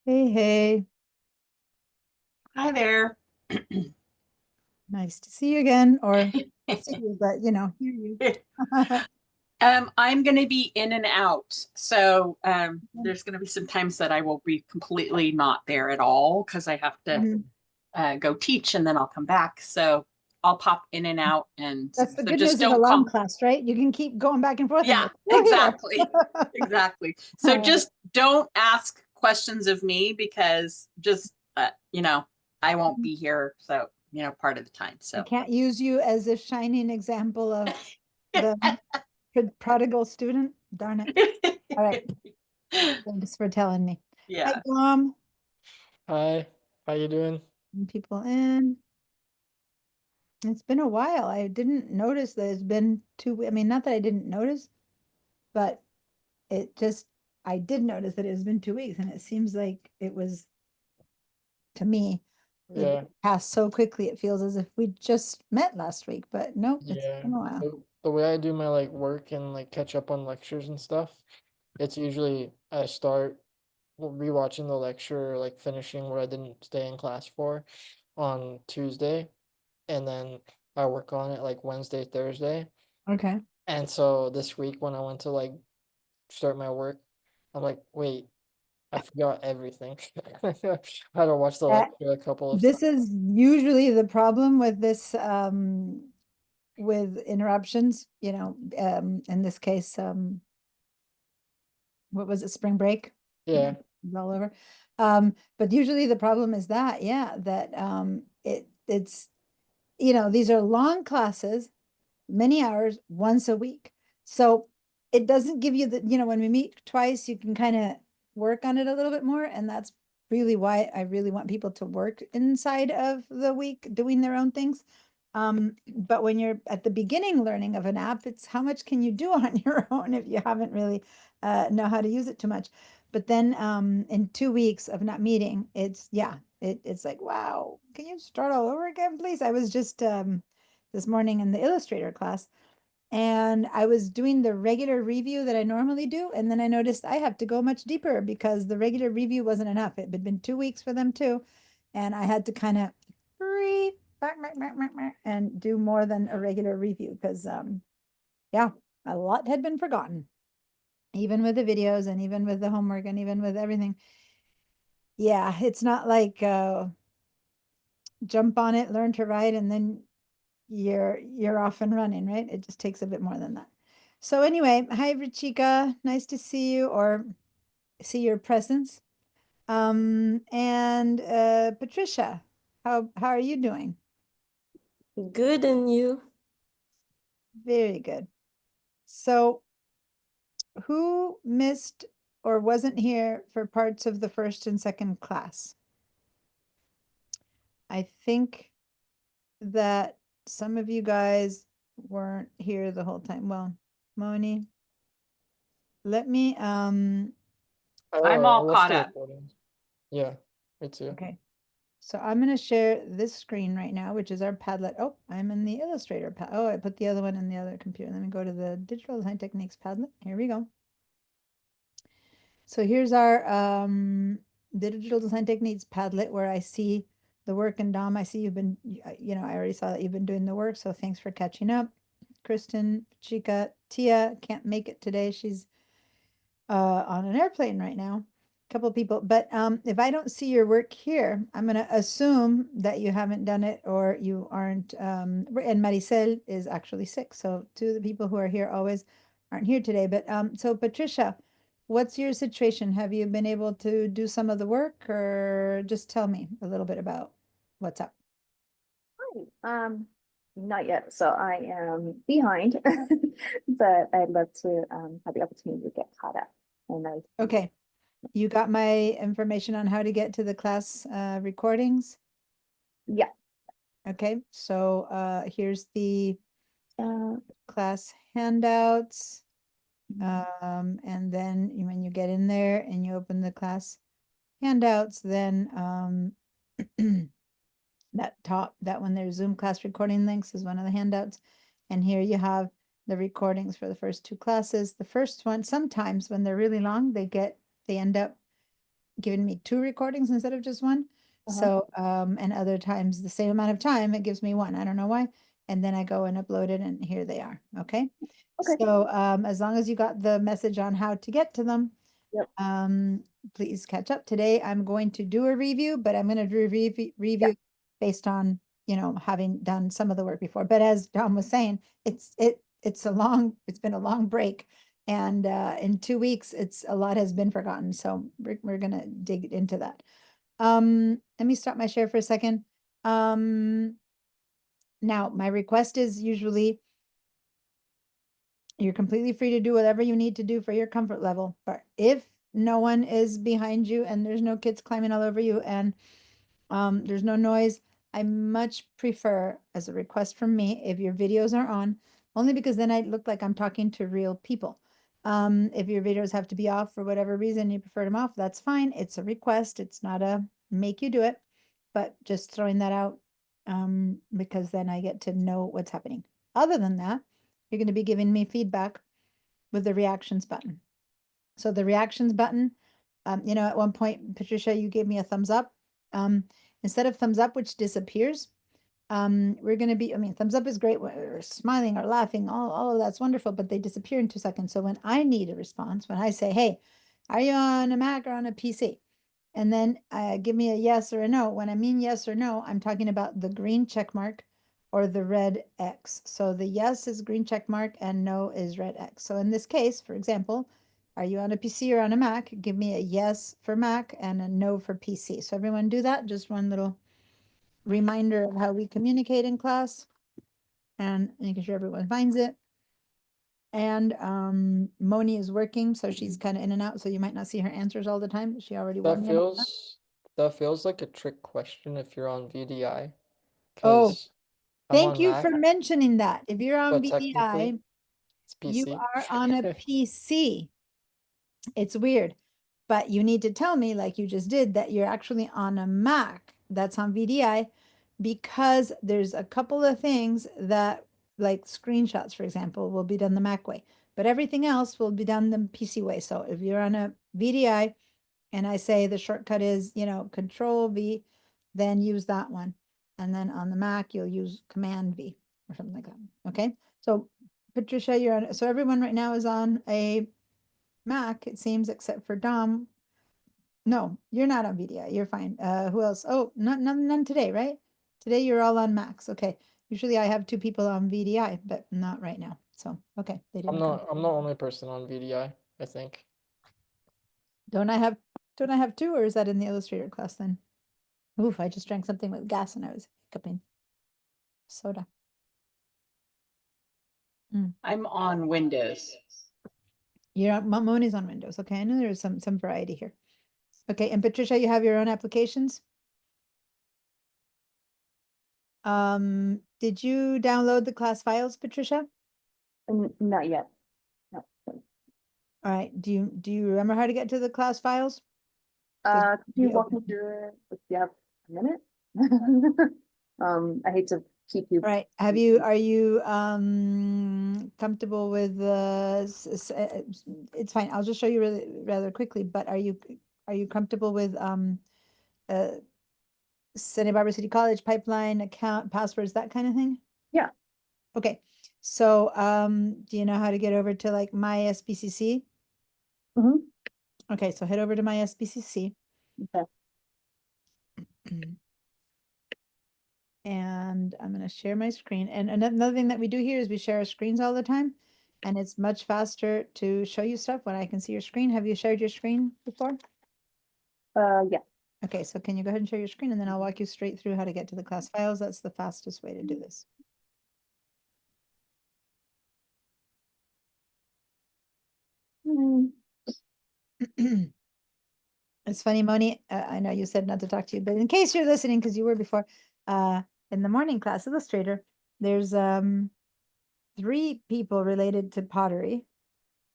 Hey, hey, Hi there. nice to see you again, or see you, but hear you. I'm going to be in and out. So there's going to be some times that I will be completely not there at all because I have to Mhm. go teach and then I'll come back. So I'll pop in and out. And That's the so good just news of a don't long come. class, right? You can keep going back and forth and Yeah, you're still here. exactly. Exactly. So just don't ask questions of me because I won't be here. So, part of the time. I So, can't use you as a shining example of the prodigal student. Darn it. All right. Thanks for telling me. Hi, yeah. Dom. Hi, how you doing? People in. It's been a while. I didn't notice that it's been I mean, not that I didn't notice, but it just, I did notice that it has been 2 weeks and it seems like it was, to me, it Yeah, passed so quickly. It feels as if we just met last week, but nope, it's yeah. been a while. The way I do my work and catch up on lectures and stuff, it's usually I start rewatching the lecture, finishing what I didn't stay in class for on Tuesday, and then I work on it Wednesday, Thursday. Okay. And so this week when I went to start my work, I'm like, wait, I forgot everything. I had to watch the Uh, lecture a couple of this times. is usually the problem with this, with interruptions, in this case, what was it, spring break? Yeah, It's all over. But usually the problem is that, yeah, that it's, these are long classes, many hours, once a week. So it doesn't give you when we meet twice, you can kind of work on it a little bit more. And that's really why I really want people to work inside of the week doing their own things. But when you're at the beginning learning of an app, it's how much can you do on your own if you haven't really know how to use it too much. But then in 2 weeks of not meeting, it's like, wow, can you start all over again, please? I was just this morning in the Illustrator class, and I was doing the regular review that I normally do, and then I noticed I have to go much deeper because the regular review wasn't enough. It had been 2 weeks for them too, and I had to kind of breathe and do more than a regular review because yeah, a lot had been forgotten, even with the videos and even with the homework and even with everything. Yeah, it's not like jump on it, learn to write, and then you're off and running, right? It just takes a bit more than that. So anyway, hi Richika, nice to see you or see your presence. And Patricia, how are you doing? Good, and you? Very good. So who missed or wasn't here for parts of the first and second class? I think that some of you guys weren't here the whole time. Well, Moni, let me I'm I all watched caught the up. recording. Yeah, me too. okay. So I'm going to share this screen right now, which is our Padlet. Oh, I'm in the Illustrator pad. Oh, I put the other one in the other computer. Let me go to the Digital Design Techniques Padlet. Here we go. So here's our the Digital Design Techniques Padlet where I see the work. And Dom, I see you've been, I already saw that you've been doing the work. So thanks for catching up. Kristen, Chica, Tia can't make it today. She's on an airplane right now. A couple of people, but if I don't see your work here, I'm going to assume that you haven't done it or you aren't. And Maricel is actually sick, so two of the people who are here always aren't here today. But so Patricia, what's your situation? Have you been able to do some of the work, or just tell me a little bit about what's up? Hi. Not yet. So I am behind, but I'd love to have the opportunity to get caught up. And I, Okay, you got my information on how to get to the class recordings. yeah. Okay, so here's the Uh, class handouts. And then when you get in there and you open the class handouts, then that one there's Zoom class recording links is one of the handouts. And here you have the recordings for the first two classes. The first one, sometimes when they're really long, they end up given me 2 recordings instead of just one. So, and other times the same amount of time, it gives me one. I don't know why. And then I go and upload it and here they are. Okay. Okay. So, as long as you got the message on how to get to them, Yep. please catch up. Today I'm going to do a review, but I'm going to do a review based on, you know, having done some of the work before. But as Tom was saying, it's been a long break. And in 2 weeks, a lot has been forgotten. So we're gonna dig into that. Let me stop my share for a second. Now my request is usually you're completely free to do whatever you need to do for your comfort level. But if no one is behind you and there's no kids climbing all over you and there's no noise, I much prefer, as a request from me, if your videos are on, only because then I look like I'm talking to real people. If your videos have to be off for whatever reason, you prefer them off, that's fine. It's a request. It's not a make you do it, but just throwing that out because then I get to know what's happening. Other than that, you're going to be giving me feedback with the reactions button. So the reactions button, you know, at one point, Patricia, you gave me a thumbs up. Instead of thumbs up, which disappears, we're going to be, I mean, thumbs up is great. We're smiling or laughing, all of that's wonderful, but they disappear in 2 seconds. So when I need a response, when I say, hey, are you on a Mac or on a PC? And then give me a yes or a no. When I mean yes or no, I'm talking about the green check mark or the red X. So the yes is green check mark and no is red X. So in this case, for example, are you on a PC or on a Mac? Give me a yes for Mac and a no for PC. So everyone do that. Just one little reminder of how we communicate in class and making sure everyone finds it. And Moni is working, so she's kind of in and out, so you might not see her answers all the time, but she already warned That me about that. feels like a trick question if you're on VDI, Oh, because I'm thank on you for Mac, mentioning that. If you're on but technically VDI, it's you PC. are on a PC. It's weird, but you need to tell me, like you just did, that you're actually on a Mac that's on VDI because there's a couple of things that, like screenshots, for example, will be done the Mac way, but everything else will be done the PC way. So if you're on a VDI and I say the shortcut is, you know, Control V, then use that one. And then on the Mac, you'll use Command V or something like that. Okay. So Patricia, you're on, so everyone right now is on a Mac, it seems, except for Dom. No, you're not on VDI. You're fine. Who else? Oh, none today, right? Today you're all on Macs. Okay. Usually I have 2 people on VDI, but not right now. So, okay, they didn't come. I'm the only person on VDI, I think. Don't I have 2, or is that in the Illustrator class then? Oof, I just drank something with gas and I was hiccuping. Soda. I'm on Windows. You're on, Moni's on Windows. Okay, I know there's some variety here. Okay, and Patricia, you have your own applications? Did you download the class files, Patricia? Not yet. No. All right. Do you remember how to get to the class files? 'Cause Could you we walk me opened- through it if you have a minute? I hate to keep you. All right. Are you comfortable with it's fine. I'll just show you rather quickly, but are you comfortable with uh Santa Barbara City College pipeline account passwords, that kind of thing? Yeah. Okay. So do you know how to get over to like my SBCC? Mhm. Okay, so head over to my SBCC. Okay. And I'm going to share my screen. And another thing that we do here is we share our screens all the time. And it's much faster to show you stuff when I can see your screen. Have you shared your screen before? Yeah. Okay, so can you go ahead and share your screen and then I'll walk you straight through how to get to the class files. That's the fastest way to do this. Mm. It's funny, Moni, I know you said not to talk to you, but in case you're listening, because you were before, in the morning class Illustrator, there's 3 people related to pottery.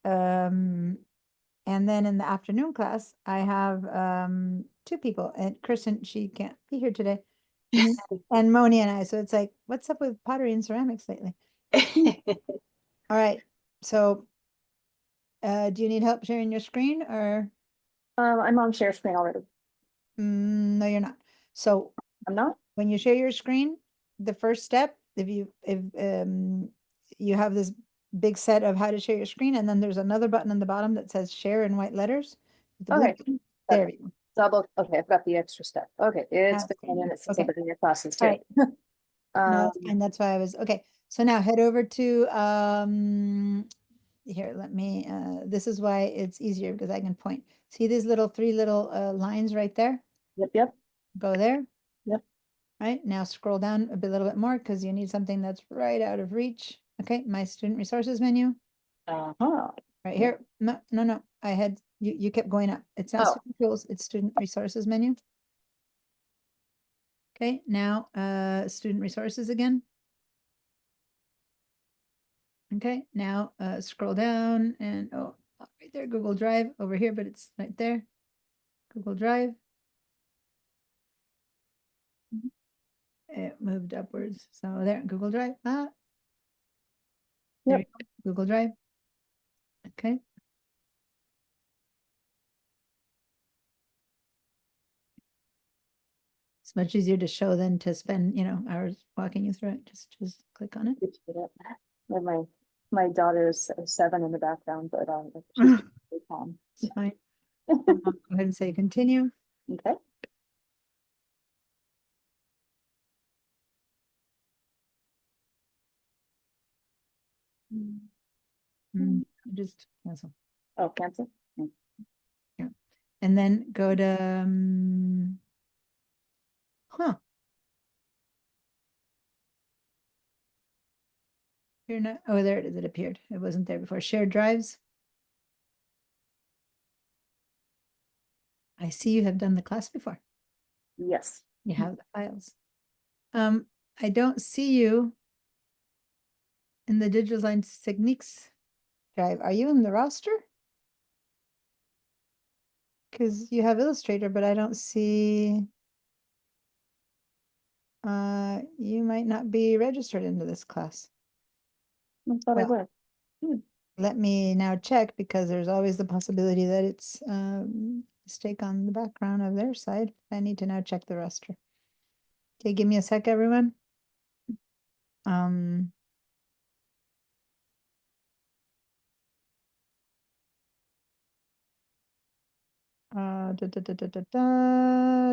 And then in the afternoon class, I have 2 people, and Kristen, she can't be here today, and Moni and I. So it's like, what's up with pottery and ceramics lately? All right. So do you need help sharing your screen or? I'm on share screen already. No, you're not. So I'm not? when you share your screen, the first step, if you have this big set of how to share your screen, and then there's another button on the bottom that says share in white letters. with the blue Okay. button. There we go. Double, okay, I've got the extra step. Okay, it's That's been, and it says okay. open your classes All too. right. No, that's Um, fine. That's why I was, okay. So now head over to, here, let me, this is why it's easier because I can point. See these three little lines right there? yep. Go there. Yep. Right, now scroll down little bit more because you need something that's right out of reach. Okay, my student resources menu, Uh-huh. right here. No, no, no, you kept going up. It's not Oh. student tools, it's student resources menu. Okay, now, student resources again. Okay, now, scroll down and, oh, right there, Google Drive over here, but it's right there. Google Drive. It moved upwards, so there, Google Drive, there Yep. you go, Google Drive. Okay. It's much easier to show than to spend, hours walking you through it. Just click on it. Good to get it. And my daughter's 7 in the background, but she's pretty calm. It's fine. Go ahead and say continue. Okay. Just cancel. Oh, cancel. Yeah. And then go to, huh. You're not, oh, there it is. It appeared. It wasn't there before. Shared drives. I see you have done the class before. Yes. You have the files. I don't see you in the digital design techniques drive. Are you in the roster? Because you have Illustrator, but I don't see. You might not be registered into this class. I thought I Well, would. let me now check because there's always the possibility that it's mistake on the background of their side. I need to now check the roster. Okay, give me a sec, everyone. Um,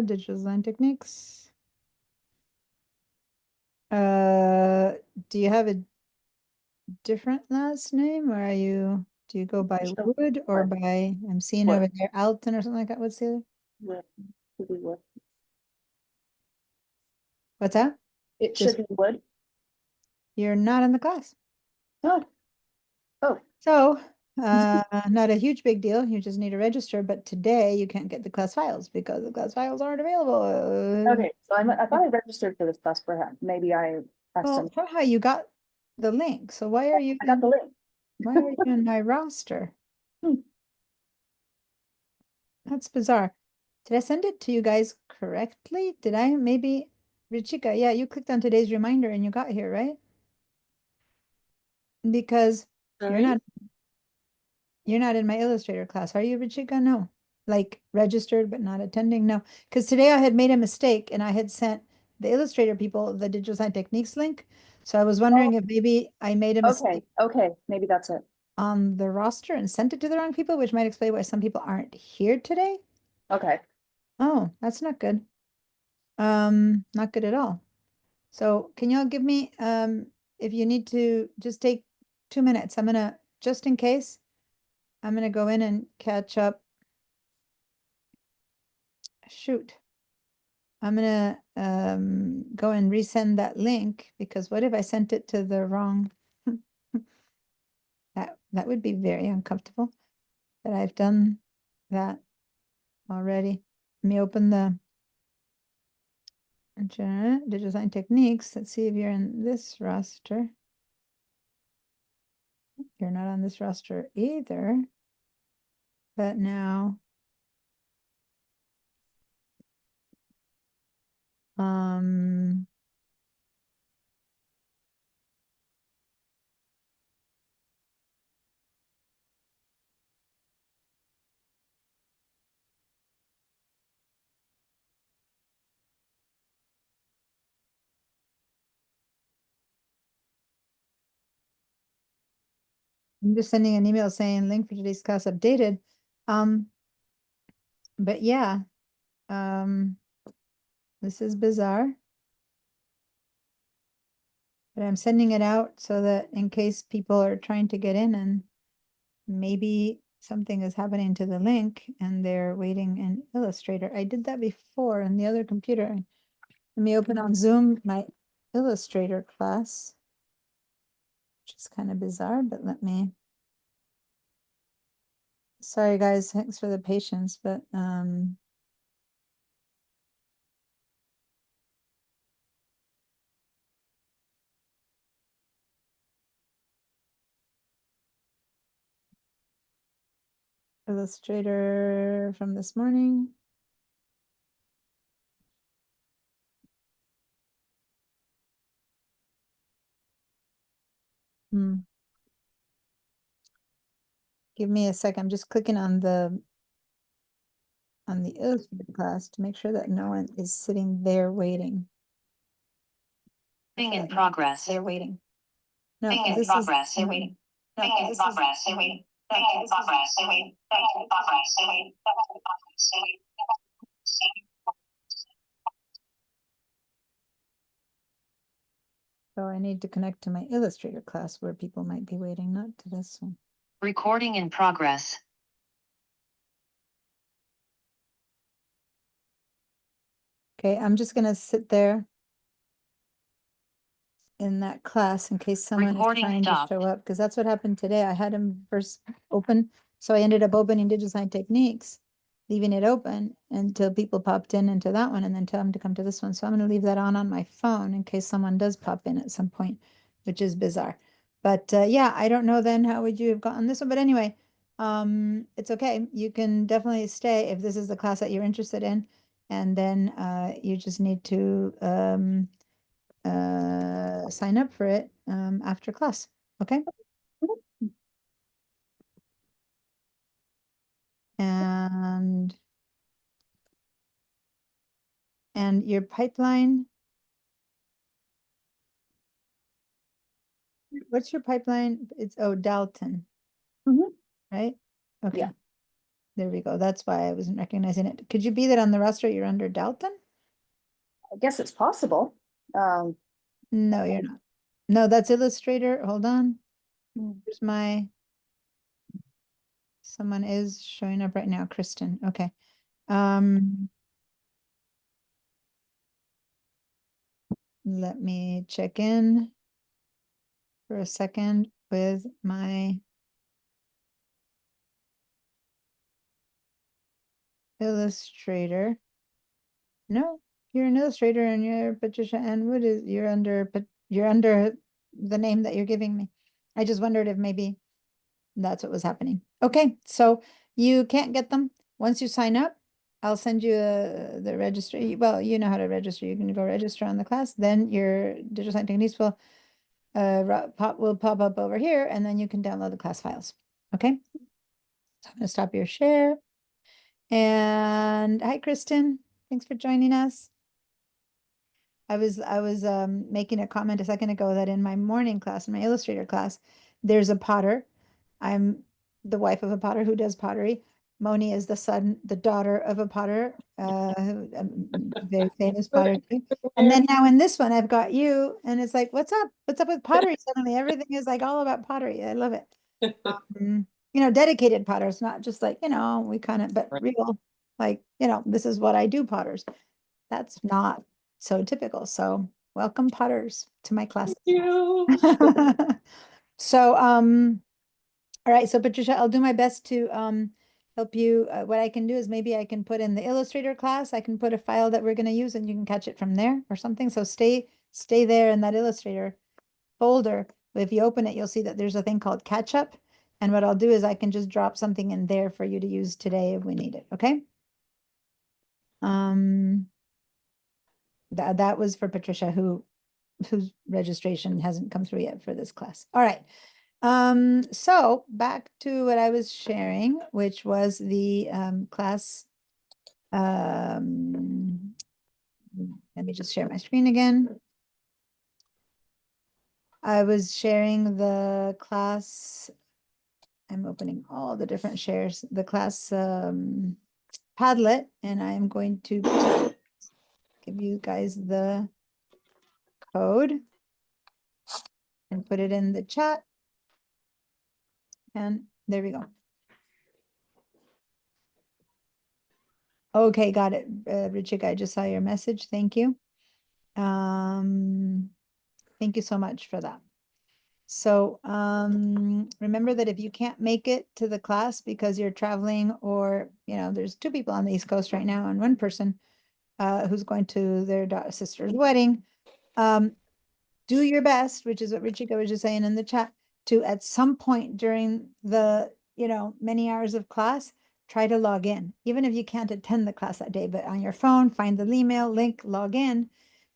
digital design techniques. Do you have a different last name, or do you go by Sure. Wood or Wood. by, I'm seeing Wood. over there, Alton or something like that? What's the other? Wood. Should be wood. What's that? It Just, should be wood. you're not in the class. Oh. Oh. So, not a huge big deal. You just need to register, but today you can't get the class files because the class files aren't available. Okay. So I thought I registered for this class, perhaps. Maybe I Well, accidentally. somehow you got the link. So why are you I got the link. why are you in my roster? Hmm. That's bizarre. Did I send it to you guys correctly? Did I maybe Richika? Yeah, you clicked on today's reminder and you got here, right? Because you're Sorry? not in my Illustrator class, are you, Richika? No. Like registered but not attending? No. Because today I had made a mistake and I had sent the Illustrator people the digital sign techniques link. So I was wondering if maybe I made a mistake Okay. Maybe that's it. on the roster and sent it to the wrong people, which might explain why some people aren't here today. Okay. Oh, that's not good. Not good at all. So can y'all give me, if you need to just take 2 minutes, just in case, I'm gonna go in and catch up. Shoot. I'm gonna go and resend that link because what if I sent it to the wrong? That would be very uncomfortable that I've done that already. Let me open the digital design techniques. Let's see if you're in this roster. You're not on this roster either. But now, um, I'm just sending an email saying link for today's class updated. But yeah, this is bizarre. But I'm sending it out so that in case people are trying to get in and maybe something is happening to the link and they're waiting in Illustrator. I did that before in the other computer. Let me open on Zoom my Illustrator class, which is kind of bizarre, but let me. Sorry guys, thanks for the patience, but Illustrator from this morning. Give me a sec. I'm just clicking on the Illustrator class to make sure that no one is sitting there waiting. Being in progress. They're waiting. No, Being in this progress. is They're waiting. no, Being in this is progress. They're waiting. Being in progress. They're waiting. Being in progress. They're waiting. so I need to connect to my Illustrator class where people might be waiting, not to this one. Recording in progress. Okay, I'm just gonna sit there in that class in case someone Recording is trying stopped. to show up, because that's what happened today. I had him first open, so I ended up opening Digital Techniques, leaving it open until people popped in into that one and then tell them to come to this one. So I'm gonna leave that on my phone in case someone does pop in at some point, which is bizarre. But yeah, I don't know then how would you have gotten this one, but anyway, it's okay. You can definitely stay if this is the class that you're interested in. And then you just need to sign up for it after class. Okay. And your pipeline. What's your pipeline? It's Dalton, Mhm. right? Okay. Yeah. There we go. That's why I wasn't recognizing it. Could you be that on the roster you're under Dalton? I guess it's possible. No, you're not. No, that's Illustrator. Hold on. Mm. Here's someone is showing up right now, Kristen. Okay. Let me check in for a second with my Illustrator. No, you're an Illustrator and you're Patricia Ann Wood is you're under the name that you're giving me. I just wondered if maybe that's what was happening. Okay, so you can't get them once you sign up. I'll send you the registry. Well, you know how to register. You can go register on the class. Then your digital sign techniques will pop up over here, and then you can download the class files. Okay. So I'm going to stop your share. And hi, Kristen. Thanks for joining us. I was making a comment a second ago that in my morning class, in my Illustrator class, there's a potter. I'm the wife of a potter who does pottery. Moni is the daughter of a potter, very famous potter too. And then now in this one, I've got you, and it's like, what's up? What's up with pottery? Suddenly, everything is like all about pottery. I love it. Dedicated potters, not just like, we kind of, but real, like, this is what I do, potters. That's not so typical. So welcome potters to my class. So, all right. So Patricia, I'll do my best to help you. What I can do is maybe I can put in the Illustrator class. I can put a file that we're going to use and you can catch it from there or something. So stay there in that Illustrator folder. If you open it, you'll see that there's a thing called catch up. And what I'll do is I can just drop something in there for you to use today if we need it. Okay. That was for Patricia, whose registration hasn't come through yet for this class. All right. So back to what I was sharing, which was the class. Let me just share my screen again. I was sharing the class I'm opening all the different shares, the class Padlet, and I am going to give you guys the code and put it in the chat. And there we go. Okay, got it. Richard, I just saw your message. Thank you. Thank you so much for that. So remember that if you can't make it to the class because you're traveling, or there's 2 people on the East Coast right now and 1 person who's going to their sister's wedding, do your best, which is what Richika was just saying in the chat, to at some point during the many hours of class, try to log in, even if you can't attend the class that day, but on your phone, find the email link, log in.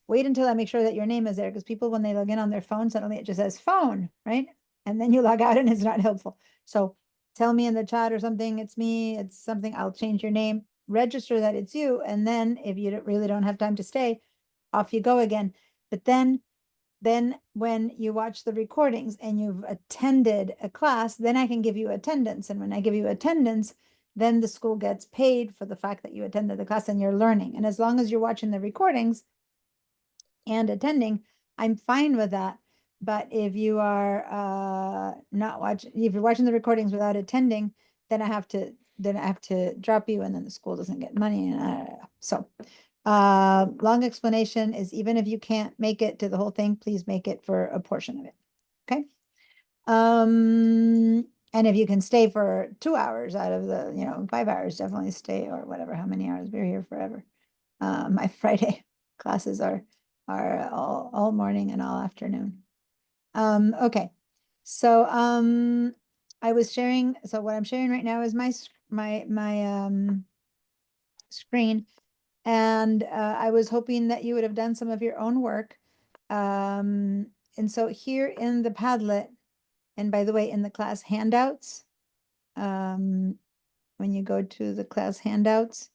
Wait until I make sure that your name is there, because people, when they log in on their phone, suddenly it just says phone, right? And then you log out and it's not helpful. So tell me in the chat or something, it's me, it's something, I'll change your name, register that it's you. And then if you really don't have time to stay, off you go again. But then when you watch the recordings and you've attended a class, then I can give you attendance. And when I give you attendance, then the school gets paid for the fact that you attended the class and you're learning. And as long as you're watching the recordings and attending, I'm fine with that. But if you are not watching, if you're watching the recordings without attending, then I have to drop you, and then the school doesn't get money. And so long explanation is, even if you can't make it to the whole thing, please make it for a portion of it. Okay. And if you can stay for 2 hours out of the 5 hours, definitely stay, or whatever, how many hours. We're here forever. My Friday classes are all morning and all afternoon. Okay. So I was sharing, so what I'm sharing right now is my screen. And I was hoping that you would have done some of your own work. And so here in the Padlet, and by the way, in the class handouts, when you go to the class handouts,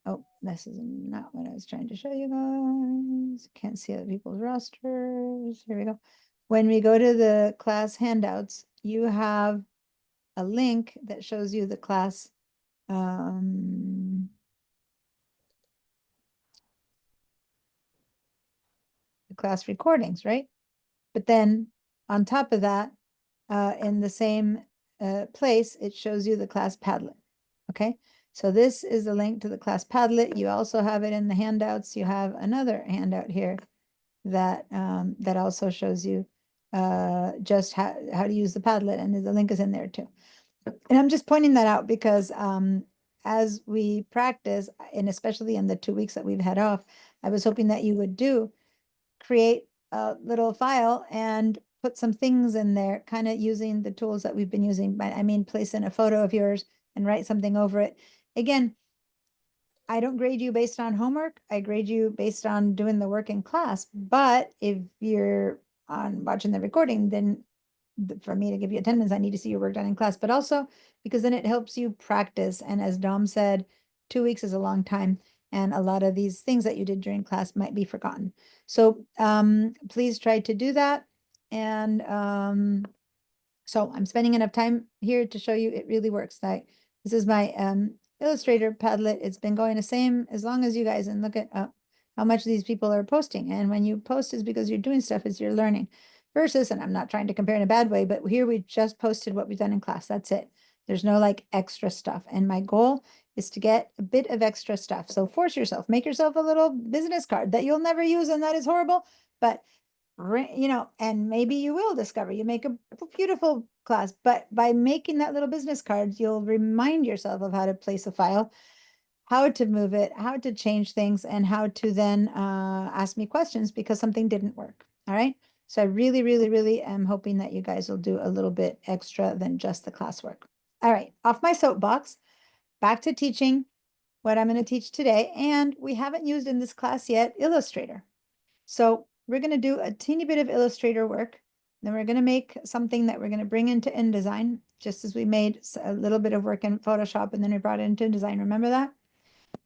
oh, this is not what I was trying to show you guys. Can't see other people's rosters. Here we go. When we go to the class handouts, you have a link that shows you the class class recordings, right? But then on top of that, in the same place, it shows you the class Padlet. Okay, so this is the link to the class Padlet. You also have it in the handouts. You have another handout here that that also shows you just how to use the Padlet, and the link is in there too. And I'm just pointing that out because as we practice, and especially in the 2 weeks that we've had off, I was hoping that you would create a little file and put some things in there, kind of using the tools that we've been using. But I mean, place in a photo of yours and write something over it. Again, I don't grade you based on homework. I grade you based on doing the work in class. But if you're on watching the recording, then for me to give you attendance, I need to see your work done in class, but also because then it helps you practice. And as Dom said, 2 weeks is a long time, and a lot of these things that you did during class might be forgotten. So please try to do that. And so I'm spending enough time here to show you it really works. This is my Illustrator Padlet. It's been going the same as long as you guys, and look at how much these people are posting. And when you post is because you're doing stuff, is you're learning. Versus, and I'm not trying to compare in a bad way, but here we just posted what we've done in class. That's it. There's no like extra stuff. And my goal is to get a bit of extra stuff. So force yourself, make yourself a little business card that you'll never use, and that is horrible. But and maybe you will discover you make a beautiful class, but by making that little business card, you'll remind yourself of how to place a file, how to move it, how to change things, and how to then ask me questions because something didn't work. All right. So I really, really, really am hoping that you guys will do a little bit extra than just the classwork. All right, off my soapbox, back to teaching what I'm going to teach today. And we haven't used in this class yet Illustrator. So we're going to do a teeny bit of Illustrator work. Then we're going to make something that we're going to bring into InDesign, just as we made a little bit of work in Photoshop and then we brought it into InDesign. Remember that?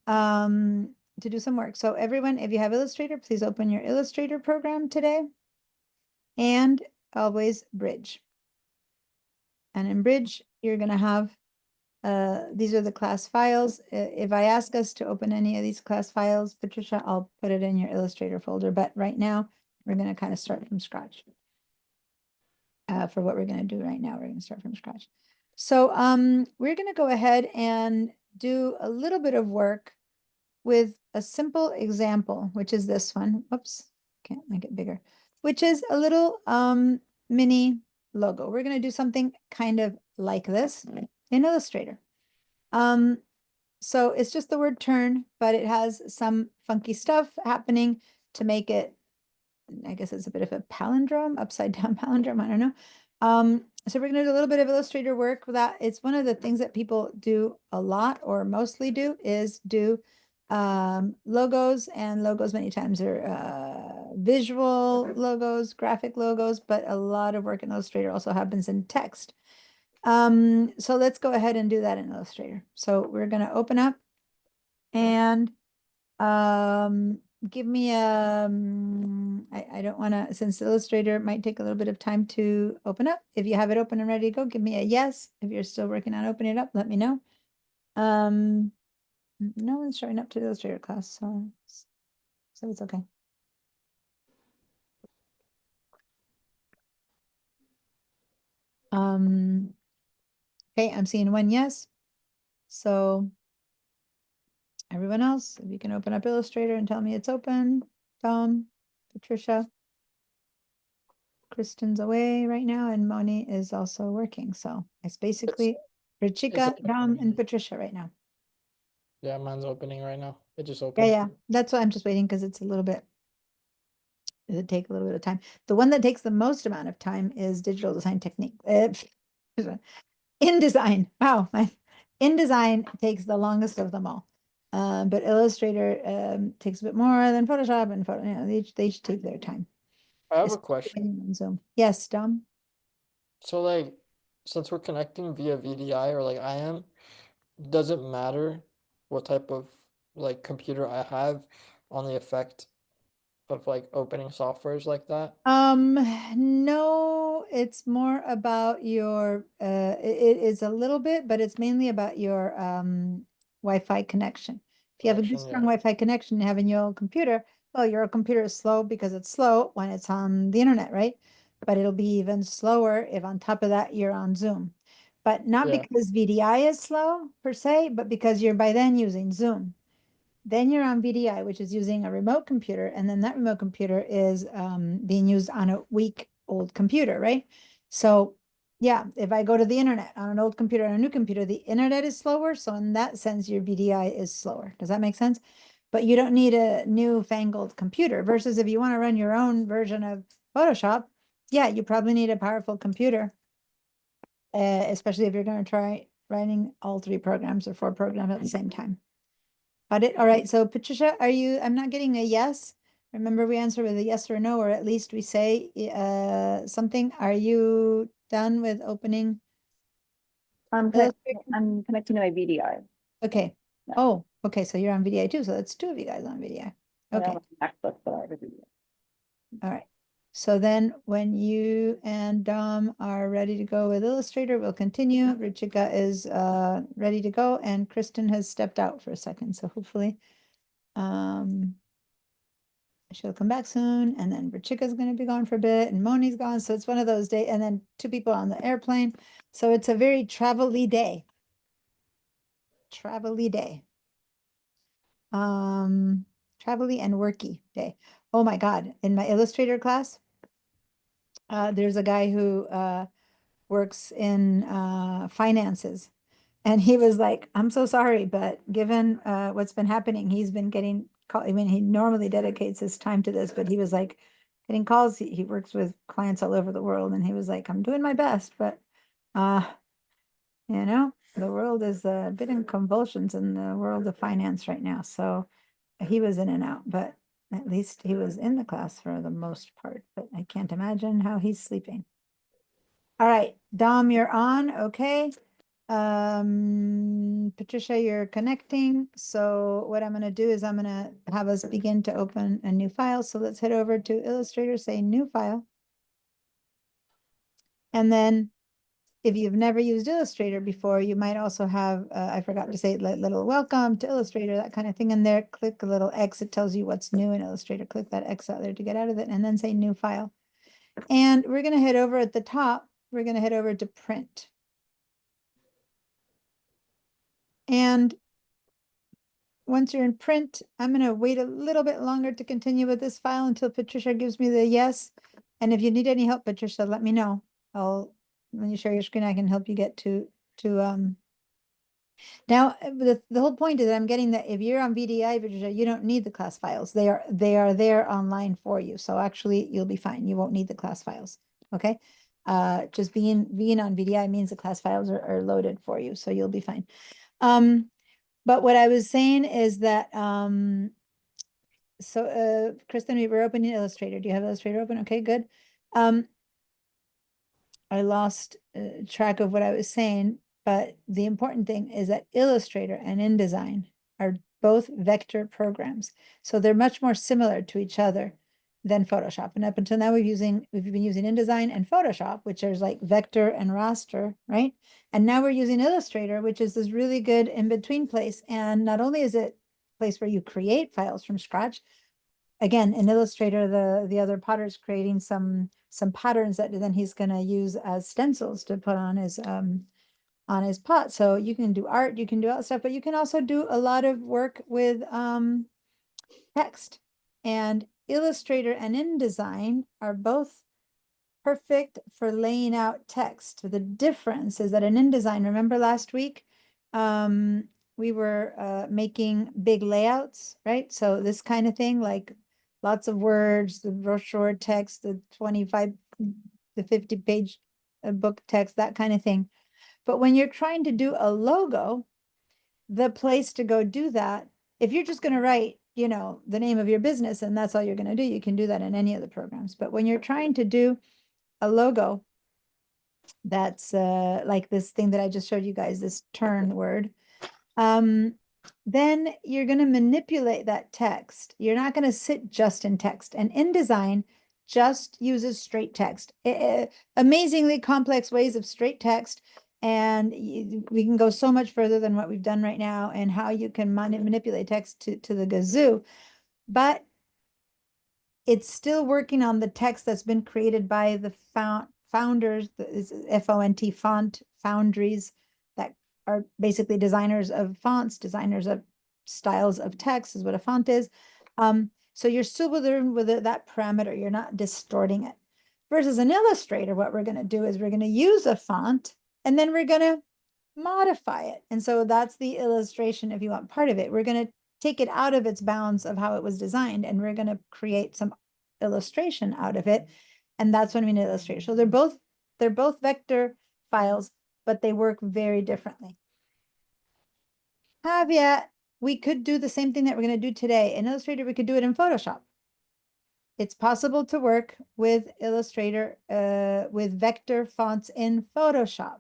To do some work. So everyone, if you have Illustrator, please open your Illustrator program today. And always Bridge. And in Bridge, you're gonna have, these are the class files. If I ask us to open any of these class files, Patricia, I'll put it in your Illustrator folder, but right now, we're gonna kind of start from scratch. For what we're gonna do right now, we're gonna start from scratch. So, we're gonna go ahead and do a little bit of work with a simple example, which is this one. Oops, can't make it bigger, which is a little mini logo. We're going to do something kind of like this in Illustrator. So it's just the word turn, but it has some funky stuff happening to make it, I guess it's a bit of a palindrome, upside down palindrome, I don't know. So we're gonna do a little bit of Illustrator work with that. It's one of the things that people do a lot or mostly do is do logos, and logos many times are visual logos, graphic logos, but a lot of work in Illustrator also happens in text. So let's go ahead and do that in Illustrator. So we're gonna open up and give me a, I don't want to, since Illustrator might take a little bit of time to open up. If you have it open and ready to go, give me a yes. If you're still working on opening it up, let me know. No one's showing up to the Illustrator class, so it's okay. Okay, I'm seeing one yes. So everyone else, if you can open up Illustrator and tell me it's open. Tom, Patricia. Kristen's away right now, and Moni is also working. So it's basically Richika, Dom, and Patricia right now. Yeah, mine's opening right now. It just Yeah, opened. yeah. That's why I'm just waiting because it's a little bit, it'll take a little bit of time. The one that takes the most amount of time is digital design technique. InDesign. Wow. InDesign takes the longest of them all. But Illustrator takes a bit more than Photoshop and photo, you know, they each take their time. I have a Especially question. on Zoom. Yes, Dom. So like, since we're connecting via VDI or like I am, does it matter what type of like computer I have on the effect of like opening softwares like that? No, it's more about your, it is a little bit, but it's mainly about your Wi-Fi connection. If you have a good Connection, strong yeah. Wi-Fi connection having your own computer, well, your computer is slow because it's slow when it's on the internet, right? But it'll be even slower if on top of that you're on Zoom. But not Yeah. because VDI is slow per se, but because you're by then using Zoom. Then you're on VDI, which is using a remote computer, and then that remote computer is being used on a week-old computer, right? So yeah, if I go to the internet on an old computer and a new computer, the internet is slower. So in that sense, your VDI is slower. Does that make sense? But you don't need a newfangled computer versus if you want to run your own version of Photoshop, yeah, you probably need a powerful computer, especially if you're going to try writing all 3 programs or 4 programs at the same time. Got it? All right. So Patricia, I'm not getting a yes. Remember, we answer with a yes or no, or at least we say something. Are you done with opening? Illustrator? I'm connecting to my VDI. Okay. Yeah. Oh, okay. So you're on VDI too. So that's 2 of you guys on VDI. I Okay. don't have MacBook, but I have a VDI. All right. So then when you and Dom are ready to go with Illustrator, we'll continue. Richika is ready to go, and Kristen has stepped out for a second. So hopefully she'll come back soon, and then Richika's going to be gone for a bit, and Moni's gone. So it's one of those days, and then 2 people on the airplane. So it's a very travel-y day. Travel-y day. Travel-y and worky day. Oh my God. In my Illustrator class, there's a guy who works in finances. And he was like, I'm so sorry, but given what's been happening, he's been getting call. I mean, he normally dedicates his time to this, but he was like getting calls. He works with clients all over the world, and he was like, I'm doing my best, but you know, the world is a bit in convulsions in the world of finance right now. So he was in and out, but at least he was in the class for the most part. But I can't imagine how he's sleeping. All right, Dom, you're on. Okay. Patricia, you're connecting. So what I'm going to do is I'm going to have us begin to open a new file. So let's head over to Illustrator, say new file. And then if you've never used Illustrator before, you might also have, I forgot to say, little welcome to Illustrator, that kind of thing in there. Click a little X, it tells you what's new in Illustrator. Click that X out there to get out of it, and then say new file. And we're going to head over at the top. We're going to head over to print. And once you're in print, I'm going to wait a little bit longer to continue with this file until Patricia gives me the yes. And if you need any help, Patricia, let me know. When you share your screen, I can help you get to now the whole point is that I'm getting that if you're on VDI, Patricia, you don't need the class files. They are there online for you. So actually you'll be fine. You won't need the class files. Okay. Just being on VDI means the class files are loaded for you. So you'll be fine. But what I was saying is that Kristen, we were opening Illustrator. Do you have Illustrator open? Okay, good. I lost track of what I was saying, but the important thing is that Illustrator and InDesign are both vector programs. So they're much more similar to each other than Photoshop. And up until now, we've been using InDesign and Photoshop, which is like vector and raster, right? And now we're using Illustrator, which is this really good in-between place. And not only is it a place where you create files from scratch, again, in Illustrator, the other potter is creating some patterns that then he's going to use as stencils to put on his pot. So you can do art, you can do all that stuff, but you can also do a lot of work with text. And Illustrator and InDesign are both perfect for laying out text. The difference is that in InDesign, remember last week, we were making big layouts, right? So this kind of thing, like lots of words, the brochure text, the 25, the 50-page book text, that kind of thing. But when you're trying to do a logo, the place to go do that, if you're just going to write, you know, the name of your business and that's all you're going to do, you can do that in any of the programs. But when you're trying to do a logo that's like this thing that I just showed you guys, this turn word, then you're going to manipulate that text. You're not going to sit just in text. And InDesign just uses straight text. Amazingly complex ways of straight text. And we can go so much further than what we've done right now and how you can manipulate text to the gazoo. But it's still working on the text that's been created by the founders, FONT, font foundries, that are basically designers of fonts, designers of styles of text is what a font is. So you're still within that parameter, you're not distorting it. Versus an Illustrator, what we're going to do is we're going to use a font and then we're going to modify it. And so that's the illustration, if you want part of it. We're going to take it out of its bounds of how it was designed, and we're going to create some illustration out of it. And that's what I mean Illustrator. So they're both vector files, but they work very differently. Caveat, we could do the same thing that we're going to do today. In Illustrator, we could do it in Photoshop. It's possible to work with Illustrator, with vector fonts in Photoshop.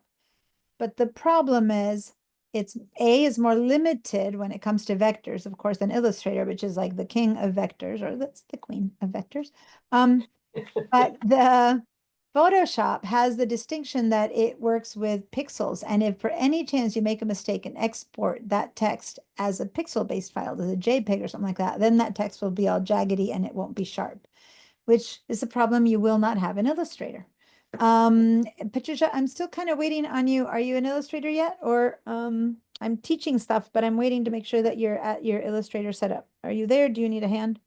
But the problem is it's is more limited when it comes to vectors, of course, than Illustrator, which is like the king of vectors, or that's the queen of vectors. But the Photoshop has the distinction that it works with pixels. And if for any chance you make a mistake and export that text as a pixel-based file, as a JPEG or something like that, then that text will be all jaggedy and it won't be sharp, which is a problem you will not have in Illustrator. Patricia, I'm still kind of waiting on you. Are you an Illustrator yet? Or I'm teaching stuff, but I'm waiting to make sure that you're at your Illustrator setup. Are you there? Do you need a hand?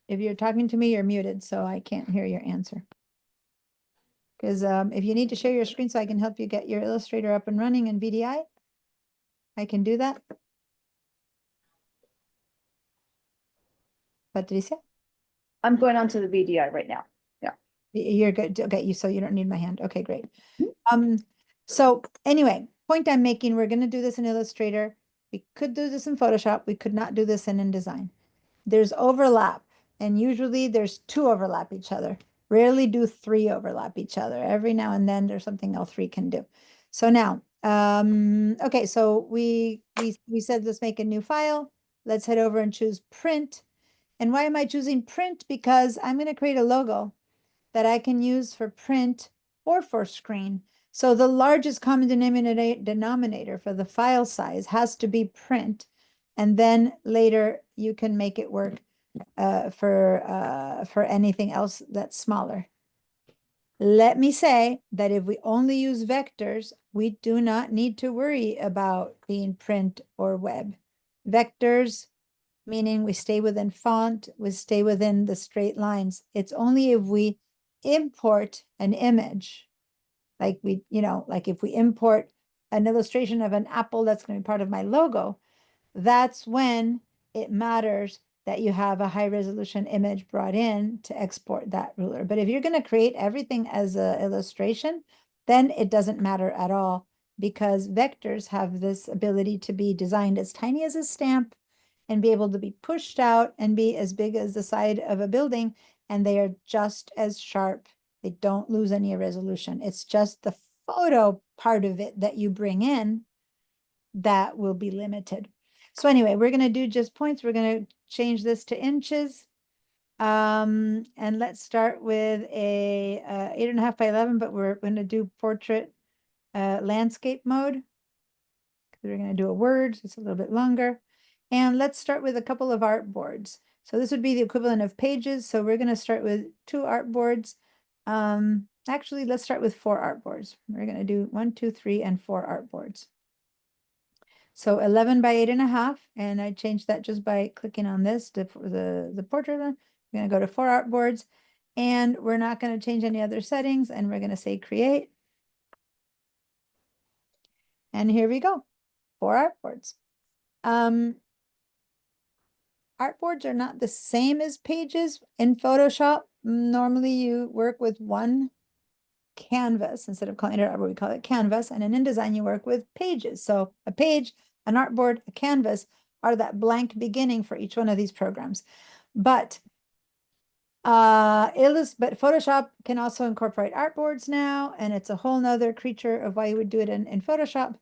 If you're talking to me, you're muted, so I can't hear your answer. Because if you need to share your screen so I can help you get your Illustrator up and running in VDI, I can do that. Patricia? I'm going on to the VDI right now. Yeah. You're good. Okay, so you don't need my hand. Okay, great. So anyway, point I'm making, we're going to do this in Illustrator. We could do this in Photoshop. We could not do this in InDesign. There's overlap, and usually there's 2 overlap each other. Rarely do 3 overlap each other. Every now and then there's something all 3 can do. So now, okay, so we said let's make a new file. Let's head over and choose print. And why am I choosing print? Because I'm going to create a logo. that I can use for print or for screen. So the largest common denominator for the file size has to be print. And then later you can make it work for anything else that's smaller. Let me say that if we only use vectors, we do not need to worry about being print or web. Vectors, meaning we stay within font, we stay within the straight lines. It's only if we import an image, like like if we import an illustration of an apple that's going to be part of my logo, that's when it matters that you have a high resolution image brought in to export that ruler. But if you're going to create everything as an illustration, then it doesn't matter at all, because vectors have this ability to be designed as tiny as a stamp and be able to be pushed out and be as big as the side of a building, and they are just as sharp. They don't lose any resolution. It's just the photo part of it that you bring in that will be limited. So anyway, we're going to do just points. We're going to change this to inches. And let's start with a 8.5 by 11, but we're going to do portrait landscape mode. We're going to do a word, so it's a little bit longer. And let's start with a couple of artboards. So this would be the equivalent of pages. So we're going to start with 2 artboards. Actually, let's start with 4 artboards. We're going to do 1, 2, 3, and 4 artboards. So 11 by 8.5, and I changed that just by clicking on this to the portrait. We're going to go to 4 artboards, and we're not going to change any other settings, and we're going to say create. And here we go, 4 artboards. Artboards are not the same as pages in Photoshop. Normally you work with one canvas instead of calling it artboard, we call it canvas. And in InDesign, you work with pages. So a page, an artboard, a canvas are that blank beginning for each one of these programs. But Photoshop can also incorporate artboards now, and it's a whole nother creature of why you would do it in Photoshop.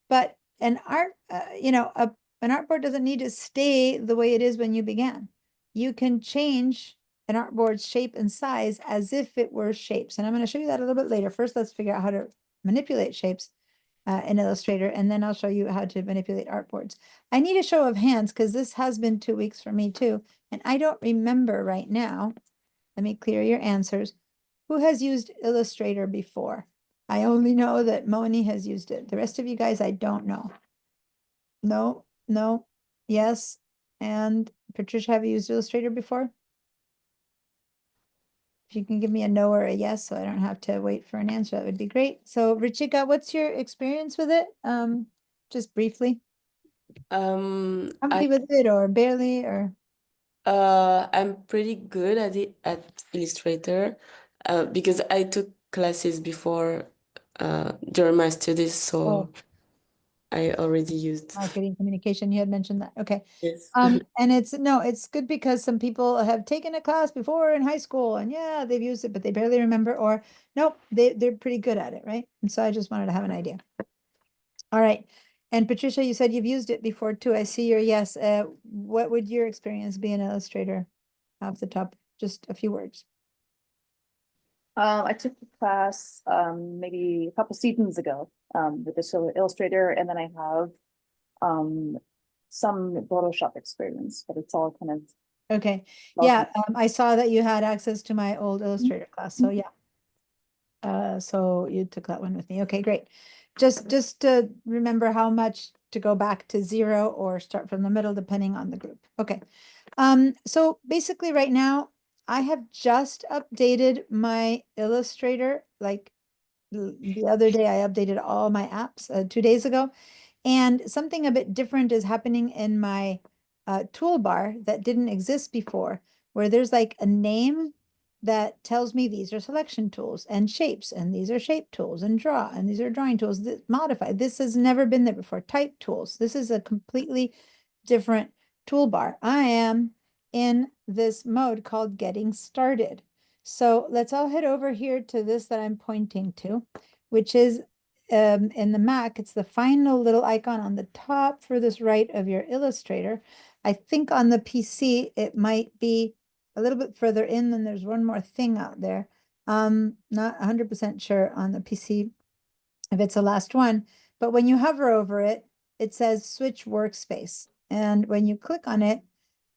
But an artboard doesn't need to stay the way it is when you began. You can change an artboard's shape and size as if it were shapes. And I'm going to show you that a little bit later. First, let's figure out how to manipulate shapes in Illustrator, and then I'll show you how to manipulate artboards. I need a show of hands because this has been 2 weeks for me too. And I don't remember right now. Let me clear your answers. Who has used Illustrator before? I only know that Moni has used it. The rest of you guys, I don't know. No, yes. And Patricia, have you used Illustrator before? If you can give me a no or a yes, so I don't have to wait for an answer, that would be great. So Richika, what's your experience with it? Just briefly. Comfy with it or barely or? I'm pretty good at it at Illustrator, because I took classes before during my studies, so Oh. I already used. Marketing communication, you had mentioned that. Okay. Yes. And it's good because some people have taken a class before in high school and yeah, they've used it, but they barely remember, or nope, they're pretty good at it, right? And so I just wanted to have an idea. All right. And Patricia, you said you've used it before too. I see your yes. What would your experience be in Illustrator off the top? Just a few words. I took the class maybe a couple seasons ago with this Illustrator, and then I have some Photoshop experience, but it's all kind of Okay. Yeah, I saw that you had access to my old Illustrator class. So yeah. So you took that one with me. Okay, great. Just to remember how much to go back to 0 or start from the middle, depending on the group. Okay. So basically right now, I have just updated my Illustrator. Like the other day, I updated all my apps 2 days ago. And something a bit different is happening in my toolbar that didn't exist before, where there's like a name that tells me these are selection tools and shapes, and these are shape tools and draw, and these are drawing tools that modify. This has never been there before. Type tools. This is a completely different toolbar. I am in this mode called getting started. So let's all head over here to this that I'm pointing to, which is in the Mac, it's the final little icon on the top furthest right of your Illustrator. I think on the PC, it might be a little bit further in, then there's one more thing out there. Not 100% sure on the PC if it's the last one, but when you hover over it, it says switch workspace. And when you click on it,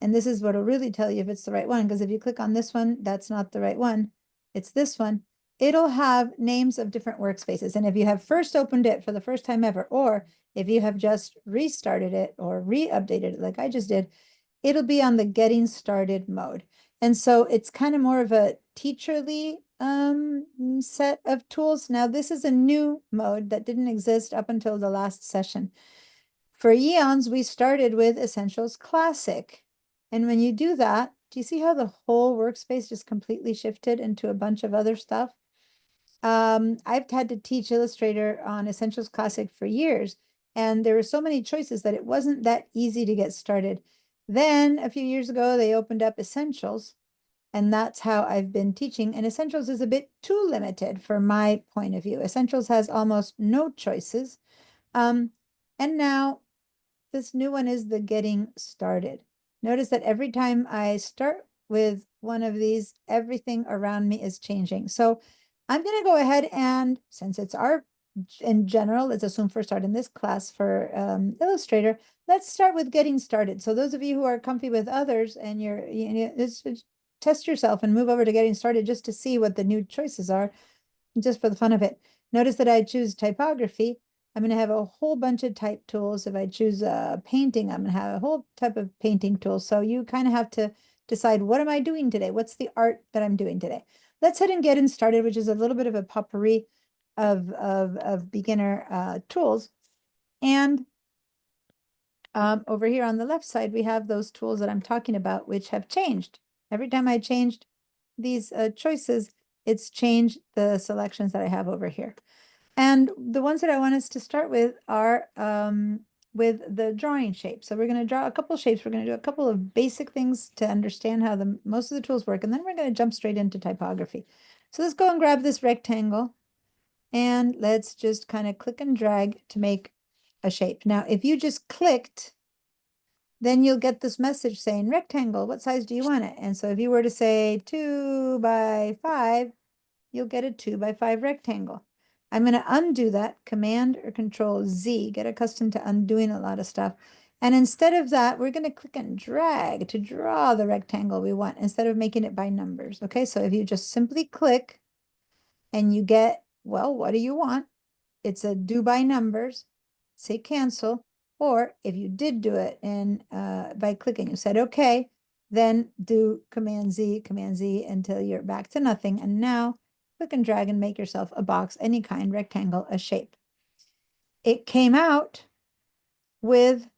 and this is what'll really tell you if it's the right one, because if you click on this one, that's not the right one. It's this one. It'll have names of different workspaces. And if you have first opened it for the first time ever, or if you have just restarted it or re-updated it like I just did, it'll be on the getting started mode. And so it's kind of more of a teacherly set of tools. Now, this is a new mode that didn't exist up until the last session. For eons, we started with Essentials Classic. And when you do that, do you see how the whole workspace just completely shifted into a bunch of other stuff? I've had to teach Illustrator on Essentials Classic for years, and there were so many choices that it wasn't that easy to get started. Then a few years ago, they opened up Essentials, and that's how I've been teaching. And Essentials is a bit too limited for my point of view. Essentials has almost no choices. And now this new one is the getting started. Notice that every time I start with one of these, everything around me is changing. So I'm going to go ahead and, since it's our, in general, let's assume for start in this class for Illustrator, let's start with getting started. So those of you who are comfy with others and it's test yourself and move over to getting started just to see what the new choices are, just for the fun of it. Notice that I choose typography. I'm going to have a whole bunch of type tools. If I choose painting, I'm going to have a whole type of painting tools. So you kind of have to decide, what am I doing today? What's the art that I'm doing today? Let's head and get started, which is a little bit of a potpourri of beginner tools. And over here on the left side, we have those tools that I'm talking about, which have changed. Every time I changed these choices, it's changed the selections that I have over here. And the ones that I want us to start with are with the drawing shape. So we're going to draw a couple of shapes. We're going to do a couple of basic things to understand how most of the tools work. And then we're going to jump straight into typography. So let's go and grab this rectangle. And let's just kind of click and drag to make a shape. Now, if you just clicked, then you'll get this message saying, rectangle, what size do you want it? And so if you were to say 2 by 5, you'll get a 2 by 5 rectangle. I'm going to undo that, Command or Control Z, get accustomed to undoing a lot of stuff. And instead of that, we're going to click and drag to draw the rectangle we want instead of making it by numbers. Okay, so if you just simply click and you get, well, what do you want? It's a do by numbers, say cancel, or if you did do it and by clicking, you said okay, then do Command Z until you're back to nothing. And now click and drag and make yourself a box, any kind, rectangle, a shape. It came out with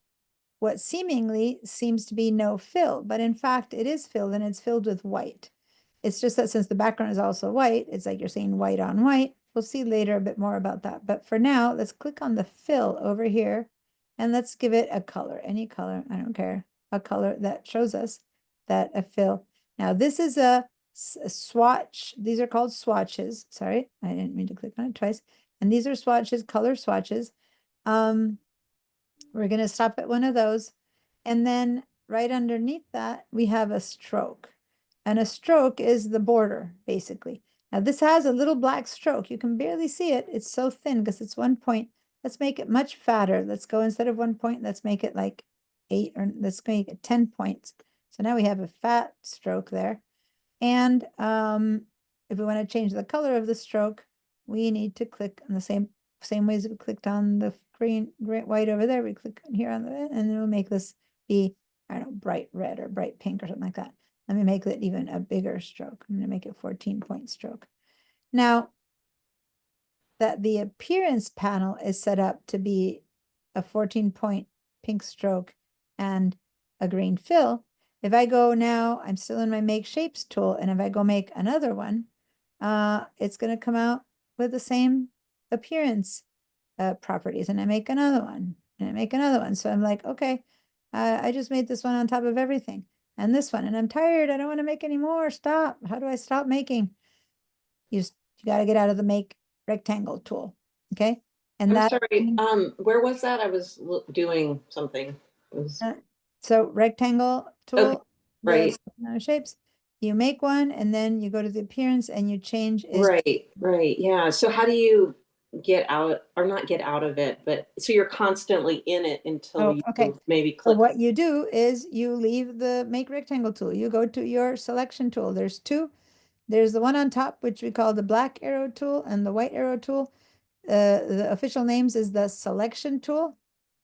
what seemingly seems to be no fill, but in fact it is filled, and it's filled with white. It's just that since the background is also white, it's like you're seeing white on white. We'll see later a bit more about that. But for now, let's click on the fill over here and let's give it a color, any color, I don't care, a color that shows us that a fill. Now this is a swatch. These are called swatches. Sorry, I didn't mean to click on it twice. And these are swatches, color swatches. We're going to stop at one of those. And then right underneath that, we have a stroke. And a stroke is the border, basically. Now this has a little black stroke. You can barely see it. It's so thin because it's 1 point. Let's make it much fatter. Let's go instead of 1 point, let's make it like 8, or let's make it 10 points. So now we have a fat stroke there. And if we want to change the color of the stroke, we need to click on the same ways we clicked on the green, white over there. We click here on the, and then we'll make this be, I don't know, bright red or bright pink or something like that. Let me make it even a bigger stroke. I'm going to make it 14-point stroke. Now that the appearance panel is set up to be a 14-point pink stroke and a green fill, if I go now, I'm still in my make shapes tool, and if I go make another one, it's going to come out with the same appearance properties, and I make another one, and I make another one. So I'm like, okay, I just made this one on top of everything, and this one, and I'm tired. I don't want to make any more. Stop. How do I stop making? You got to get out of the make rectangle tool. Okay. And I'm that, sorry, where was that? I was doing something. It was, so rectangle tool, right. shapes, you make one and then you go to the appearance and you change it. Right. Yeah. So how do you get out or not get out of it, but so you're constantly in it until Oh, you okay. maybe So click. what you do is you leave the make rectangle tool. You go to your selection tool. There's two. There's the one on top, which we call the black arrow tool, and the white arrow tool. The official names is the selection tool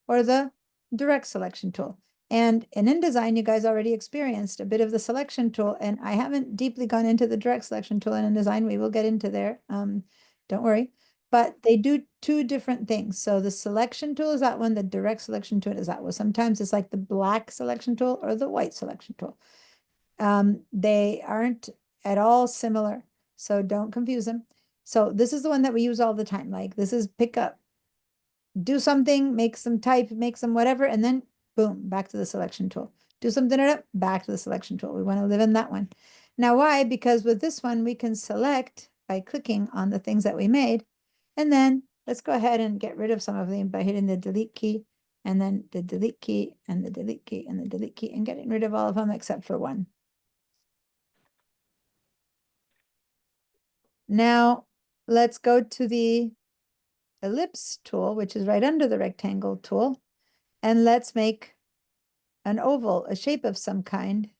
or the direct selection tool. And in InDesign, you guys already experienced a bit of the selection tool, and I haven't deeply gone into the direct selection tool in InDesign. We will get into there. Don't worry. But they do two different things. So the selection tool is that one, the direct selection tool is that one. Sometimes it's like the black selection tool or the white selection tool. They aren't at all similar, so don't confuse them. So this is the one that we use all the time. Like this is pick up, do something, make some type, make some whatever, and then boom, back to the selection tool. Do something, back to the selection tool. We want to live in that one. Now, why? Because with this one, we can select by clicking on the things that we made. And then let's go ahead and get rid of some of them by hitting the delete key, and then the delete key, and the delete key, and the delete key, and getting rid of all of them except for one. Now, let's go to the ellipse tool, which is right under the rectangle tool, and let's make an oval, a shape of some kind.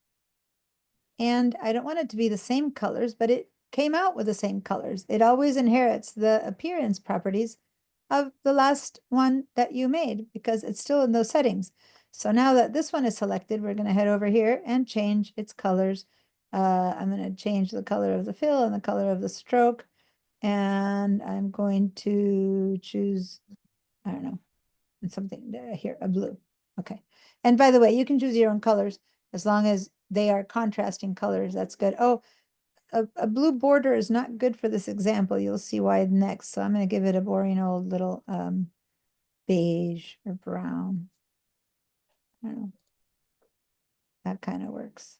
And I don't want it to be the same colors, but it came out with the same colors. It always inherits the appearance properties of the last one that you made because it's still in those settings. So now that this one is selected, we're going to head over here and change its colors. I'm going to change the color of the fill and the color of the stroke. And I'm going to choose, I don't know, something here, a blue. Okay. And by the way, you can choose your own colors as long as they are contrasting colors. That's good. Oh, a blue border is not good for this example. You'll see why next. So I'm going to give it a boring old little beige or brown. I don't know. That kind of works.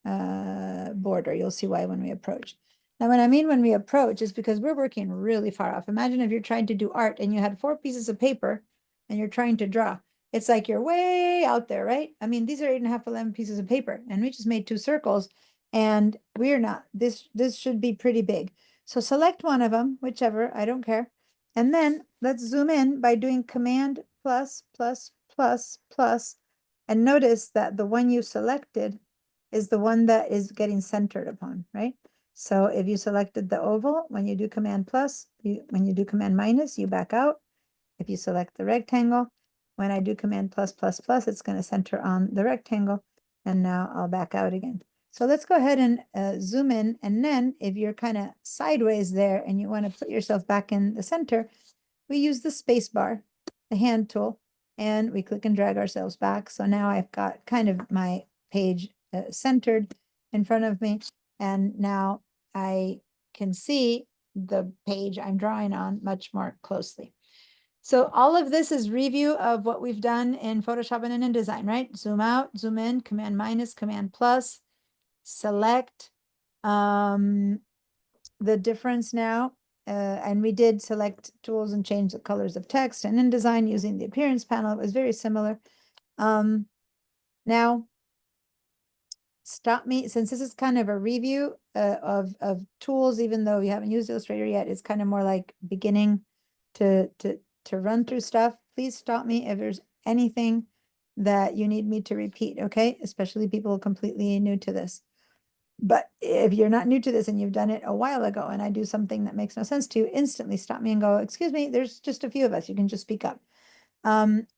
Border. You'll see why when we approach. Now, what I mean when we approach is because we're working really far off. Imagine if you're trying to do art and you had 4 pieces of paper and you're trying to draw. It's like you're way out there, right? I mean, these are 8.5, 11 pieces of paper, and we just made 2 circles, and we're not. This should be pretty big. So select one of them, whichever, I don't care. And then let's zoom in by doing Command plus, plus, plus, plus, and notice that the one you selected is the one that is getting centered upon, right? So if you selected the oval, when you do Command plus, when you do Command minus, you back out. If you select the rectangle, when I do Command plus plus plus, it's going to center on the rectangle. And now I'll back out again. So let's go ahead and zoom in. And then if you're kind of sideways there and you want to put yourself back in the center, we use the space bar, the hand tool, and we click and drag ourselves back. So now I've got kind of my page centered in front of me. And now I can see the page I'm drawing on much more closely. So all of this is review of what we've done in Photoshop and in InDesign, right? Zoom out, zoom in, Command minus, Command plus, select the difference now. And we did select tools and change the colors of text, and InDesign using the appearance panel, it was very similar. Now, stop me, since this is kind of a review of tools, even though you haven't used Illustrator yet, it's kind of more like beginning to run through stuff. Please stop me if there's anything that you need me to repeat, okay? Especially people completely new to this. But if you're not new to this and you've done it a while ago and I do something that makes no sense to you, instantly stop me and go, excuse me, there's just a few of us. You can just speak up.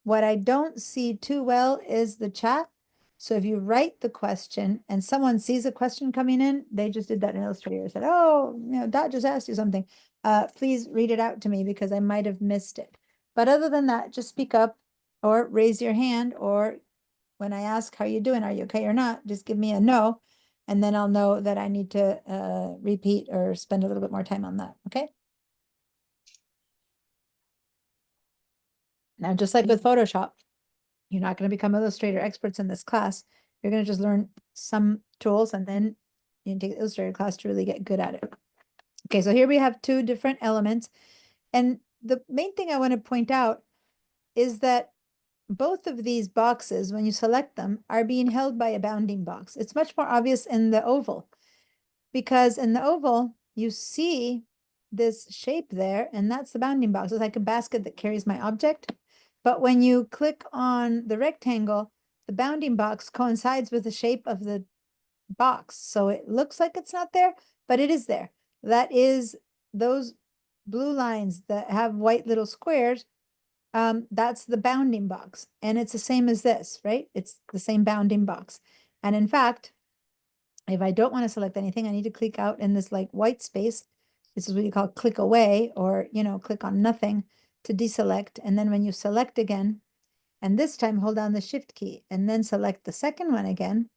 What I don't see too well is the chat. So if you write the question and someone sees a question coming in, they just did that in Illustrator, said, oh, Dot just asked you something. Please read it out to me because I might have missed it. But other than that, just speak up or raise your hand, or when I ask how you doing, are you okay or not, just give me a no, and then I'll know that I need to repeat or spend a little bit more time on that, okay? Now, just like with Photoshop, you're not going to become Illustrator experts in this class. You're going to just learn some tools and then you can take the Illustrator class to really get good at it. Okay, so here we have 2 different elements. And the main thing I want to point out is that both of these boxes, when you select them, are being held by a bounding box. It's much more obvious in the oval, because in the oval, you see this shape there, and that's the bounding box. It's like a basket that carries my object. But when you click on the rectangle, the bounding box coincides with the shape of the box. So it looks like it's not there, but it is there. That is those blue lines that have white little squares. That's the bounding box. And it's the same as this, right? It's the same bounding box. And in fact, if I don't want to select anything, I need to click out in this like white space. This is what you call click away, or, click on nothing to deselect. And then when you select again, and this time hold down the shift key and then select the second one again,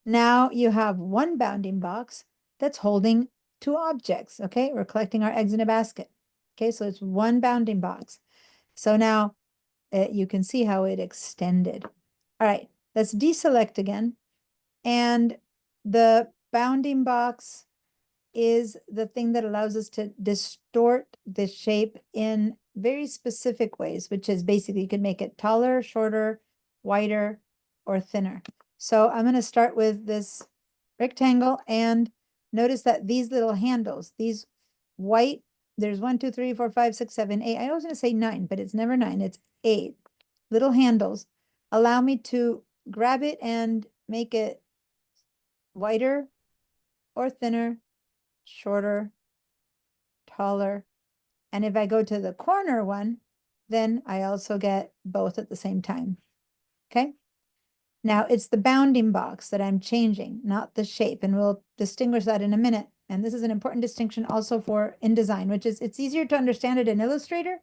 now you have one bounding box that's holding two objects, okay? We're collecting our eggs in a basket. Okay, so it's one bounding box. So now you can see how it extended. All right, let's deselect again. And the bounding box is the thing that allows us to distort the shape in very specific ways, which is basically you can make it taller, shorter, wider, or thinner. So I'm going to start with this rectangle, and notice that these little handles, these white, there's 1, 2, 3, 4, 5, 6, 7, 8. I was going to say 9, but it's never 9. It's 8 little handles. Allow me to grab it and make it wider or thinner, shorter, taller. And if I go to the corner one, then I also get both at the same time. Okay. Now it's the bounding box that I'm changing, not the shape. And we'll distinguish that in a minute. And this is an important distinction also for InDesign, which is it's easier to understand it in Illustrator.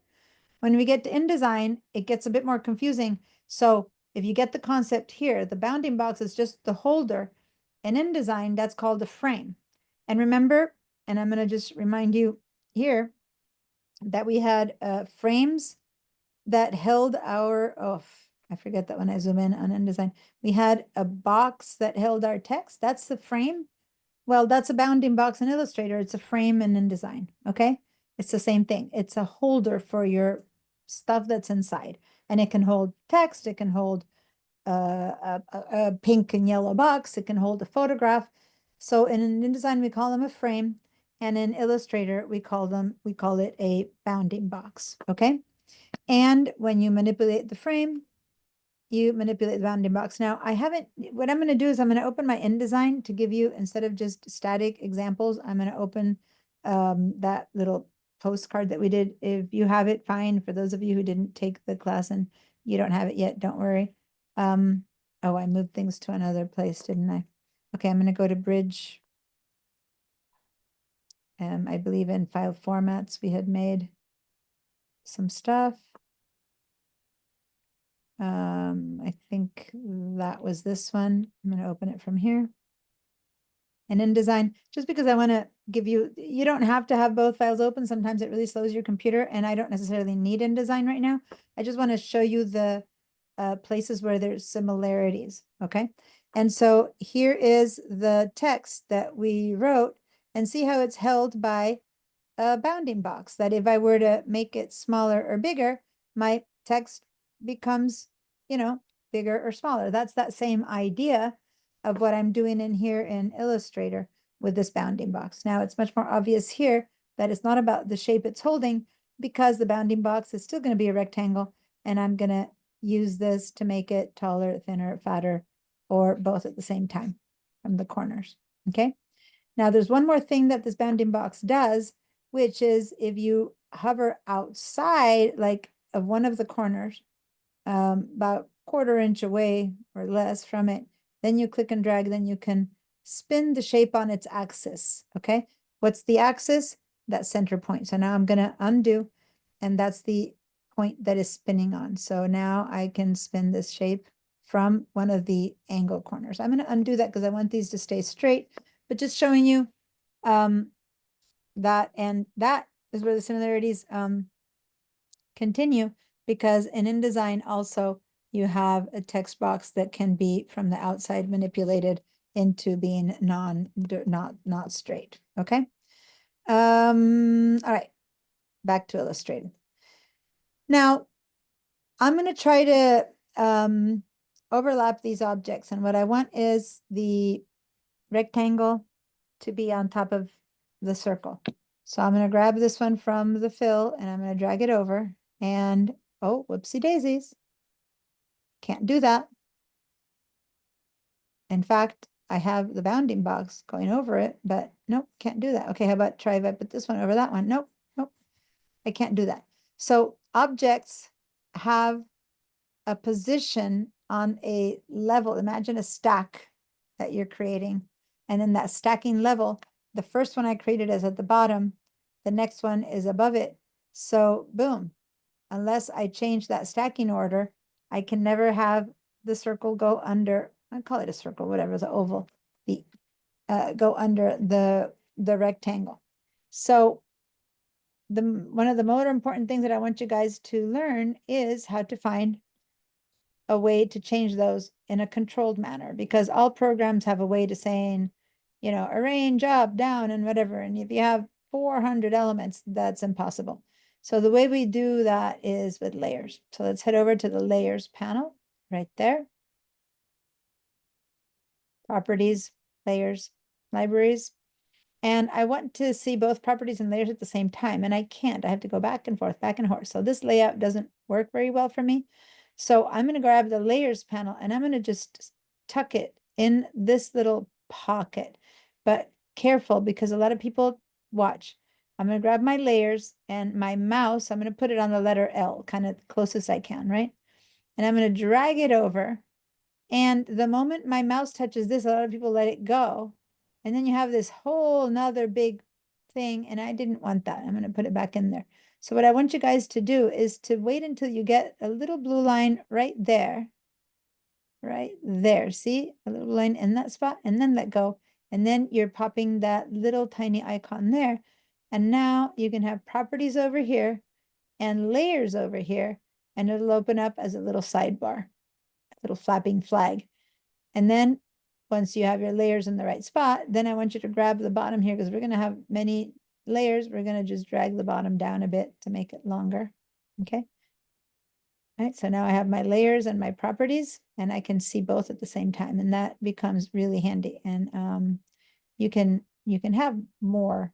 When we get to InDesign, it gets a bit more confusing. So if you get the concept here, the bounding box is just the holder. And in InDesign, that's called a frame. And remember, and I'm going to just remind you here that we had frames that held our, I forget that when I zoom in on InDesign, we had a box that held our text. That's the frame. Well, that's a bounding box in Illustrator. It's a frame in InDesign, okay? It's the same thing. It's a holder for your stuff that's inside. And it can hold text, it can hold a pink and yellow box, it can hold a photograph. So in InDesign, we call them a frame. And in Illustrator, we call it a bounding box, okay? And when you manipulate the frame, you manipulate the bounding box. Now, what I'm going to do is I'm going to open my InDesign to give you, instead of just static examples, I'm going to open that little postcard that we did. If you have it, fine. For those of you who didn't take the class and you don't have it yet, don't worry. Oh, I moved things to another place, didn't I? Okay, I'm going to go to Bridge. I believe in file formats, we had made some stuff. I think that was this one. I'm going to open it from here. And InDesign, just because I want to give you, you don't have to have both files open. Sometimes it really slows your computer, and I don't necessarily need InDesign right now. I just want to show you the places where there's similarities, okay? And so here is the text that we wrote, and see how it's held by a bounding box, that if I were to make it smaller or bigger, my text becomes, bigger or smaller. That's that same idea of what I'm doing in here in Illustrator with this bounding box. Now it's much more obvious here that it's not about the shape it's holding, because the bounding box is still going to be a rectangle, and I'm going to use this to make it taller, thinner, fatter, or both at the same time from the corners, okay? Now there's one more thing that this bounding box does, which is if you hover outside, like of one of the corners, about 1/4 inch away or less from it, then you click and drag, then you can spin the shape on its axis, okay? What's the axis? That center point. So now I'm going to undo, and that's the point that is spinning on. So now I can spin this shape from one of the angle corners. I'm going to undo that because I want these to stay straight, but just showing you that, and that is where the similarities continue, because in InDesign also you have a text box that can be from the outside manipulated into being not straight, okay? All right, back to Illustrator. Now, I'm going to try to overlap these objects, and what I want is the rectangle to be on top of the circle. So I'm gonna grab this one from the fill and I'm gonna drag it over and, oh, whoopsie daisies. Can't do that. In fact, I have the bounding box going over it, but nope, can't do that. Okay, how about try if I put this one over that one? Nope, nope, I can't do that. So objects have a position on a level. Imagine a stack that you're creating. And then that stacking level, the first one I created is at the bottom, the next one is above it. So boom, unless I change that stacking order, I can never have the circle go under, I call it a circle, whatever, the oval, the go under the rectangle. So one of the more important things that I want you guys to learn is how to find a way to change those in a controlled manner, because all programs have a way to saying, you know, arrange up, down, and whatever. And if you have 400 elements, that's impossible. So the way we do that is with layers. So let's head over to the layers panel right there. Properties, layers, libraries. And I want to see both properties and layers at the same time, and I can't. I have to go back and forth, back and forth. So this layout doesn't work very well for me. So I'm going to grab the layers panel and I'm going to just tuck it in this little pocket. But careful, because a lot of people watch. I'm going to grab my layers and my mouse. I'm going to put it on the letter L, kind of closest I can, right? And I'm going to drag it over. And the moment my mouse touches this, a lot of people let it go. And then you have this whole nother big thing. And I didn't want that. I'm going to put it back in there. So what I want you guys to do is to wait until you get a little blue line right there. Right there. See a little line in that spot, and then let go. And then you're popping that little tiny icon there. And now you can have properties over here and layers over here. And it'll open up as a little sidebar, a little flapping flag. And then once you have your layers in the right spot, then I want you to grab the bottom here, because we're going to have many layers. We're going to just drag the bottom down a bit to make it longer. Okay. All right. So now I have my layers and my properties, and I can see both at the same time. And that becomes really handy. And you can have more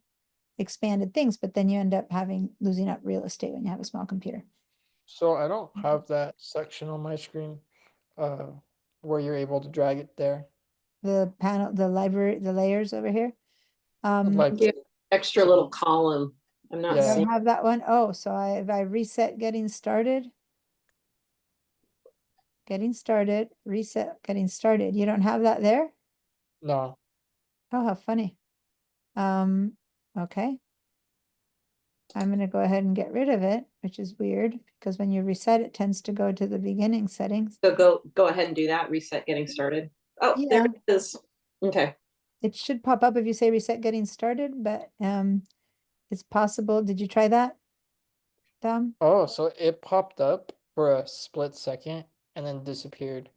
expanded things, but then you end up losing up real estate when you have a small computer. So I don't have that section on my screen, where you're able to drag it there. The panel, the library, the layers over here. Like, Yeah, extra little column. I'm not I Yeah. don't seeing. have that one. Oh, so if I reset getting started, reset getting started. You don't have that there? no. Oh, how funny. Okay. I'm going to go ahead and get rid of it, which is weird because when you reset, it tends to go to the beginning settings. So go ahead and do that. Reset getting started. Oh, there Yeah. it is. Okay. It should pop up if you say reset getting started, but it's possible. Did you try that, Dom? Oh, so it popped up for a split second and then disappeared.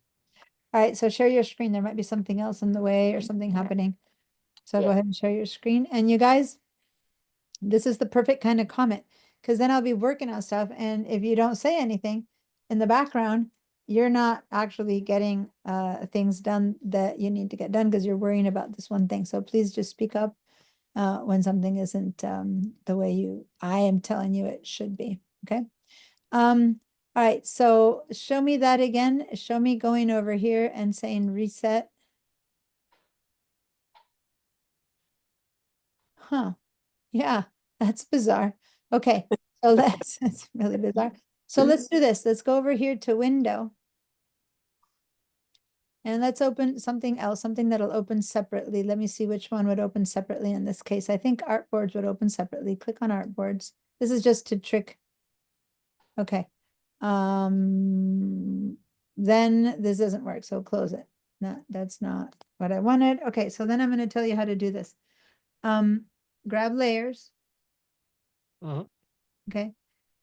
All right, so share your screen. There might be something else in the way or something happening. So go Yeah. ahead and share your screen. And you guys, this is the perfect kind of comment, because then I'll be working on stuff. And if you don't say anything in the background, you're not actually getting things done that you need to get done because you're worrying about this one thing. So please just speak up when something isn't the way I am telling you it should be. Okay. All right, so show me that again. Show me going over here and saying reset. Huh. Yeah, that's bizarre. Okay, so it's really bizarre. So let's do this. Let's go over here to window. And let's open something else, something that'll open separately. Let me see which one would open separately in this case. I think artboards would open separately. Click on artboards. This is just to trick. Okay. Then this doesn't work, so close it. No, that's not what I wanted. Okay, so then I'm going to tell you how to do this. Grab layers. Mhm. Okay.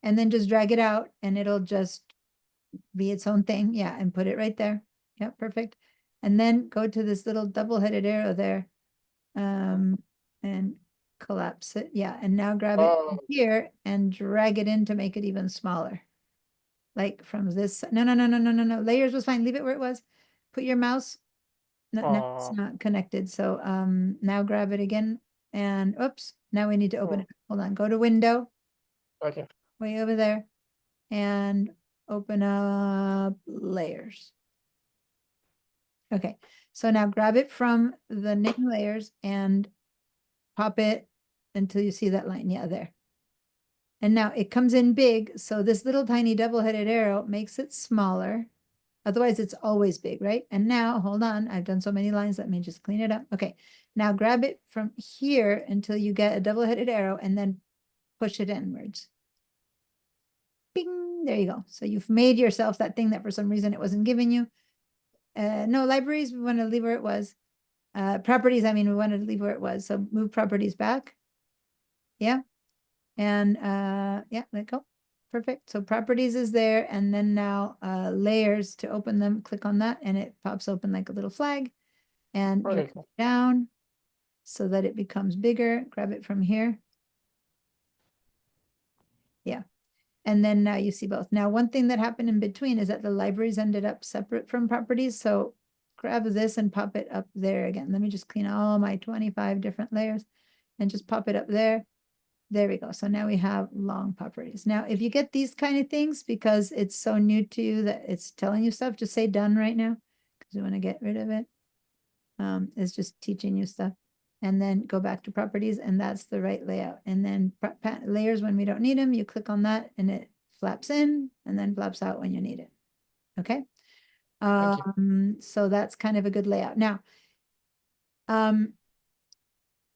And then just drag it out and it'll just be its own thing. Yeah, and put it right there. Yeah, perfect. And then go to this little double-headed arrow there. And collapse it. Yeah, and now grab it Oh, here and drag it in to make it even smaller. like from this, no, layers was fine, leave it where it was. Put your mouse, no, no, it's Aw. not connected, so now grab it again, and oops, now we need to open Oh. it. Hold on, go to window, Okay. way over there, and open up layers. Okay, so now grab it from the name layers and pop it until you see that line. Yeah, there. And now it comes in big, so this little tiny double-headed arrow makes it smaller. Otherwise, it's always big, right? And now, hold on, I've done so many lines, let me just clean it up. Okay, now grab it from here until you get a double-headed arrow and then push it inwards. Bing, there you go. So you've made yourself that thing that for some reason it wasn't giving you. No, libraries, we want to leave where it was. Properties, I mean, we wanted to leave where it was. So move properties back. Yeah. And yeah, let go. Perfect. So properties is there. And then now layers to open them, click on that and it pops open like a little flag. And Okay, drag cool. it down so that it becomes bigger. Grab it from here. Yeah. And then now you see both. Now, one thing that happened in between is that the libraries ended up separate from properties. So grab this and pop it up there again. Let me just clean all my 25 different layers and just pop it up there. There we go. So now we have long properties. Now, if you get these kind of things because it's so new to you that it's telling you stuff, just say done right now because we want to get rid of it. It's just teaching you stuff. And then go back to properties and that's the right layout. And then layers, when we don't need them, you click on that and it flaps in and then flaps out when you need it. Okay. Thank you. So that's kind of a good layout. Now,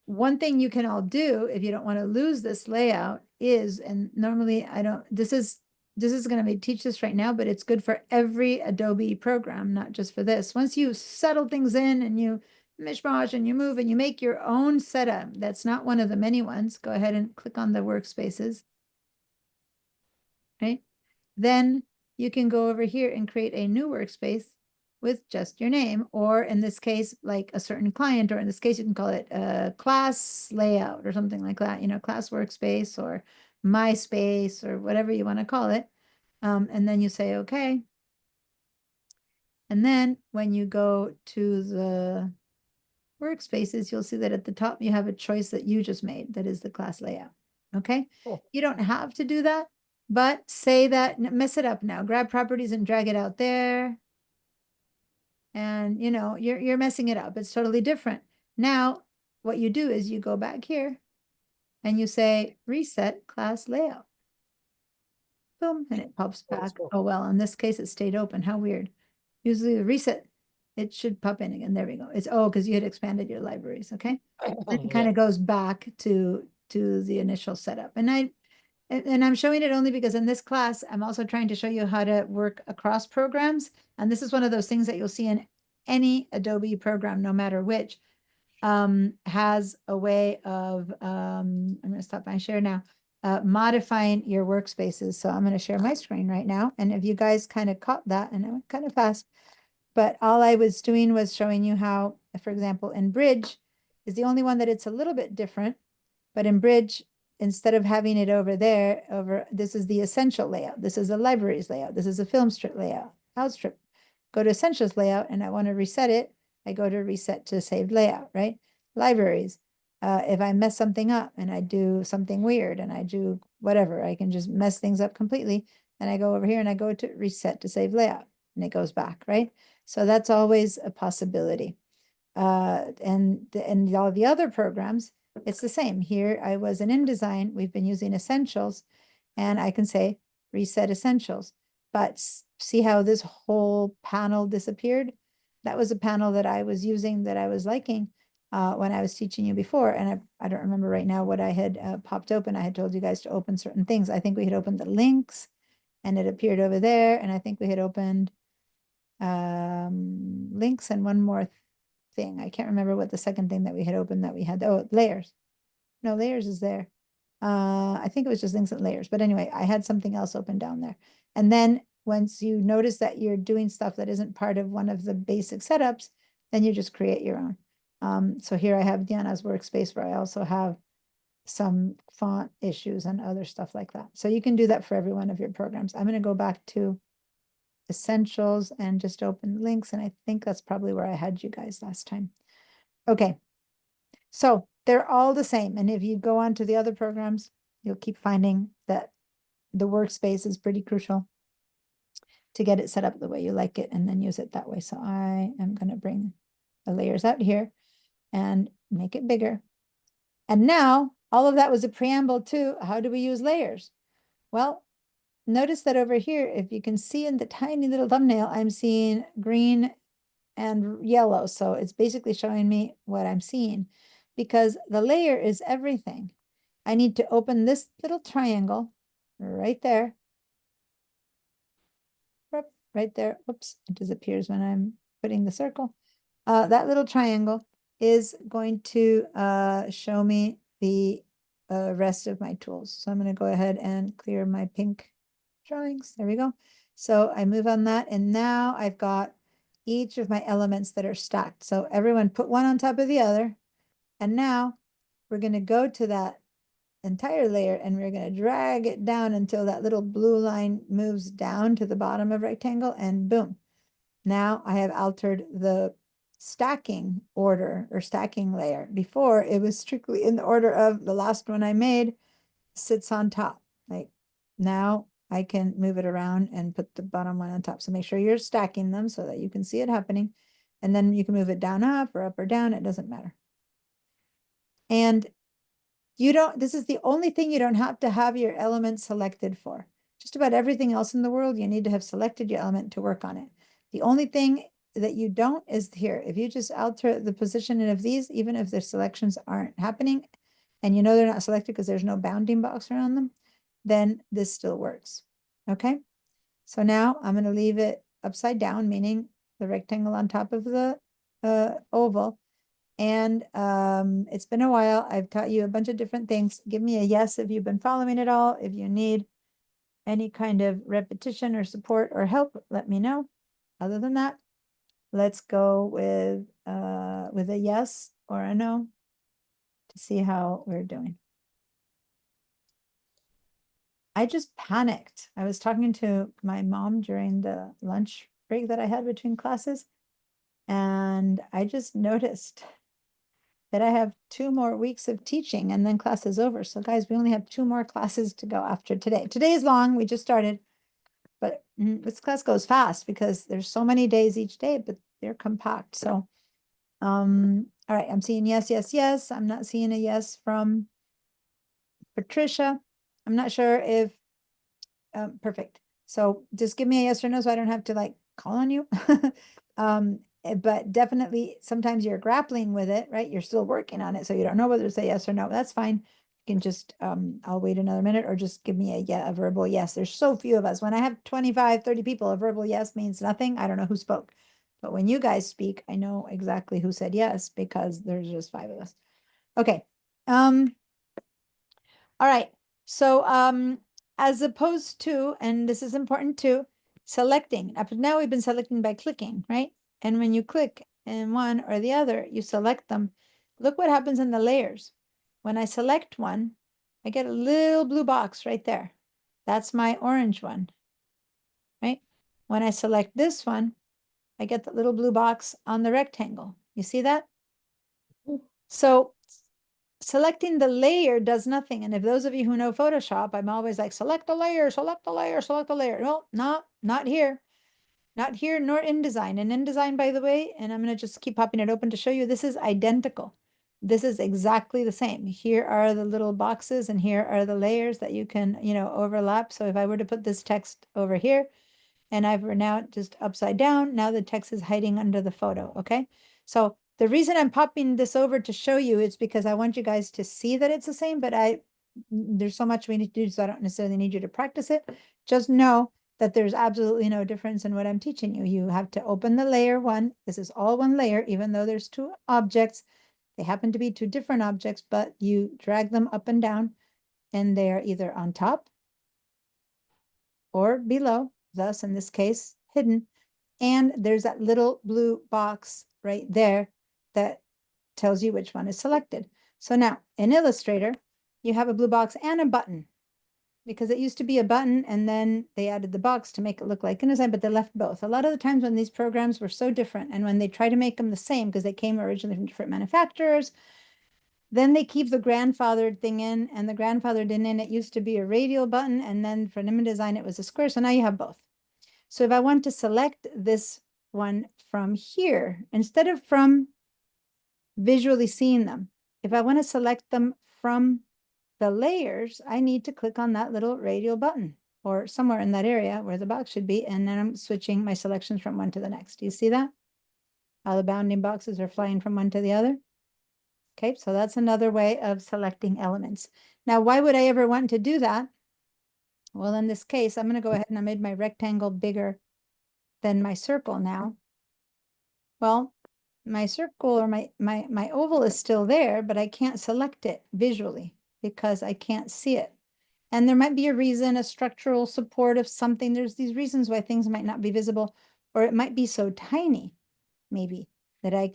one thing you can all do if you don't want to lose this layout is, and normally I don't, this is going to be teach this right now, but it's good for every Adobe program, not just for this. Once you settle things in and you mishmash and you move and you make your own setup, that's not one of the many ones. Go ahead and click on the workspaces, right? Then you can go over here and create a new workspace with just your name, or in this case, like a certain client, or in this case, you can call it a class layout or something like that, you know, class workspace or my space or whatever you want to call it. And then you say, okay. And then when you go to the workspaces, you'll see that at the top, you have a choice that you just made. That is the class layout. Okay. Cool. You don't have to do that, but say that, mess it up now, grab properties and drag it out there. And you know, you're messing it up. It's totally different. Now, what you do is you go back here and you say reset class layout. Boom, and it pops Oh, that's back. cool. Oh, well, in this case, it stayed open. How weird. Usually the reset, it should pop in again. There we go. It's, oh, because you had expanded your libraries. Okay. It kind Yeah. of goes back to the initial setup. And I'm showing it only because in this class, I'm also trying to show you how to work across programs. And this is one of those things that you'll see in any Adobe program, no matter which, has a way of, I'm going to stop my share now, modifying your workspaces. So I'm going to share my screen right now. And if you guys kind of caught that, and I went kind of fast, but all I was doing was showing you how, for example, in Bridge is the only one that it's a little bit different. But in Bridge, instead of having it over there, this is the essential layout. This is a libraries layout. This is a film strip layout, outstrip. Go to essentials layout and I want to reset it. I go to reset to saved layout, right? Libraries. If I mess something up and I do something weird and I do whatever, I can just mess things up completely. And I go over here and I go to reset to save layout and it goes back, right? So that's always a possibility. And all the other programs, it's the same. Here I was in InDesign, we've been using essentials and I can say reset essentials. But see how this whole panel disappeared? That was a panel that I was using that I was liking when I was teaching you before. And I don't remember right now what I had popped open. I had told you guys to open certain things. I think we had opened the links and it appeared over there. And I think we had opened links and one more thing. I can't remember what the second thing that we had opened that we had. Oh, layers. No, layers is there. I think it was just links and layers. But anyway, I had something else open down there. And then once you notice that you're doing stuff that isn't part of one of the basic setups, then you just create your own. So here I have Diana's workspace where I also have some font issues and other stuff like that. So you can do that for every one of your programs. I'm going to go back to essentials and just open links. And I think that's probably where I had you guys last time. Okay. So they're all the same. And if you go on to the other programs, you'll keep finding that the workspace is pretty crucial to get it set up the way you like it and then use it that way. So I am going to bring the layers out here and make it bigger. And now all of that was a preamble to how do we use layers? Well, notice that over here, if you can see in the tiny little thumbnail, I'm seeing green and yellow. So it's basically showing me what I'm seeing because the layer is everything. I need to open this little triangle right there. Right there. Whoops, it disappears when I'm putting the circle. That little triangle is going to show me the rest of my tools. So I'm going to go ahead and clear my pink drawings. There we go. So I move on that, and now I've got each of my elements that are stacked. So everyone put one on top of the other. And now we're going to go to that entire layer and we're going to drag it down until that little blue line moves down to the bottom of rectangle, and boom. Now I have altered the stacking order or stacking layer. Before it was strictly in the order of the last one I made sits on top. Like now I can move it around and put the bottom one on top. So make sure you're stacking them so that you can see it happening. And then you can move it down, up or down. It doesn't matter. And this is the only thing you don't have to have your element selected for. Just about everything else in the world, you need to have selected your element to work on it. The only thing that you don't is here. If you just alter the position of these, even if the selections aren't happening, and you know they're not selected because there's no bounding box around them, then this still works. Okay. So now I'm going to leave it upside down, meaning the rectangle on top of the oval. And it's been a while. I've taught you a bunch of different things. Give me a yes if you've been following it all. If you need any kind of repetition or support or help, let me know. Other than that, let's go with a yes or a no to see how we're doing. I just panicked. I was talking to my mom during the lunch break that I had between classes, and I just noticed that I have 2 more weeks of teaching and then class is over. So guys, we only have 2 more classes to go after today. Today is long, we just started, but this class goes fast because there's so many days each day, but they're compact. So, all right, I'm seeing yes, yes, yes. I'm not seeing a yes from Patricia. I'm not sure if, perfect. So just give me a yes or no so I don't have to like call on you. But definitely sometimes you're grappling with it, right? You're still working on it. So you don't know whether to say yes or no. That's fine. You can just, I'll wait another minute or just give me a verbal yes. There's so few of us. When I have 25, 30 people, a verbal yes means nothing. I don't know who spoke. But when you guys speak, I know exactly who said yes because there's just 5 of us. Okay. All right. So as opposed to, and this is important too, selecting. Up to now we've been selecting by clicking, right? And when you click in one or the other, you select them. Look what happens in the layers. When I select one, I get a little blue box right there. That's my orange one, right? When I select this one, I get the little blue box on the rectangle. You see that? So selecting the layer does nothing. And if those of you who know Photoshop, I'm always like, select the layer, select the layer, select the layer. Well, not here. Not here, nor InDesign. And InDesign, by the way, and I'm going to just keep popping it open to show you, this is identical. This is exactly the same. Here are the little boxes and here are the layers that you can, overlap. So if I were to put this text over here and I've now just upside down, now the text is hiding under the photo, okay? So the reason I'm popping this over to show you is because I want you guys to see that it's the same, but there's so much we need to do, so I don't necessarily need you to practice it. Just know that there's absolutely no difference in what I'm teaching you. You have to open the layer one. This is all one layer, even though there's 2 objects. They happen to be 2 different objects, but you drag them up and down, and they're either on top or below, thus in this case, hidden. And there's that little blue box right there that tells you which one is selected. So now in Illustrator, you have a blue box and a button. Because it used to be a button and then they added the box to make it look like an design, but they left both. A lot of the times when these programs were so different and when they try to make them the same because they came originally from different manufacturers, then they keep the grandfathered thing in, and the grandfathered in it used to be a radial button, and then for image design it was a square. So now you have both. So if I want to select this one from here, instead of from visually seeing them, if I want to select them from the layers, I need to click on that little radial button or somewhere in that area where the box should be. And then I'm switching my selections from one to the next. Do you see that? How the bounding boxes are flying from one to the other? Okay, so that's another way of selecting elements. Now, why would I ever want to do that? Well, in this case, I'm going to go ahead and I made my rectangle bigger than my circle now. Well, my circle or my oval is still there, but I can't select it visually because I can't see it. And there might be a reason, a structural support of something. There's these reasons why things might not be visible, or it might be so tiny, maybe, that I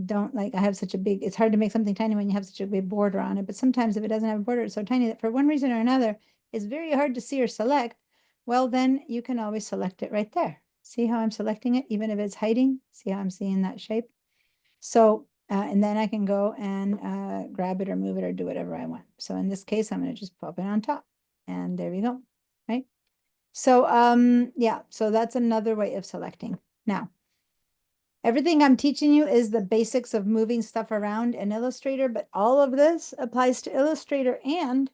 don't like, I have such a big, it's hard to make something tiny when you have such a big border on it. But sometimes if it doesn't have a border, it's so tiny that for one reason or another, it's very hard to see or select. Well, then you can always select it right there. See how I'm selecting it, even if it's hiding? See how I'm seeing that shape? So, and then I can go and grab it or move it or do whatever I want. So in this case, I'm going to just pop it on top and there we go, right? So, yeah, so that's another way of selecting. Now, everything I'm teaching you is the basics of moving stuff around in Illustrator, but all of this applies to Illustrator and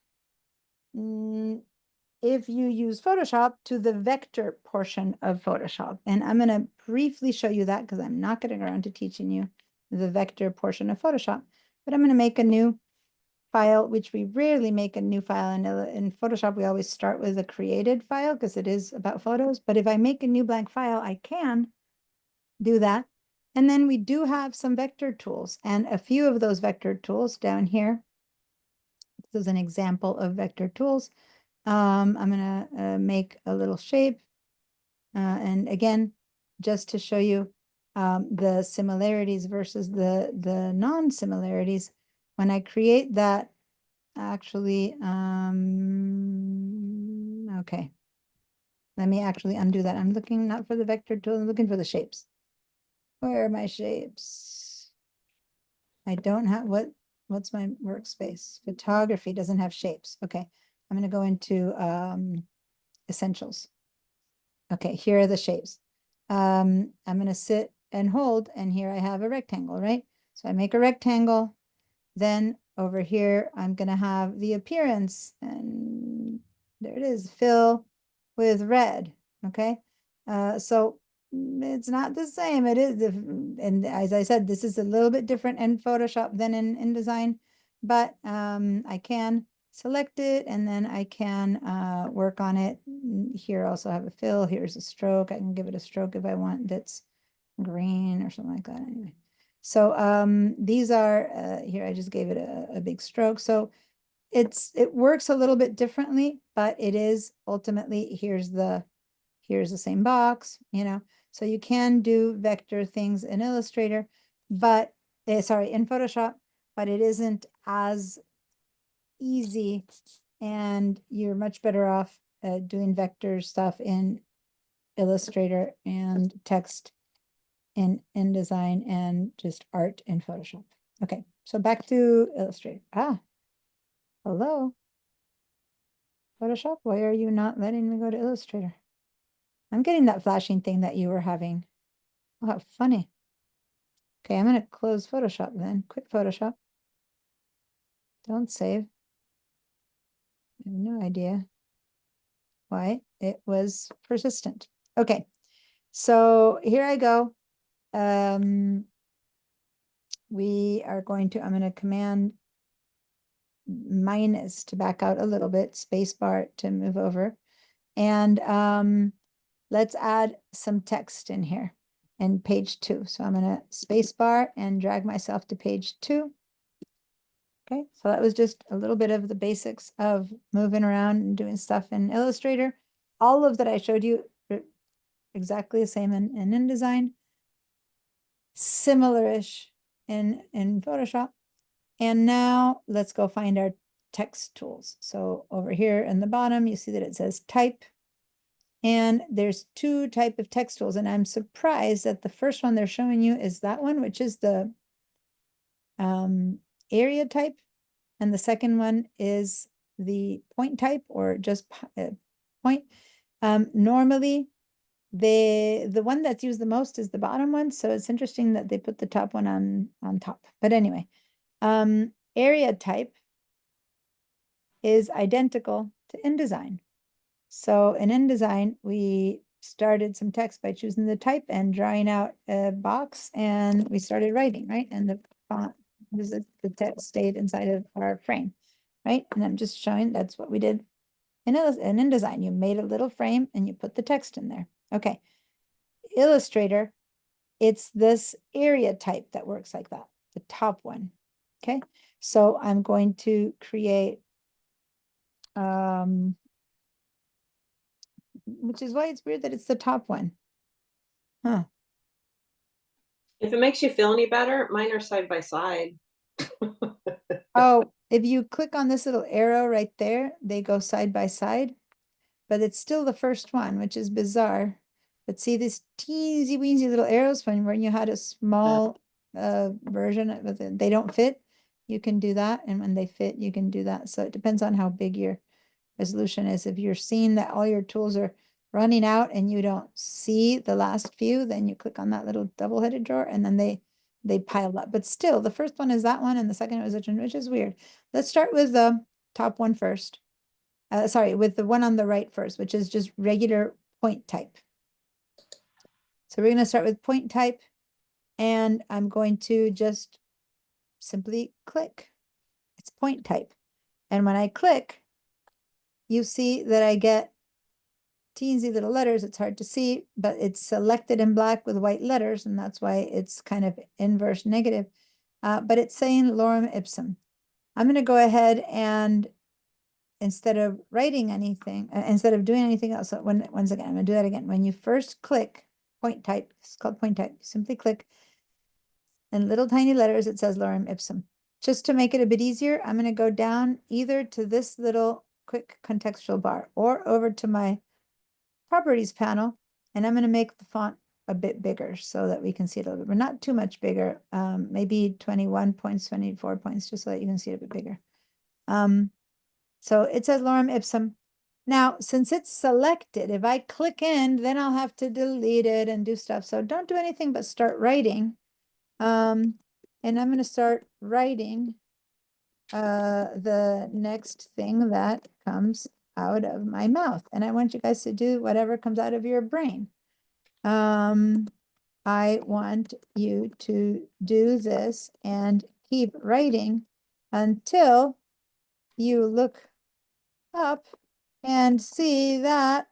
if you use Photoshop, to the vector portion of Photoshop. And I'm going to briefly show you that because I'm not going to go around to teaching you the vector portion of Photoshop, but I'm going to make a new file, which we rarely make a new file in Photoshop. We always start with a created file because it is about photos. But if I make a new blank file, I can do that. And then we do have some vector tools, and a few of those vector tools down here. This is an example of vector tools. I'm going to make a little shape. And again, just to show you the similarities versus the non-similarities, when I create that, actually, okay. Let me actually undo that. I'm looking not for the vector tool, I'm looking for the shapes. Where are my shapes? I don't have, what's my workspace? Photography doesn't have shapes. Okay, I'm going to go into essentials. Okay, here are the shapes. I'm going to sit and hold, and here I have a rectangle, right? So I make a rectangle. Then over here, I'm going to have the appearance, and there it is, fill with red. Okay, so it's not the same. It is, and as I said, this is a little bit different in Photoshop than in InDesign, but I can select it and then I can work on it. Here I also have a fill. Here's a stroke. I can give it a stroke if I want that's green or something like that. Anyway, so these are here. I just gave it a big stroke. So it works a little bit differently, but it is ultimately here's the same box, you know. So you can do vector things in Illustrator, but sorry, in Photoshop, but it isn't as easy, and you're much better off doing vector stuff in Illustrator and text in InDesign and just art in Photoshop. Okay, so back to Illustrator. Hello. Photoshop, why are you not letting me go to Illustrator? I'm getting that flashing thing that you were having. Oh, how funny. Okay, I'm going to close Photoshop then. Quit Photoshop. Don't save. I have no idea why it was persistent. Okay, so here I go. We are going to, I'm going to command minus to back out a little bit, space bar to move over. And let's add some text in here in page 2. So I'm going to space bar and drag myself to page 2. Okay, so that was just a little bit of the basics of moving around and doing stuff in Illustrator. All of that I showed you exactly the same in InDesign, similar-ish in Photoshop. And now let's go find our text tools. So over here in the bottom, you see that it says type. And there's two type of text tools. And I'm surprised that the first one they're showing you is that one, which is the area type. And the second one is the point type or just point. Normally, the one that's used the most is the bottom one. So it's interesting that they put the top one on top. But anyway, area type is identical to InDesign. So in InDesign, we started some text by choosing the type and drawing out a box, and we started writing, right? And the font, the text stayed inside of our frame, right? And I'm just showing that's what we did in InDesign. You made a little frame and you put the text in there. Okay. Illustrator, it's this area type that works like that, the top one. Okay. So I'm going to create which is why it's weird that it's the top one. Huh. If it makes you feel any better, mine are side by side. Oh, if you click on this little arrow right there, they go side by side, but it's still the first one, which is bizarre. But see these teensy weensy little arrows when you had a small version of it, they don't fit, you can do that. And when they fit, you can do that. So it depends on how big your resolution is. If you're seeing that all your tools are running out and you don't see the last few, then you click on that little double-headed drawer and then they pile up. But still, the first one is that one and the second one is which one, which is weird. Let's start with the top one first. Sorry, with the one on the right first, which is just regular point type. So we're going to start with point type, and I'm going to just simply click. It's point type. And when I click, you see that I get teensy little letters. It's hard to see, but it's selected in black with white letters, and that's why it's kind of inverse negative. But it's saying lorem ipsum. I'm going to go ahead and instead of writing anything, instead of doing anything else, so once again, I'm going to do that again. When you first click point type, it's called point type, simply click in little tiny letters, it says lorem ipsum. Just to make it a bit easier, I'm going to go down either to this little quick contextual bar or over to my properties panel, and I'm going to make the font a bit bigger so that we can see it a little bit, but not too much bigger. Maybe 21 points, 24 points, just so that you can see it a bit bigger. So it says lorem ipsum. Now, since it's selected, if I click in, then I'll have to delete it and do stuff. So don't do anything but start writing. And I'm going to start writing the next thing that comes out of my mouth. And I want you guys to do whatever comes out of your brain. I want you to do this and keep writing until you look up and see that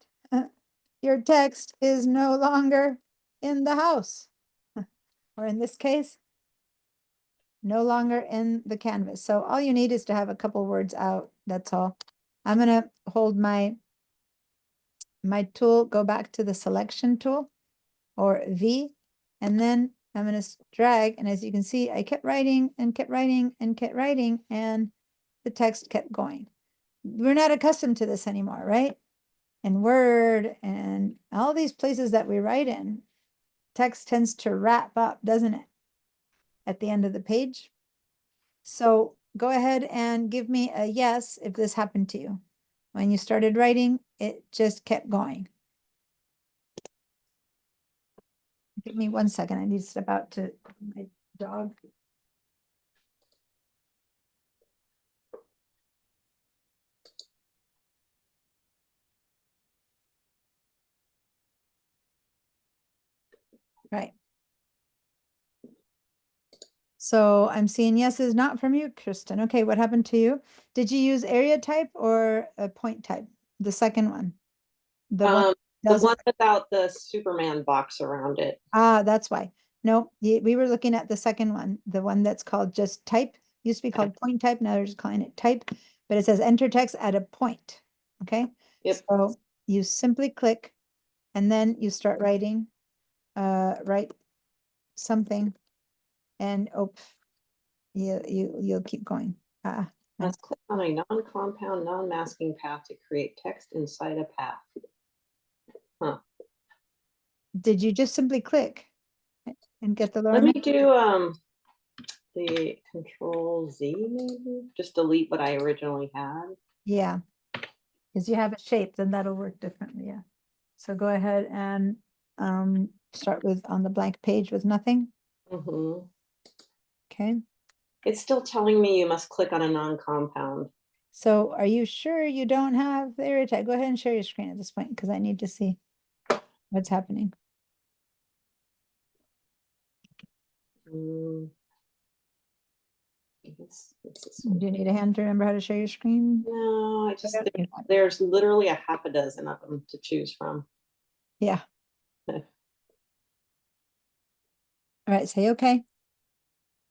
your text is no longer in the house. Or in this case, no longer in the canvas. So all you need is to have a couple words out. That's all. I'm going to hold my tool, go back to the selection tool or V, and then I'm going to drag. And as you can see, I kept writing and kept writing and kept writing, and the text kept going. We're not accustomed to this anymore, right? In Word and all these places that we write in, text tends to wrap up, doesn't it? At the end of the page. So go ahead and give me a yes if this happened to you. When you started writing, it just kept going. Give me 1 second. I need to step out to my dog. Right. So I'm seeing yeses, not from you, Kristen. Okay, what happened to you? Did you use area type or a point type? The second one. The one The one without the Superman box around it. Ah, that's why. No, we were looking at the second one, the one that's called just type. Used to be called point type, now they're just calling it type, but it says enter text at a point. Okay. Yep. So you simply click and then you start writing, write something, and you'll keep going. Let's click on a non-compound, non-masking path to create text inside a path. Huh. Did you just simply click and get the lower Let me menu? do the Control Z maybe, just delete what I originally had. Yeah, because you have a shape, then that'll work differently, yeah. So go ahead and start with on the blank page with nothing, Mhm. okay? It's still telling me you must click on a non-compound. So are you sure you don't have the area type? Go ahead and share your screen at this point, because I need to see what's happening. Mm. It's this Do one. you need a hand to remember how to share your screen? No, I just, Okay. there's literally a half a dozen of them to choose from. Yeah. All right, say okay.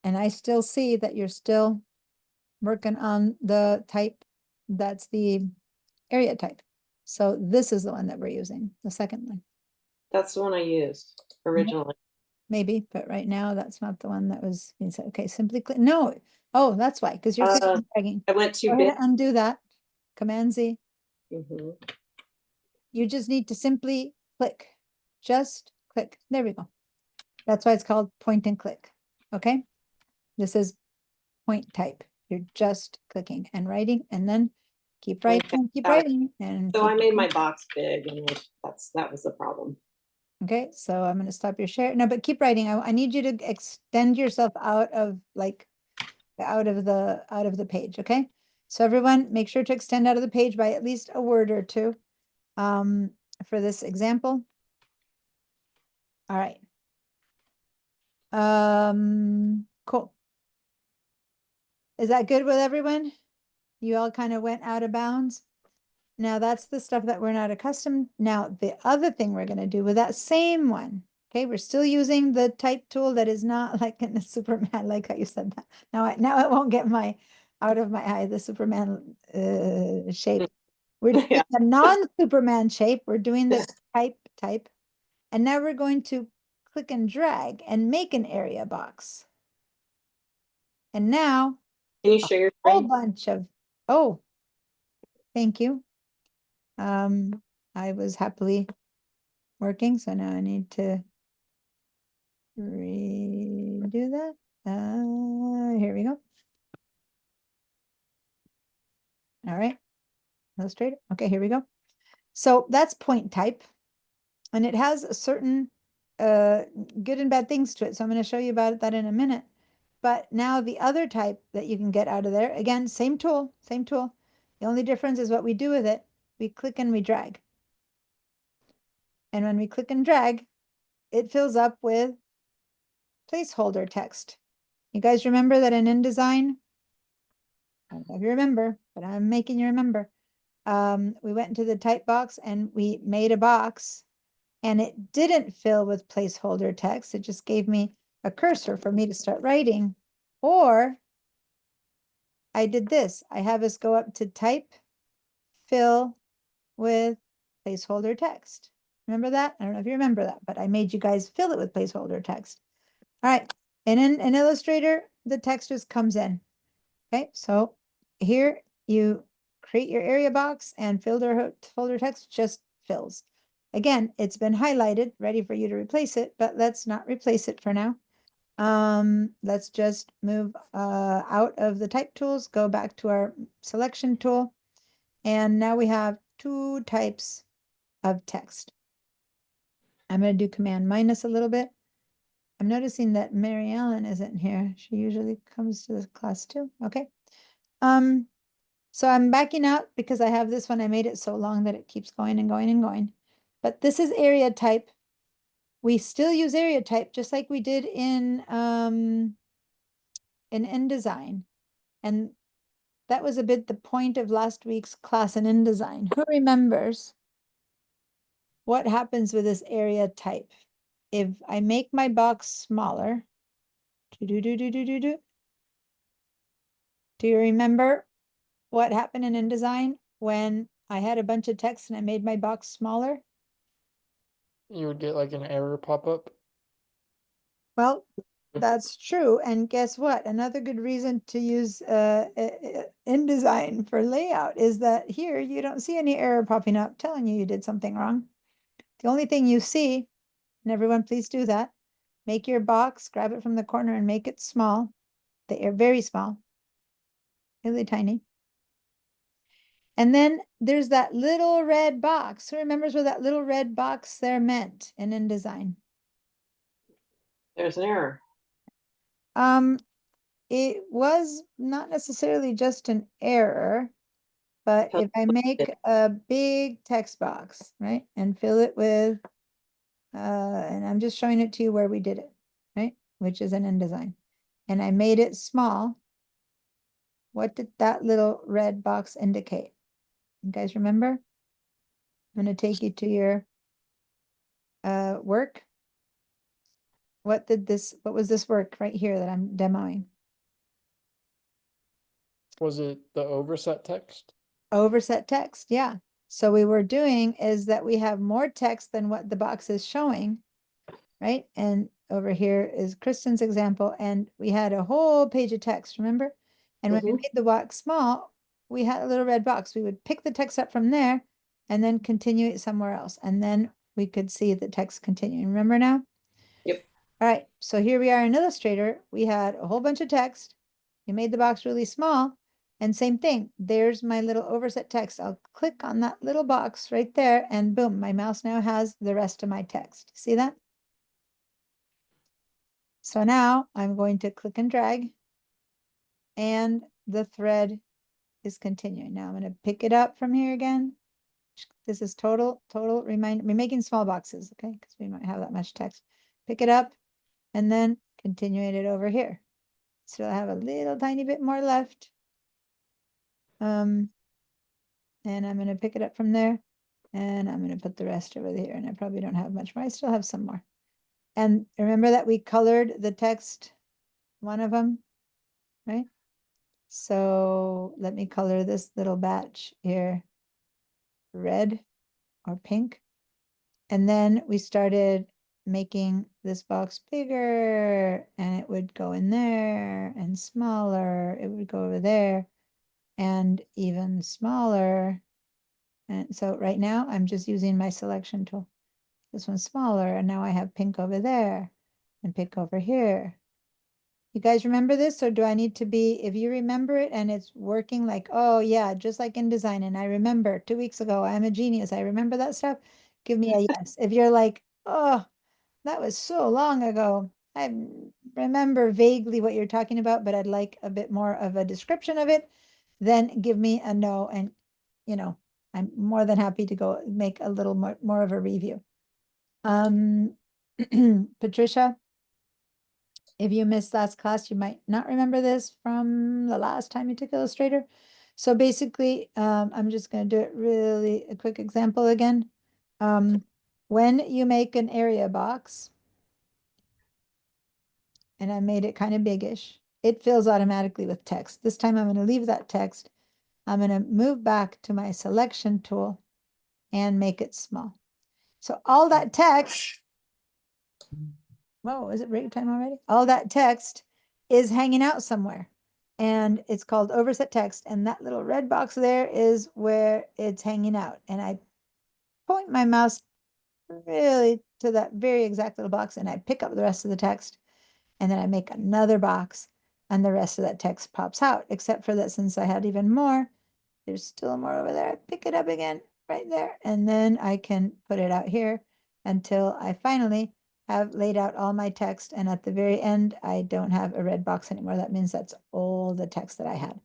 And I still see that you're still working on the type, that's the area type. So this is the one that we're using, the second one. That's the one I used originally. Maybe, but right now that's not the one that was being said. Okay, simply click, no. Oh, that's why, because you're clicking and dragging. I went too Go ahead big. and undo that. Command Z. Mhm. You just need to simply click. Just click. There we go. That's why it's called point and click. Okay. This is point type. You're just clicking and writing, and then keep writing, Okay, keep got it. writing, and So I keep made my writing. box big, and that was the problem. Okay, so I'm going to stop your share. No, but keep writing. I need you to extend yourself out of the page. Okay. So everyone, make sure to extend out of the page by at least a word or two for this example. All right. Cool. Is that good with everyone? You all kind of went out of bounds. Now that's the stuff that we're not accustomed. Now the other thing we're going to do with that same one, okay, we're still using the type tool that is not like in the Superman, like how you said that. Now it won't get out of my eye, the Superman shape. We're doing Yeah. the non-Superman shape. We're doing the type. And now we're going to click and drag and make an area box. And now Can you share your whole screen? bunch of, oh, thank you. I was happily working, so now I need to redo that. Here we go. All right, illustrator. Okay, here we go. So that's point type, and it has a certain good and bad things to it. So I'm going to show you about that in a minute. But now the other type that you can get out of there, again, same tool, same tool. The only difference is what we do with it. We click and we drag. And when we click and drag, it fills up with placeholder text. You guys remember that in InDesign? I don't know if you remember, but I'm making you remember. We went into the type box and we made a box, and it didn't fill with placeholder text. It just gave me a cursor for me to start writing. Or I did this. I have us go up to type, fill with placeholder text. Remember that? I don't know if you remember that, but I made you guys fill it with placeholder text. All right. And in Illustrator, the text just comes in. Okay, so here you create your area box and folder text just fills. Again, it's been highlighted, ready for you to replace it, but let's not replace it for now. Let's just move out of the type tools, go back to our selection tool, and now we have two types of text. I'm going to do Command minus a little bit. I'm noticing that Mary Ellen isn't here. She usually comes to this class too. Okay. So I'm backing out because I have this one. I made it so long that it keeps going and going and going. But this is area type. We still use area type just like we did in InDesign. And that was a bit the point of last week's class in InDesign. Who remembers what happens with this area type? If I make my box smaller, do you remember what happened in InDesign when I had a bunch of text and I made my box smaller? You would get like an error pop up. Well, That's true. And guess what? Another good reason to use InDesign for layout is that here you don't see any error popping up telling you did something wrong. The only thing you see, and everyone please do that, make your box, grab it from the corner and make it small. They are very small, really tiny. And then there's that little red box. Who remembers what that little red box there meant in InDesign? There's an error. It was not necessarily just an error, but Tell if I make a big text box, right, and fill it with, and I'm just showing it to you where we did it, right, which is an InDesign, and I made it small, what did that little red box indicate? You guys remember? I'm going to take you to your work. What was this work right here that I'm demoing? Was it the overset text? Overset text, yeah. So we were doing is that we have more text than what the box is showing, right? And over here is Kristen's example, and we had a whole page of text, remember? And when we Mhm. made the box small, we had a little red box. We would pick the text up from there and then continue it somewhere else. And then we could see the text continuing. Remember now? Yep. All right, so here we are in Illustrator. We had a whole bunch of text. We made the box really small. And same thing, there's my little overset text. I'll click on that little box right there and boom, my mouse now has the rest of my text. See that? So now I'm going to click and drag and the thread is continuing. Now I'm going to pick it up from here again. This is total remind. We're making small boxes, okay? Because we might have that much text. Pick it up and then continuing it over here. So I have a little tiny bit more left. And I'm going to pick it up from there and I'm going to put the rest over here. And I probably don't have much more. I still have some more. And remember that we colored the text, one of them, right? So let me color this little batch here red or pink. And then we started making this box bigger and it would go in there and smaller. It would go over there and even smaller. And so right now I'm just using my selection tool. This one's smaller and now I have pink over there and pink over here. You guys remember this, or do I need to be, if you remember it and it's working like, oh yeah, just like InDesign, and I remember 2 weeks ago, I'm a genius, I remember that stuff, give me a yes. If you're like, oh, that was so long ago, I remember vaguely what you're talking about, but I'd like a bit more of a description of it, then give me a no, and you know, I'm more than happy to go make a little more of a review. Patricia? If you missed last class, you might not remember this from the last time you took Illustrator. So basically, I'm just going to do it really a quick example again. When you make an area box, and I made it kind of biggish, it fills automatically with text. This time I'm going to leave that text. I'm going to move back to my selection tool and make it small. So all that text, whoa, is it break time already? All that text is hanging out somewhere. And it's called overset text. And that little red box there is where it's hanging out. And I point my mouse really to that very exact little box and I pick up the rest of the text. And then I make another box and the rest of that text pops out, except for that since I had even more, there's still more over there. I pick it up again right there. And then I can put it out here until I finally have laid out all my text. And at the very end, I don't have a red box anymore. That means that's all the text that I had.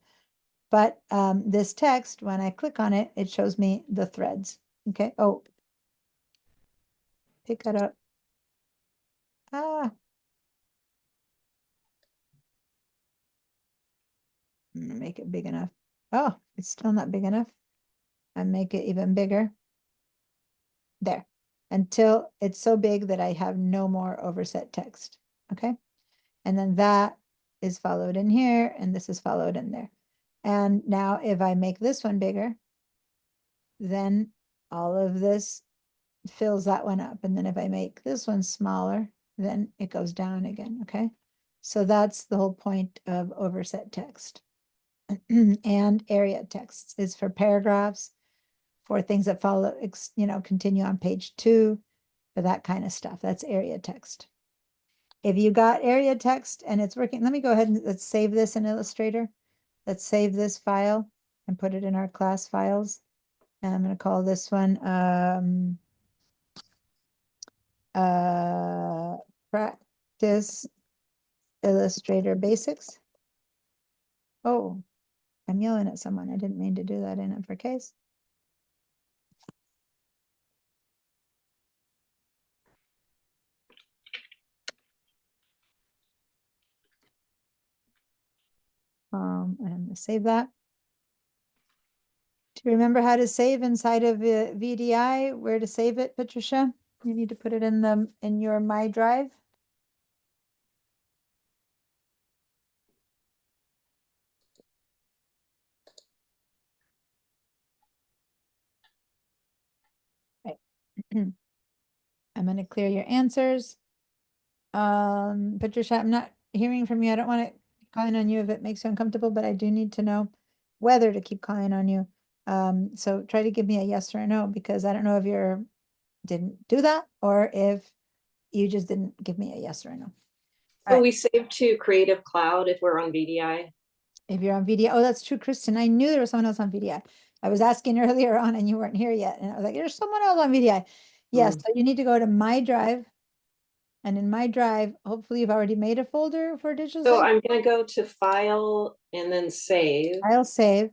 But this text, when I click on it, it shows me the threads. Okay. Oh, pick that up. Ah. I'm gonna make it big enough. Oh, it's still not big enough. I make it even bigger. There. Until it's so big that I have no more overset text. Okay. And then that is followed in here, and this is followed in there. And now if I make this one bigger, then all of this fills that one up. And then if I make this one smaller, then it goes down again, okay? So that's the whole point of overset text. And area text is for paragraphs, for things that follow, continue on page 2, for that kind of stuff. That's area text. If you got area text and it's working, let me go ahead and let's save this in Illustrator. Let's save this file and put it in our class files. And I'm going to call this one practice Illustrator basics. Oh, I'm yelling at someone. I didn't mean to do that in uppercase. And I'm going to save that. Do you remember how to save inside of VDI? Where to save it, Patricia? You need to put it in your My Drive. Right. I'm going to clear your answers. Patricia, I'm not hearing from you. I don't want to keep calling on you if it makes you uncomfortable, but I do need to know whether to keep calling on you. So try to give me a yes or a no, because I don't know if you didn't do that or if you just didn't give me a yes or a no. So Right. we save to Creative Cloud if we're on VDI. If you're on VDI, oh, that's true, Kristen. I knew there was someone else on VDI. I was asking earlier on and you weren't here yet. And I was like, there's someone else on VDI. Yes, so you need to go to My Drive. And in My Drive, hopefully you've already made a folder for digital. So I'm going to go to File and then Save. I'll save.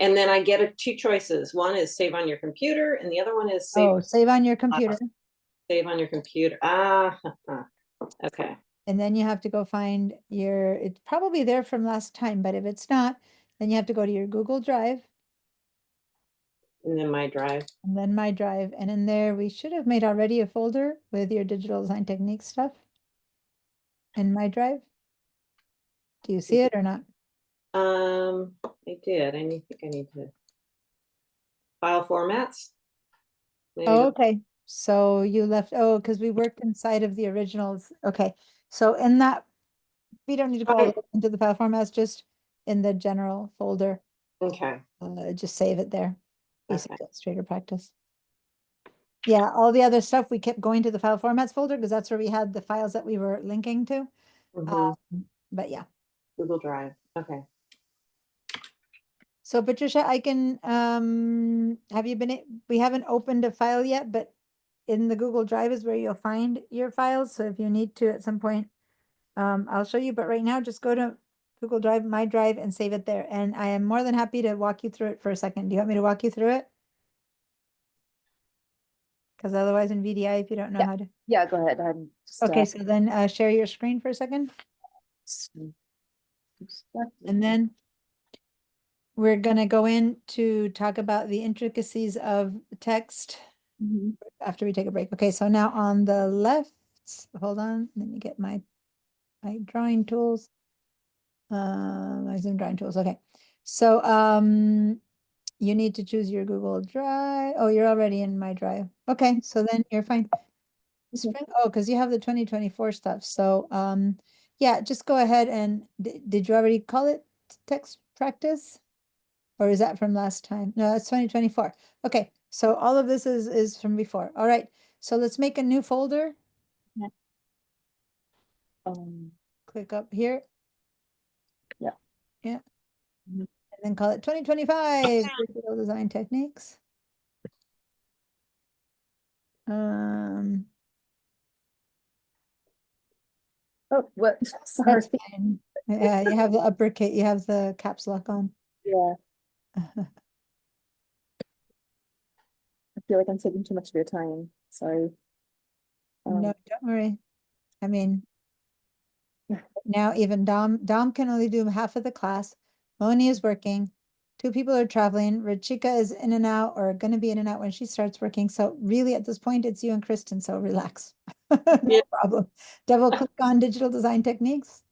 And then I get two choices. One is save on your computer, and the other one is save. Oh, save on your computer. Save on your computer. Okay. And then you have to go find it's probably there from last time, but if it's not, then you have to go to your Google Drive. And then My Drive. And then My Drive. And in there, we should have made already a folder with your digital design technique stuff. In My Drive. Do you see it or not? I did. I think I need to file formats. Maybe Oh, okay. So you left, because we worked inside of the originals. Okay. So in that, we don't need to go all the way into the file formats, just in the general folder. Okay. Just save it there. Basic Okay. Illustrator practice. Yeah, all the other stuff, we kept going to the file formats folder because that's where we had the files that we were linking to. Mhm. But yeah. Google Drive. Okay. So Patricia, I can, we haven't opened a file yet, but in the Google Drive is where you'll find your files. So if you need to at some point, I'll show you, but right now just go to Google Drive, My Drive, and save it there. And I am more than happy to walk you through it for a second. Do you want me to walk you through it? Because otherwise in VDI, if you don't know how to. Yeah, go ahead. I'm just, Okay, so then share your screen for a second. And then we're gonna go in to talk about the intricacies of text after we take a break. Okay, so now on the left, hold on, let me get my drawing tools. My Zoom drawing tools. Okay, so you need to choose your Google Drive. Oh, you're already in My Drive. Okay, so then you're fine. Spring, because you have the 2024 stuff. So yeah, just go ahead and did you already call it text practice? Or is that from last time? No, it's 2024. Okay, so all of this is from before. All right, so let's make a new folder. Click up here. Yeah. Yeah. And then call it 2025 digital design techniques. Oh, what? Sorry. That's fine. Yeah, you have the uppercase, you have the caps lock on. Yeah, I feel like I'm taking too much of your time. Sorry. No, don't worry. I mean, now even Dom can only do half of the class. Moni is working. 2 people are traveling. Rachika is in and out or going to be in and out when she starts working. So really at this point, it's you and Kristen. So relax. No Yeah. problem. Double click on digital design techniques.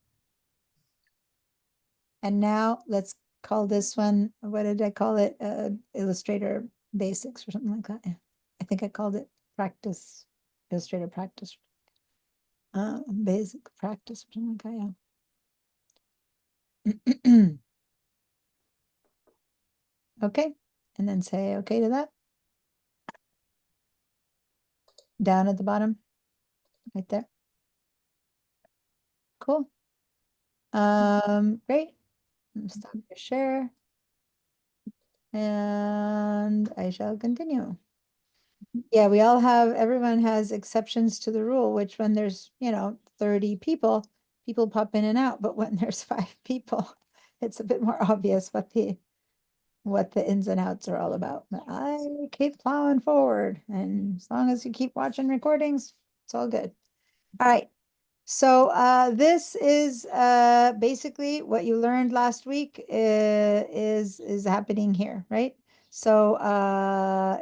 And now let's call this one, what did I call it? Illustrator basics or something like that. Yeah. I think I called it practice, Illustrator practice. Basic practice or something like that, yeah. Okay, and then say okay to that. Down at the bottom, right there. Cool. Great. Stop your share. And I shall continue. Yeah, we all have, everyone has exceptions to the rule, which when there's, 30 people, people pop in and out. But when there's 5 people, it's a bit more obvious what the ins and outs are all about. But I keep plowing forward, and as long as you keep watching recordings, it's all good. All right. So this is basically what you learned last week is happening here, right? So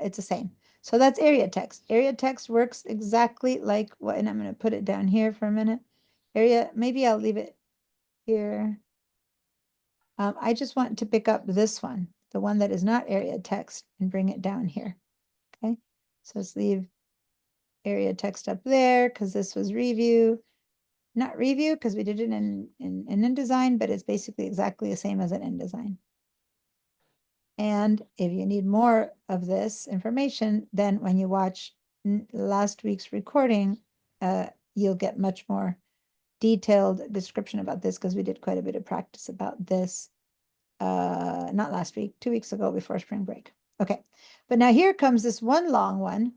it's the same. So that's area text. Area text works exactly like what, and I'm going to put it down here for a minute. Area, maybe I'll leave it here. I just want to pick up this one, the one that is not area text, and bring it down here. Okay, so let's leave area text up there because this was review. Not review because we did it in InDesign, but it's basically exactly the same as an InDesign. And if you need more of this information, then when you watch last week's recording, you'll get much more detailed description about this because we did quite a bit of practice about this. Not last week, 2 weeks ago before spring break. Okay, but now here comes this one long one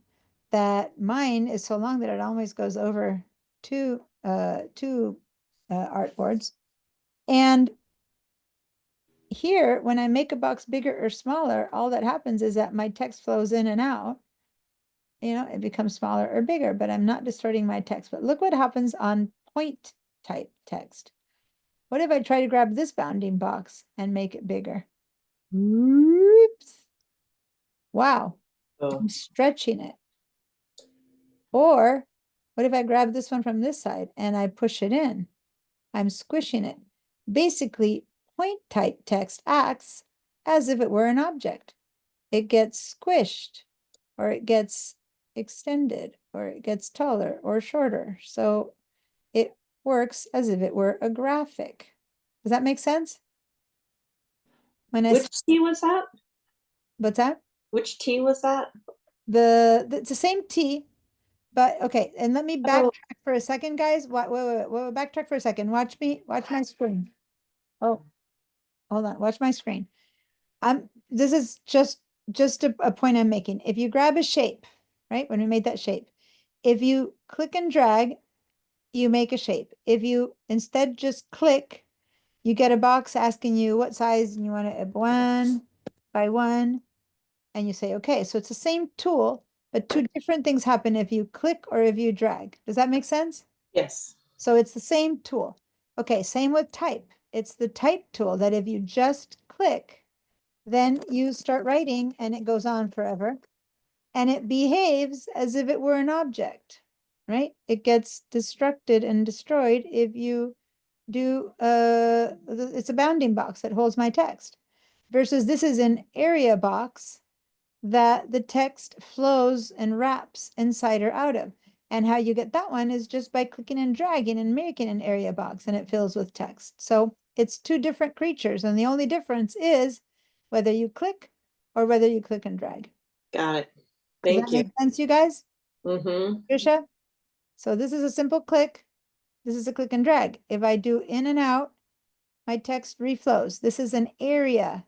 that mine is so long that it always goes over two artboards. And here, when I make a box bigger or smaller, all that happens is that my text flows in and out. It becomes smaller or bigger, but I'm not distorting my text. But look what happens on point type text. What if I try to grab this bounding box and make it bigger? Oops. Wow, Oh. I'm stretching it. Or what if I grab this one from this side and I push it in? I'm squishing it. Basically, point type text acts as if it were an object. It gets squished, or it gets extended, or it gets taller or shorter. So it works as if it were a graphic. Does that make sense? When I Which T was that? what's that? Which T was that? It's the same T, but okay. And let me backtrack for a second, guys. Wait, backtrack for a second. Watch my screen. Oh, hold on. Watch my screen. This is just a point I'm making. If you grab a shape, right? When we made that shape, if you click and drag, you make a shape. If you instead just click, you get a box asking you what size and you want it 1 by 1, and you say, okay, so it's the same tool, but 2 different things happen if you click or if you drag. Does that make sense? Yes. So it's the same tool. Okay, same with type. It's the type tool that if you just click, then you start writing and it goes on forever. And it behaves as if it were an object, right? It gets destructed and destroyed if you do, it's a bounding box that holds my text. Versus this is an area box that the text flows and wraps inside or out of. And how you get that one is just by clicking and dragging and making an area box and it fills with text. So it's 2 different creatures. And the only difference is whether you click or whether you click and drag. Got it. Does Thank that you. make sense, you guys? Mm-hmm. Trisha? So this is a simple click. This is a click and drag. If I do in and out, my text reflows. This is an area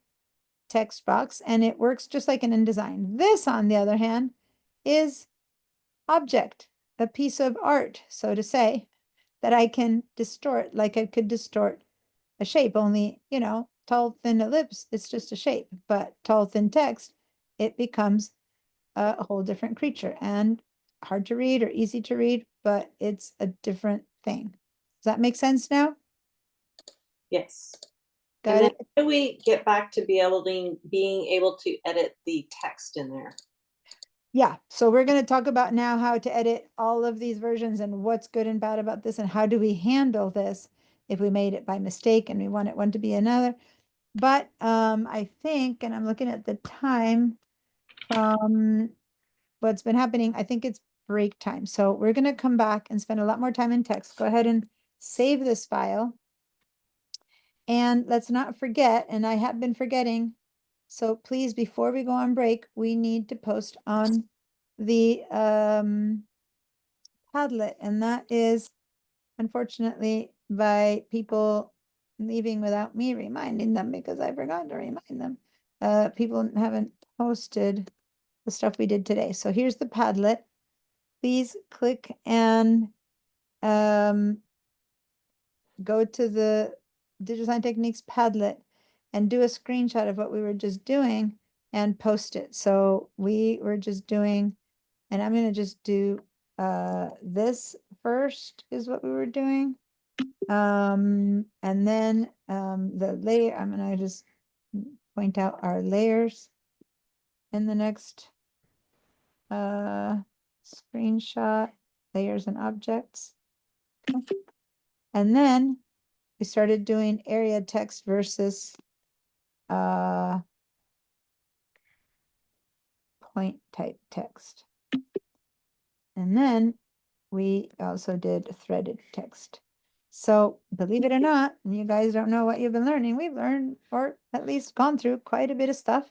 text box and it works just like an InDesign. This, on the other hand, is object, a piece of art, so to say, that I can distort like I could distort a shape, only, tall, thin ellipse, it's just a shape, but tall, thin text, it becomes a whole different creature and hard to read or easy to read, but it's a different thing. Does that make sense now? Yes. Got And then it? how do we get back to being able to edit the text in there? Yeah, so we're going to talk about now how to edit all of these versions and what's good and bad about this and how do we handle this if we made it by mistake and we want it one to be another. But I think, and I'm looking at the time from what's been happening, I think it's break time. So we're going to come back and spend a lot more time in text. Go ahead and save this file. And let's not forget, and I have been forgetting, so please, before we go on break, we need to post on the Padlet, and that is unfortunately by people leaving without me reminding them because I forgot to remind them. People haven't posted the stuff we did today. So here's the Padlet. Please click and go to the Digital Design Techniques Padlet and do a screenshot of what we were just doing and post it. So we were just doing, and I'm gonna just do this first is what we were doing. And then the layer, I'm gonna just point out our layers in the next screenshot, layers and objects. And then we started doing area text versus point type text. And then we also did threaded text. So believe it or not, and you guys don't know what you've been learning, we've learned, or at least gone through quite a bit of stuff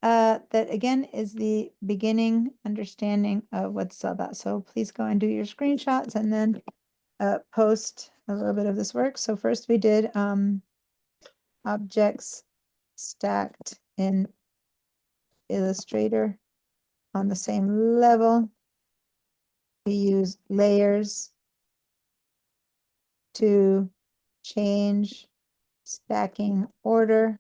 that again is the beginning understanding of what's all about. So please go and do your screenshots and then post a little bit of this work. So first we did objects stacked in Illustrator on the same level. We use layers to change stacking order.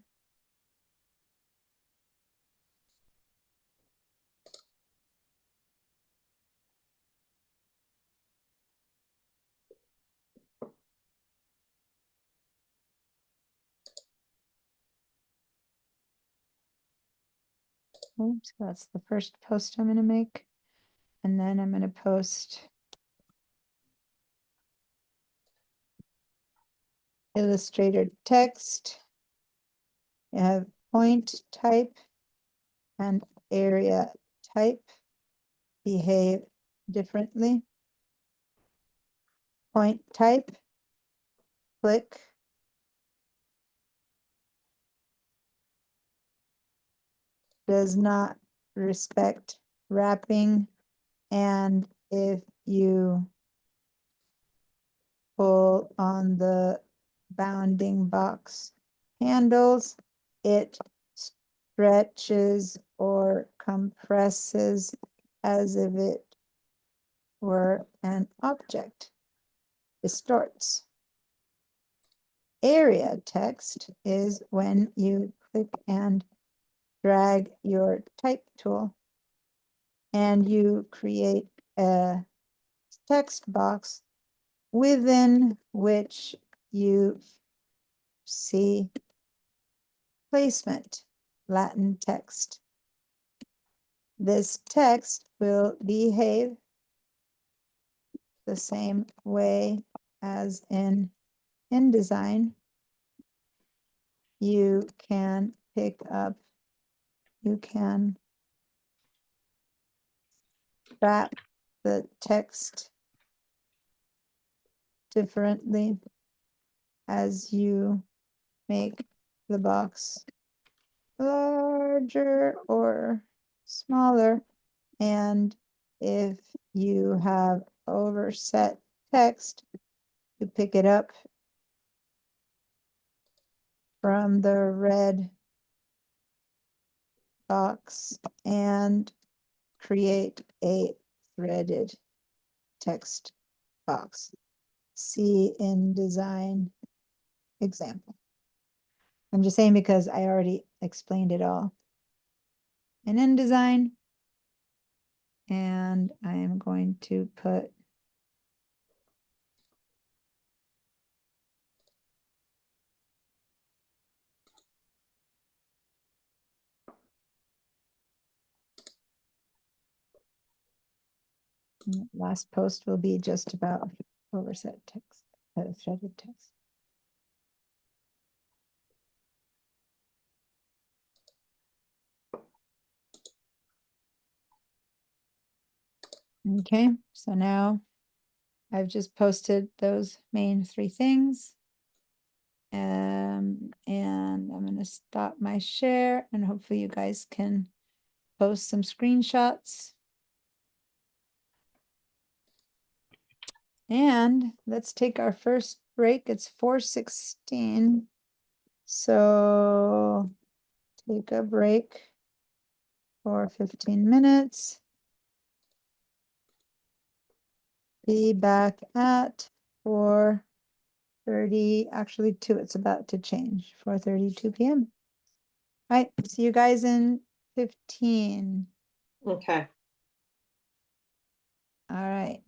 Oops, that's the first post I'm going to make. And then I'm going to post Illustrator text. You have point type and area type behave differently. Point type, click. Does not respect wrapping, and if you pull on the bounding box handles, it stretches or compresses as if it were an object. Distorts. Area text is when you click and drag your type tool and you create a text box within which you see placement, Latin text. This text will behave the same way as in InDesign. You can pick up, you can wrap the text differently as you make the box larger or smaller. And if you have overset text, you pick it up from the red box and create a threaded text box. See InDesign example. I'm just saying because I already explained it all in InDesign. And I am going to put last post will be just about overset text, threaded text. Okay, so now I've just posted those main three things. stop my share and hopefully you guys can post some screenshots. And let's take our first break. It's 4:16. So take a break for 15 minutes. Be back at 4:30, actually 2, it's about to change, 4:32 p.m. All right, see you guys in 15. Okay. All right.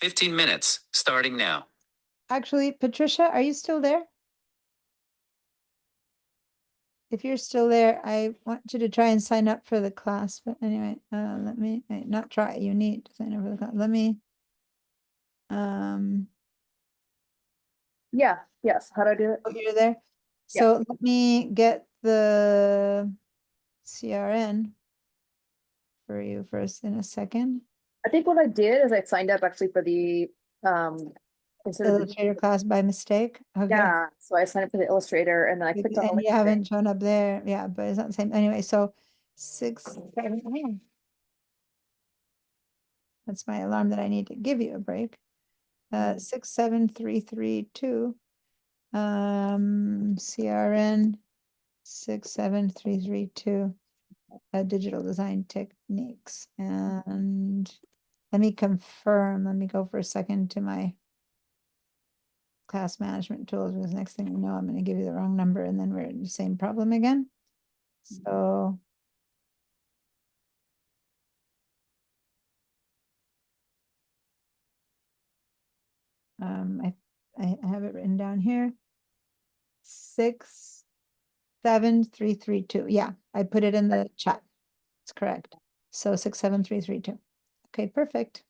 Fifteen minutes, starting now. Actually, Patricia, are you still there? If you're still there, I want you to try and sign up for the class. But anyway, let me not try. You need to sign up for the class. Let me. Yeah, yes. How do I do it? Oh, you're there. Yeah. So let me get the CRN for you first in a second. I think what I did is I signed up actually for the instead of the Illustrator class by mistake. Okay. yeah, so I signed up for the Illustrator and then I clicked on the And link you there. haven't shown up there. Yeah, but it's not the same. Anyway, so 6, 7, oh. That's my alarm that I need to give you a break. 67332. CRN 67332. Digital design techniques. And let me confirm. Let me go for a second to my class management tools, because next thing you know, I'm going to give you the wrong number and then we're in the same problem again. So I have it written down here. 67332. Yeah, I put it in the chat. It's correct. So 67332. Okay, perfect.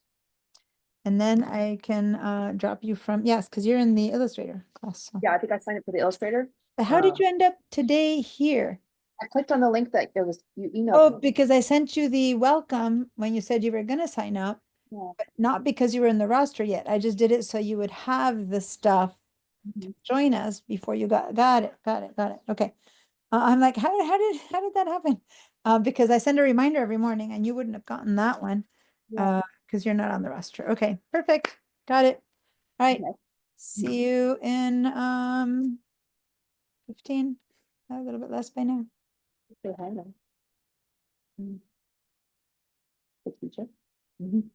And then I can drop you from, yes, because you're in the Illustrator class. So. Yeah, I think I signed up for the Illustrator. But how did you end up today here? I clicked on the link that it was you emailed Oh, me. because I sent you the welcome when you said you were going to sign up, Yeah. but not because you were in the roster yet. I just did it so you would have the stuff to join us before you got it. Okay. I'm like, how did that happen? Because I send a reminder every morning and you wouldn't have gotten that one Yeah. because you're not on the roster. Okay, perfect. Got it. All right. Okay. See you in 15, a little bit less by now. Say hi then. The teacher. Mhm.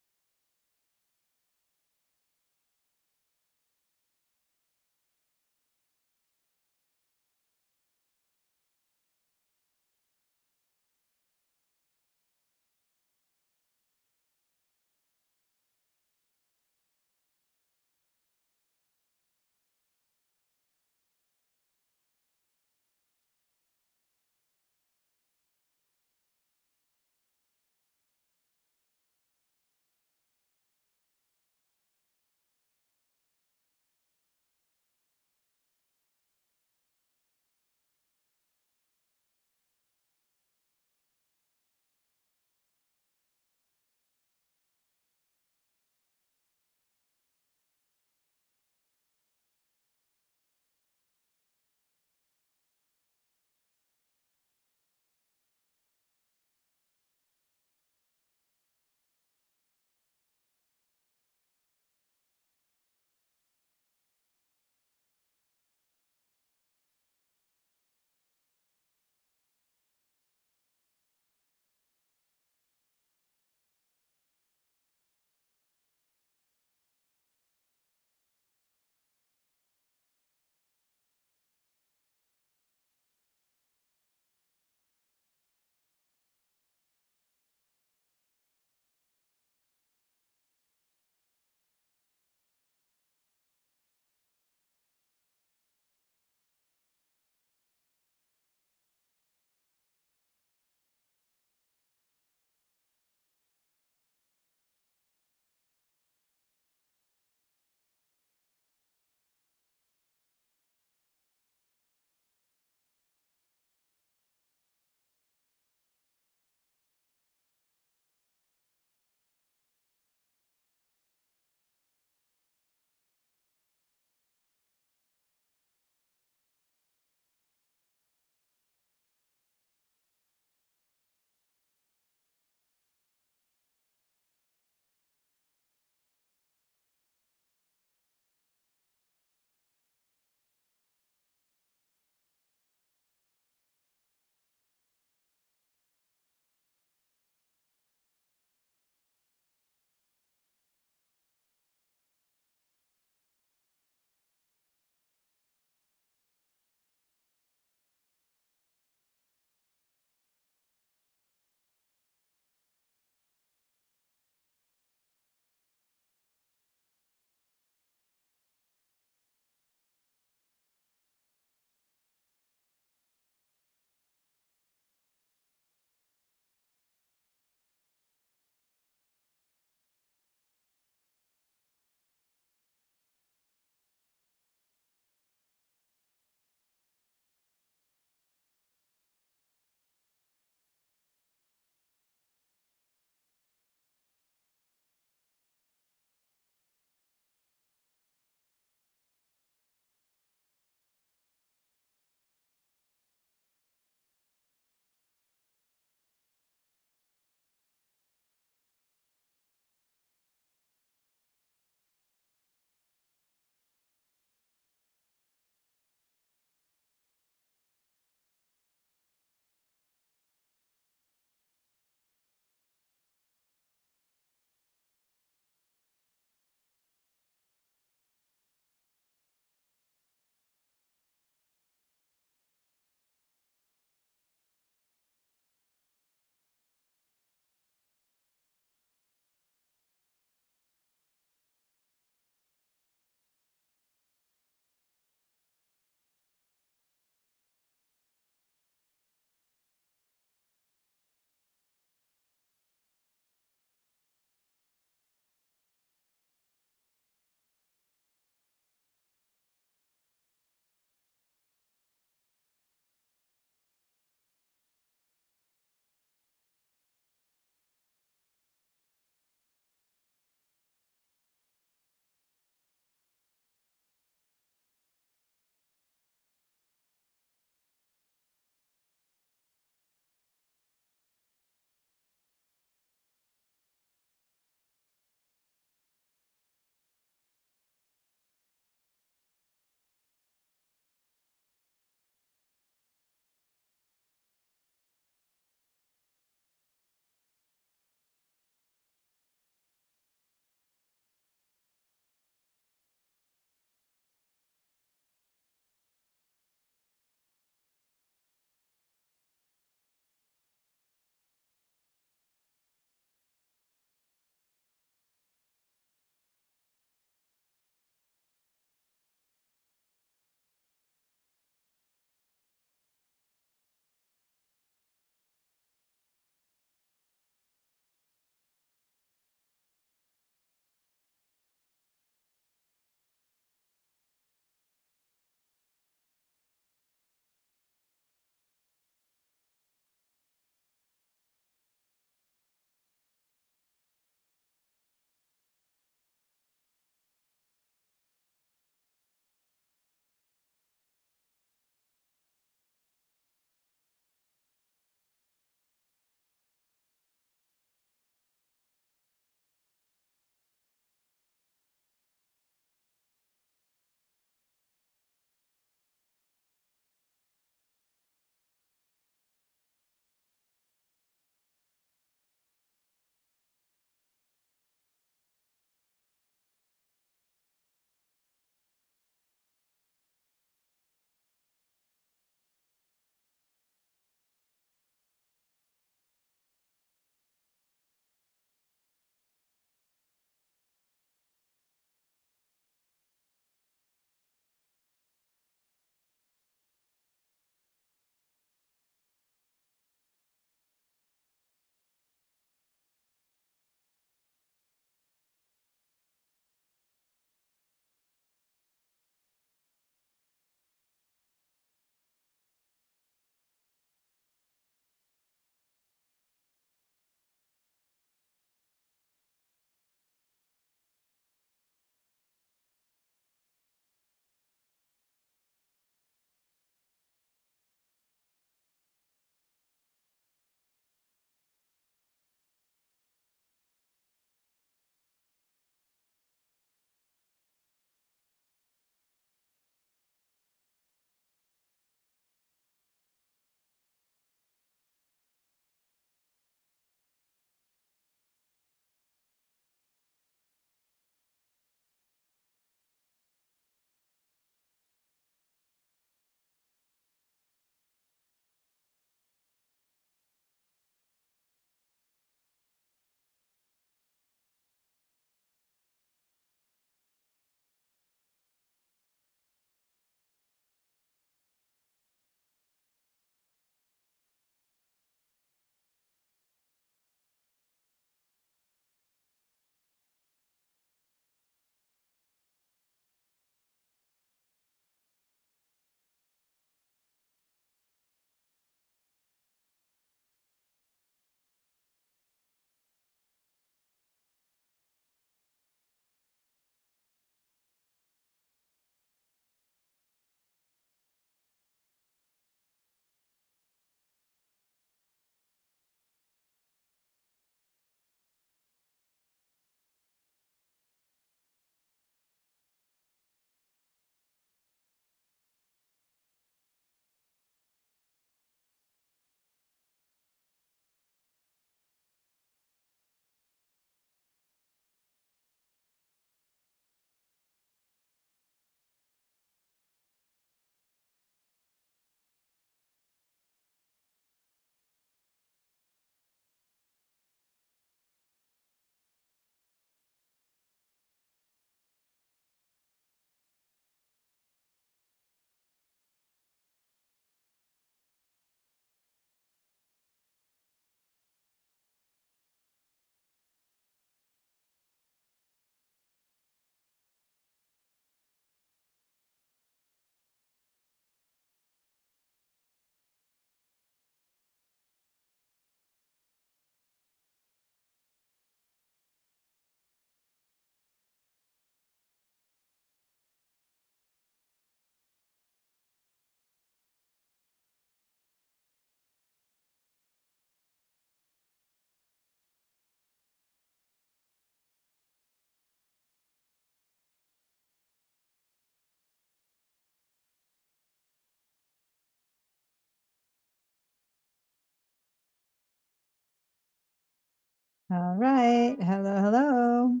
All right. Hello, hello.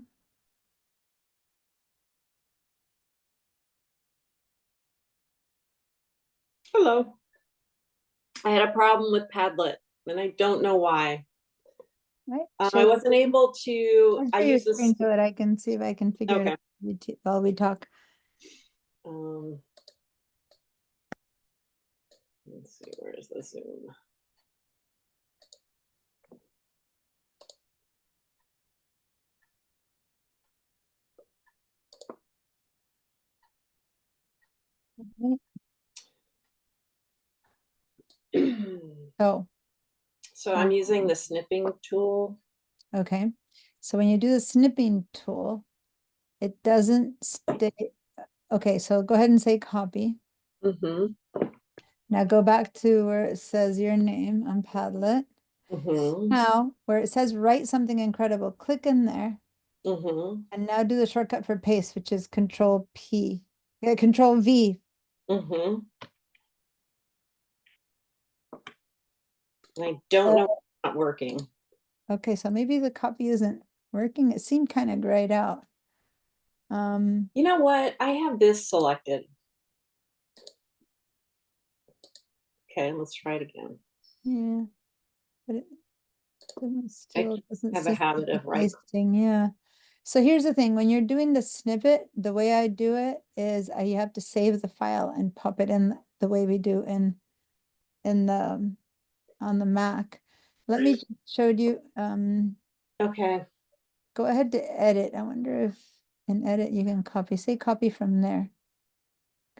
Hello. I had a problem with Padlet and I don't know why. Right. I wasn't able to, I share your use this, screen so that I can see if I can figure it okay. out while we talk. Let's see, where is the Zoom? So, So I'm using the snipping tool. okay. So when you do the snipping tool, it doesn't stay. Okay, so go ahead and say copy. Mm-hmm. Now go back to where it says your name on Padlet. Mm-hmm. Now, where it says write something incredible, click in there. Mm-hmm. And now do the shortcut for paste, which is Control P. Yeah, Control V. Mm-hmm. I don't know what's not working. Okay, so maybe the copy isn't working. It seemed kind of grayed out. You know what? I have this selected. Okay, let's try it again. Yeah, but it still doesn't have a habit of right. pasting. Yeah. So here's the thing, when you're doing the snippet, the way I do it is you have to save the file and pop it in the way we do in the on the Mac. Let me show you. Okay. Go ahead to edit. I wonder if in edit you can copy. Say copy from there.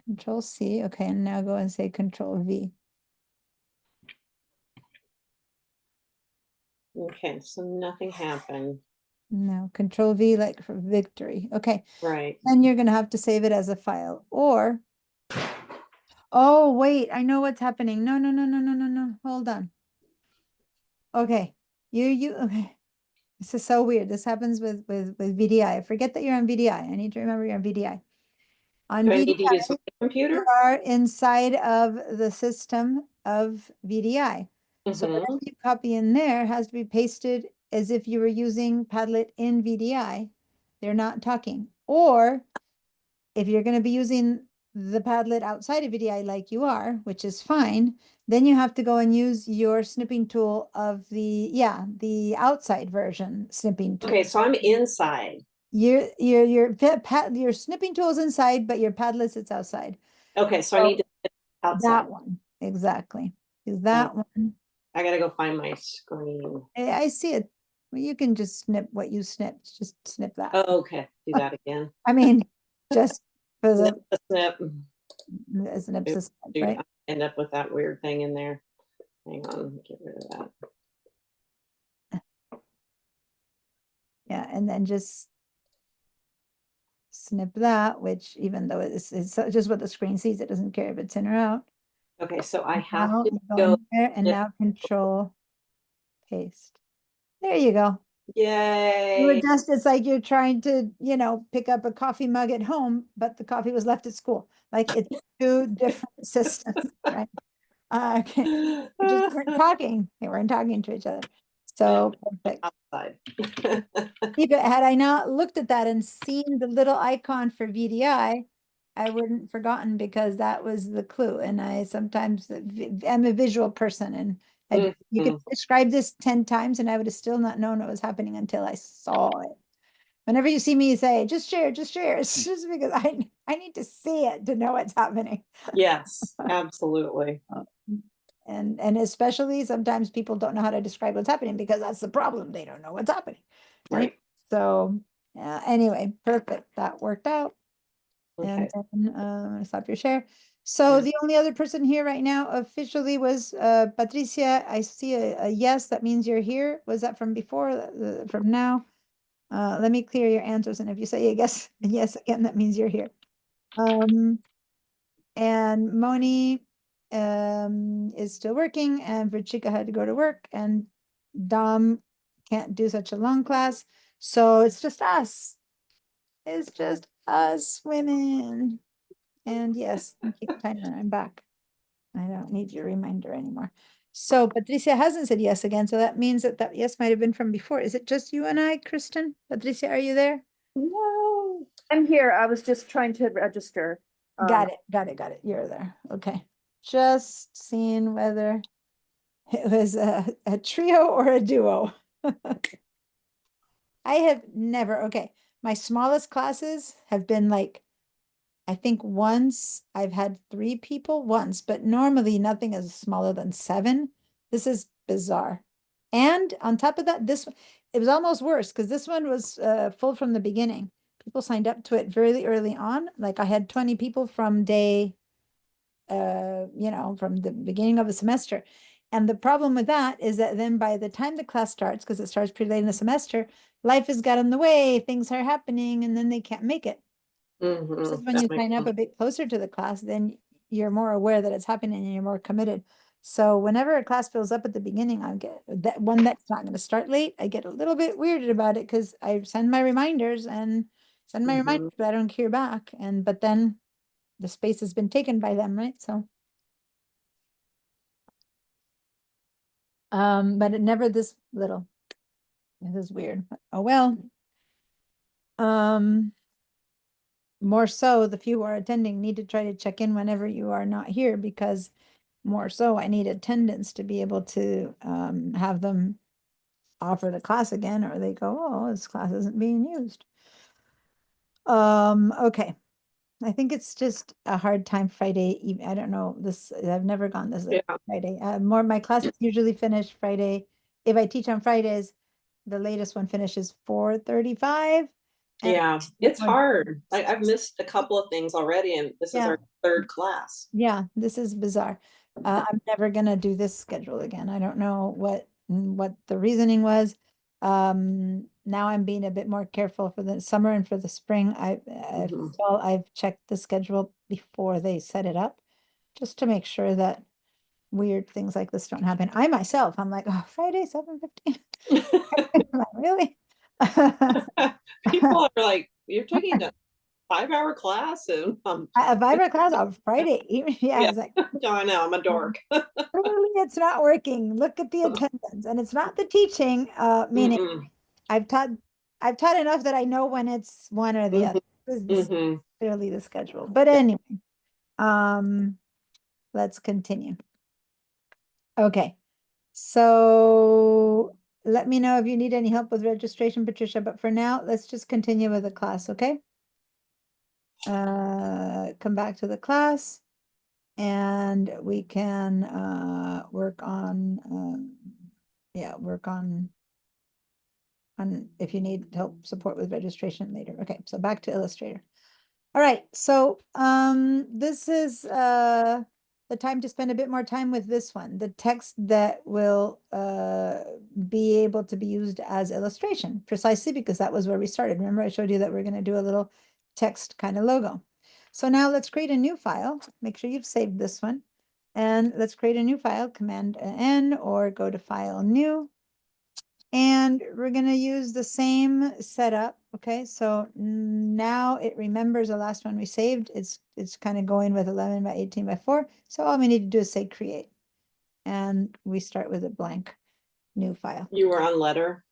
Control C. Okay, and now go and say Control V. Okay, so nothing happened. No, Control V like for victory. Okay. Right. Then you're gonna have to save it as a file. Or, oh wait, I know what's happening. No, no, no, no, no, no, no. Hold on. Okay. Okay. This is so weird. This happens with VDI. I forget that you're on VDI. I need to remember you're on VDI. On Do I need to VDI, use my computer? you are inside of the system of VDI. So Mhm. whatever you copy in there has to be pasted as if you were using Padlet in VDI. They're not talking. Or if you're going to be using the Padlet outside of VDI like you are, which is fine, then you have to go and use your snipping tool of the outside version snipping tool. Okay, so I'm inside. Your snipping tool is inside, but your Padlet sits outside. Okay, so I need to outside. That one, exactly. Is that one? I gotta go find my screen. I see it. Well, you can just snip what you snipped. Just snip that. Oh, okay, do that again. I mean, just for Snip, the snip. snips Oops, aside, dude, right? I end up with that weird thing in there. Hang on, get rid of that. Yeah, and then just snip that, which even though it's just what the screen sees, it doesn't care if it's in or out. Okay, so I have Now to you go go. in there and now Control paste. There you go. You Yay! adjust, it's like you're trying to, pick up a coffee mug at home, but the coffee was left at school. Like it's two different systems, right? Okay. We just weren't talking. They weren't talking to each other. So perfect. Outside. Had I not looked at that and seen the little icon for VDI, I wouldn't forgotten because that was the clue. And I sometimes am a visual person and you could describe this 10 times and I would have still not known what was happening until I saw it. Whenever you see me say, just share, it's just because I need to see it to know what's happening. Yes, absolutely. And especially sometimes people don't know how to describe what's happening because that's the problem. They don't know what's happening. Right. So anyway, perfect. That worked out. Okay. And then I'm gonna stop your share. So the only other person here right now officially was Patricia. I see a yes, that means you're here. Was that from before, from now? Let me clear your answers. And if you say a yes again, that means you're here. And Moni is still working and Virchika had to go to work and Dom can't do such a long class. So it's just us. It's just us women. And yes, thank you, timer. I'm back. I don't need your reminder anymore. So Patricia hasn't said yes again, so that means that yes might have been from before. Is it just you and I, Kristen? Patricia, are you there? No, I'm here. I was just trying to register. Got it. You're there. Okay. Just seeing whether it was a trio or a duo. I have never, okay. My smallest classes have been like, I think once I've had 3 people once, but normally nothing is smaller than 7. This is bizarre. And on top of that, it was almost worse because this one was full from the beginning. People signed up to it very early on. Like I had 20 people from day, from the beginning of the semester. And the problem with that is that then by the time the class starts, because it starts pretty late in the semester, life has got in the way, things are happening, and then they can't make it. Versus when you sign up a bit closer to the class, then you're more aware that it's happening and you're more committed. So whenever a class fills up at the beginning, I get that one that's not going to start late. I get a little bit weirded about it because I send my reminders, but I don't hear back. But then the space has been taken by them, right? So, but it never this little. This is weird. Oh well. More so, the few who are attending need to try to check in whenever you are not here because more so, I need attendance to be able to have them offer the class again, or they go, oh, this class isn't being used. Okay. I think it's just a hard time Friday evening. I don't know this. I've never gone this late Friday. My classes usually finish Friday. If I teach on Fridays, the latest one finishes 4:35. Yeah, it's hard. I've missed a couple of things already, and this is our 3rd class. Yeah, this is bizarre. I'm never gonna do this schedule again. I don't know what the reasoning was. Now I'm being a bit more careful for the summer and for the spring. I've checked the schedule before they set it up, just to make sure that weird things like this don't happen. I myself, I'm like, oh, Friday 7:15. Really? People are like, you're taking a 5-hour class and A Viber class on Friday evening. Yeah, Yeah. it's like, I know, I'm a dork. clearly it's not working. Look at the attendance. And it's not the teaching, meaning Mm-mm. I've taught enough that I know when it's one or the other. This is Mhm. clearly the schedule. But anyway, let's continue. Okay. So let me know if you need any help with registration, Patricia, but for now, let's just continue with the class, okay? Come back to the class and we can work on if you need help support with registration later. Okay, so back to Illustrator. All right, so this is the time to spend a bit more time with this one, the text that will be able to be used as illustration, precisely because that was where we started. Remember, I showed you that we're going to do a little text kind of logo. So now let's create a new file. Make sure you've saved this one. And let's create a new file, Command N, or go to File, New. And we're going to use the same setup. Okay, so now it remembers the last one we saved. It's kind of going with 11 by 18 by 4. So all we need to do is say create. And we start with a blank new file. You were on letter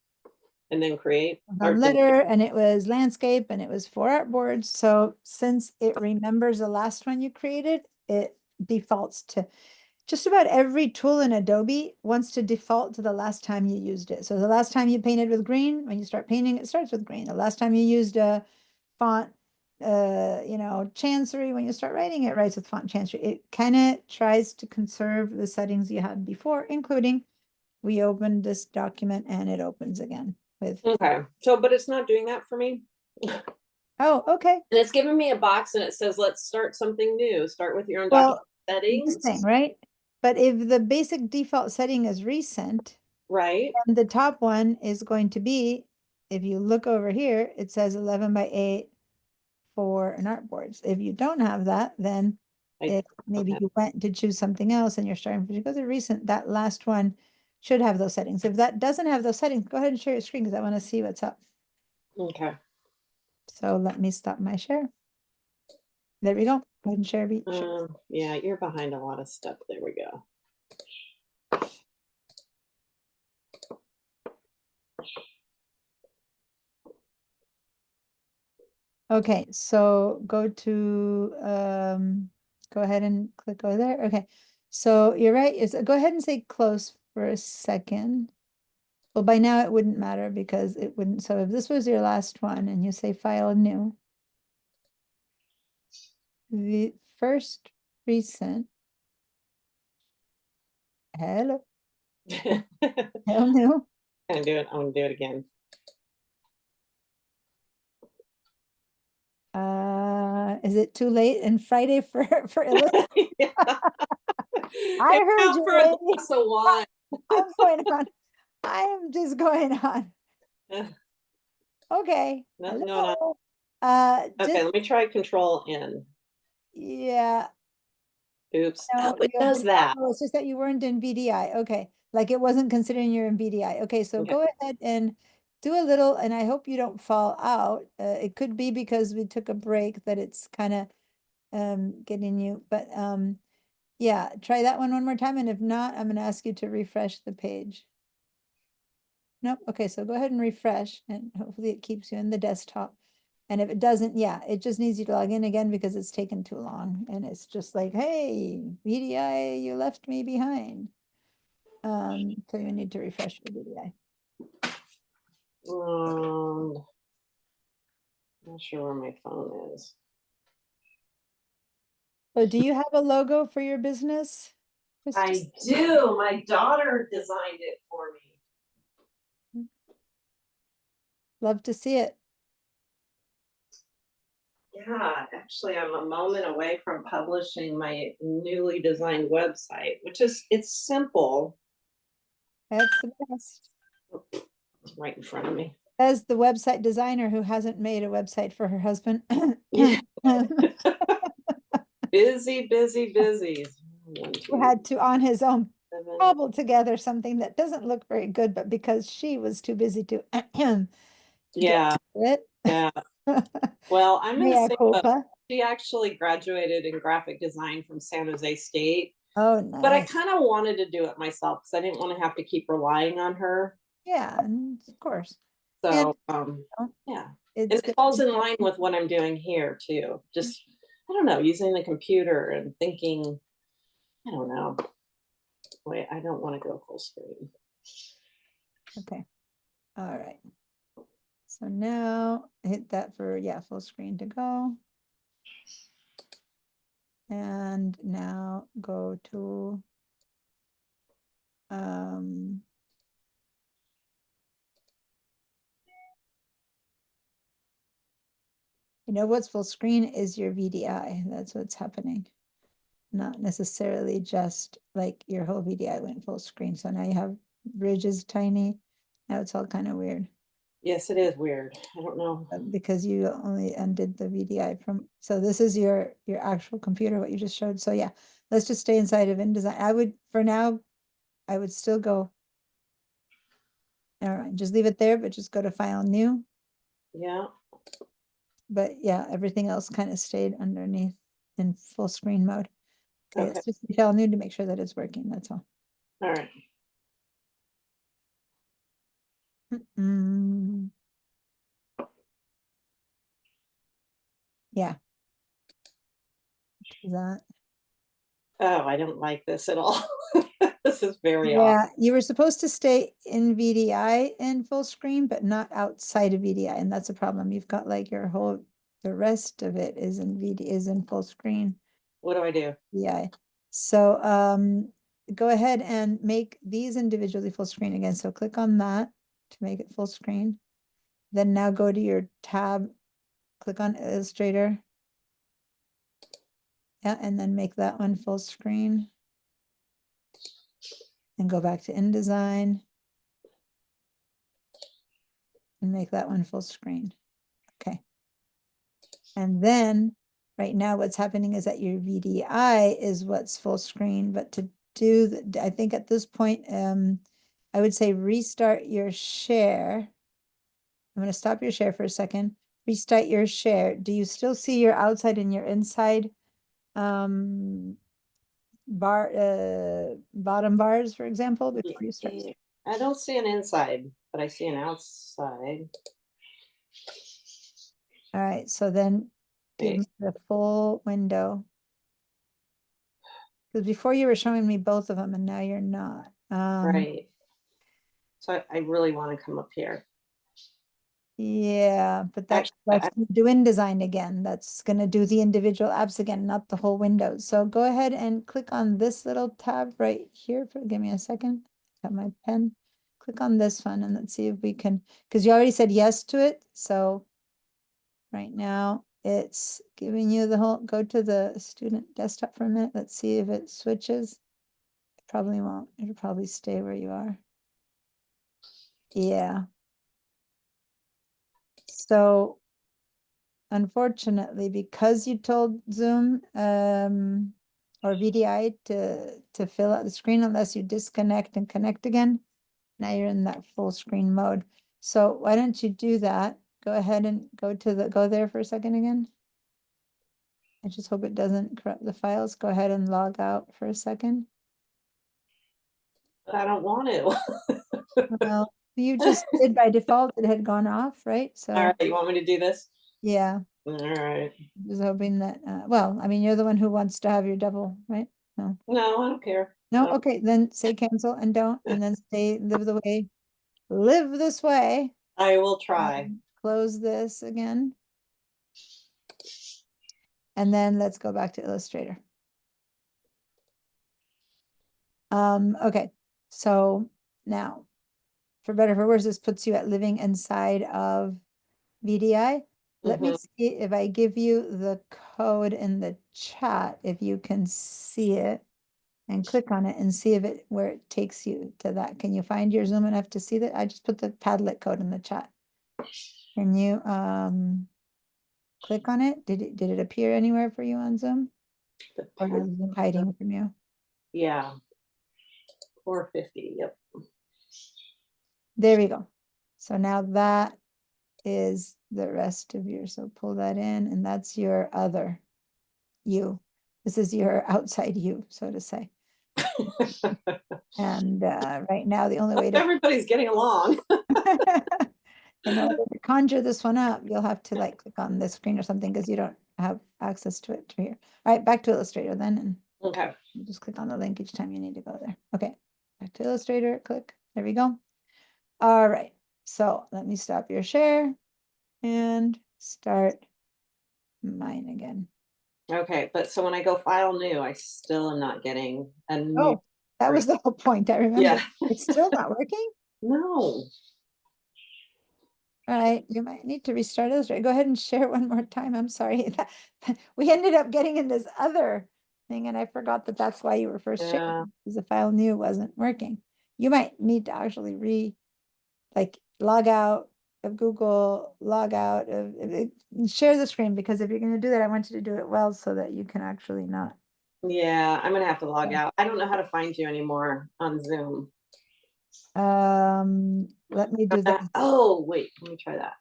and then create. On letter, and it was landscape, and it was 4 artboards. So since it remembers the last one you created, it defaults to just about every tool in Adobe wants to default to the last time you used it. So the last time you painted with green, when you start painting, it starts with green. The last time you used a font, Chancery, when you start writing, it writes with font Chancery. It kind of tries to conserve the settings you had before, including we opened this document and it opens again with. Okay, so, but it's not doing that for me. Oh, okay. And it's giving me a box and it says, let's start something new. Start with your own Well, document this thing, settings. right? But if the basic default setting is recent, Right. and the top one is going to be, if you look over here, it says 11 by 8 for an artboards. If you don't have that, then if maybe you went to choose something else and you're starting to go to recent, that last one should have those settings. If that doesn't have those settings, go ahead and share your screen because I want to see what's up. Okay. So let me stop my share. There we go. Go ahead and share. Yeah, you're behind a lot of stuff. There we go. Okay, so go ahead and click over there. Okay. So you're right. Go ahead and say close for a second. Well, by now it wouldn't matter because it wouldn't. So if this was your last one and you say file new, the first recent, hello, hello new. I'm gonna do it. I'm gonna do it again. Is it too late and Friday for Illustrator? Yeah. I It's heard out you, for a lady. glass of wine. I'm going on. I am just going on. Ugh, Okay. nothing going on. Hello. Okay, Just, let me try Control N. yeah. Oops. No, Oh, it you does opened- that. oh, it's just that you weren't in BDI. Okay. Like it wasn't considering you're in BDI. Okay, so Okay. go ahead and do a little, and I hope you don't fall out. It could be because we took a break that it's kind of getting you, but yeah, try that one more time. And if not, I'm going to ask you to refresh the page. Nope. Okay, so go ahead and refresh and hopefully it keeps you in the desktop. And if it doesn't, yeah, it just needs you to log in again because it's taken too long. And it's just like, hey, VDI, you left me behind. So you need to refresh your VDI. Not sure where my phone is. So do you have a logo for your business? I do. My daughter designed it for me. Love to see it. Yeah, actually, I'm a moment away from publishing my newly designed website, which is, it's simple. That's the best. It's right in front of me. As the website designer who hasn't made a website for her husband. Yeah. Busy, busy, busy. One, Who two, had to, on his own, seven. cobble together something that doesn't look very good, but because she was too busy to Yeah, it. yeah. Well, I'm gonna Mea say culpa. she actually graduated in graphic design from San Jose State, Oh, but I nice. kind of wanted to do it myself because I didn't want to have to keep relying on her. Yeah, and of course. So, yeah. And It's it good. falls in line with what I'm doing here too. Just, I don't know, using the computer and thinking, I don't know. Wait, I don't want to go full screen. Okay. All right. So now hit that for, yeah, full screen to go. And now go to you know what's full screen is your VDI. That's what's happening. Not necessarily just like your whole VDI went full screen. So now you have bridges tiny. Now it's all kind of weird. Yes, it is weird. I don't know. Because you only undid the VDI from, so this is your actual computer, what you just showed. So yeah, let's just stay inside of InDesign. I would, for now, I would still go. All right, just leave it there, but just go to File New. Yeah. But yeah, everything else kind of stayed underneath in full screen mode. Okay, Okay. it's just File New to make sure that it's working, that's all. All right. Yeah. That. Oh, I don't like this at all. This is very off. Yeah, you were supposed to stay in VDI in full screen, but not outside of VDI, and that's a problem. You've got like your whole, the rest of it is in is in full screen. What do I do? VDI. So go ahead and make these individually full screen again. So click on that to make it full screen. Then now go to your tab, click on Illustrator. Yeah, and then make that one full screen. And go back to InDesign. And make that one full screen. Okay. And then right now what's happening is that your VDI is what's full screen, but to do the, I think at this point, I would say restart your share. I'm going to stop your share for a second. Restart your share. Do you still see your outside and your inside bottom bars, for example, before you start? I don't see an inside, but I see an outside. All right, so then give me the full window. Because before you were showing me both of them and now you're not. Right. So I really want to come up here. Yeah, but that's Actually, gonna do InDesign again. That's gonna do the individual apps again, not the whole window. So go ahead and click on this little tab right here for, give me a second. Got my pen. Click on this one and let's see if we can, because you already said yes to it. So right now it's giving you the whole, go to the student desktop for a minute. Let's see if it switches. It probably won't. It'll probably stay where you are. Yeah. So unfortunately, because you told Zoom or VDI to fill out the screen unless you disconnect and connect again, now you're in that full screen mode. So why don't you do that? Go ahead and go there for a second again. I just hope it doesn't corrupt the files. Go ahead and log out for a second. but I don't want to. Well, you just did by default, it had gone off, right? All So right, you want me to do this? yeah, All right. just hoping that, well, I mean, you're the one who wants to have your double, right? No. No, I don't care. No, No. okay, then say cancel and don't, and then stay, live this way. I will try. Close this again. And then let's go back to Illustrator. Okay, so now, for better or for worse, this puts you at living inside of VDI. Let me see if I give you the code in the chat, if you can see it. And click on it and see if it, where it takes you to that. Can you find your Zoom enough to see that? I just put the Padlet code in the chat. Can you click on it? Did it appear anywhere for you on Zoom? Or is Zoom hiding from you? Yeah. 450. Yep. There we go. So now that is the rest of your, so pull that in, and that's your other you. This is your outside you, so to say. And right now, the only way to Everybody's getting along. in order to conjure this one up, you'll have to like click on this screen or something because you don't have access to it here. All right, back to Illustrator then, and Okay. you just click on the link each time you need to go there. Okay, back to Illustrator, click, there we go. All right, so let me stop your share and start mine again. Okay, but so when I go file new, I still am not getting a new. Oh, that was the whole point, I remember. Yeah. It's still not working? No. All right, you might need to restart Illustrator. Go ahead and share one more time. I'm sorry. We ended up getting in this other thing and I forgot that that's why you were first Yeah. sharing, because the file new wasn't working. You might need to actually like log out of Google, log out of, share the screen, because if you're going to do that, I want you to do it well so that you can actually not. Yeah, I'm gonna have to log Yeah. out. I don't know how to find you anymore on Zoom. Let me do this. Oh, wait, let me try that.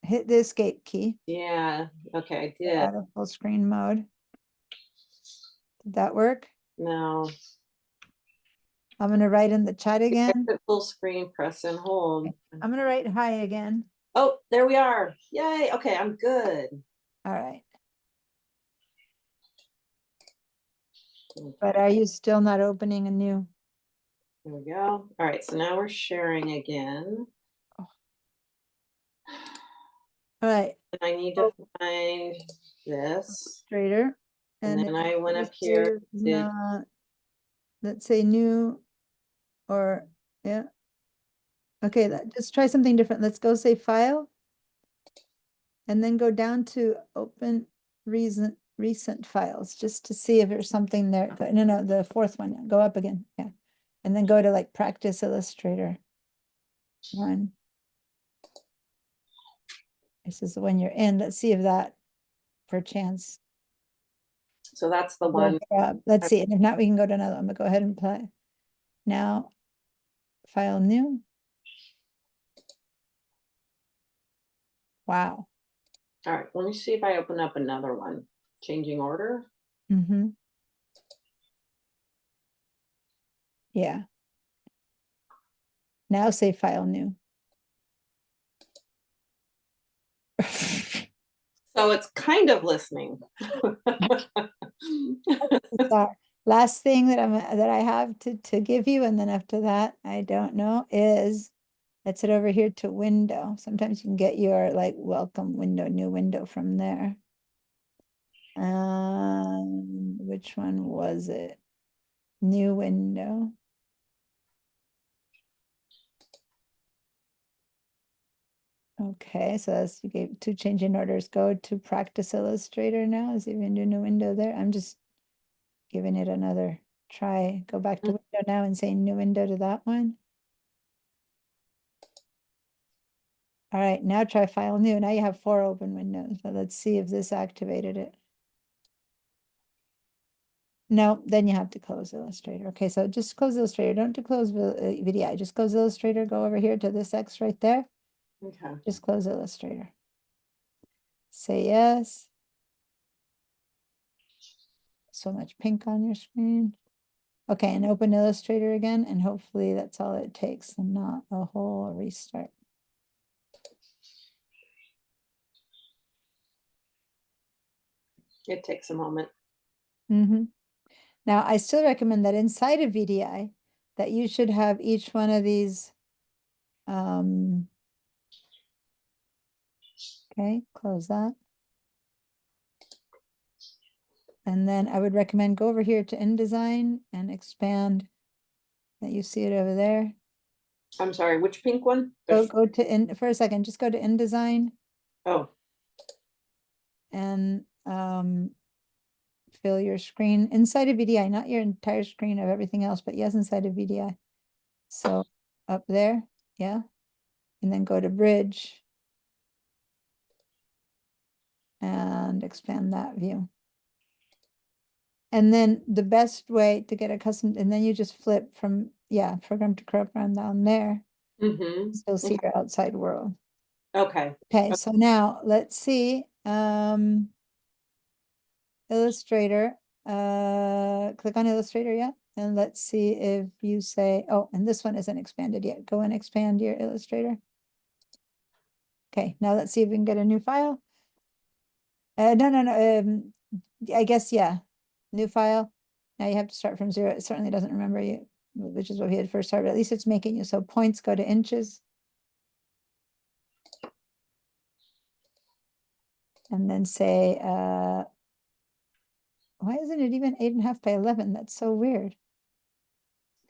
Hit the escape key. Yeah, okay, I Get did. out of full screen mode. Did that work? No. I'm going to write in the chat again. Exit full screen, press and hold. I'm going to write hi again. Oh, there we are. Yay. Okay, I'm good. All right. But are you still not opening a new? There we go. All right, so now we're sharing again. All right. And I need to find this. Illustrator. And then I went up here. Is not, let's say new, or yeah. Okay, just try something different. Let's go say file. And then go down to open recent files, just to see if there's something there. No, the fourth one, go up again, yeah. And then go to like practice Illustrator 1. This is the one you're in. Let's see if that, perchance. So that's the one. Let's see, and if not, we can go to another. I'm gonna go ahead and play. Now, file new. Wow. All right, let me see if I open up another one. Changing order. Mm-hmm. Yeah. Now say file new. So it's kind of listening. So last thing that I have to give you, and then after that, I don't know, is let's head over here to window. Sometimes you can get your like welcome window, new window from there. Which one was it? New window. Okay, so that's you gave two changing orders. Go to practice Illustrator now. See if you can do new window there. I'm just giving it another try. Go back to window now and say new window to that one. All right, now try file new. Now you have 4 open windows. So let's see if this activated it. No, then you have to close Illustrator. Okay, so just close Illustrator. Don't do close VDI. Just close Illustrator. Go over here to this X right there. Okay. Just close Illustrator. Say yes. So much pink on your screen. Okay, and open Illustrator again, and hopefully that's all it takes and not a whole restart. It takes a moment. Mm-hmm. Now, I still recommend that inside of VDI, that you should have each one of these. Okay, close that. And then I would recommend go over here to InDesign and expand. That you see it over there. I'm sorry, which pink one? Go to in for a second. Just go to InDesign Oh, and fill your screen inside of VDI, not your entire screen of everything else, but yes, inside of VDI. So up there, yeah. And then go to bridge and expand that view. And then the best way to get accustomed, and then you just flip from, yeah, program to crop run down there. mm-hmm. Still see your outside world. Okay. Okay, so now let's see. Illustrator, click on Illustrator, yeah. And let's see if you say, oh, and this one isn't expanded yet. Go and expand your Illustrator. Okay, now let's see if we can get a new file. No, I guess, yeah, new file. Now you have to start from 0. It certainly doesn't remember you, which is what we had first started. At least it's making you, so points go to inches. And then say, why isn't it even 8.5 by 11? That's so weird.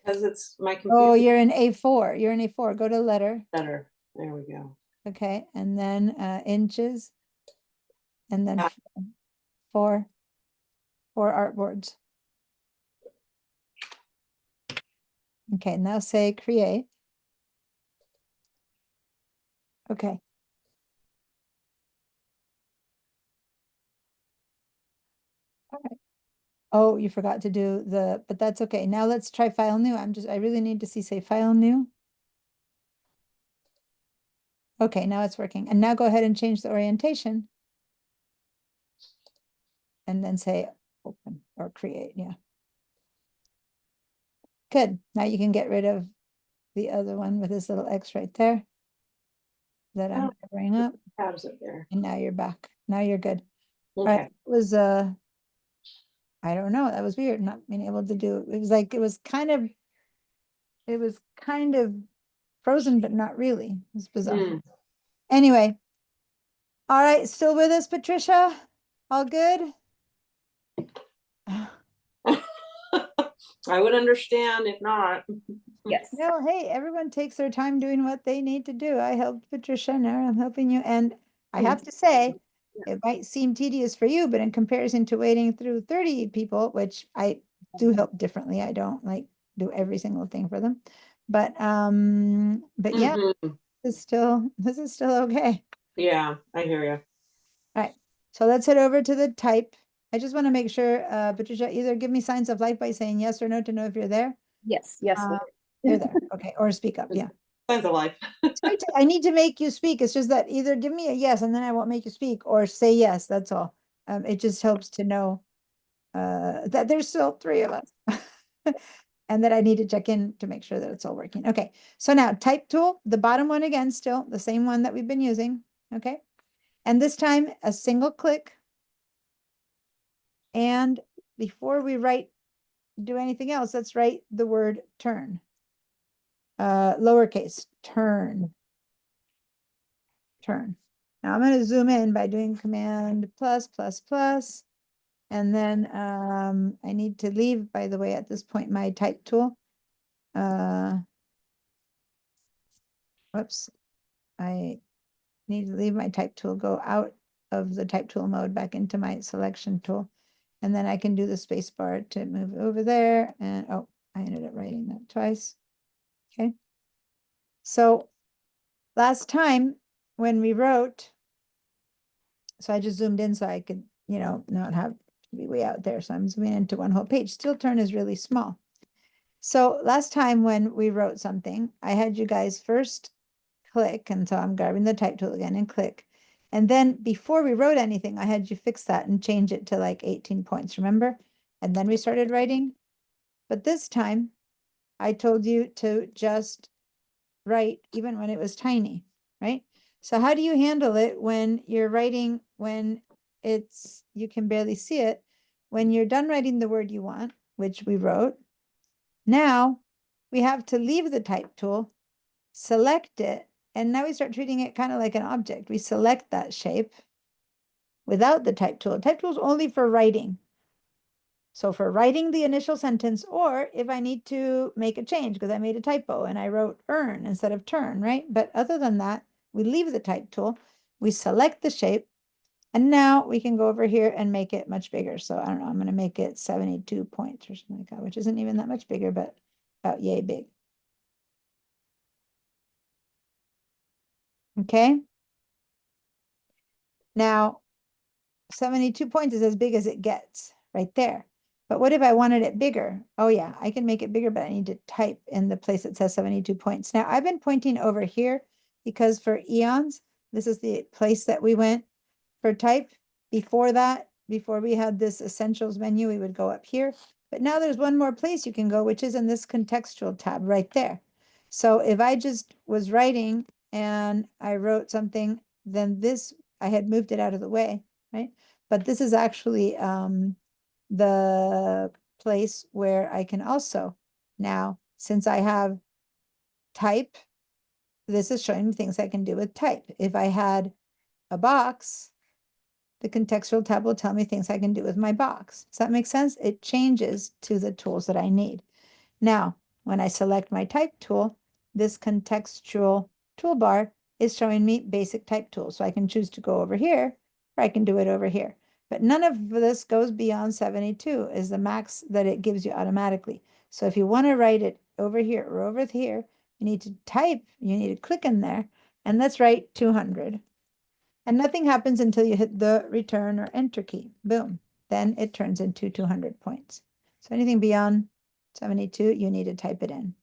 Because it's my Oh, computer. you're in A4. You're in A4. Go to letter. Better. There we go. Okay, and then inches, and then four artboards. Okay, now say create. Okay. All right. Oh, you forgot to do the, but that's okay. Now let's try file new. I really need to see, say file new. Okay, now it's working. And now go ahead and change the orientation. And then say open or create, yeah. Good. Now you can get rid of the other one with this little X right there that I'm covering up. Tabs up there. And now you're back. Now you're good. All right. Okay. It was I don't know, that was weird not being able to do it. It was like it was kind of frozen, but not really. It was bizarre. Hmm. Anyway. All right, still with us, Patricia? All good? I would understand if not. Yes. No, hey, everyone takes their time doing what they need to do. I helped Patricia, now I'm helping you. And I have to say, it might seem tedious for you, but in comparison to waiting through 30 people, which I do help differently. I don't like do every single thing for them. But yeah, Mhm. this is still okay. Yeah, I hear you. All right, so let's head over to the type. I just want to make sure, Patricia, either give me signs of life by saying yes or no to know if you're there. Yes, yes. You're there, okay, or speak up, yeah. Signs of life. I need to make you speak. It's just that either give me a yes and then I won't make you speak, or say yes, that's all. It just helps to know that there's still 3 of us. And that I need to check in to make sure that it's all working. Okay, so now type tool, the bottom one again, still the same one that we've been using, okay? And this time a single click. And before we do anything else, let's write the word turn. Lowercase, turn. Turn. Now I'm going to zoom in by doing command plus, plus, plus. And then I need to leave, by the way, at this point, my type tool. Whoops. I need to leave my type tool, go out of the type tool mode back into my selection tool. And then I can do the space bar to move over there. And oh, I ended up writing that twice. Okay. So last time when we wrote, so I just zoomed in so I could, not have to be way out there. So I'm zooming into one whole page. Still turn is really small. So last time when we wrote something, I had you guys first click, and so I'm grabbing the type tool again and click. And then before we wrote anything, I had you fix that and change it to like 18 points, remember? And then we started writing. But this time I told you to just write even when it was tiny, right? So how do you handle it when you're writing, when you can barely see it, when you're done writing the word you want, which we wrote? Now we have to leave the type tool, select it, and now we start treating it kind of like an object. We select that shape without the type tool. Type tool is only for writing. So for writing the initial sentence, or if I need to make a change because I made a typo and I wrote earn instead of turn, right? But other than that, we leave the type tool, we select the shape, and now we can go over here and make it much bigger. So I don't know, I'm going to make it 72 points or something like that, which isn't even that much bigger, but about yay big. Okay. Now, 72 points is as big as it gets right there. But what if I wanted it bigger? Oh yeah, I can make it bigger, but I need to type in the place that says 72 points. Now I've been pointing over here because for eons, this is the place that we went for type. Before that, before we had this essentials menu, we would go up here. But now there's one more place you can go, which is in this contextual tab right there. So if I just was writing and I wrote something, then this, I had moved it out of the way, right? But this is actually the place where I can also now, since I have type, this is showing me things I can do with type. If I had a box, the contextual tab will tell me things I can do with my box. Does that make sense? It changes to the tools that I need. Now, when I select my type tool, this contextual toolbar is showing me basic type tools. So I can choose to go over here, or I can do it over here. But none of this goes beyond 72 is the max that it gives you automatically. So if you want to write it over here or over here, you need to type, you need to click in there, and let's write 200. And nothing happens until you hit the return or enter key. Boom. Then it turns into 200 points. So anything beyond 72, you need to type it in.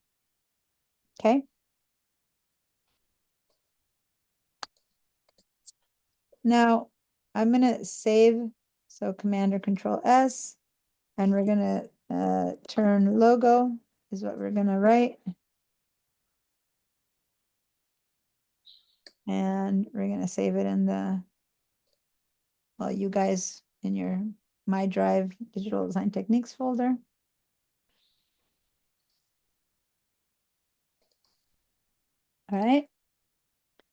Okay. Now I'm going to save. So Command or Control S, and we're going to turn logo is what we're going to write. And we're going to save it in the, well, you guys in your My Drive Digital Design Techniques folder. All right.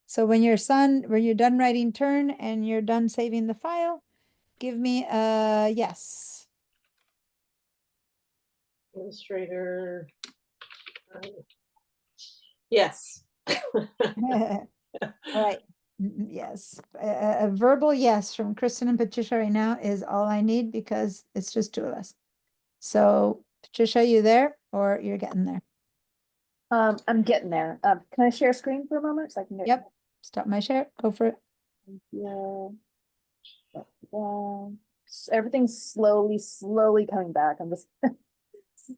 So when you're done writing turn and you're done saving the file, give me a yes. Illustrator. Yes. All right. Yes. A verbal yes from Kristen and Patricia right now is all I need because it's just two of us. So Patricia, you there or you're getting there? I'm getting there. Can I share screen for a moment so I can get? Yep. Stop my share. Go for it. Yeah. Everything's slowly coming back. I'm just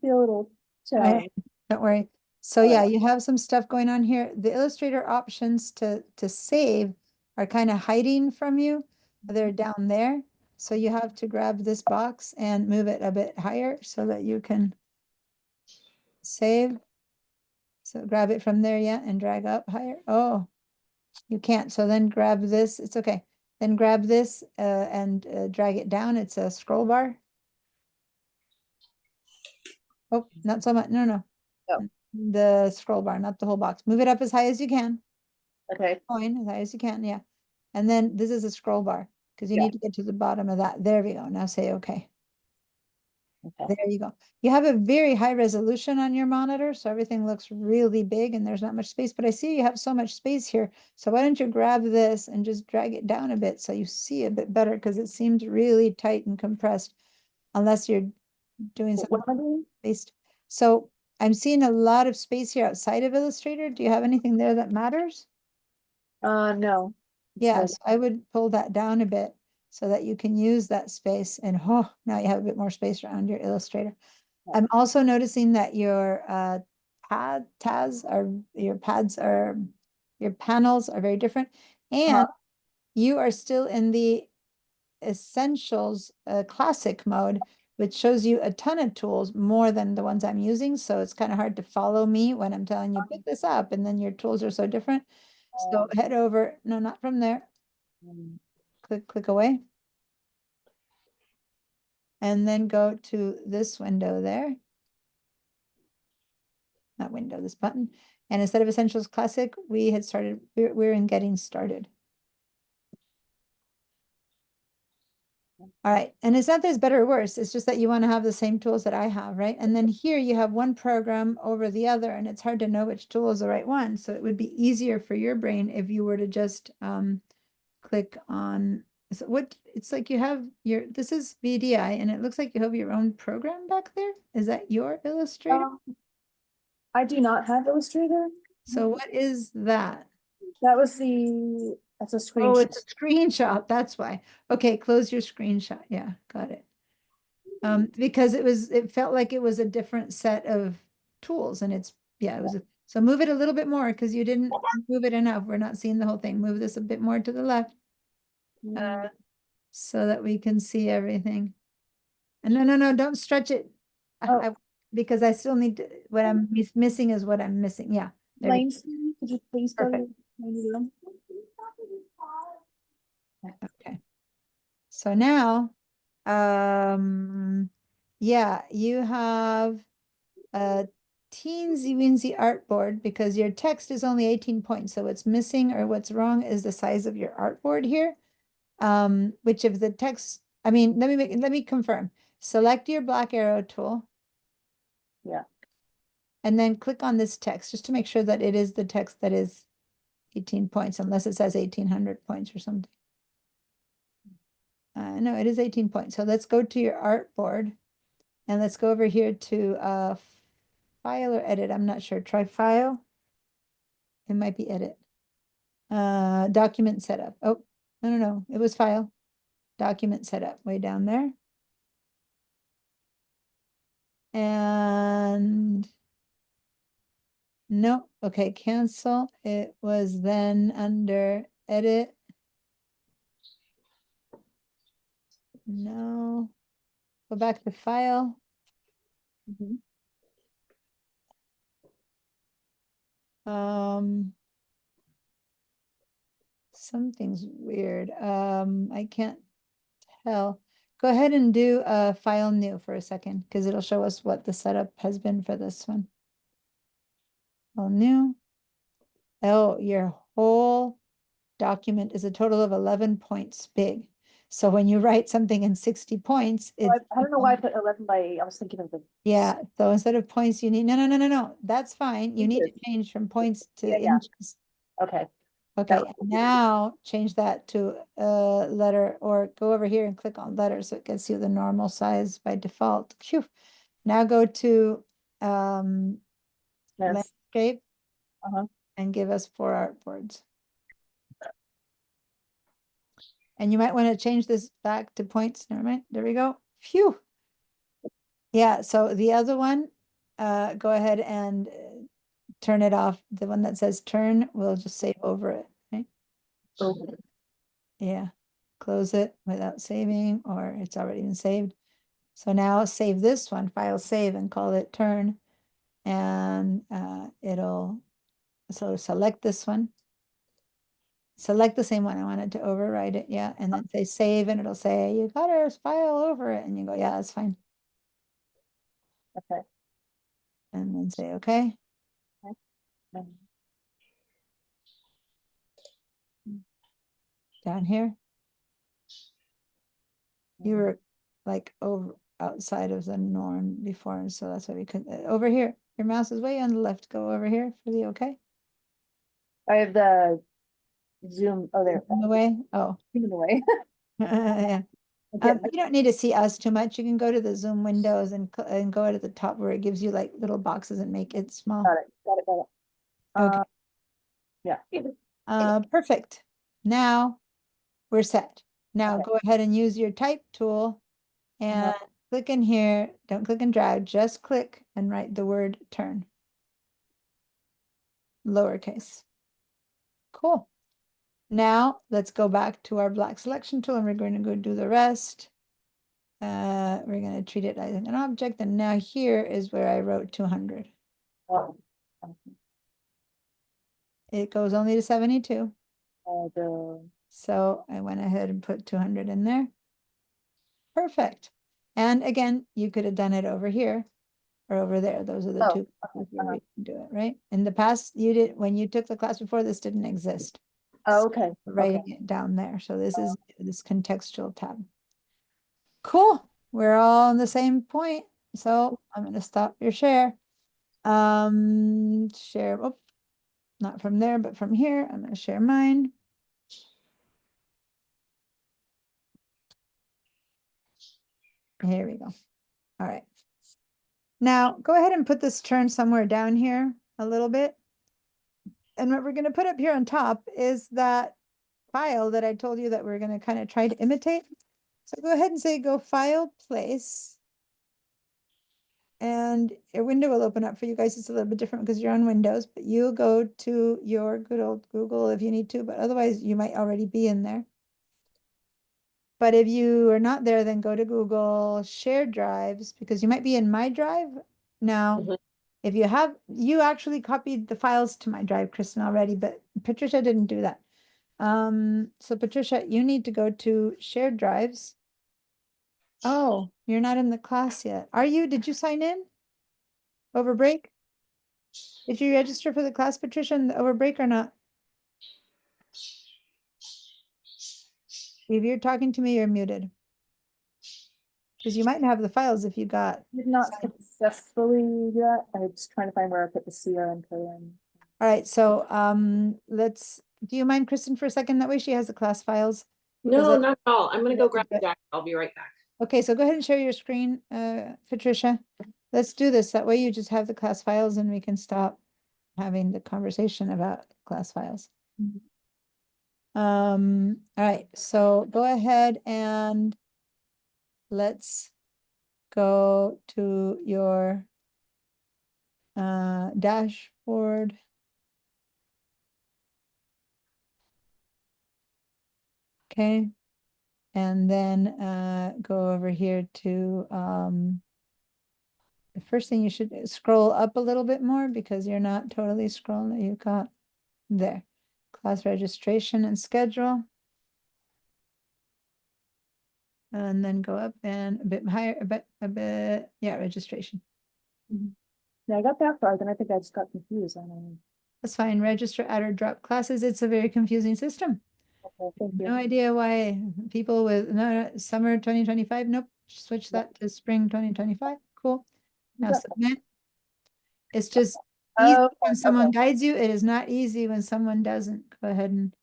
feel a little challenged. Don't worry. So yeah, you have some stuff going on here. The Illustrator options to save are kind of hiding from you. They're down there. So you have to grab this box and move it a bit higher so that you can save. So grab it from there, yeah, and drag up higher. Oh, you can't. So then grab this. It's okay. Then grab this and drag it down. It's a scroll bar. Oh, not so much. No, no. Oh. The scroll bar, not the whole box. Move it up as high as you can. Okay. Point as high as you can, yeah. And then this is a scroll bar because you Yeah. need to get to the bottom of that. There we go. Now say okay. Okay. There you go. You have a very high resolution on your monitor, so everything looks really big and there's not much space, but I see you have so much space here. So why don't you grab this and just drag it down a bit so you see a bit better because it seems really tight and compressed unless you're doing What something am I doing? based. So I'm seeing a lot of space here outside of Illustrator. Do you have anything there that matters? No. It's Yes, like- I would pull that down a bit so that you can use that space and oh, now you have a bit more space around your Illustrator. Yeah. I'm also noticing that your your panels are very different. And you are still in the Essentials classic mode, which shows you a ton of tools more than the ones I'm using. So it's kind of hard to follow me when I'm telling you pick this up and then your tools are so different. So head over, no, not from there. Click away. And then go to this window there. Not window, this button. And instead of Essentials Classic, we had started, we're in Getting Started. All right, and it's not that it's better or worse, it's just that you want to have the same tools that I have, right? And then here you have one program over the other, and it's hard to know which tool is the right one. So it would be easier for your brain if you were to just click on, so what, it's like you have your, this is VDI, and it looks like you have your own program back there. Is that your Illustrator? I do not have Illustrator. So what is that? That was that's a Oh, screenshot. it's a screenshot, that's why. Okay, close your screenshot. Yeah, got it. Because it felt like it was a different set of tools and it's, yeah, it was, so move it a little bit more because you didn't move it enough. We're not seeing the whole thing. Move this a bit more to the left so that we can see everything. And no, don't stretch it. Because I still need to, what I'm missing is what I'm missing. Yeah. There we go. Lane, could you please go to Perfect. my new room? Okay. So now, yeah, you have a teensy weensy artboard because your text is only 18 points. So what's missing or what's wrong is the size of your artboard here. Which if the text, I mean, let me confirm. Select your black arrow tool. Yeah. And then click on this text just to make sure that it is the text that is 18 points, unless it says 1800 points or something. No, it is 18 points. So let's go to your artboard and let's go over here to file or edit. I'm not sure. Try file. It might be edit. Document setup. Oh, no. It was file. Document setup way down there. And no, okay, cancel. It was then under edit. No. Go back to file. Something's weird. I can't tell. Go ahead and do a file new for a second because it'll show us what the setup has been for this one. File new. Oh, your whole document is a total of 11 points big. So when you write something in 60 points, I it's don't know why I put 11 by, I was thinking of the. yeah. So instead of points, you need no. That's fine. You need to Inches. change from points to Yeah. inches. Okay. Okay, now change that to a letter or go over here and click on letter so it gets you the normal size by default. Phew. Now go to Yes. landscape Uh-huh. and give us 4 artboards. And you might want to change this back to points. Never mind. There we go. Phew. Yeah, so the other one, go ahead and turn it off. The one that says turn, we'll just save over it, right? Okay. Yeah, close it without saving, or it's already been saved. So now save this one, file save, and call it turn. And so select this one. select the same one. I wanted to override it. Yeah. And then say save and it'll say, you got to file over it. And you go, yeah, that's fine. Okay. And then say, okay. Um, Down here. You mhm. were like over outside of the norm before. And so that's why we couldn't, over here. Your mouse is way on the left. Go over here for the okay. I have the Zoom. Oh, there. In the way. Oh, In the way. yeah. Okay. You don't need to see us too much. You can go to the Zoom windows and go to the top where it gives you like little boxes and make it small. Got it. Got it. Got it. Okay. Yeah. Perfect. Now we're set. Now Okay. go ahead and use your type tool and click in here. Don't click and drag, just click and write the word turn. Lowercase. Cool. Now let's go back to our black selection tool and we're going to go do the rest. We're going to treat it as an object. And now here is where I wrote 200. Oh, It goes only to 72. the So I went ahead and put 200 in there. Perfect. And again, you could have done it over here or over there. Those are the Oh, two okay, places where we can do it, right? In the past, you did when you took the class before, this didn't exist. Oh, okay. Writing Okay. it down there. So this is this contextual tab. Cool. We're all on the same point. So I'm going to stop your share. Share, oh, not from there, but from here. I'm going to share mine. Here we go. All right. Now go ahead and put this turn somewhere down here a little bit. And what we're going to put up here on top is that file that I told you that we're going to kind of try to imitate. So go ahead and say go file place. And your window will open up for you guys. It's a little bit different because you're on Windows, but you'll go to your good old Google if you need to, but otherwise you might already be in there. But if you are not there, then go to Google Shared Drives because you might be in My Drive. Now, Mhm. if you have, you actually copied the files to My Drive, Kristen, already, but Patricia didn't do that. So Patricia, you need to go to Shared Drives. Oh, you're not in the class yet. Are you? Did you sign in over break? Did you register for the class, Patricia, over break or not? If you're talking to me, you're muted. Because you might have the files if you got. Did not successfully yet. I'm just trying to find where I put the CRM code in. All right, so do you mind, Kristen, for a second? That way she has the class files. No, that- not at all. I'm gonna go grab But- Jack. I'll be right back. Okay, so go ahead and share your screen, Patricia. Let's do this. That way you just have the class files and we can stop having the conversation about class files. All right, so go ahead and let's go to your dashboard. Okay. And then go over here to the first thing you should scroll up a little bit more because you're not totally scrolling. You got there. Class registration and schedule. And then go up and a bit higher, a bit, yeah, registration. Yeah, I got that far, then I think I just got confused. I don't know. That's fine. Register, add or drop classes. It's a very confusing system. Okay, thank No you. idea why people with no summer 2025. Nope. Switch Yeah. that to spring 2025. Cool. Now Yeah. submit. It's just easy Oh, when someone okay. guides you. It is not easy when someone doesn't. Go ahead and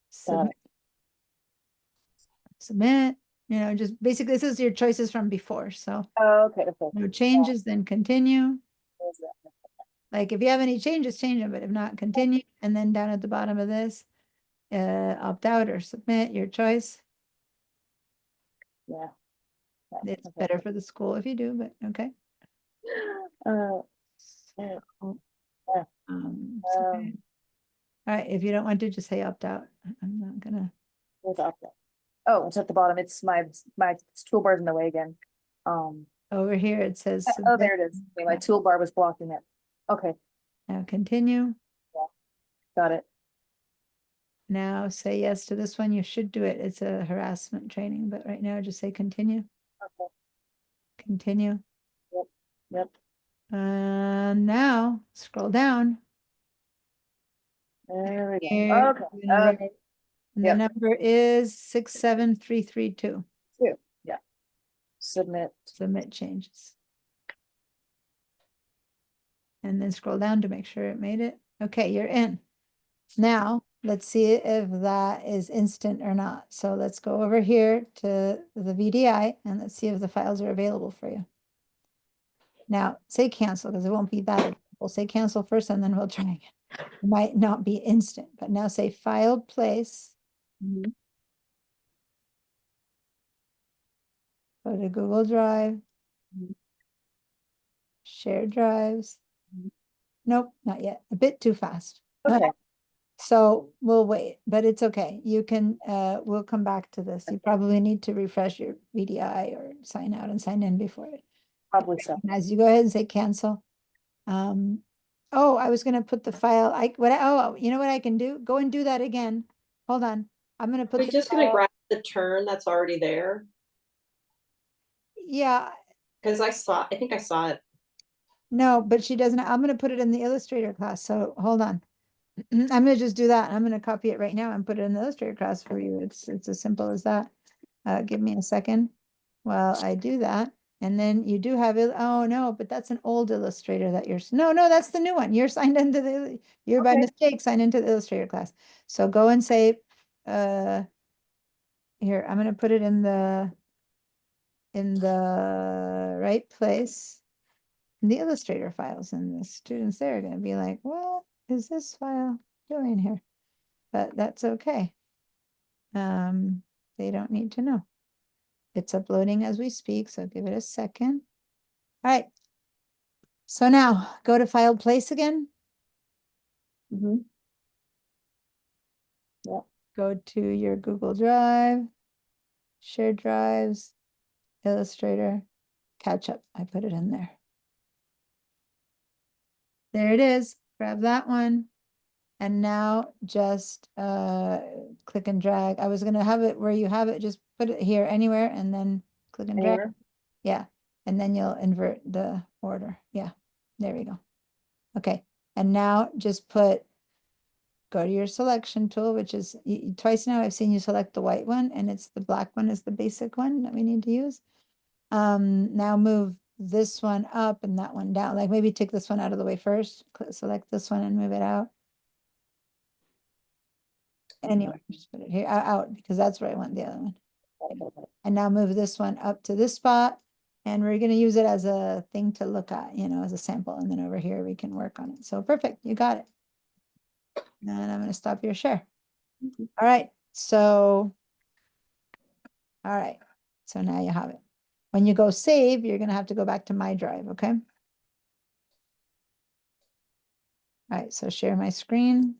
submit. Submit. You know, just basically this is your choices from before. So Oh, okay, okay. no changes, then continue. There's that. Like if you have any changes, change them, but if not, continue. And then down at the bottom of this, opt out or submit your choice. Yeah. It's Okay. better for the school if you do, but okay. Yeah. Submit. All right, if you don't want to, just say opt out. I'm not gonna. Where's the opt-out? Oh, it's at the bottom. It's my toolbar's in the way again. Over here, it says. Oh, submit. there it is. Okay, my toolbar was blocking it. Okay, Now continue. got it. Now say yes to this one. You should do it. It's a harassment training, but right now just say continue. Okay. Continue. Yep. And now scroll down. There we go. Here, Okay. you're gonna write- Okay. And the Yep. number is 67332. Two. Yeah. Submit. Submit changes. And then scroll down to make sure it made it. Okay, you're in. Now, let's see if that is instant or not. So let's go over here to the VDI and let's see if the files are available for you. Now, say cancel because it won't be that. We'll say cancel first and then we'll try again. It might not be instant, but now say filed place. Mhm. Go to Google Drive. Mhm. Share drives. Mhm. Nope, not yet. A bit too fast. Okay. So we'll wait, but it's okay. You can, we'll come back to this. You probably need to refresh your VDI or sign out and sign in before it. Probably so. As you go ahead and say cancel. Oh, I was gonna put the file, oh, you know what I can do? Go and do that again. Hold on. I'm gonna put We're the just gonna file- grab the turn that's already there, Yeah, because I think I saw it. no, but she doesn't, I'm gonna put it in the Illustrator class, so hold on. I'm gonna just do that. I'm gonna copy it right now and put it in the Illustrator class for you. It's as simple as that. Give me a second while I do that. And then you do have it. Oh no, but that's an old Illustrator that no, that's the new one. You're signed into you're by Okay. mistake signed into the Illustrator class. So go and say, here, I'm gonna put it in the right place in the Illustrator files, and the students there are gonna be like, what is this file doing here? But that's okay. They don't need to know. It's uploading as we speak, so give it a second. All right. So now go to filed place again. Mhm. Yep. Go to your Google Drive, shared drives, Illustrator, catch up. I put it in there. There it is. Grab that one. And now just click and drag. I was gonna have it where you have it, just put it here anywhere and then click and drag. Anywhere. Yeah, and then you'll invert the order. Yeah, there we go. Okay, and now just go to your selection tool, which is twice now I've seen you select the white one, and it's the black one is the basic one that we need to use. Now move this one up and that one down. Like maybe take this one out of the way first. Select this one and move it out. Anyway, just put it here out because that's where I want the other one. And now move this one up to this spot. And we're going to use it as a thing to look at, as a sample. And then over here, we can work on it. So perfect. You got it. And I'm going to stop your share. All right. So now you have it. When you go save, you're going to have to go back to my drive. Okay. All right. So share my screen.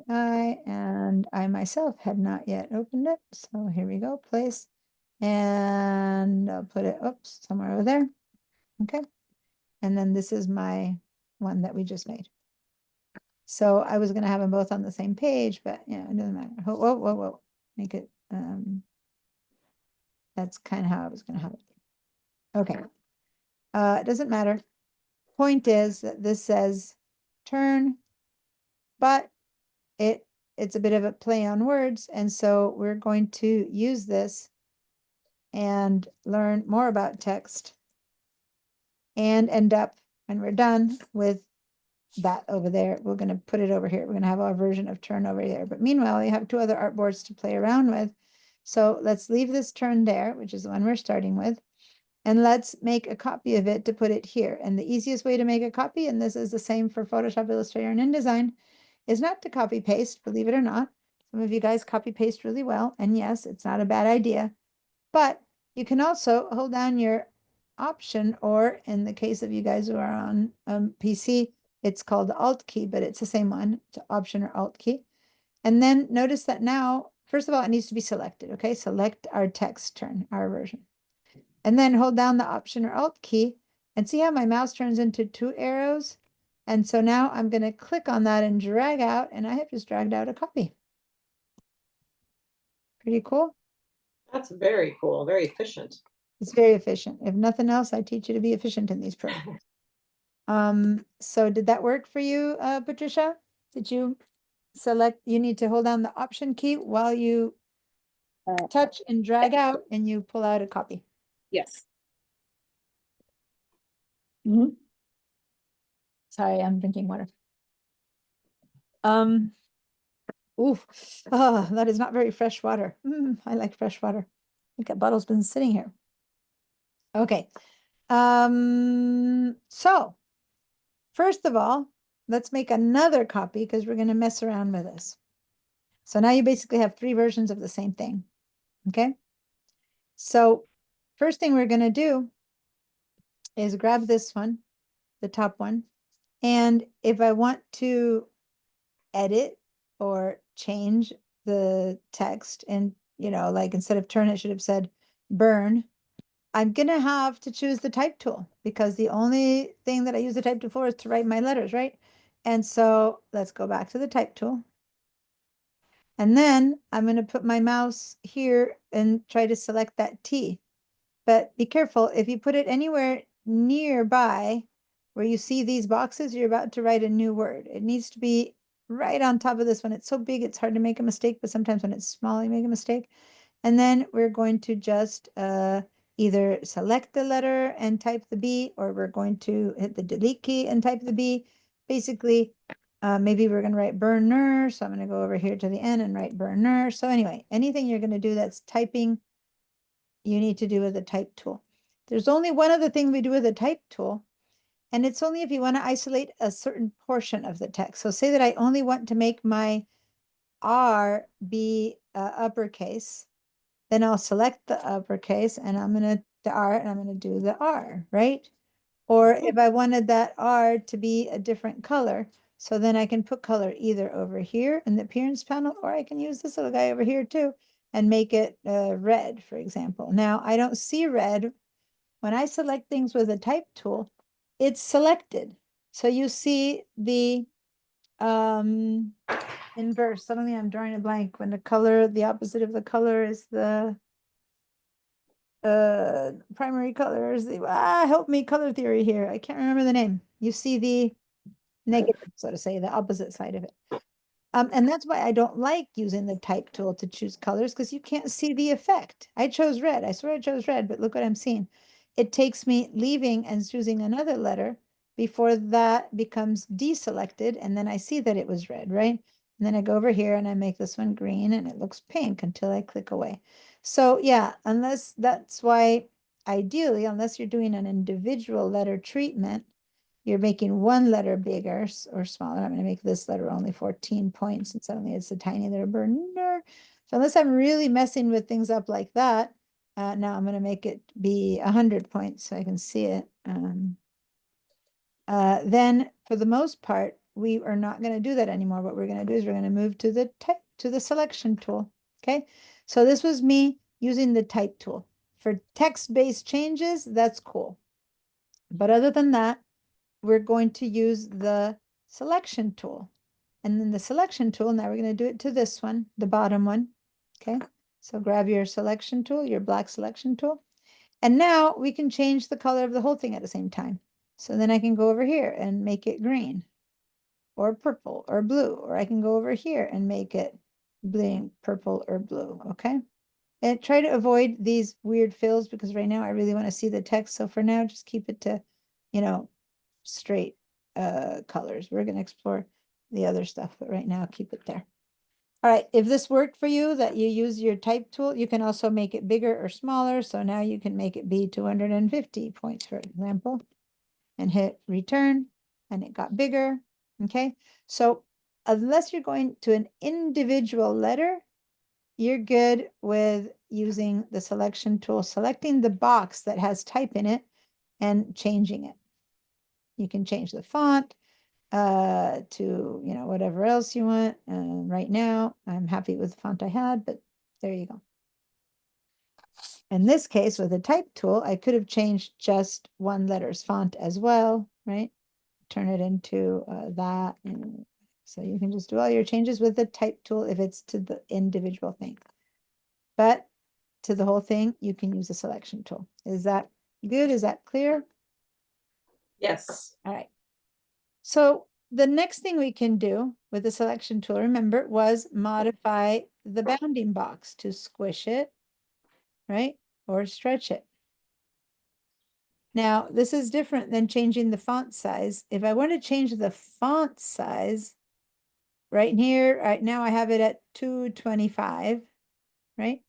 And I myself had not yet opened it. So here we go, place. And I'll put it, oops, somewhere over there. Okay. And then this is my one that we just made. So I was going to have them both on the same page, but yeah, it doesn't matter. Whoa, whoa, whoa. Make it, that's kind of how I was going to have it. Okay. It doesn't matter. Point is that this says turn, but it's a bit of a play on words. And so we're going to use this and learn more about text and end up, when we're done with that over there, we're going to put it over here. We're going to have our version of turn over there. But meanwhile, we have two other artboards to play around with. So let's leave this turn there, which is the one we're starting with. And let's make a copy of it to put it here. And the easiest way to make a copy, and this is the same for Photoshop, Illustrator, and InDesign, is not to copy paste, believe it or not. Some of you guys copy paste really well. And yes, it's not a bad idea. But you can also hold down your Option, or in the case of you guys who are on PC, it's called the Alt key, but it's the same one, it's Option or Alt key. And then notice that now, first of all, it needs to be selected, okay? Select our text turn, our version. And then hold down the Option or Alt key, And see how my mouse turns into 2 arrows? And so now I'm going to click on that and drag out, and I have just dragged out a copy. Pretty cool. That's very cool, very efficient. It's very efficient. If nothing else, I teach you to be efficient in these programs. So did that work for you, Patricia? Did you select, you need to hold down the Option key while you touch and drag out, and you pull out a copy. Yes. Sorry, I'm drinking water. Oof. Oh, that is not very fresh water. I like fresh water. I think that bottle's been sitting here. Okay. So first of all, let's make another copy because we're going to mess around with this. So now you basically have 3 versions of the same thing. Okay. So first thing we're going to do is grab this one, the top one. And if I want to edit or change the text and, like instead of turn, it should have said burn, I'm going to have to choose the type tool because the only thing that I use the type tool for is to write my letters, right? And so let's go back to the type tool. And then I'm going to put my mouse here and try to select that T. But be careful, if you put it anywhere nearby where you see these boxes, you're about to write a new word. It needs to be right on top of this one. It's so big, it's hard to make a mistake, but sometimes when it's small, you make a mistake. And then we're going to just either select the letter and type the B, or we're going to hit the delete key and type the B. Basically, maybe we're going to write burner. So I'm going to go over here to the end and write burner. So anyway, anything you're going to do that's typing, you need to do with the type tool. There's only one other thing we do with the type tool, and it's only if you want to isolate a certain portion of the text. So say that I only want to make my R be uppercase, then I'll select the uppercase and I'm going to the R and I'm going to do the R, right? Or if I wanted that R to be a different color, so then I can put color either over here in the appearance panel, or I can use this little guy over here too and make it red, for example. Now I don't see red. When I select things with a type tool, it's selected. So you see the inverse. Suddenly I'm drawing a blank. When the color, the opposite of the color is the primary color is the, help me, color theory here. I can't remember the name. You see the negative, so to say, the opposite side of it. And that's why I don't like using the type tool to choose colors, because you can't see the effect. I chose red. I swear I chose red, but look what I'm seeing. It takes me leaving and choosing another letter before that becomes deselected, and then I see that it was red, right? And then I go over here and I make this one green and it looks pink until I click away. So yeah, unless that's why ideally, unless you're doing an individual letter treatment, you're making one letter bigger or smaller. I'm going to make this letter only 14 points, and suddenly it's a tiny little burner. So unless I'm really messing with things up like that, now I'm going to make it be 100 points so I can see it. Then for the most part, we are not going to do that anymore. What we're going to do is we're going to move to the selection tool. Okay. So this was me using the type tool. For text-based changes, that's cool. But other than that, we're going to use the selection tool. And then the selection tool, now we're going to do it to this one, the bottom one. Okay, so grab your selection tool, your black selection tool. And now we can change the color of the whole thing at the same time. So then I can go over here and make it green or purple or blue, or I can go over here and make it blue, purple or blue, okay? And try to avoid these weird fills because right now I really want to see the text. So for now, just keep it to, straight colors. We're going to explore the other stuff, but right now keep it there. All right, if this worked for you that you use your type tool, you can also make it bigger or smaller. So now you can make it be 250 points, for example, and hit return, and it got bigger. Okay, so unless you're going to an individual letter, you're good with using the selection tool, selecting the box that has type in it and changing it. You can change the font to, whatever else you want. Right now, I'm happy with the font I had, but there you go. In this case, with a type tool, I could have changed just one letter's font as well, right? Turn it into that. And so you can just do all your changes with the type tool if it's to the individual thing. But to the whole thing, you can use a selection tool. Is that good? Is that clear? Yes. All right. So the next thing we can do with the selection tool, remember, was modify the bounding box to squish it, right? Or stretch it. Now, this is different than changing the font size. If I want to change the font size, right here, right now I have it at 225, right?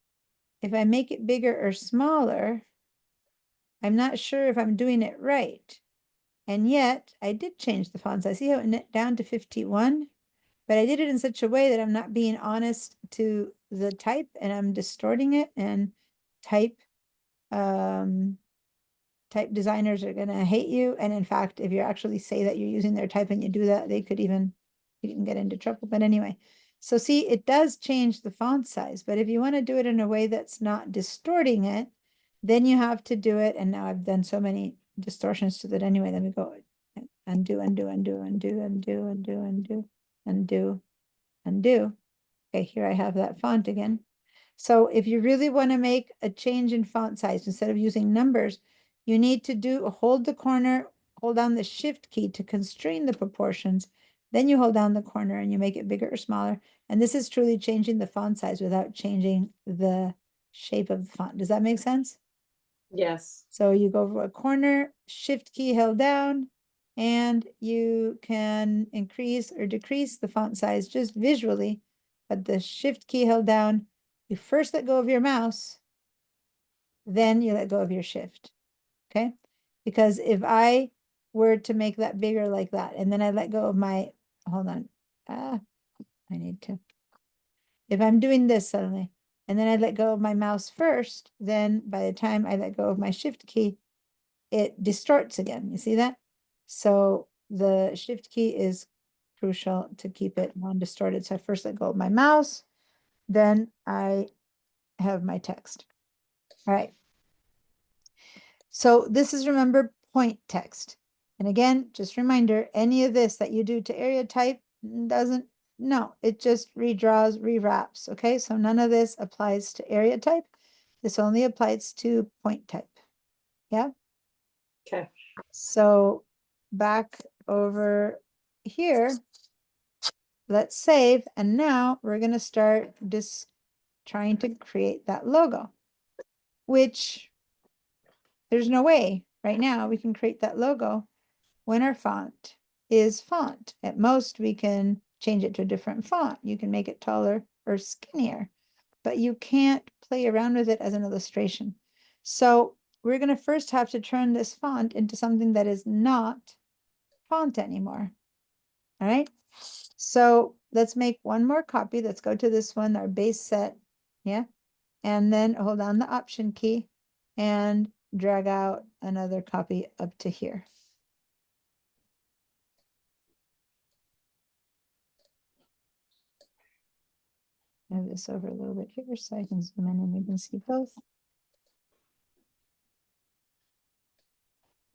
If I make it bigger or smaller, I'm not sure if I'm doing it right. And yet I did change the font size. See how it went down to 51? But I did it in such a way that I'm not being honest to the type and I'm distorting it, and type type designers are gonna hate you. And in fact, if you actually say that you're using their type and you do that, they could even, you can get into trouble. But anyway, so see, it does change the font size, but if you want to do it in a way that's not distorting it, then you have to do it. And now I've done so many distortions to that anyway. Let me go undo, undo, undo, undo, undo, undo, undo, undo, undo. Okay, here I have that font again. So if you really want to make a change in font size, instead of using numbers, you need to hold the corner, hold down the shift key to constrain the proportions. Then you hold down the corner and you make it bigger or smaller. And this is truly changing the font size without changing the shape of the font. Does that make sense? Yes. So you go over a corner, shift key held down, and you can increase or decrease the font size just visually, but the shift key held down, you first let go of your mouse, then you let go of your shift, okay? Because if I were to make that bigger like that, and then I let go of my, hold on, I need to, if I'm doing this suddenly, and then I let go of my mouse first, then by the time I let go of my shift key, it distorts again. You see that? So the shift key is crucial to keep it non-distorted. So I first let go of my mouse, then I have my text. All right. So this is, remember, point text. And again, just reminder, any of this that you do to area type doesn't, no, it just redraws, rewraps. Okay, so none of this applies to area type. This only applies to point type. Yeah. Okay. So back over here, let's save. And now we're going to start just trying to create that logo, which there's no way right now we can create that logo when our font is font. At most, we can change it to a different font. You can make it taller or skinnier, but you can't play around with it as an illustration. So we're going to first have to turn this font into something that is not font anymore. All right. So let's make one more copy. Let's go to this one, our base set. Yeah. And then hold down the Option key and drag out another copy up to here. Move this over a little bit here so I can zoom in and you can see both.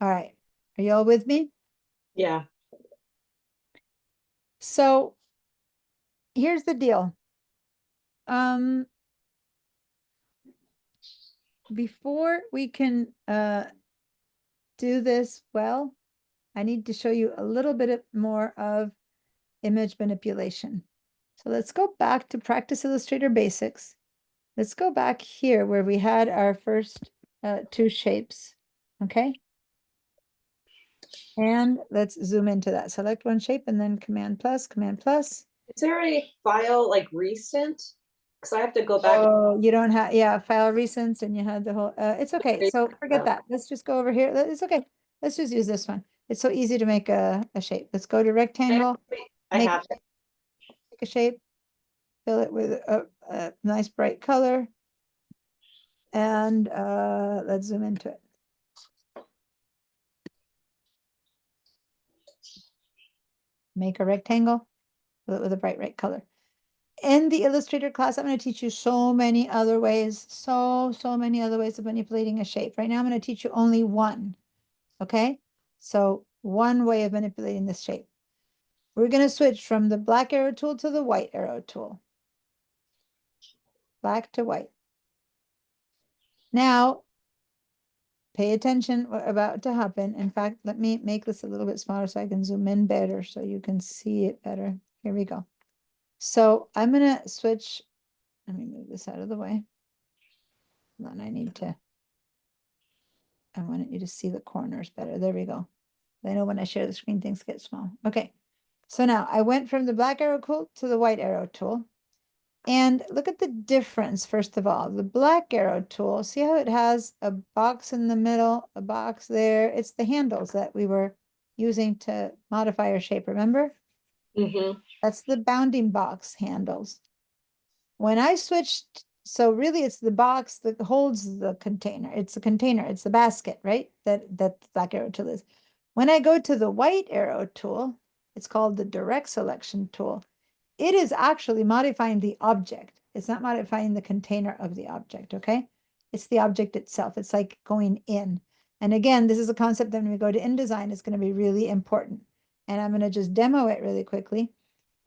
All right. Are you all with me? Yeah. So here's the deal. Before we can do this well, I need to show you a little bit more of image manipulation. So let's go back to Practice Illustrator Basics. Let's go back here where we had our first two shapes, okay? And let's zoom into that. Select one shape and then Command plus, Command plus. Is there a file like recent? Because I have to go back. Oh, you don't have, yeah, file recents and you had the whole, it's okay. So forget that. Let's just go over here. It's okay. Let's just use this one. It's so easy to make a shape. Let's go to rectangle. I Make have. a shape, fill it with a nice bright color. And let's zoom into it. Make a rectangle, fill it with a bright red color. in the Illustrator class, I'm going to teach you so many other ways, so many other ways of manipulating a shape. Right now, I'm going to teach you only one, okay? So one way of manipulating this shape. We're going to switch from the black arrow tool to the white arrow tool. Black to white. Now, pay attention what about to happen. In fact, let me make this a little bit smaller so I can zoom in better so you can see it better. Here we go. So I'm going to switch. Let me move this out of the way. Then I wanted you to see the corners better. There we go. I know when I share the screen, things get small. Okay. So now I went from the black arrow tool to the white arrow tool. And look at the difference, first of all. The black arrow tool, see how it has a box in the middle, a box there? It's the handles that we were using to modify our shape, remember? Mm-hmm. That's the bounding box handles. When I switched, so really it's the box that holds the container. It's the container, it's the basket, right? That the black arrow tool is. When I go to the white arrow tool, it's called the direct selection tool. It is actually modifying the object. It's not modifying the container of the object, okay? It's the object itself. It's like going in. And again, this is a concept that when we go to InDesign, it's going to be really important. And I'm going to just demo it really quickly.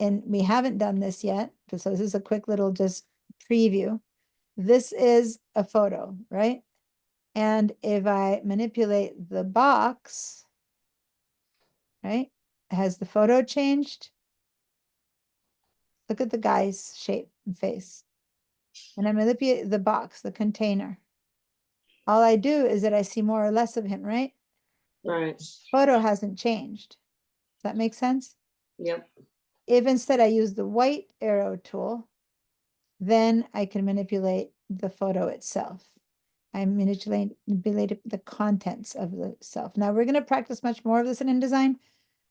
And we haven't done this yet. So this is a quick little just preview. This is a photo, right? And if I manipulate the box, right? Has the photo changed? Look at the guy's shape and face. And I manipulate the box, the container. All I do is that I see more or less of him, right? Right. Photo hasn't changed. Does that make sense? Yep. If instead I use the white arrow tool, then I can manipulate the photo itself. I manipulate the contents of the self. Now we're going to practice much more of this in InDesign,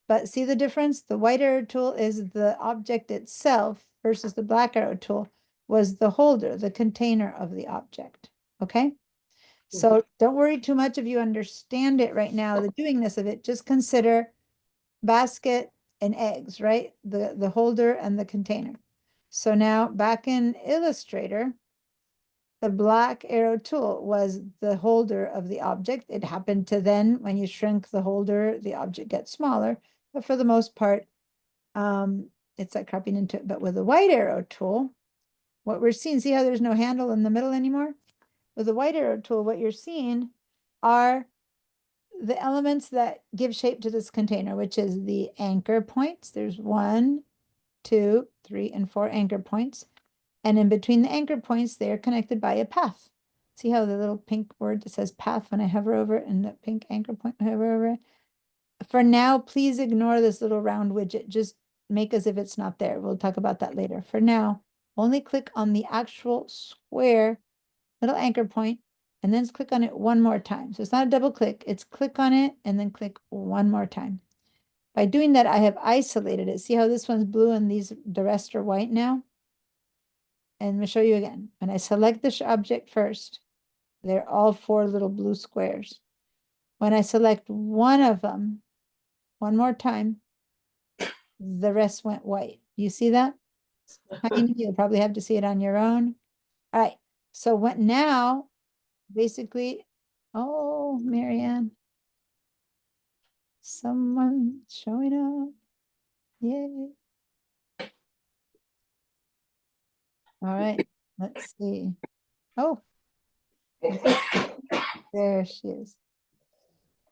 but see the difference? The white arrow tool is the object itself versus the black arrow tool was the holder, the container of the object. Okay? So don't worry too much if you understand it right now, the doingness of it. Just consider basket and eggs, right? The holder and the container. So now back in Illustrator, the black arrow tool was the holder of the object. It happened to then, when you shrink the holder, the object gets smaller. But for the most part, it's like cropping into it. But with the white arrow tool, what we're seeing, see how there's no handle in the middle anymore? With the white arrow tool, what you're seeing are the elements that give shape to this container, which is the anchor points. There's 1, 2, 3, and 4 anchor points. And in between the anchor points, they're connected by a path. See how the little pink word that says path when I hover over it and the pink anchor point hover over it? For now, please ignore this little round widget. Just make as if it's not there. We'll talk about that later. For now, only click on the actual square little anchor point and then click on it one more time. So it's not a double click, it's click on it and then click one more time. By doing that, I have isolated it. See how this one's blue and the rest are white now? And let me show you again. When I select this object first, they're all 4 little blue squares. When I select one of them, one more time, the rest went white. You see that? Tiny. You'll probably have to see it on your own. All right. So what now, basically, oh, Marianne, someone showing up. Yay. All right. Let's see. Oh, there she is.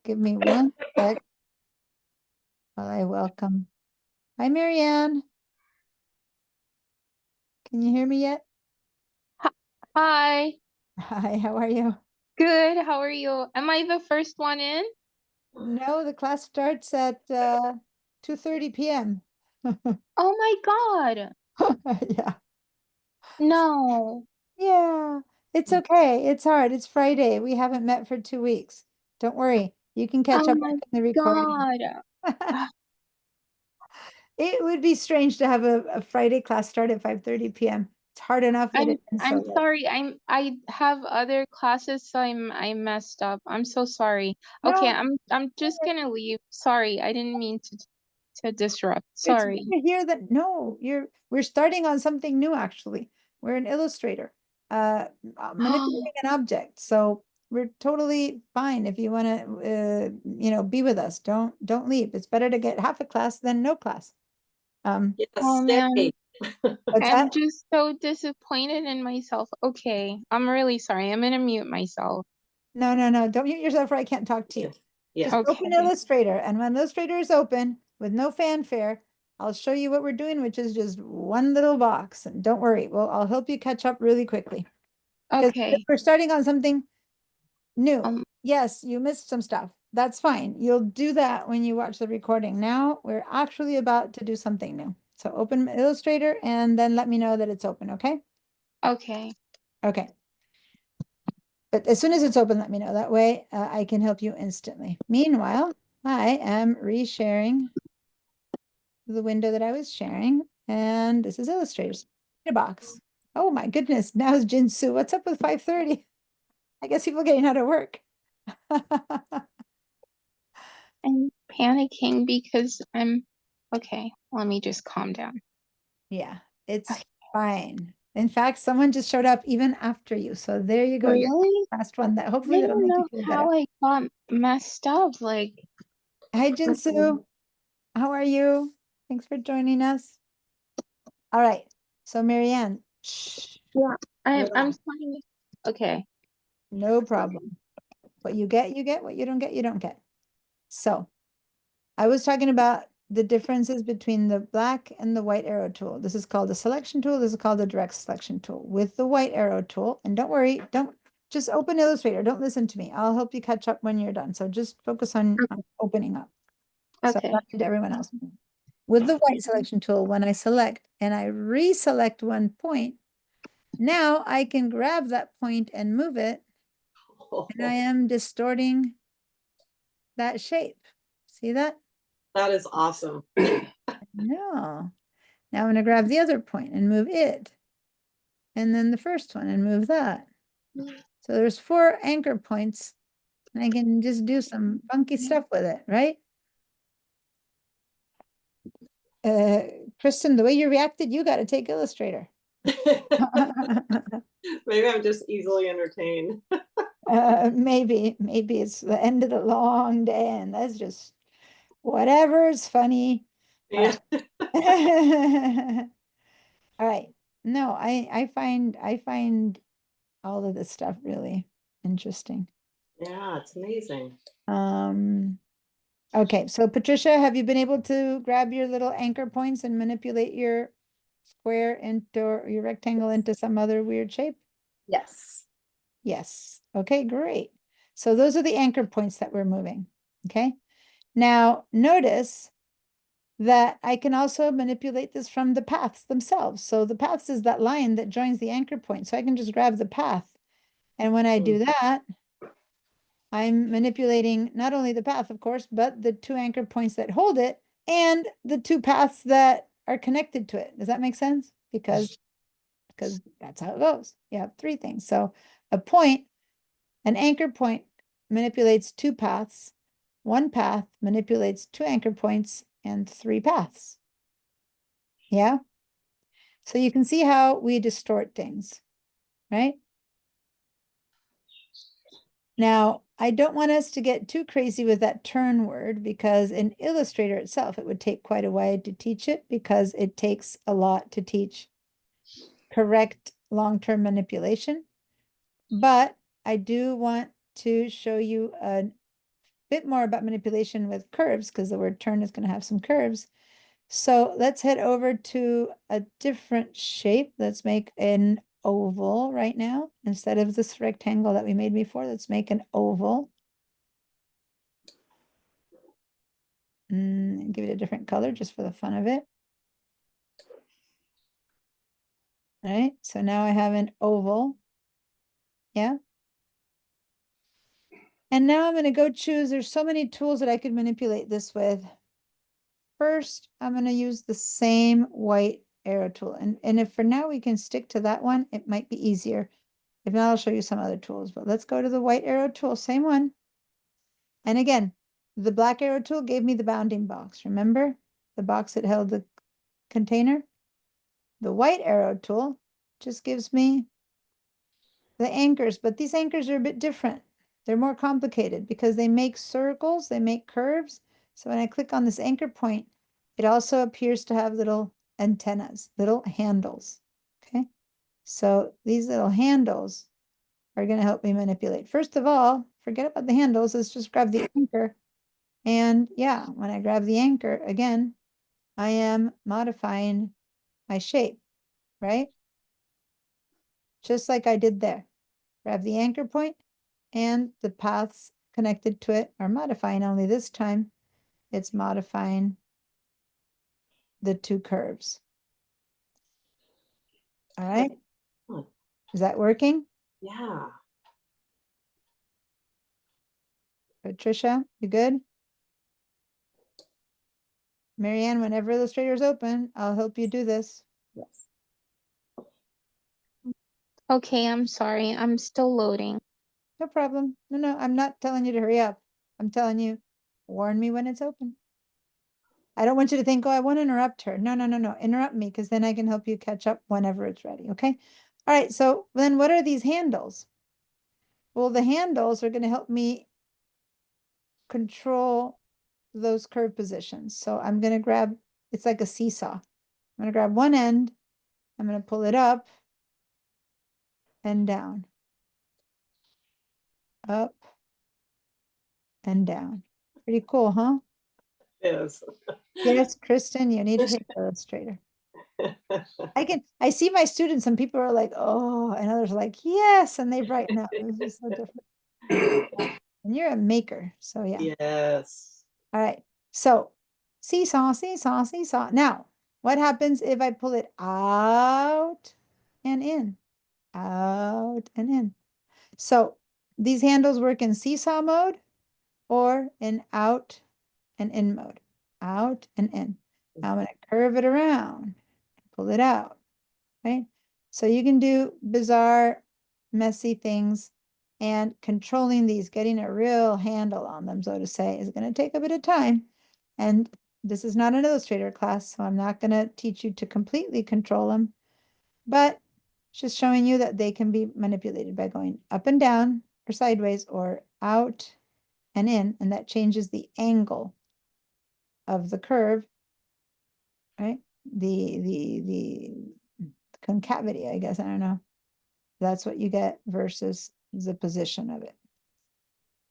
Give me one sec while I welcome. Hi, Marianne. Can you hear me yet? Hi, Hi, how are you? good. How are you? Am I the first one in? No, the class starts at 2:30 p.m. Oh my God. Yeah. No. Yeah. It's okay. It's hard. It's Friday. We haven't met for 2 weeks. Don't worry. You can catch Oh up my on the recording. God. Ah, It would be strange to have a Friday class start at 5:30 p.m. It's hard enough that it ends so I'm late. sorry. I have other classes, so I messed up. I'm so sorry. Okay, No, I'm just gonna leave. Sorry, I didn't mean to to disrupt. It's Sorry. good to hear that. No, we're starting on something new, actually. We're an illustrator, manipulating an object. So we're totally fine if you want to, be with us. Don't leave. It's better to get half a class than no class. Yes, Oh man, stay. What's I'm that? just so disappointed in myself. Okay, I'm really sorry. I'm gonna mute myself. No, don't mute yourself or I can't talk to you. Yeah. Just open Okay. Illustrator, and when Illustrator is open with no fanfare, I'll show you what we're doing, which is just one little box. And don't worry, I'll help you catch up really quickly. Because Okay. we're starting on something new. Um, Yes, you missed some stuff. That's fine. You'll do that when you watch the recording. Now we're actually about to do something new. So open Illustrator and then let me know that it's open, okay? okay. Okay. But as soon as it's open, let me know. That way I can help you instantly. Meanwhile, I am resharing the window that I was sharing. And this is Illustrator's box. Oh my goodness. Now it's Jinsu. What's up with 5:30? I guess people getting out of work. I'm panicking because I'm okay. Let me just calm down. Yeah, it's Okay. fine. In fact, someone just showed up even after you. So there you go. Your Really? last one. That I hopefully that'll don't make you know feel how better. I got messed up. Like, Hi, Jinsu. How are you? Thanks for joining us. All right. So Marianne, shh, yeah, I'm Relax. trying to. Okay. no problem. What you get, you get. What you don't get, you don't get. So I was talking about the differences between the black and the white arrow tool. This is called the selection tool. This is called the direct selection tool. With the white arrow tool, and don't worry, don't just open Illustrator. Don't listen to me. I'll help you catch up when you're done. So just focus on opening up. So Okay. not to everyone else. With the white selection tool, when I select and I reselect one point, now I can grab that point and move it, and I am distorting that shape. See that? That is awesome. No. Now I'm going to grab the other point and move it. And then the first one and move that. So there's 4 anchor points, and I can just do some funky stuff with it, right? Kristen, the way you reacted, you got to take Illustrator. Maybe I'm just easily entertained. Maybe it's the end of the long day, and that's just whatever's funny. Yeah. All right. No, I find all of this stuff really interesting. Yeah, it's amazing. Okay, so Patricia, have you been able to grab your little anchor points and manipulate your square into, or your rectangle into some other weird shape? Yes. Yes. Okay, great. So those are the anchor points that we're moving. Okay. Now notice that I can also manipulate this from the paths themselves. So the paths is that line that joins the anchor point. So I can just grab the path. And when I do that, I'm manipulating not only the path, of course, but the 2 anchor points that hold it and the 2 paths that are connected to it. Does that make sense? Because that's how it goes. You have 3 things. So a point, an anchor point manipulates 2 paths. 1 path manipulates 2 anchor points and 3 paths. Yeah. So you can see how we distort things, right? Now, I don't want us to get too crazy with that turn word because in Illustrator itself, it would take quite a while to teach it because it takes a lot to teach correct long-term manipulation. But I do want to show you a bit more about manipulation with curves because the word turn is going to have some curves. So let's head over to a different shape. Let's make an oval right now. Instead of this rectangle that we made before, let's make an oval. Give it a different color just for the fun of it. All right, so now I have an oval. Yeah. And now I'm going to go choose, there's so many tools that I could manipulate this with. First, I'm going to use the same white arrow tool. And if for now we can stick to that one, it might be easier. If not, I'll show you some other tools, but let's go to the white arrow tool, same one. And again, the black arrow tool gave me the bounding box, remember? the box that held the container. The white arrow tool just gives me the anchors, but these anchors are a bit different. They're more complicated because they make circles, they make curves. So when I click on this anchor point, it also appears to have little antennas, little handles, okay? So these little handles are going to help me manipulate. First of all, forget about the handles, let's just grab the anchor. And yeah, when I grab the anchor, again, I am modifying my shape, right? Just like I did there. Grab the anchor point, and the paths connected to it are modifying, only this time it's modifying the two curves. All right, Excellent. is that working? Yeah. Patricia, you good? Marianne, whenever Illustrator is open, I'll help you do this. Yes. Okay, I'm sorry. I'm still loading. No problem. No, I'm not telling you to hurry up. I'm telling you, warn me when it's open. I don't want you to think, oh, I want to interrupt her. No. Interrupt me, because then I can help you catch up whenever it's ready, okay? All right, so then what are these handles? Well, the handles are going to help me control those curve positions. So I'm going to grab, it's like a seesaw. I'm going to grab one end, I'm going to pull it up and down, up and down. Pretty cool, huh? Yes. Yes, Kristen, you need to take Illustrator. I see my students, some people are like, oh, and others are like, yes, and they brighten up. This is so different. And you're a maker, so yeah. Yes. All right, so seesaw, seesaw, seesaw. Now, what happens if I pull it out and in, out and in? So these handles work in seesaw mode or in out and in mode, out and in. Now I'm going to curve it around, pull it out, right? So you can do bizarre, messy things, and controlling these, getting a real handle on them, so to say, is going to take a bit of time. And this is not an Illustrator class, so I'm not going to teach you to completely control them, but just showing you that they can be manipulated by going up and down or sideways or out and in, and that changes the angle of the curve, right? The concavity, I guess, I don't know. That's what you get versus the position of it.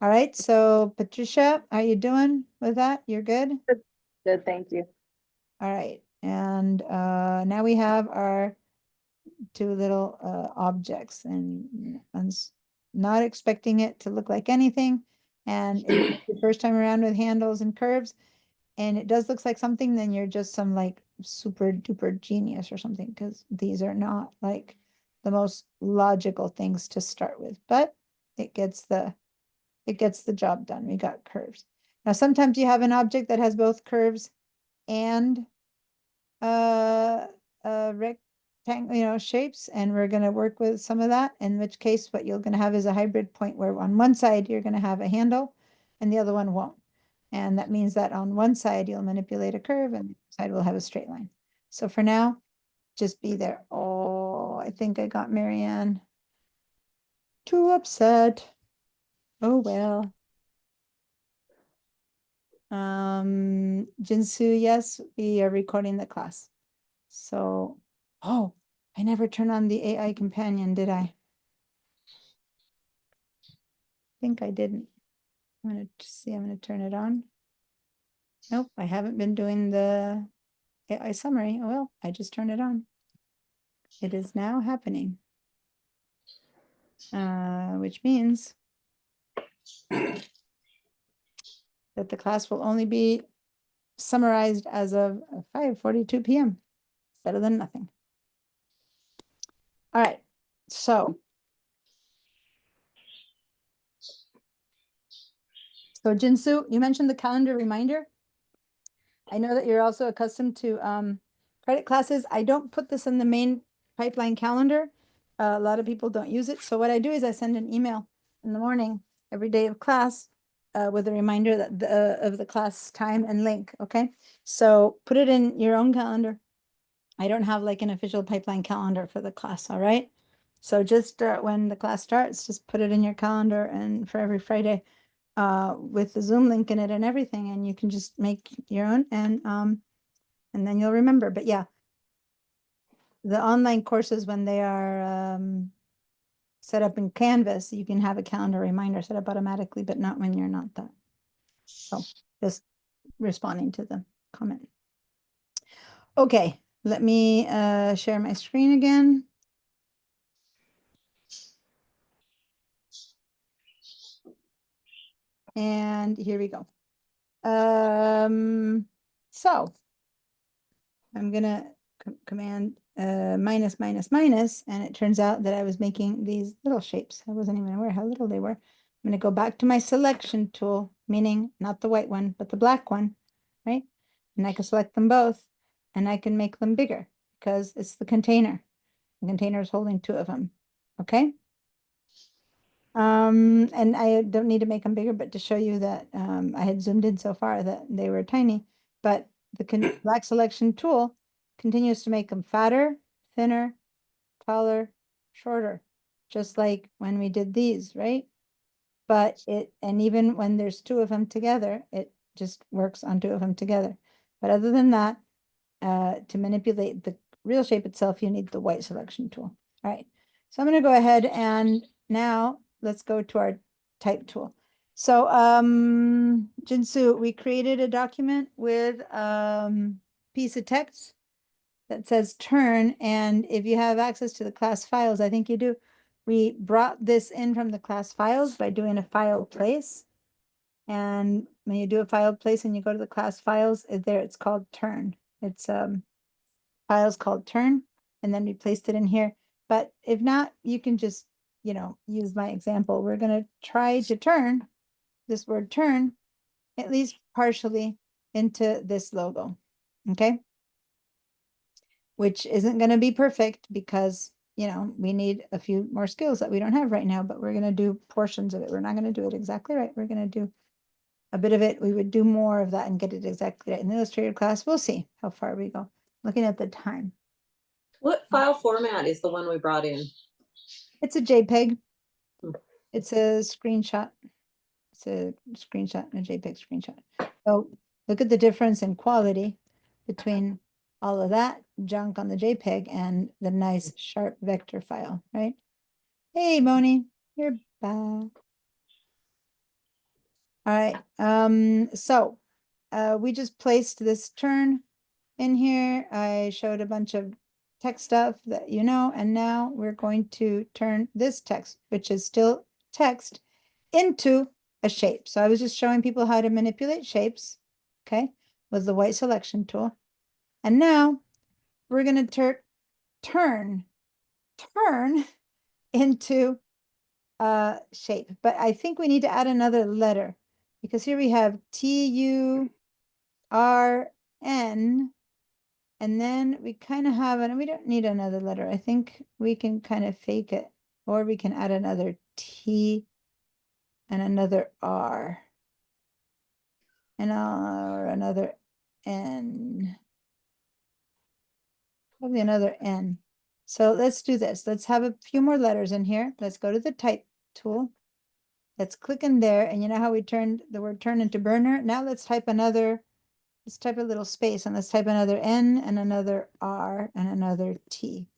All right, so Patricia, how you doing with that? You're good? Good, thank you. All right, and now we have our two little objects, and I'm not expecting it to look like anything. And if the first time around with handles and curves, and it does look like something, then you're just some like super duper genius or something, because these are not like the most logical things to start with, but it gets the job done. We got curves. Now, sometimes you have an object that has both curves and rectangle, shapes, and we're going to work with some of that, in which case what you're going to have is a hybrid point where on one side you're going to have a handle and the other one won't. And that means that on one side you'll manipulate a curve and the other side will have a straight line. So for now, just be there. Oh, I think I got Marianne too upset. Oh well. Jinsu, yes, we are recording the class. So, oh, I never turned on the AI companion, did I? Think I didn't. I'm gonna see, I'm gonna turn it on. Nope, I haven't been doing the AI summary. Oh, well, I just turned it on. It is now happening. Which means that the class will only be summarized as of 5:42 p.m. Better than nothing. All right, so Jinsu, you mentioned the calendar reminder. I know that you're also accustomed to credit classes. I don't put this in the main pipeline calendar. A lot of people don't use it. So what I do is I send an email in the morning every day of class with a reminder that of the class time and link, okay? So put it in your own calendar. I don't have like an official pipeline calendar for the class, all right? So just when the class starts, just put it in your calendar and for every Friday with the Zoom link in it and everything, and you can just make your own and then you'll remember. But yeah, the online courses, when they are set up in Canvas, you can have a calendar reminder set up automatically, but not when you're not that. So just responding to the comment. Okay, let me share my screen again. And here we go. So I'm gonna command minus, minus, minus, and it turns out that I was making these little shapes. I wasn't even aware how little they were. I'm gonna go back to my selection tool, meaning not the white one, but the black one, right? And I can select them both, and I can make them bigger because it's the container. The container is holding two of them, okay? And I don't need to make them bigger, but to show you that I had zoomed in so far that they were tiny, but the black selection tool continues to make them fatter, thinner, taller, shorter, just like when we did these, right? But and even when there's two of them together, it just works on two of them together. But other than that, to manipulate the real shape itself, you need the white selection tool. All right, so I'm going to go ahead and now let's go to our type tool. So Jinsu, we created a document with piece of text that says turn, and if you have access to the class files, I think you do, we brought this in from the class files by doing a file place. And when you do a file place and you go to the class files, there it's called turn. It's files called turn, and then we placed it in here. But if not, you can just, you know, use my example. We're going to try to turn this word turn at least partially into this logo, okay? Which isn't going to be perfect because, you know, we need a few more skills that we don't have right now, but we're going to do portions of it. We're not going to do it exactly right. We're going to do a bit of it. We would do more of that and get it exactly right in the Illustrator class. We'll see how far we go. Looking at the time. What file format is the one we brought in? It's a JPEG. Hmm. It's a screenshot. It's a screenshot and a JPEG screenshot. So look at the difference in quality between all of that junk on the JPEG and the nice sharp vector file, right? Hey, Moni, you're back. All right. So we just placed this turn in here. I showed a bunch of text stuff that you know, and now we're going to turn this text, which is still text, into a shape. So I was just showing people how to manipulate shapes, okay, with the white selection tool. And now we're going to turn into a shape. But I think we need to add another letter because here we have TURN. And then we kind of have, and we don't need another letter. I think we can kind of fake it, or we can add another T and another R and or another N, probably another N. So let's do this. Let's have a few more letters in here. Let's go to the type tool. Let's click in there. And you know how we turned the word turn into burner? Now let's type another, let's type a little space and let's type another N and another R and another T,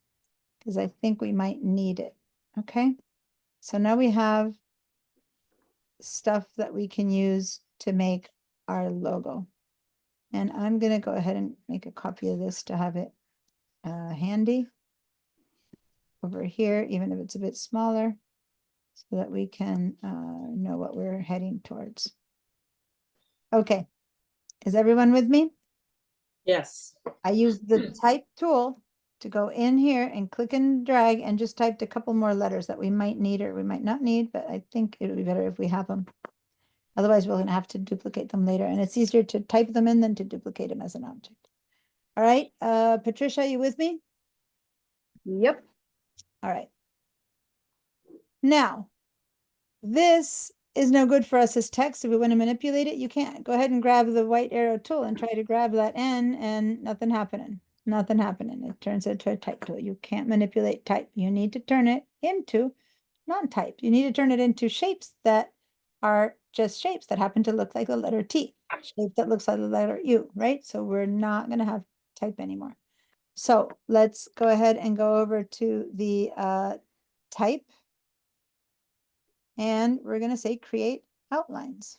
because I think we might need it. Okay. So now we have stuff that we can use to make our logo. And I'm going to go ahead and make a copy of this to have it handy over here, even if it's a bit smaller, so that we can know what we're heading towards. Okay. Is everyone with me? Yes. I used the type tool to go in here and click and drag and just typed a couple more letters that we might need or we might not need, but I think it would be better if we have them. Otherwise, we're going to have to duplicate them later, and it's easier to type them in than to duplicate them as an object. All right, Patricia, you with me? Yep. All right. Now, this is no good for us as text. If we want to manipulate it, you can't. Go ahead and grab the white arrow tool and try to grab that N and nothing happening. Nothing happening. It turns into a type tool. You can't manipulate type. You need to turn it into non-type. You need to turn it into shapes that are just shapes that happen to look like the letter T, shape that looks like the letter U, right? So we're not going to have type anymore. So let's go ahead and go over to the type. And we're going to say create outlines.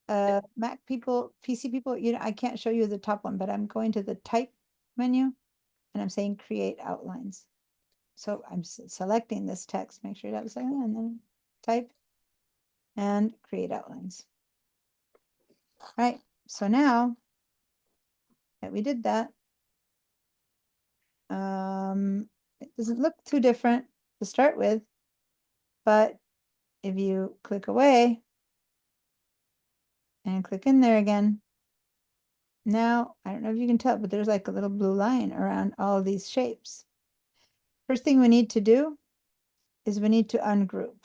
Mac people, PC people, I can't show you the top one, but I'm going to the type menu and I'm saying create outlines. So I'm selecting this text, make sure that's and then type and create outlines. All right, so now that we did that, it doesn't look too different to start with, but if you click away and click in there again, now, I don't know if you can tell, but there's like a little blue line around all of these shapes. First thing we need to do is we need to ungroup.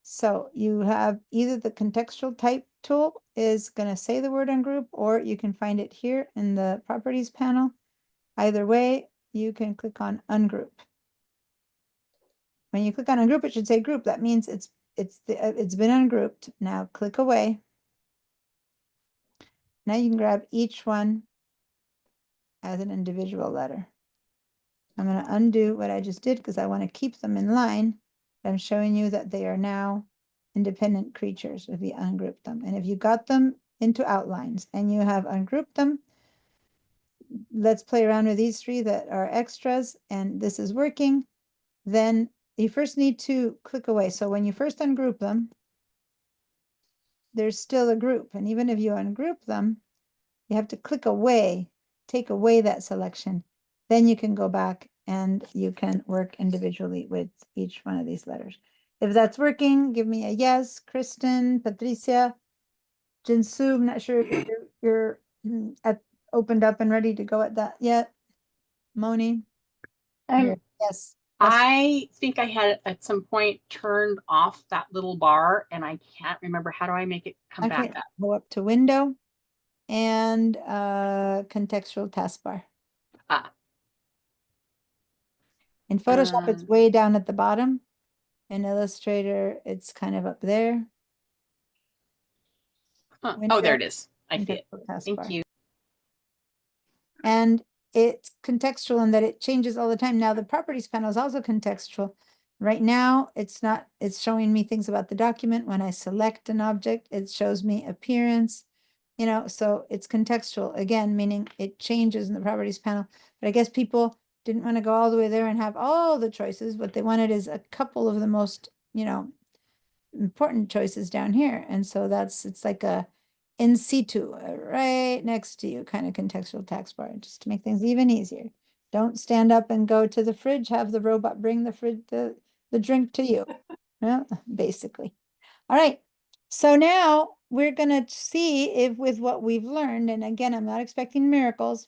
So you have either the contextual type tool is going to say the word ungroup, or you can find it here in the properties panel. Either way, you can click on ungroup. When you click on ungroup, it should say group. That means it's been ungrouped. Now click away. Now you can grab each one as an individual letter. I'm going to undo what I just did because I want to keep them in line. I'm showing you that they are now independent creatures if you ungroup them. And if you got them into outlines and you have ungrouped them, let's play around with these three that are extras and this is working. Then you first need to click away. So when you first ungroup them, there's still a group. And even if you ungroup them, you have to click away, take away that selection. Then you can go back and you can work individually with each one of these letters. If that's working, give me a yes. Kristen, Patricia, Jinsu, I'm not sure if you're opened up and ready to go at that yet. Moni? I'm Yes. I think I had at some point turned off that little bar and I can't remember. How do I make it come Okay, back up? go up to window and contextual taskbar. Ah. In Photoshop, it's way down at the bottom. In Illustrator, it's kind of up there. Huh. Oh, there it is. I see it. Contextual Thank taskbar. you. And it's contextual in that it changes all the time. Now the properties panel is also contextual. Right now, it's not, it's showing me things about the document. When I select an object, it shows me appearance, so it's contextual again, meaning it changes in the properties panel. But I guess people didn't want to go all the way there and have all the choices. What they wanted is a couple of the most, important choices down here. And so it's like a in situ, right next to you kind of contextual taskbar, just to make things even easier. Don't stand up and go to the fridge, have the robot bring the drink to you. Basically. All right. So now we're going to see if with what we've learned, and again, I'm not expecting miracles.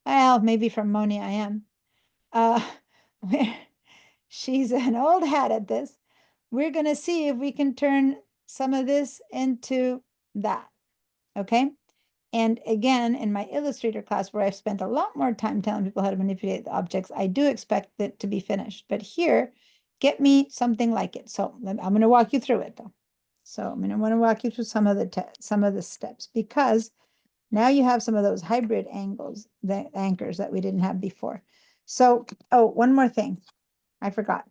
Well, maybe from Moni I am. She's an old hat at this. We're going to see if we can turn some of this into that. Okay. And again, in my Illustrator class, where I've spent a lot more time telling people how to manipulate the objects, I do expect it to be finished. But here, get me something like it. So I'm going to walk you through it, though. So I'm going to want to walk you through some of the steps, because now you have some of those hybrid angles, the anchors that we didn't have before. So, oh, one more thing. I forgot.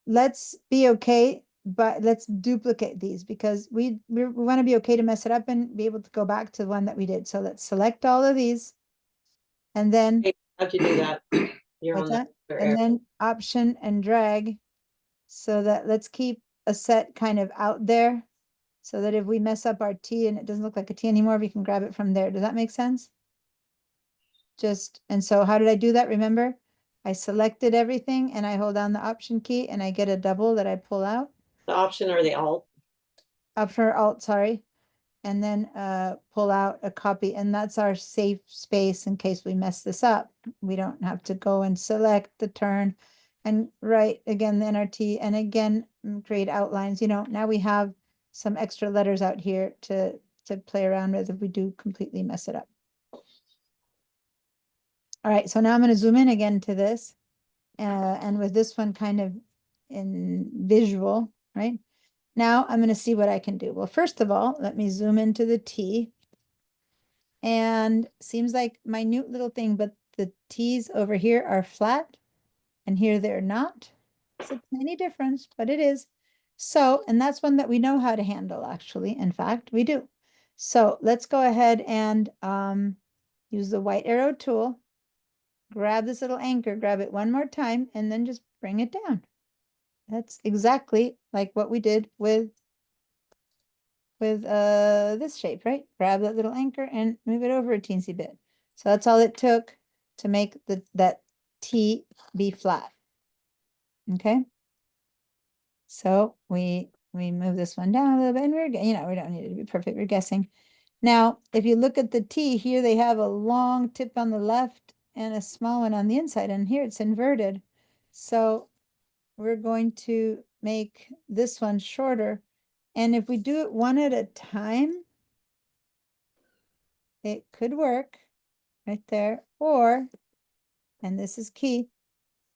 Let's be okay, but let's duplicate these because we want to be okay to mess it up and be able to go back to the one that we did. So let's select all of these and then How'd you do that? You're what's on that? the And then option and drag so that let's keep a set kind of out there so that if we mess up our T and it doesn't look like a T anymore, we can grab it from there. Does that make sense? And so how did I do that? Remember, I selected everything and I hold down the option key and I get a double that I pull out. The option or the alt? Option or alt, sorry. And then pull out a copy. And that's our safe space in case we mess this up. We don't have to go and select the turn and write again the NRT and again create outlines. You know, now we have some extra letters out here to play around with if we do completely mess it up. All right, so now I'm going to zoom in again to this, and with this one kind of in visual, right? Now I'm going to see what I can do. Well, first of all, let me zoom into the T. And seems like minute little thing, but the T's over here are flat and here they're not. It's a tiny difference, but it is. So, and that's one that we know how to handle actually. In fact, we do. So let's go ahead and use the white arrow tool, grab this little anchor, grab it one more time, and then just bring it down. That's exactly like what we did with this shape, right? Grab that little anchor and move it over a teensy bit. So that's all it took to make that T be flat. Okay. So we move this one down a little bit, and we're, you know, we don't need it to be perfect, we're guessing. Now, if you look at the T here, they have a long tip on the left and a small one on the inside, and here it's inverted. So we're going to make this one shorter. And if we do it one at a time, it could work right there. Or, and this is key,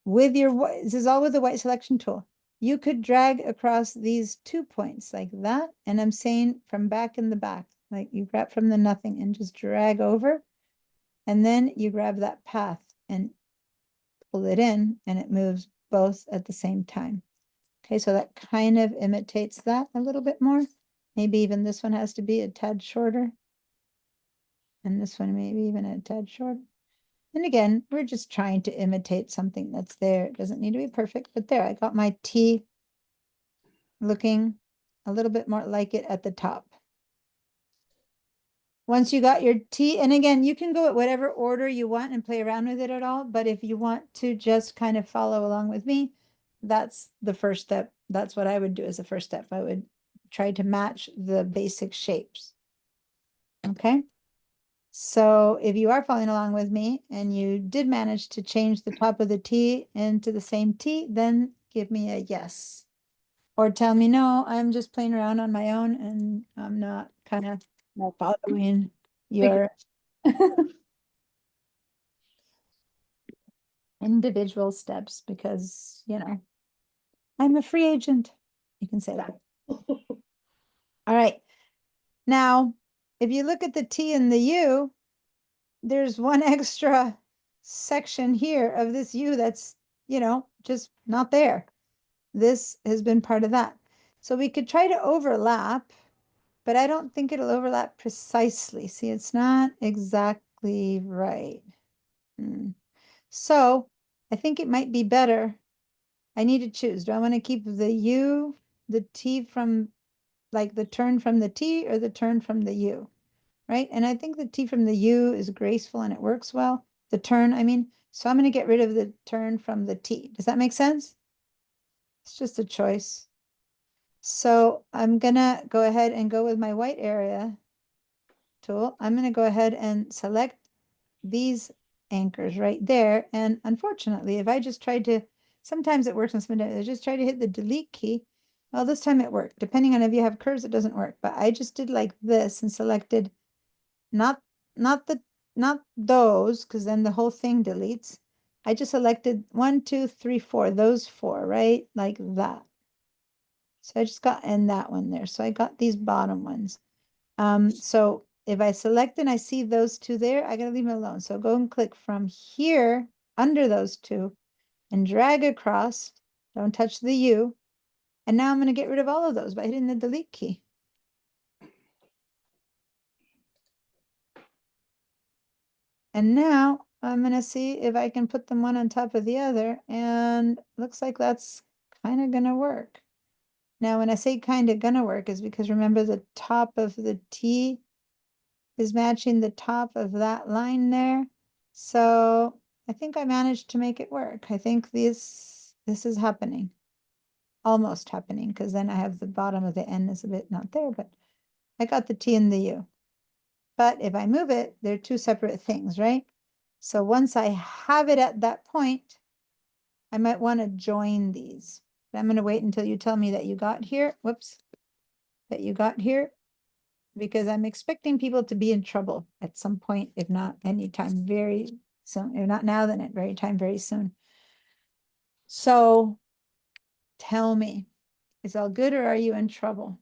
with your white, this is all with the white selection tool. You could drag across these 2 points like that. And I'm saying from back in the back, like you grab from the nothing and just drag over. And then you grab that path and pull it in, and it moves both at the same time. Okay, so that kind of imitates that a little bit more. Maybe even this one has to be a tad shorter. And this one maybe even a tad shorter. And again, we're just trying to imitate something that's there. It doesn't need to be perfect, but there, I got my T looking a little bit more like it at the top. Once you got your T, and again, you can go at whatever order you want and play around with it at all, but if you want to just kind of follow along with me, that's the first step. That's what I would do as the first step. I would try to match the basic shapes. Okay. So if you are following along with me and you did manage to change the top of the T into the same T, then give me a yes. Or tell me, no, I'm just playing around on my own and I'm not kind of following your individual steps because, you know, I'm a free agent. You can say that. All right. Now, if you look at the T and the U, there's one extra section here of this U that's, you know, just not there. This has been part of that. So we could try to overlap, but I don't think it'll overlap precisely. See, it's not exactly right. So I think it might be better. I need to choose. Do I want to keep the U, the T from like the turn from the T or the turn from the U? Right? And I think the T from the U is graceful and it works well. The turn, I mean, so I'm going to get rid of the turn from the T. Does that make sense? It's just a choice. So I'm going to go ahead and go with my white area tool. I'm going to go ahead and select these anchors right there. And unfortunately, if I just tried to, sometimes it works and sometimes I just try to hit the delete key. Well, this time it worked. Depending on if you have curves, it doesn't work. But I just did like this and selected not those, because then the whole thing deletes. I just selected 1, 2, 3, 4, those 4, right? Like that. So I just got in that one there. So I got these bottom ones. So if I select and I see those 2 there, I gotta leave them alone. So go and click from here under those 2 and drag across. Don't touch the U. And now I'm gonna get rid of all of those by hitting the delete key. And now I'm gonna see if I can put them one on top of the other, and looks like that's kind of gonna work. Now, when I say kind of gonna work is because remember the top of the T is matching the top of that line there. So I think I managed to make it work. I think this is happening. Almost happening, because then I have the bottom of the N is a bit not there, but I got the T and the U. But if I move it, they're 2 separate things, right? So once I have it at that point, I might want to join these. But I'm going to wait until you tell me that you got here. Whoops. That you got here. Because I'm expecting people to be in trouble at some point, if not anytime very soon. If not now, then at very time very soon. So tell me, is all good or are you in trouble?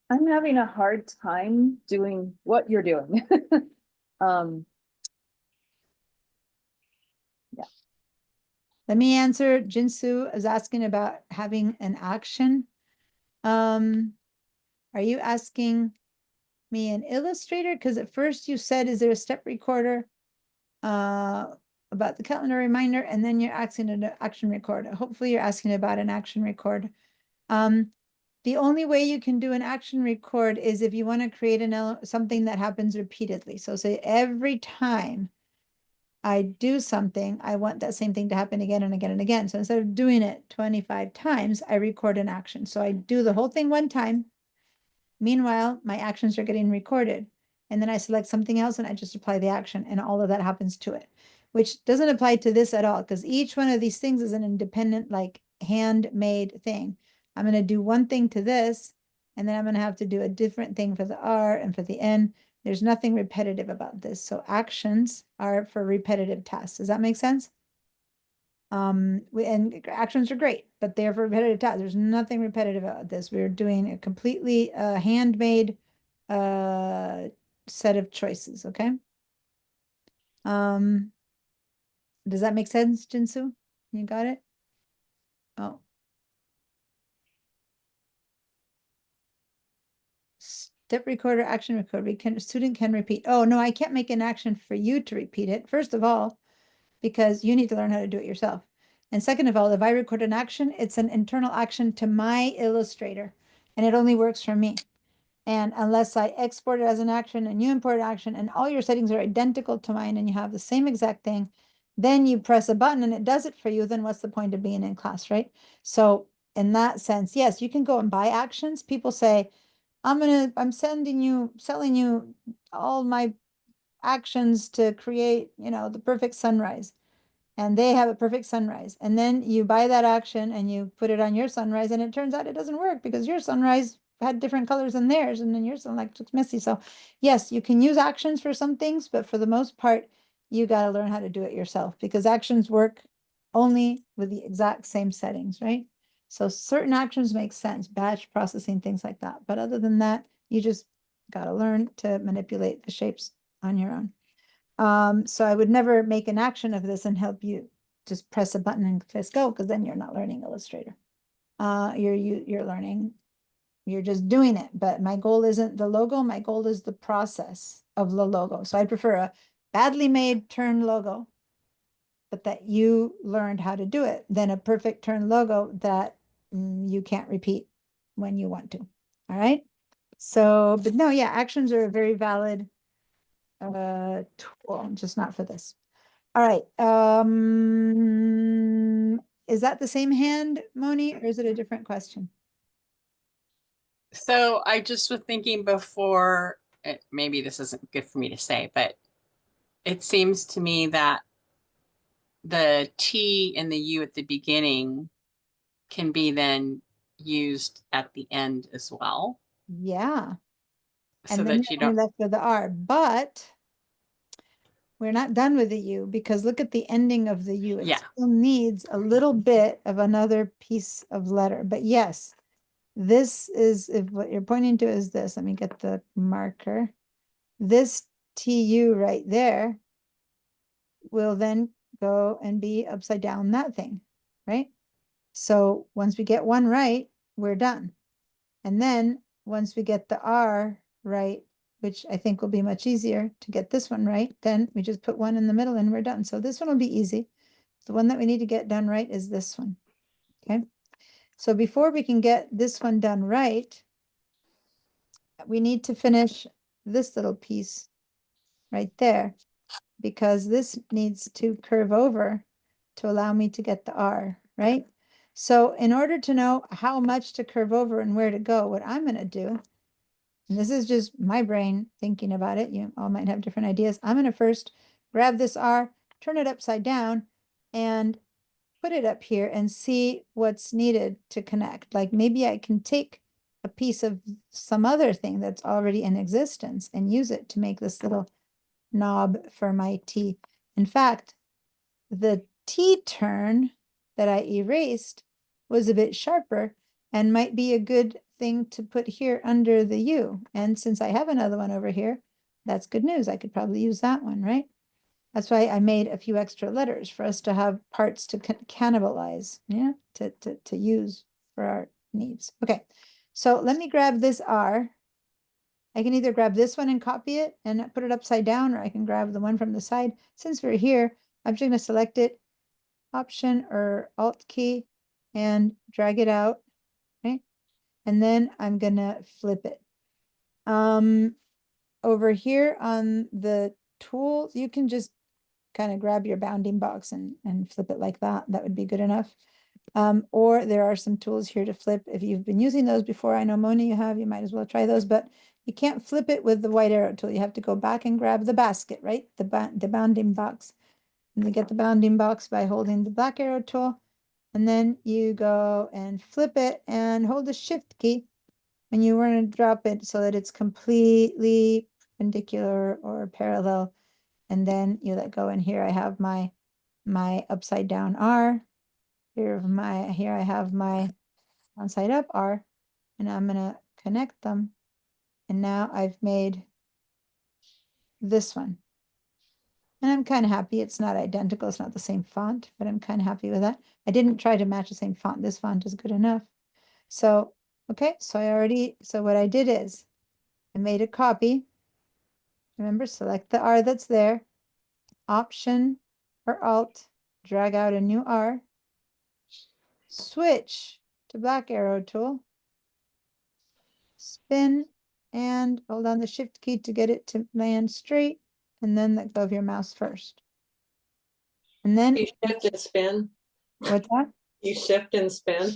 I'm having a hard time doing what you're doing. Um, Let me answer. Jinsu is asking about having an action. Are you asking me in Illustrator? Because at first you said, is there a step recorder about the calendar reminder? And then you're asking an action recorder. Hopefully you're asking about an action record. The only way you can do an action record is if you want to create something that happens repeatedly. So say every time I do something, I want that same thing to happen again and again and again. So instead of doing it 25 times, I record an action. So I do the whole thing one time. Meanwhile, my actions are getting recorded. And then I select something else and I just apply the action and all of that happens to it, which doesn't apply to this at all because each one of these things is an independent, like handmade thing. I'm going to do one thing to this, and then I'm going to have to do a different thing for the R and for the N. There's nothing repetitive about this. So actions are for repetitive tasks. Does that make sense? And actions are great, but they're for repetitive tasks. There's nothing repetitive about this. We're doing a completely handmade set of choices, okay? Does that make sense, Jinsu? You got it? Oh. Step recorder, action recorder. Student can repeat. Oh, no, I can't make an action for you to repeat it. First of all, because you need to learn how to do it yourself. And second of all, if I record an action, it's an internal action to my Illustrator, and it only works for me. And unless I export it as an action and you import action and all your settings are identical to mine and you have the same exact thing, then you press a button and it does it for you, then what's the point of being in class, right? So in that sense, yes, you can go and buy actions. People say, I'm selling you all my actions to create, the perfect sunrise. And they have a perfect sunrise. And then you buy that action and you put it on your sunrise, and it turns out it doesn't work because your sunrise had different colors than theirs, and then yours like looks messy. So yes, you can use actions for some things, but for the most part, you got to learn how to do it yourself because actions work only with the exact same settings, right? So certain actions make sense, batch processing, things like that. But other than that, you just got to learn to manipulate the shapes on your own. So I would never make an action of this and help you just press a button and press go, because then you're not learning Illustrator. You're learning, you're just doing it. But my goal isn't the logo, my goal is the process of the logo. So I prefer a badly made turn logo, but that you learned how to do it, than a perfect turn logo that you can't repeat when you want to. All right. So, but no, yeah, actions are a very valid tool, just not for this. All right. Is that the same hand, Moni, or is it a different question? So I just was thinking before, maybe this isn't good for me to say, but it seems to me that the T and the U at the beginning can be then used at the end as well. Yeah. So And then that you're you only don't, left with the R, but we're not done with the U because look at the ending of the U. It yeah. still needs a little bit of another piece of letter. But yes, this is, if what you're pointing to is this, let me get the marker. This TU right there will then go and be upside down that thing, right? So once we get one right, we're done. And then once we get the R right, which I think will be much easier to get this one right, then we just put one in the middle and we're done. So this one will be easy. The one that we need to get done right is this one. Okay. So before we can get this one done right, we need to finish this little piece right there, because this needs to curve over to allow me to get the R, right? So in order to know how much to curve over and where to go, what I'm going to do, and this is just my brain thinking about it, you all might have different ideas. I'm going to first grab this R, turn it upside down, and put it up here and see what's needed to connect. Like maybe I can take a piece of some other thing that's already in existence and use it to make this little knob for my T. In fact, the T turn that I erased was a bit sharper and might be a good thing to put here under the U. And since I have another one over here, that's good news. I could probably use that one, right? That's why I made a few extra letters for us to have parts to cannibalize, yeah, to use for our needs. Okay, so let me grab this R. I can either grab this one and copy it and put it upside down, or I can grab the one from the side. Since we're here, I'm just going to select it, Option or Alt key, and drag it out, right? And then I'm going to flip it. Over here on the tools, you can just kind of grab your bounding box and flip it like that. That would be good enough. Or there are some tools here to flip. If you've been using those before, I know Moni you have, you might as well try those, but you can't flip it with the white arrow tool. You have to go back and grab the basket, right? The bounding box. And you get the bounding box by holding the black arrow tool. And then you go and flip it and hold the shift key when you want to drop it so that it's completely perpendicular or parallel. And then you let go. And here I have my upside down R. Here I have my downside up R, and I'm gonna connect them. And now I've made this one. And I'm kind of happy. It's not identical, it's not the same font, but I'm kind of happy with that. I didn't try to match the same font. This font is good enough. So, okay, so what I did is I made a copy. Remember, select the R that's there, Option or Alt, drag out a new R, switch to black arrow tool, spin, and hold on the shift key to get it to land straight, and then let go of your mouse first. And then You shift and spin. what's that? You shift and spin.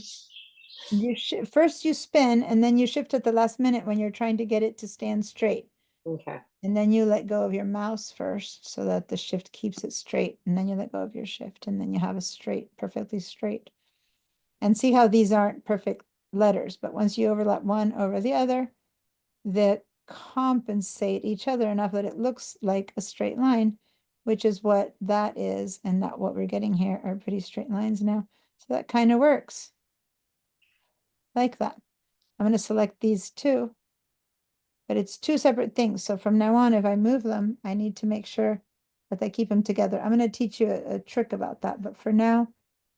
First you spin, and then you shift at the last minute when you're trying to get it to stand straight. Okay. And then you let go of your mouse first so that the shift keeps it straight. And then you let go of your shift, and then you have a straight, perfectly straight. And see how these aren't perfect letters, but once you overlap one over the other, that compensate each other enough that it looks like a straight line, which is what that is, and not what we're getting here are pretty straight lines now. So that kind of works like that. I'm going to select these two, but it's two separate things. So from now on, if I move them, I need to make sure that I keep them together. I'm going to teach you a trick about that, but for now,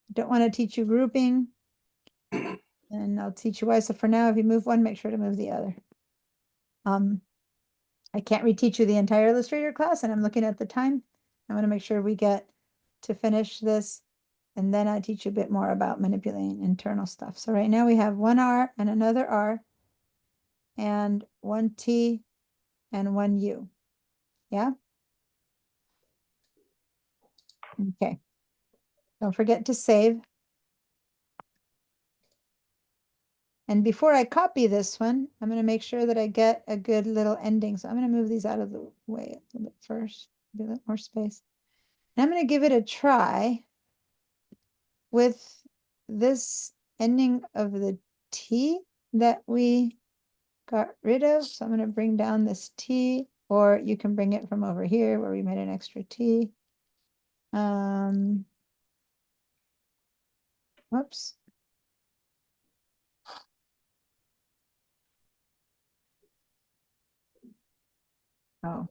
I don't want to teach you grouping, and I'll teach you why. So for now, if you move one, make sure to move the other. I can't reteach you the entire Illustrator class, and I'm looking at the time. I want to make sure we get to finish this, and then I teach you a bit more about manipulating internal stuff. So right now we have one R and another R, and one T and one U. Yeah? Okay. Don't forget to save. And before I copy this one, I'm going to make sure that I get a good little ending. So I'm going to move these out of the way a little bit first, be a little more space. And I'm going to give it a try with this ending of the T that we got rid of. So I'm going to bring down this T, or you can bring it from over here where we made an extra T. Whoops. Oh,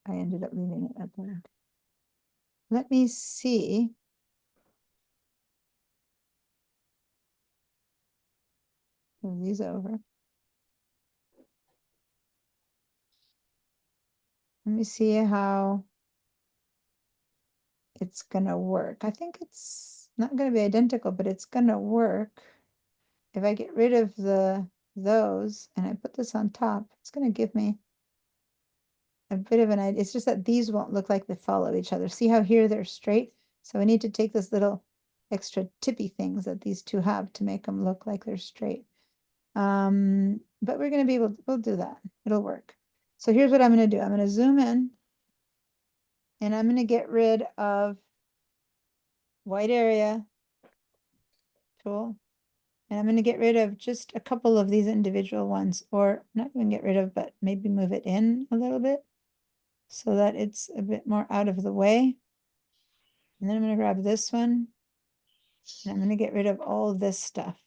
I ended up leaving it at there. Let me see. Move these over. Let me see how it's gonna work. I think it's not gonna be identical, but it's gonna work. If I get rid of those and I put this on top, it's gonna give me a bit of an idea. It's just that these won't look like they follow each other. See how here they're straight? So we need to take this little extra tippy things that these two have to make them look like they're straight. But we're gonna be able to, we'll do that. It'll work. So here's what I'm gonna do. I'm gonna zoom in, and I'm gonna get rid of white area tool. And I'm going to get rid of just a couple of these individual ones, or not even get rid of, but maybe move it in a little bit so that it's a bit more out of the way. And then I'm going to grab this one and I'm going to get rid of all this stuff.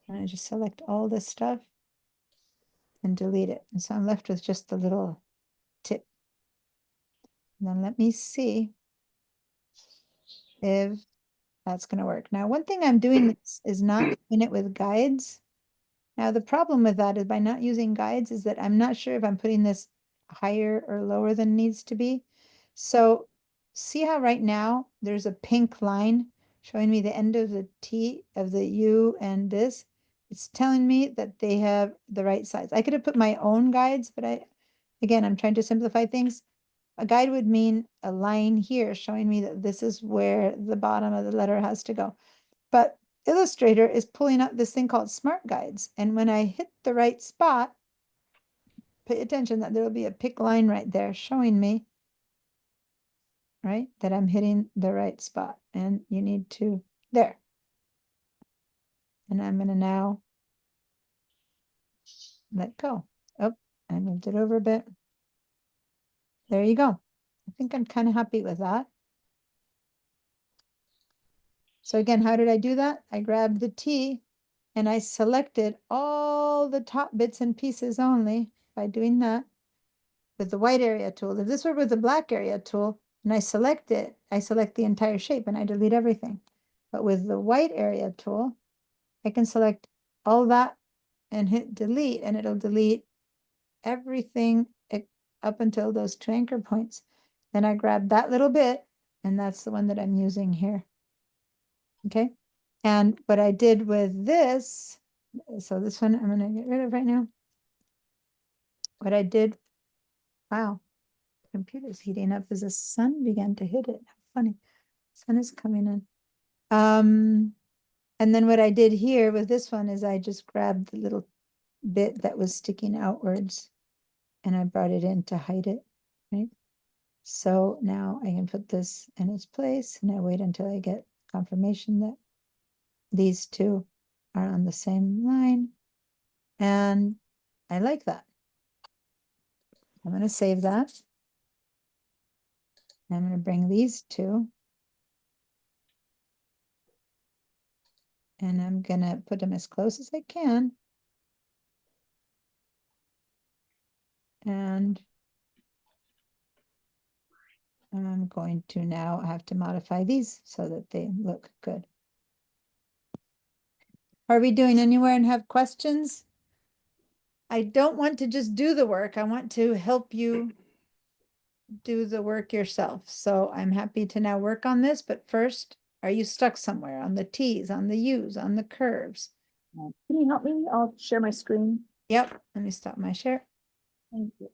I'm going to just select all this stuff and delete it. And so I'm left with just the little tip. And then let me see if that's going to work. Now, one thing I'm doing this is not doing it with guides. Now, the problem with that is by not using guides is that I'm not sure if I'm putting this higher or lower than needs to be. So see how right now there's a pink line showing me the end of the T of the U and this. It's telling me that they have the right size. I could have put my own guides, but again, I'm trying to simplify things. A guide would mean a line here showing me that this is where the bottom of the letter has to go. But Illustrator is pulling up this thing called Smart Guides. And when I hit the right spot, pay attention that there will be a pick line right there showing me, right, that I'm hitting the right spot. And you need to, there. And I'm going to now let go. Oh, I moved it over a bit. There you go. I think I'm kind of happy with that. So again, how did I do that? I grabbed the T and I selected all the top bits and pieces only by doing that with the white area tool. If this were with the black area tool and I select it, I select the entire shape and I delete everything. But with the white area tool, I can select all that and hit delete and it'll delete everything up until those two anchor points. Then I grab that little bit and that's the one that I'm using here. Okay. And what I did with this, so this one I'm going to get rid of right now. What I did, wow, computer's heating up as the sun began to hit it. How funny. Sun is coming in. And then what I did here with this one is I just grabbed the little bit that was sticking outwards and I brought it in to hide it, right? So now I can put this in its place and I wait until I get confirmation that these two are on the same line. And I like that. I'm going to save that. I'm going to bring these two. And I'm going to put them as close as I can. And I'm going to now have to modify these so that they look good. Are we doing anywhere and have questions? I don't want to just do the work. I want to help you do the work yourself. So I'm happy to now work on this. But first, are you stuck somewhere on the T's, on the U's, on the curves? Can you help me? I'll share my screen. Yep. Let me stop my share. Thank you.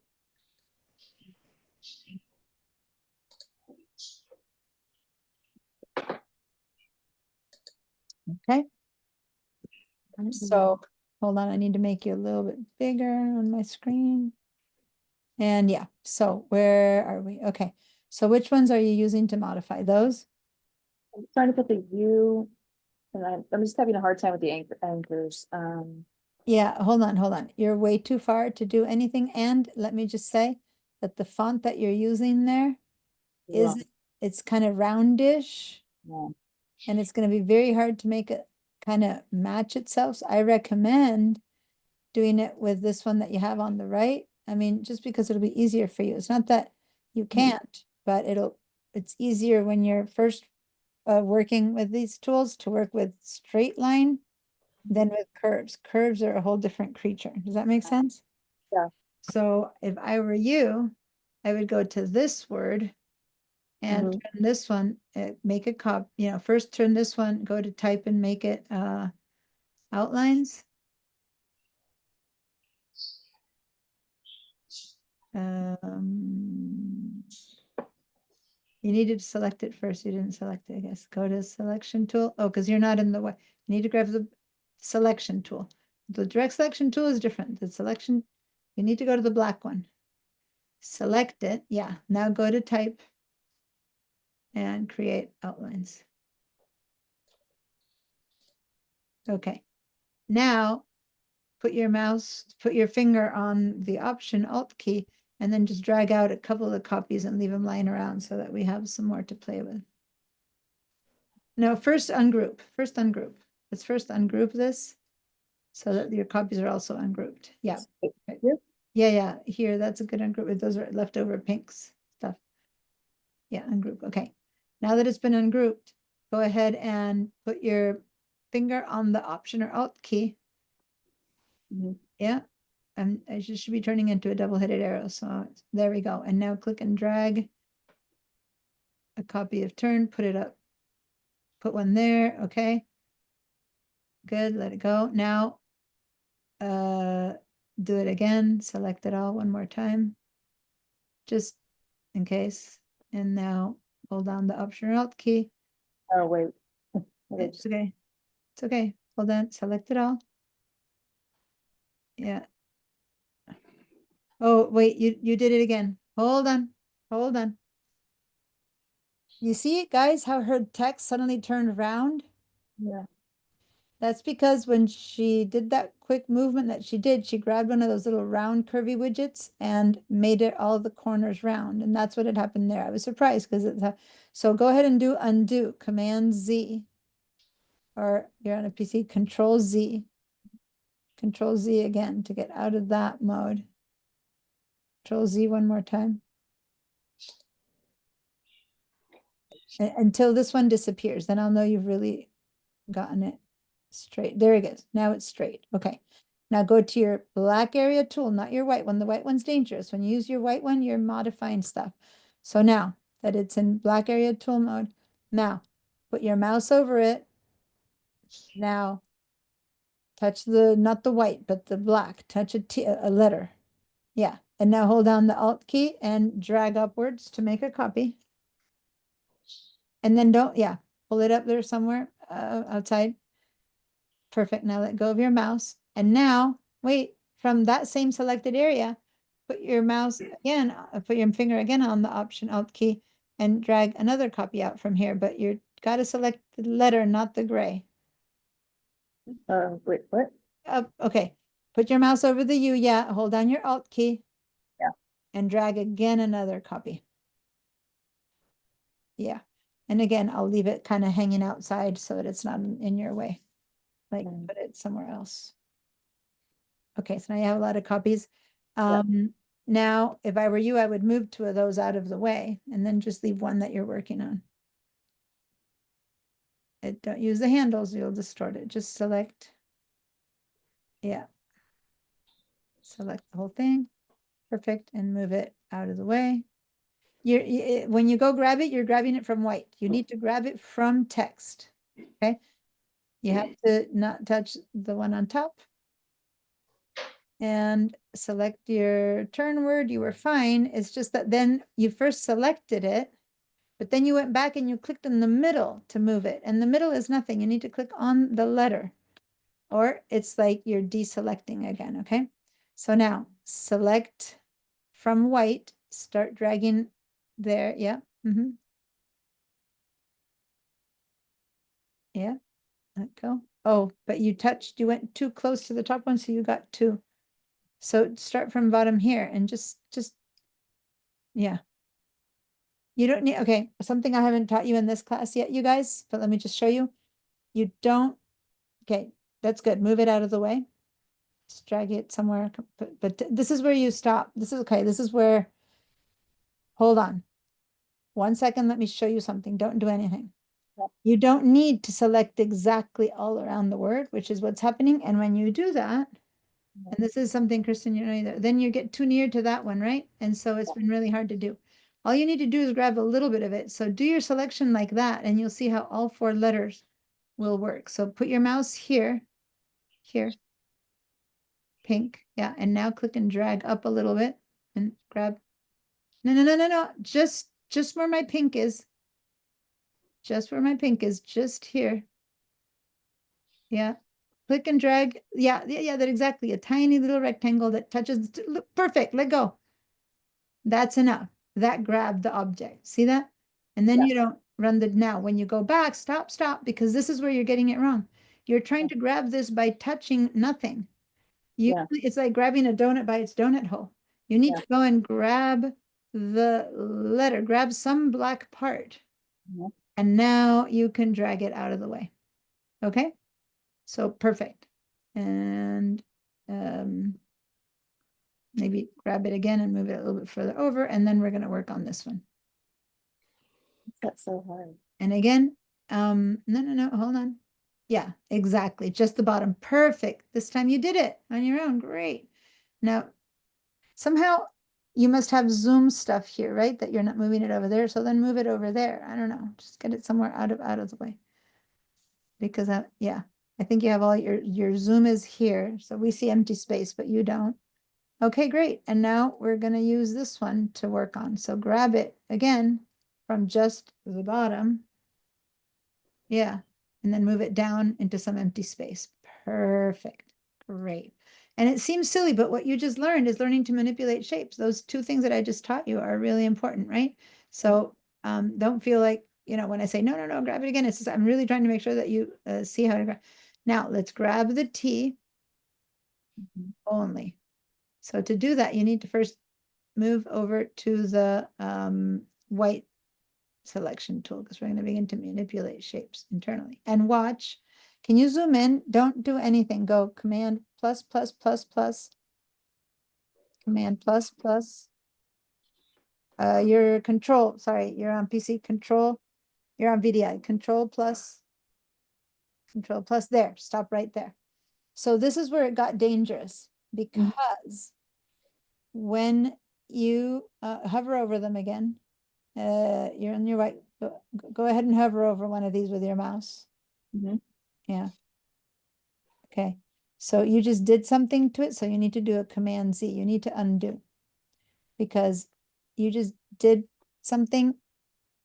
Okay. So hold on, I need to make you a little bit bigger on my screen. And yeah, so where are we? Okay. So which ones are you using to modify those? I'm trying to put the U, and I'm just having a hard time with the anchors. Yeah, hold on. You're way too far to do anything. And let me just say that the font that you're using there Yeah. it's kind of roundish Yeah. and it's going to be very hard to make it kind of match itself. So I recommend doing it with this one that you have on the right. I mean, just because it'll be easier for you. It's not that you can't, but it's easier when you're first working with these tools to work with straight line than with curves. Curves are a whole different creature. Does that make sense? Yeah. So if I were you, I would go to this word and turn this one, make a copy, first turn this one, go to type and make it outlines. You needed to select it first. You didn't select it, I guess. Go to selection tool. Oh, because you're not in the way. You need to grab the selection tool. The direct selection tool is different. The selection, you need to go to the black one. Select it. Yeah. Now go to type and create outlines. Okay. Now, put your finger on the Option Alt key, and then just drag out a couple of copies and leave them lying around so that we have some more to play with. No, first ungroup. Let's first ungroup this so that your copies are also ungrouped. Yeah. Okay. Here? Yeah, here, that's a good ungroup. Those are leftover pinks stuff. Yeah, ungroup. Okay. Now that it's been ungrouped, go ahead and put your finger on the Option or Alt key. Mhm. Yeah. And it should be turning into a double-headed arrow. So there we go. And now click and drag a copy of turn, put it up. Put one there. Okay. Good. Let it go. Now, do it again. Select it all one more time, just in case. And now hold down the Option or Alt key. Oh, wait. Okay, It's okay. It's okay. Hold on. Select it all. Yeah. Oh, wait, you did it again. Hold on. Hold on. You see, guys, how her text suddenly turned around? Yeah. That's because when she did that quick movement that she did, she grabbed one of those little round curvy widgets and made it all the corners round. And that's what had happened there. I was surprised because it's so go ahead and do undo, Command Z, or you're on a PC, Control Z. Control Z again to get out of that mode. Control Z one more time. Until this one disappears, then I'll know you've really gotten it straight. There it is. Now it's straight. Okay. Now go to your black area tool, not your white one. The white one's dangerous. When you use your white one, you're modifying stuff. So now that it's in black area tool mode, now put your mouse over it. Now touch not the white, but the black. Touch a letter. Yeah. And now hold down the Alt key and drag upwards to make a copy. And then pull it up there somewhere outside. Perfect. Now let go of your mouse. And now, wait, from that same selected area, put your mouse again, put your finger again on the Option Alt key and drag another copy out from here. But you got to select the letter, not the gray. Wait, what? Okay. Put your mouse over the U. Yeah. Hold down your Alt key. Yeah. And drag again another copy. Yeah. And again, I'll leave it kind of hanging outside so that it's not in your way. Like put it somewhere else. Okay, so now you have a lot of copies. Now, if I were you, I would move two of those out of the way and then just leave one that you're working on. Don't use the handles, you'll distort it. Just select. Yeah. Select the whole thing. Perfect. And move it out of the way. When you go grab it, you're grabbing it from white. You need to grab it from text. Okay. You have to not touch the one on top. And select your turn word. You were fine. It's just that then you first selected it, but then you went back and you clicked in the middle to move it. And the middle is nothing. You need to click on the letter, or it's like you're deselecting again. Okay. So now select from white, start dragging there. Yeah. Yeah. Let go. Oh, but you went too close to the top one. So you got two. So start from bottom here and just, yeah. You don't need, okay, something I haven't taught you in this class yet, you guys, but let me just show you. You don't, okay, that's good. Move it out of the way. Just drag it somewhere, but this is where you stop. This is okay. This is where, hold on. 1 second, let me show you something. Don't do anything. You don't need to select exactly all around the word, which is what's happening. And when you do that, and this is something, Kristen, you know, then you get too near to that one, right? And so it's been really hard to do. All you need to do is grab a little bit of it. So do your selection like that, and you'll see how all 4 letters will work. So put your mouse here, pink. Yeah, and now click and drag up a little bit and grab. No. Just where my pink is. Just where my pink is, just here. Yeah. Click and drag. Yeah, that exactly. A tiny little rectangle that touches. Look, perfect. Let go. That's enough. That grabbed the object. See that? And then you don't run the, now when you go back, stop, because this is where you're getting it wrong. You're trying to grab this by touching nothing. Yeah. It's like grabbing a donut by its donut hole. You need Yeah. to go and grab the letter, grab some black part. Mhm. And now you can drag it out of the way. Okay? So perfect. And maybe grab it again and move it a little bit further over, and then we're going to work on this one. That's so hard. And again, no, hold on. Yeah, exactly. Just the bottom. Perfect. This time you did it on your own. Great. Now, somehow you must have zoom stuff here, right? That you're not moving it over there. So then move it over there. I don't know. Just get it somewhere out of the way. Because yeah, I think you have all your zoom is here. So we see empty space, but you don't. Okay, great. And now we're going to use this one to work on. So grab it again from just the bottom. Yeah. And then move it down into some empty space. Perfect. Great. And it seems silly, but what you just learned is learning to manipulate shapes. Those two things that I just taught you are really important, right? So don't feel like, when I say, no, grab it again. It's just, I'm really trying to make sure that you see how to grab. Now let's grab the T only. So to do that, you need to first move over to the white selection tool because we're going to begin to manipulate shapes internally. And watch, can you zoom in? Don't do anything. Go Command plus, plus, plus, plus. Command plus, plus. Your control, sorry, you're on PC, control. You're on VDI, control plus. Control plus, there, stop right there. So this is where it got dangerous because when you hover over them again, you're on your right, go ahead and hover over one of these with your mouse. Mhm. Yeah. Okay. So you just did something to it. So you need to do a Command Z. You need to undo because you just did something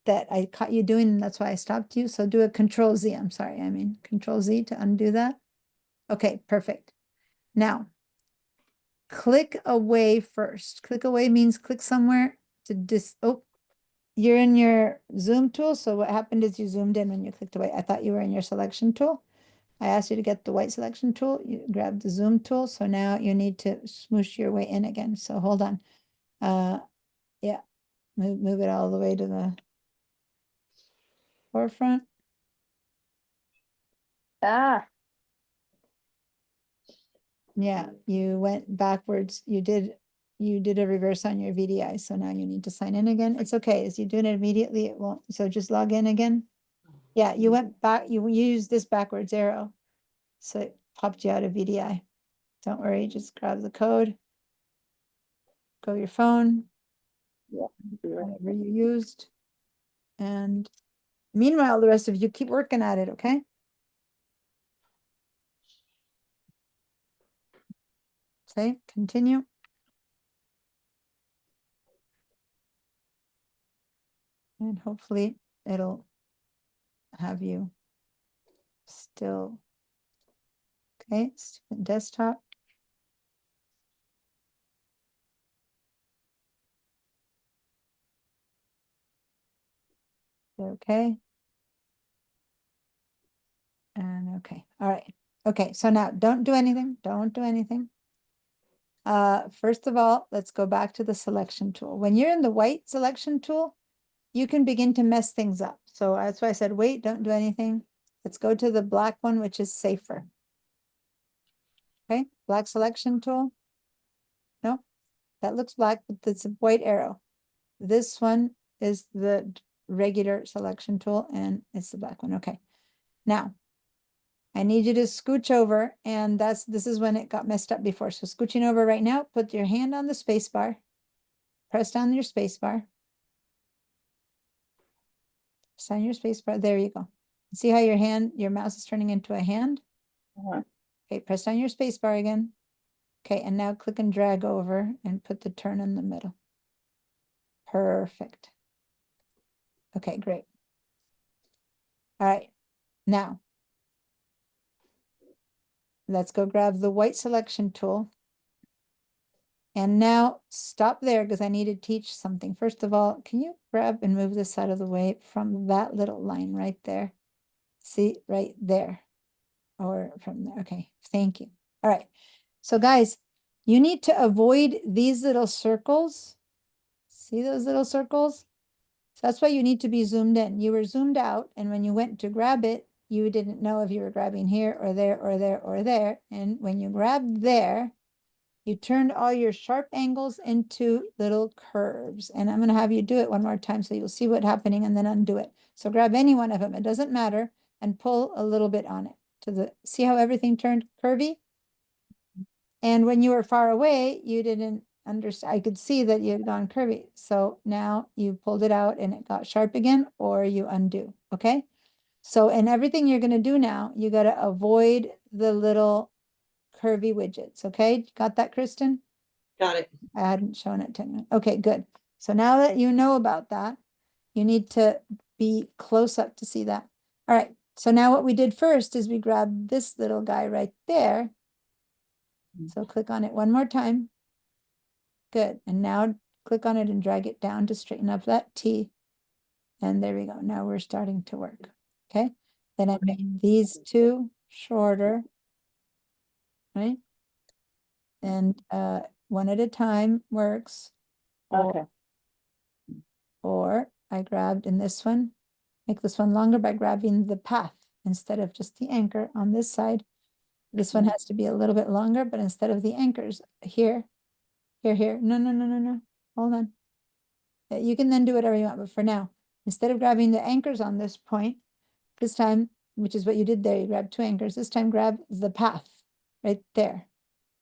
that I caught you doing, and that's why I stopped you. So do a Control Z. I'm sorry. I mean, Control Z to undo that. Okay, perfect. Now, click away first. Click away means click somewhere to oh, you're in your zoom tool. So what happened is you zoomed in when you clicked away. I thought you were in your selection tool. I asked you to get the white selection tool. You grab the zoom tool. So now you need to smoosh your way in again. So hold on. Yeah, move it all the way to the forefront. Ah, Yeah, you went backwards. You did a reverse on your VDI. So now you need to sign in again. It's okay. As you do it immediately, it won't. So just log in again. Yeah, you went back. You used this backwards arrow. So it popped you out of VDI. Don't worry. Just grab the code. Go to your phone. yeah. Be right Whatever you used. And meanwhile, the rest of you keep working at it, okay? Say, continue. And hopefully it'll have you still. Okay, student desktop. Okay. And okay, all right. Okay, so now don't do anything. Don't do anything. First of all, let's go back to the selection tool. When you're in the white selection tool, you can begin to mess things up. So that's why I said, wait, don't do anything. Let's go to the black one, which is safer. Okay, black selection tool. No, that looks black, but it's a white arrow. This one is the regular selection tool and it's the black one. Okay, now I need you to scooch over, and this is when it got messed up before. So scooching over right now, put your hand on the space bar, press down your space bar. Press down your space bar. There you go. See how your mouse is turning into a hand? Uh-huh. Okay, press down your space bar again. Okay, and now click and drag over and put the turn in the middle. Perfect. Okay, great. All right, now let's go grab the white selection tool. And now stop there because I need to teach something. First of all, can you grab and move this out of the way from that little line right there? See, right there. or from there. Okay, thank you. All right. So guys, you need to avoid these little circles. See those little circles? So that's why you need to be zoomed in. You were zoomed out, and when you went to grab it, you didn't know if you were grabbing here or there or there or there. And when you grabbed there, you turned all your sharp angles into little curves. And I'm going to have you do it one more time so you'll see what's happening and then undo it. So grab any one of them, it doesn't matter, and pull a little bit on it to the, see how everything turned curvy? And when you were far away, you didn't understand. I could see that you had gone curvy. So now you pulled it out and it got sharp again, or you undo. Okay. So in everything you're going to do now, you got to avoid the little curvy widgets. Okay. Got that, Kristen? Got it. I hadn't shown it to anyone. Okay, good. So now that you know about that, you need to be close up to see that. All right. So now what we did first is we grabbed this little guy right there. So click on it one more time. Good. And now click on it and drag it down to straighten up that T. And there we go. Now we're starting to work. Okay. Then I made these two shorter, right? And one at a time works. Okay. Or I grabbed in this one, make this one longer by grabbing the path instead of just the anchor on this side. This one has to be a little bit longer, but instead of the anchors here, here. No. Hold on. You can then do whatever you want, but for now, instead of grabbing the anchors on this point, this time, which is what you did there, you grab two anchors. This time, grab the path right there,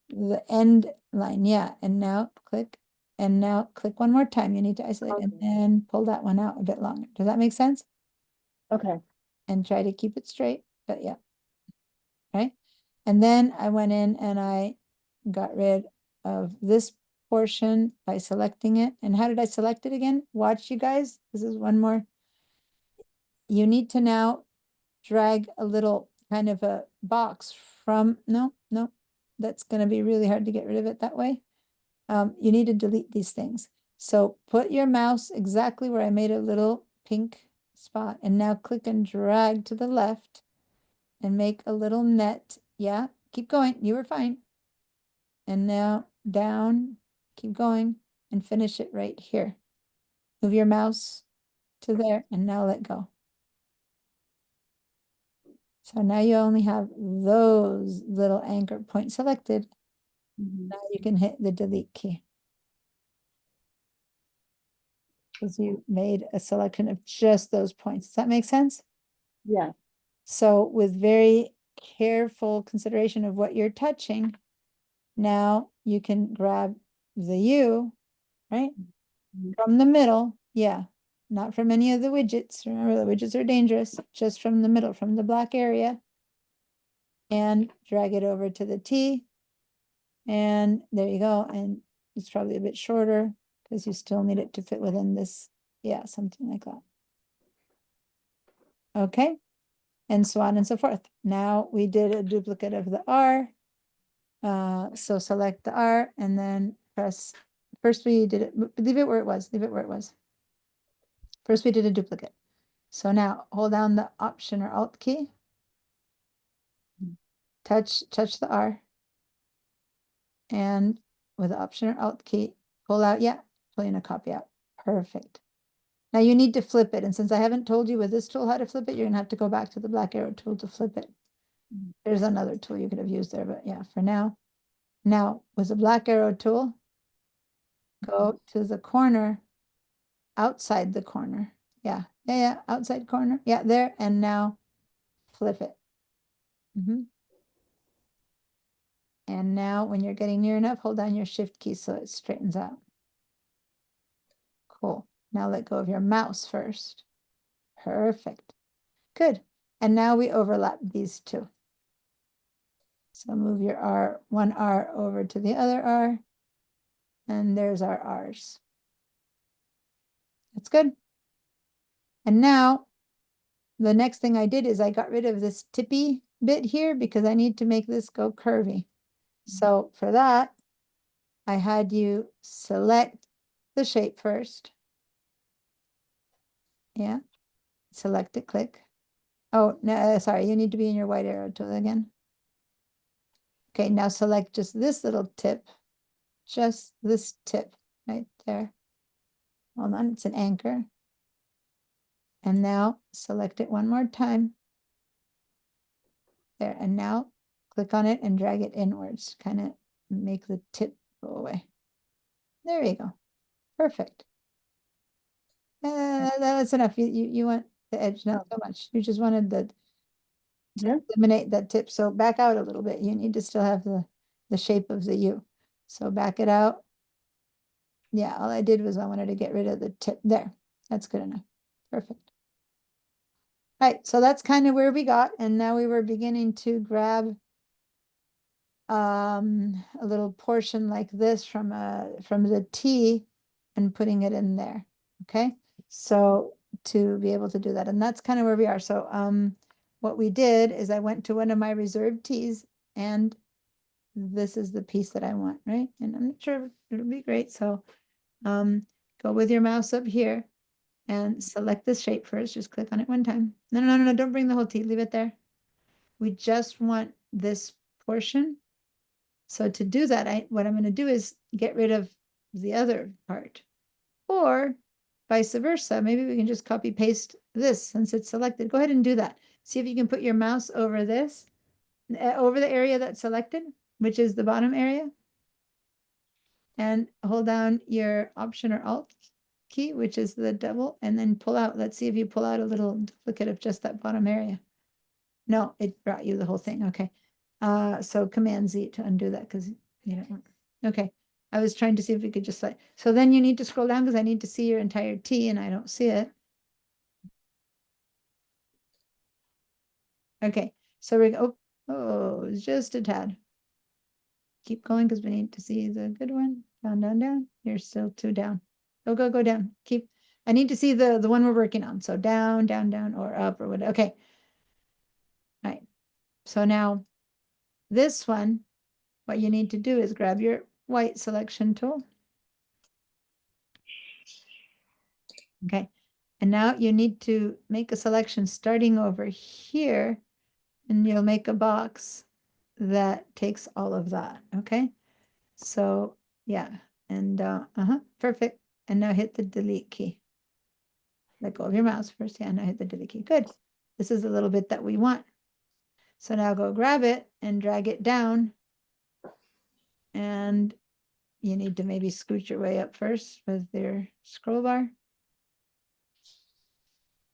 the end line. Yeah. And now click, and now click one more time. You need to isolate and then pull that one out a bit longer. Does that make sense? Okay. And try to keep it straight, but yeah. Right. And then I went in and I got rid of this portion by selecting it. And how did I select it again? Watch, you guys. This is one more. You need to now drag a little kind of a box from, no, that's going to be really hard to get rid of it that way. You need to delete these things. So put your mouse exactly where I made a little pink spot, and now click and drag to the left and make a little net. Yeah, keep going. You were fine. And now down, keep going and finish it right here. Move your mouse to there and now let go. So now you only have those little anchor points selected. Now you can hit the delete key. Because you made a selection of just those points. Does that make sense? Yeah. So with very careful consideration of what you're touching, now you can grab the U, right? From the middle, yeah. Not from any of the widgets. Remember, the widgets are dangerous. Just from the middle, from the black area. And drag it over to the T. And there you go. And it's probably a bit shorter because you still need it to fit within this. Yeah, something like that. Okay. And so on and so forth. Now we did a duplicate of the R. So select the R and then press, first we did it, leave it where it was, leave it where it was. First we did a duplicate. So now hold down the Option or Alt key. Touch the R. And with the Option or Alt key, pull out, yeah, pulling a copy out. Perfect. Now you need to flip it. And since I haven't told you with this tool how to flip it, you're gonna have to go back to the black arrow tool to flip it. There's another tool you could have used there, but yeah, for now. Now with the black arrow tool, go to the corner, outside the corner. Yeah, outside corner. Yeah, there. And now flip it. And now when you're getting near enough, hold down your Shift key so it straightens out. Cool. Now let go of your mouse first. Perfect. Good. And now we overlap these two. So move your R, one R over to the other R. And there's our R's. That's good. And now the next thing I did is I got rid of this tippy bit here because I need to make this go curvy. So for that, I had you select the shape first. Yeah, select it, click. Oh, no, sorry, you need to be in your white arrow tool again. Okay, now select just this little tip, just this tip right there. Hold on, it's an anchor. And now select it one more time. There, and now click on it and drag it inwards, kind of make the tip go away. There you go. Perfect. That's enough. You want the edge, not so much. You just wanted to eliminate that tip. So back out a little bit. You need to still have the shape of the U. So back it out. Yeah, all I did was I wanted to get rid of the tip there. That's good enough. Perfect. All right, so that's kind of where we got, and now we were beginning to grab a little portion like this from the T and putting it in there. Okay, so to be able to do that, and that's kind of where we are. So what we did is I went to one of my reserved T's, and this is the piece that I want, right? And I'm not sure it'll be great. So go with your mouse up here and select this shape first. Just click on it one time. No, don't bring the whole T, leave it there. We just want this portion. So to do that, what I'm going to do is get rid of the other part. Or vice versa, maybe we can just copy paste this since it's selected. Go ahead and do that. See if you can put your mouse over this, over the area that's selected, which is the bottom area. And hold down your Option or Alt key, which is the double, and then pull out. Let's see if you pull out a little duplicate of just that bottom area. No, it brought you the whole thing. Okay. So Command Z to undo that because you don't want. Okay. I was trying to see if we could just like, so then you need to scroll down because I need to see your entire T and I don't see it. Okay. So we go, oh, just a tad. Keep going because we need to see the good one. Down, down, down. You're still two down. Go down. Keep. I need to see the one we're working on. So down, down, down, or up or whatever. Okay. All right. So now this one, what you need to do is grab your white selection tool. Okay. And now you need to make a selection starting over here, and you'll make a box that takes all of that. Okay. So yeah. And perfect. And now hit the delete key. Let go of your mouse first. Yeah, now hit the delete key. Good. This is a little bit that we want. So now go grab it and drag it down. And you need to maybe scoot your way up first with your scroll bar.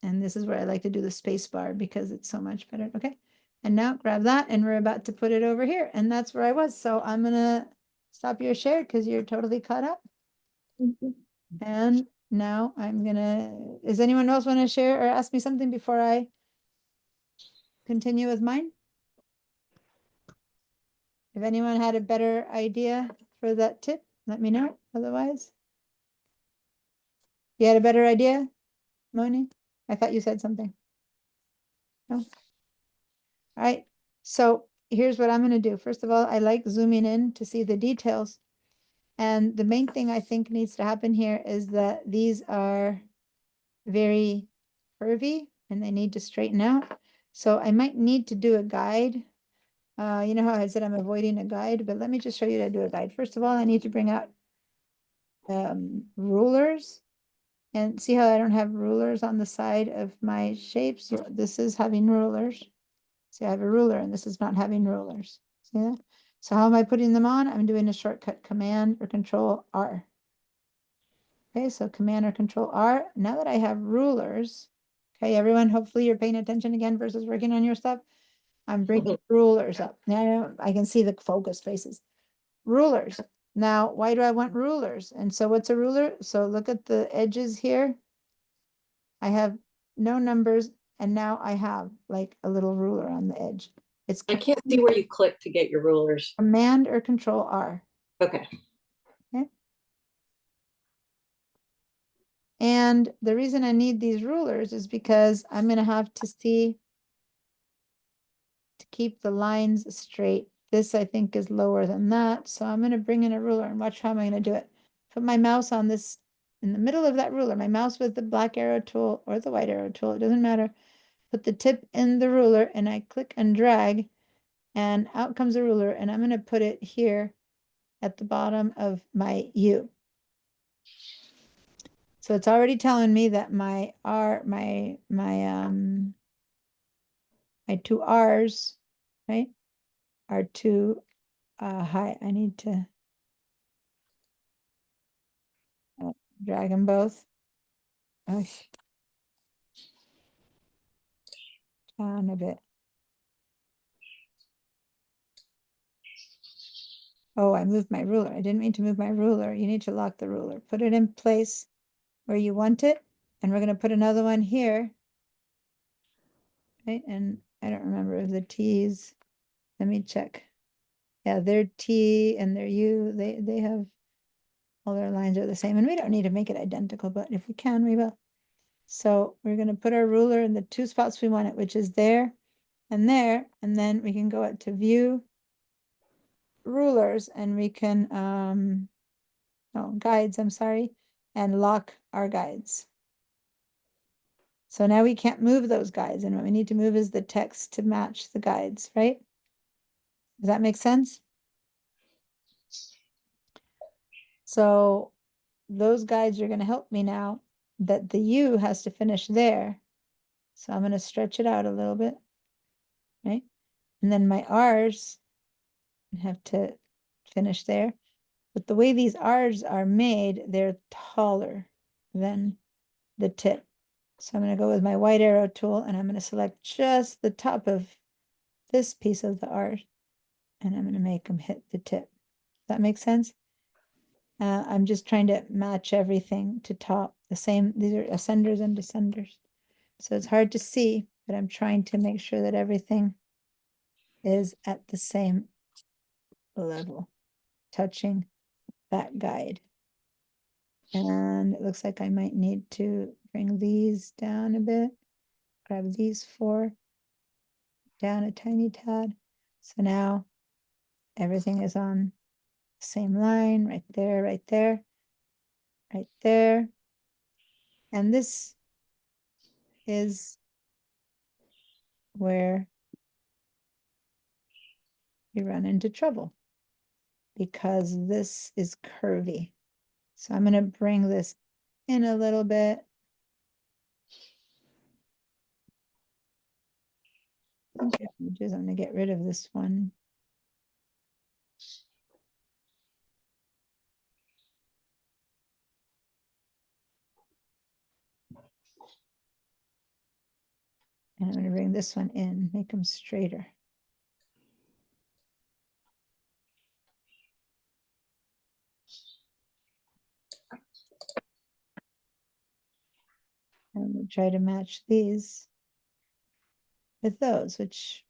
And this is where I like to do the space bar because it's so much better. Okay. And now grab that and we're about to put it over here. And that's where I was. So I'm going to stop your share because you're totally caught up. And now I'm going to, does anyone else want to share or ask me something before I continue with mine? If anyone had a better idea for that tip, let me know. Otherwise, you had a better idea, Moni? I thought you said something. No? All right. So here's what I'm going to do. First of all, I like zooming in to see the details. And the main thing I think needs to happen here is that these are very curvy and they need to straighten out. So I might need to do a guide. You know how I said I'm avoiding a guide, but let me just show you how to do a guide. First of all, I need to bring out rulers. And see how I don't have rulers on the side of my shapes? This is having rulers. See, I have a ruler and this is not having rulers. See that? So how am I putting them on? I'm doing a shortcut Command or Control R. Okay, so Command or Control R. Now that I have rulers, okay, everyone, hopefully you're paying attention again versus working on your stuff. I'm bringing rulers up. Now I can see the focus faces. Rulers. Now, why do I want rulers? And so what's a ruler? So look at the edges here. I have no numbers, and now I have like a little ruler on the edge. It's I can't see where you click to get your rulers. Command or Control R. Okay. Okay. And the reason I need these rulers is because I'm going to have to see to keep the lines straight. This I think is lower than that. So I'm going to bring in a ruler and watch how am I going to do it. Put my mouse on this in the middle of that ruler, my mouse with the black arrow tool or the white arrow tool, it doesn't matter. put the tip in the ruler and I click and drag and out comes a ruler and I'm going to put it here at the bottom of my U. So it's already telling me that my two R's, right, are too high. I need to drag them both. Oh, down a bit. Oh, I moved my ruler. I didn't mean to move my ruler. You need to lock the ruler. Put it in place where you want it. And we're going to put another one here. Right? And I don't remember if the T's. Let me check. Yeah, their T and their U, they have all their lines are the same. And we don't need to make it identical, but if we can, we will. So we're going to put our ruler in the two spots we want it, which is there, and then we can go out to view rulers and we can no, guides, I'm sorry, and lock our guides. So now we can't move those guides, and what we need to move is the text to match the guides, right? Does that make sense? So those guides are going to help me now that the U has to finish there. So I'm going to stretch it out a little bit, right? And then my R's have to finish there. But the way these R's are made, they're taller than the tip. So I'm going to go with my white arrow tool and I'm going to select just the top of this piece of the R and I'm going to make them hit the tip. Does that make sense? I'm just trying to match everything to top the same. These are ascenders and descenders. So it's hard to see, but I'm trying to make sure that everything is at the same level, touching that guide. And it looks like I might need to bring these down a bit, grab these four down a tiny tad. So now everything is on the same line, right there, right there, right there. And this is where you run into trouble because this is curvy. So I'm going to bring this in a little bit. Okay, I'm going to get rid of this one. And I'm going to bring this one in, make them straighter. And we'll try to match these with those, which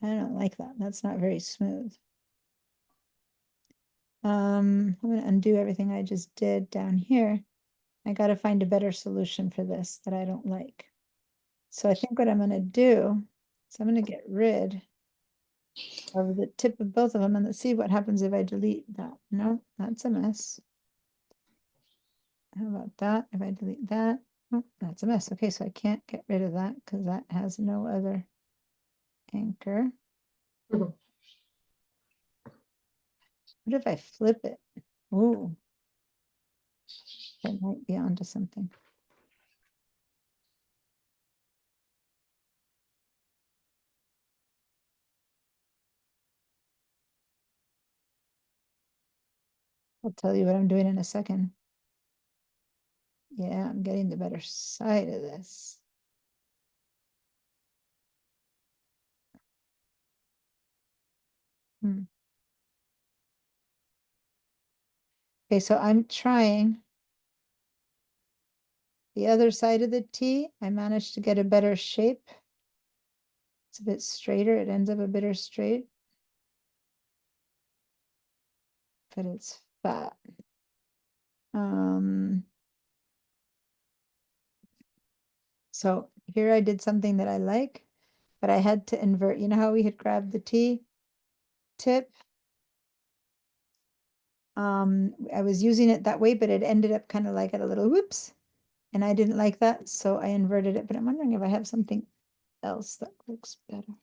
I don't like that. That's not very smooth. I'm going to undo everything I just did down here. I got to find a better solution for this that I don't like. So I think what I'm going to do is I'm going to get rid of the tip of both of them and let's see what happens if I delete that. No, that's a mess. How about that? If I delete that, oh, that's a mess. Okay, so I can't get rid of that because that has no other anchor. Mhm. What if I flip it? Ooh, that might be onto something. I'll tell you what I'm doing in a second. Yeah, I'm getting the better side of this. Okay, so I'm trying the other side of the T. I managed to get a better shape. It's a bit straighter. It ends up a bit straight. But it's fat. So here I did something that I like, but I had to invert. You know how we had grabbed the T tip? I was using it that way, but it ended up kind of like at a little whoops. and I didn't like that, so I inverted it, but I'm wondering if I have something else that looks better.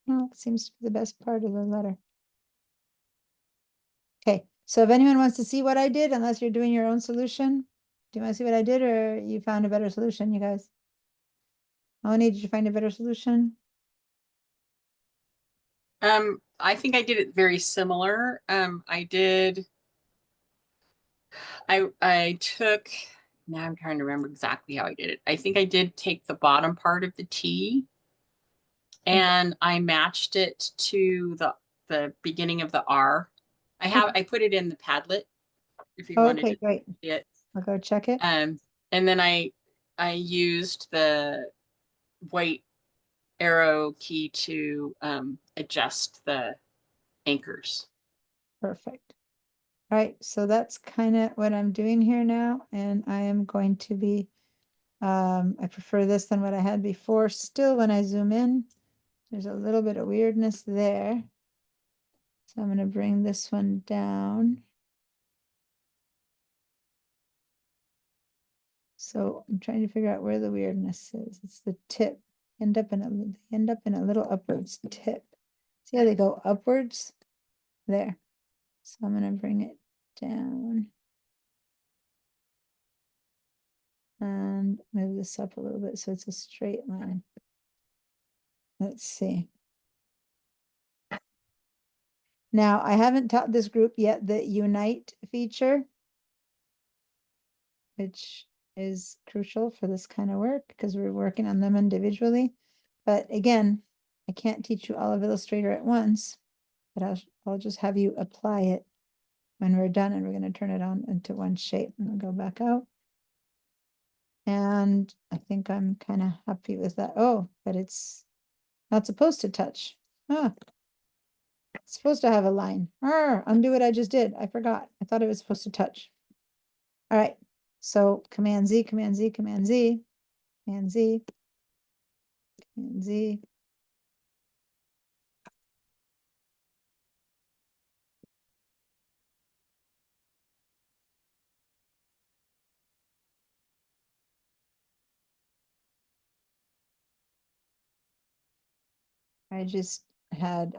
No, it seems to be the best part of the letter. Okay, so if anyone wants to see what I did, unless you're doing your own solution, do you want to see what I did, or you found a better solution, you guys? Melanie, did you find a better solution? I think I did it very similar. I took, now I'm trying to remember exactly how I did it. I think I did take the bottom part of the T and I matched it to the beginning of the R. I put it in the Padlet if you wanted Okay, to great. see it. I'll go check it. And then I used the white arrow key to adjust the anchors. Perfect. All right, so that's kind of what I'm doing here now, and I am going to be, I prefer this than what I had before. Still, when I zoom in, there's a little bit of weirdness there. So I'm going to bring this one down. So I'm trying to figure out where the weirdness is. It's the tip. They end up in a little upwards tip. See how they go upwards? There. So I'm going to bring it down. And move this up a little bit so it's a straight line. Let's see. Now, I haven't taught this group yet the unite feature, which is crucial for this kind of work because we're working on them individually. But again, I can't teach you all of Illustrator at once, but I'll just have you apply it when we're done, and we're going to turn it on into one shape. And I'll go back out. And I think I'm kind of happy with that. Oh, but it's not supposed to touch. Ah, it's supposed to have a line. Undo what I just did. I forgot. I thought it was supposed to touch. All right. So Command Z, Command Z, Command Z, Command Z, Command Z. I just had,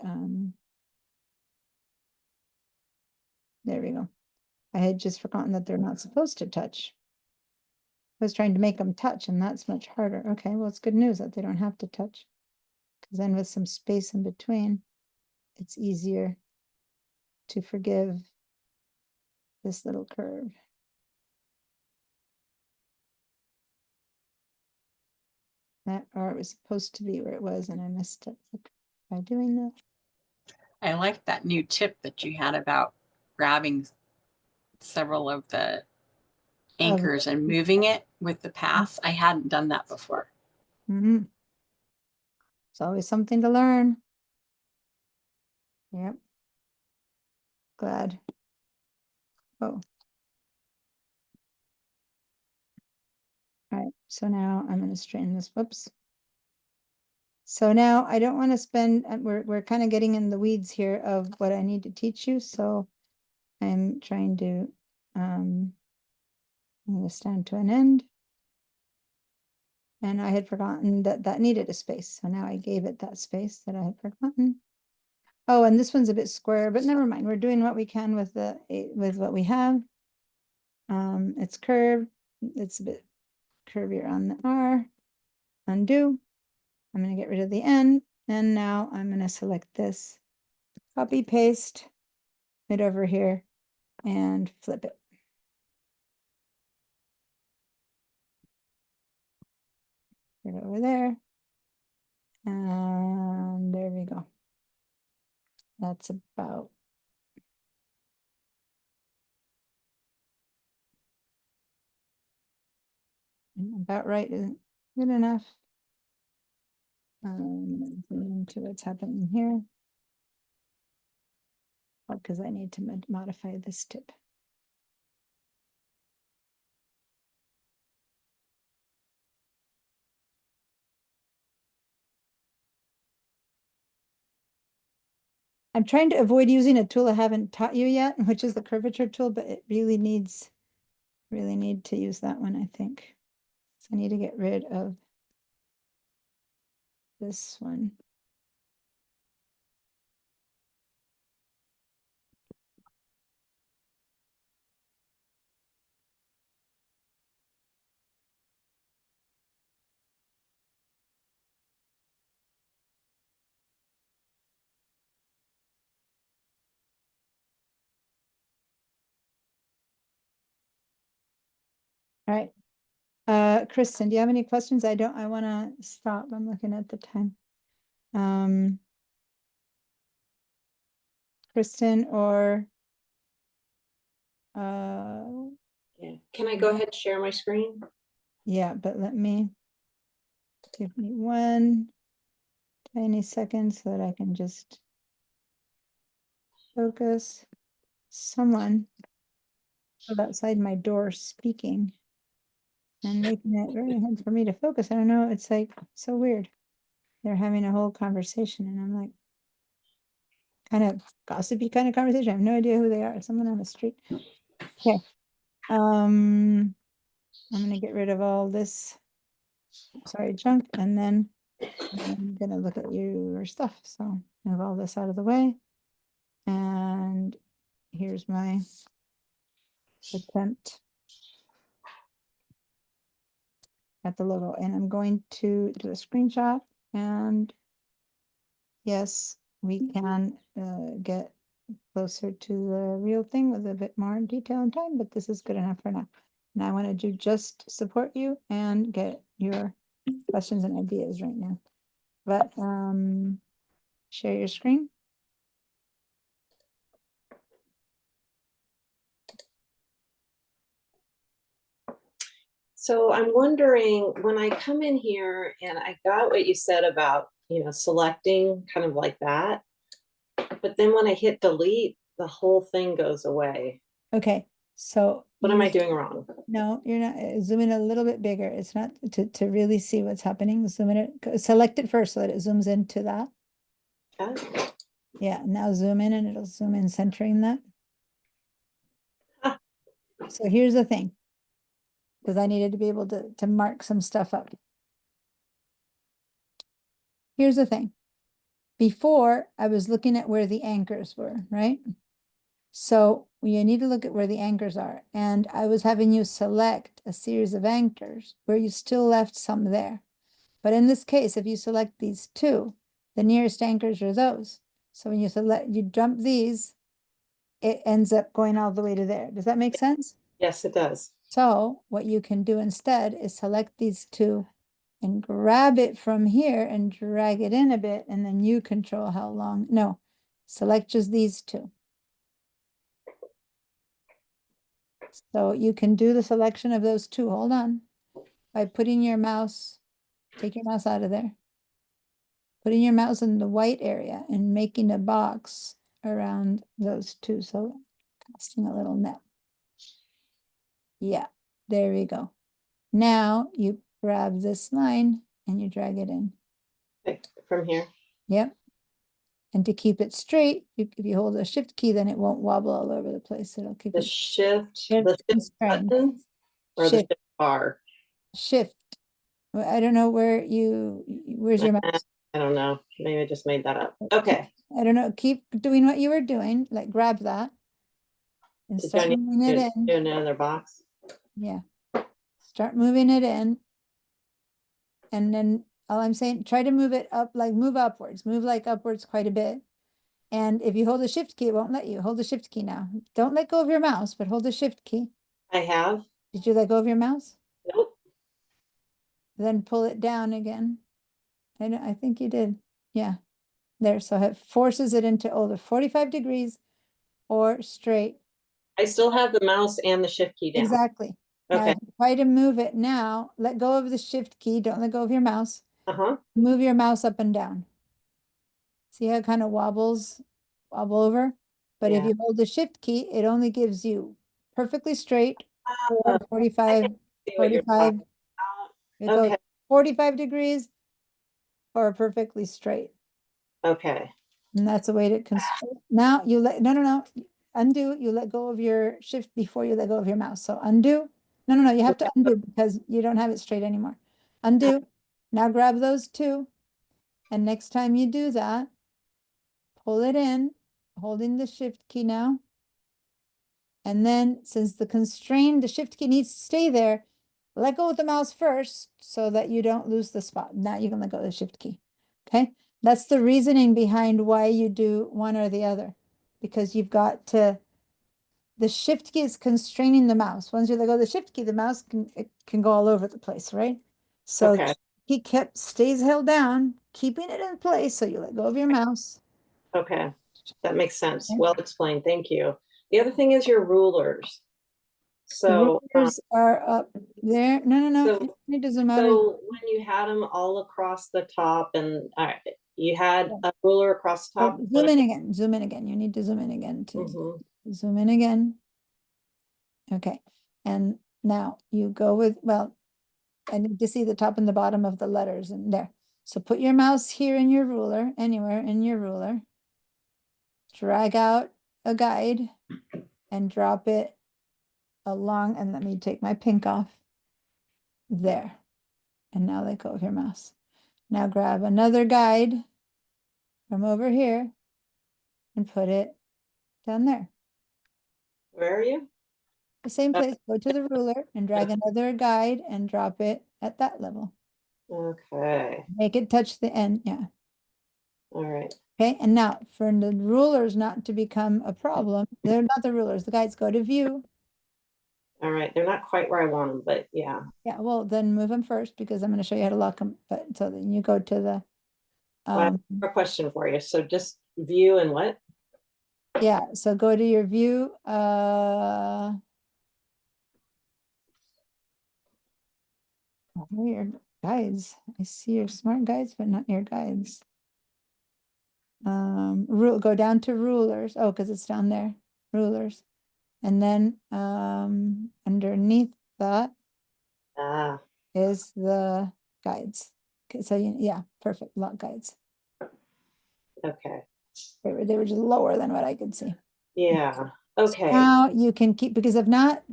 there we go. I had just forgotten that they're not supposed to touch. I was trying to make them touch, and that's much harder. Okay, well, it's good news that they don't have to touch. Because then with some space in between, it's easier to forgive this little curve. That art was supposed to be where it was, and I missed it. Like, by doing that. I like that new tip that you had about grabbing several of the anchors and moving it with the path. I hadn't done that before. Mm-hmm. It's always something to learn. Yep. Glad. Oh. All right, so now I'm going to straighten this. Whoops. So now I don't want to spend, we're kind of getting in the weeds here of what I need to teach you. So I'm trying to bring this down to an end. And I had forgotten that that needed a space. So now I gave it that space that I had forgotten. Oh, and this one's a bit square, but never mind. We're doing what we can with with what we have. It's curved. It's a bit curvier on the R. Undo. I'm going to get rid of the N. And now I'm going to select this, copy, paste it over here, and flip it. Put it over there. And there we go. That's about right. Isn't good enough. Into what's happening here. Because I need to modify this tip. I'm trying to avoid using a tool I haven't taught you yet, which is the curvature tool, but it really need to use that one, I think. I need to get rid of this one. All right. Kristen, do you have any questions? I want to stop. I'm looking at the time. Kristen or Yeah. Can I go ahead and share my screen? yeah, but give me one tiny second so that I can just focus. Someone outside my door speaking and making it very hard for me to focus. I don't know. It's like so weird. They're having a whole conversation and I'm like kind of gossipy kind of conversation. I have no idea who they are. Someone on the street. Okay. I'm gonna get rid of all this, sorry, junk, and then I'm gonna look at your stuff. So move all this out of the way. And here's my attempt at the logo. And I'm going to do a screenshot. And yes, we can get closer to the real thing with a bit more detail and time, but this is good enough for now. And I want to just support you and get your questions and ideas right now. But share your screen. So I'm wondering, when I come in here and I got what you said about, selecting kind of like that, but then when I hit delete, the whole thing goes away. Okay, so What am I doing wrong? no, you're not. Zoom in a little bit bigger. It's not to really see what's happening. Zoom in it. Select it first so that it zooms into that. Okay. Yeah, now zoom in and it'll zoom in centering that. Ah. So here's the thing, because I needed to be able to mark some stuff up. Here's the thing. Before, I was looking at where the anchors were, right? So you need to look at where the anchors are. And I was having you select a series of anchors where you still left some there. But in this case, if you select these two, the nearest anchors are those. So when you jump these, it ends up going all the way to there. Does that make sense? Yes, it does. So what you can do instead is select these two and grab it from here and drag it in a bit, and then you control how long. No, select just these two. So you can do the selection of those two, hold on, by putting your mouse, take your mouse out of there. Putting your mouse in the white area and making a box around those two. So casting a little net. Yeah, there we go. Now you grab this line and you drag it in. Okay, from here. Yep. And to keep it straight, if you hold the shift key, then it won't wobble all over the place. It'll keep The it shift and straight. button or the Shift. shift bar? Shift. I don't know where's your mouse? I don't know. Maybe I just made that up. Okay. I don't know. Keep doing what you were doing. Like grab that and Did start I moving it in. do another box? Yeah. Start moving it in. And then all I'm saying, try to move it up, like move upwards, move like upwards quite a bit. And if you hold the shift key, it won't let you. Hold the shift key now. Don't let go of your mouse, but hold the shift key. I have. Did you let go of your mouse? Nope. Then pull it down again. I think you did. Yeah. There. So it forces it into either 45 degrees or straight. I still have the mouse and the shift key down. Exactly. Now, Okay. if you try to move it now, let go of the shift key. Don't let go of your mouse. Uh-huh. Move your mouse up and down. See how it kind of wobble over? But if Yeah. you hold the shift key, it only gives you perfectly straight or I 45, see what you're 45. talking It about. goes Okay. 45 degrees or perfectly straight. Okay. And that's a way to now you no, undo, you let go of your shift before you let go of your mouse. So undo, No, you have to undo because you don't have it straight anymore. Undo. Now grab those two. And next time you do that, pull it in, holding the shift key now. And then since the shift key needs to stay there, let go of the mouse first so that you don't lose the spot. Now you can let go of the shift key. Okay. That's the reasoning behind why you do one or the other, because you've got to, the shift key is constraining the mouse. Once you let go of the shift key, the mouse can go all over the place, right? So Okay. he stays held down, keeping it in place. So you let go of your mouse. Okay, that makes sense. Okay. Well explained. Thank you. The other thing is your rulers. The So, rulers are up there. No. So- You need to zoom out. so when you had them all across the top and you had a ruler across the top. Zoom in again. Zoom in again. You need to zoom in again to zoom in again. Okay. And now you go with, well, I need to see the top and the bottom of the letters in there. So put your mouse here in your ruler, anywhere in your ruler. Drag out a guide and drop it along, and let me take my pink off. There. And now let go of your mouse. Now grab another guide from over here and put it down there. Where are you? The same place, go to the ruler and drag another guide and drop it at that level. Okay, Make it touch the end, yeah. all right. Okay, and now for the rulers not to become a problem, they're not the rulers, the guides, go to view. All right, they're not quite where I want them, but yeah. Yeah, well, then move them first because I'm going to show you how to lock them. But so then you go to the, Well, I have a question for you. So just view and what? yeah, so go to your view. Where are your guides? I see your smart guides, but not your guides. Go down to rulers. Oh, because it's down there. Rulers. And then underneath that Ah, is the guides. Okay, so yeah, perfect. Lock guides. okay. They were just lower than what I could see. Yeah, okay. Now you can keep, because if not,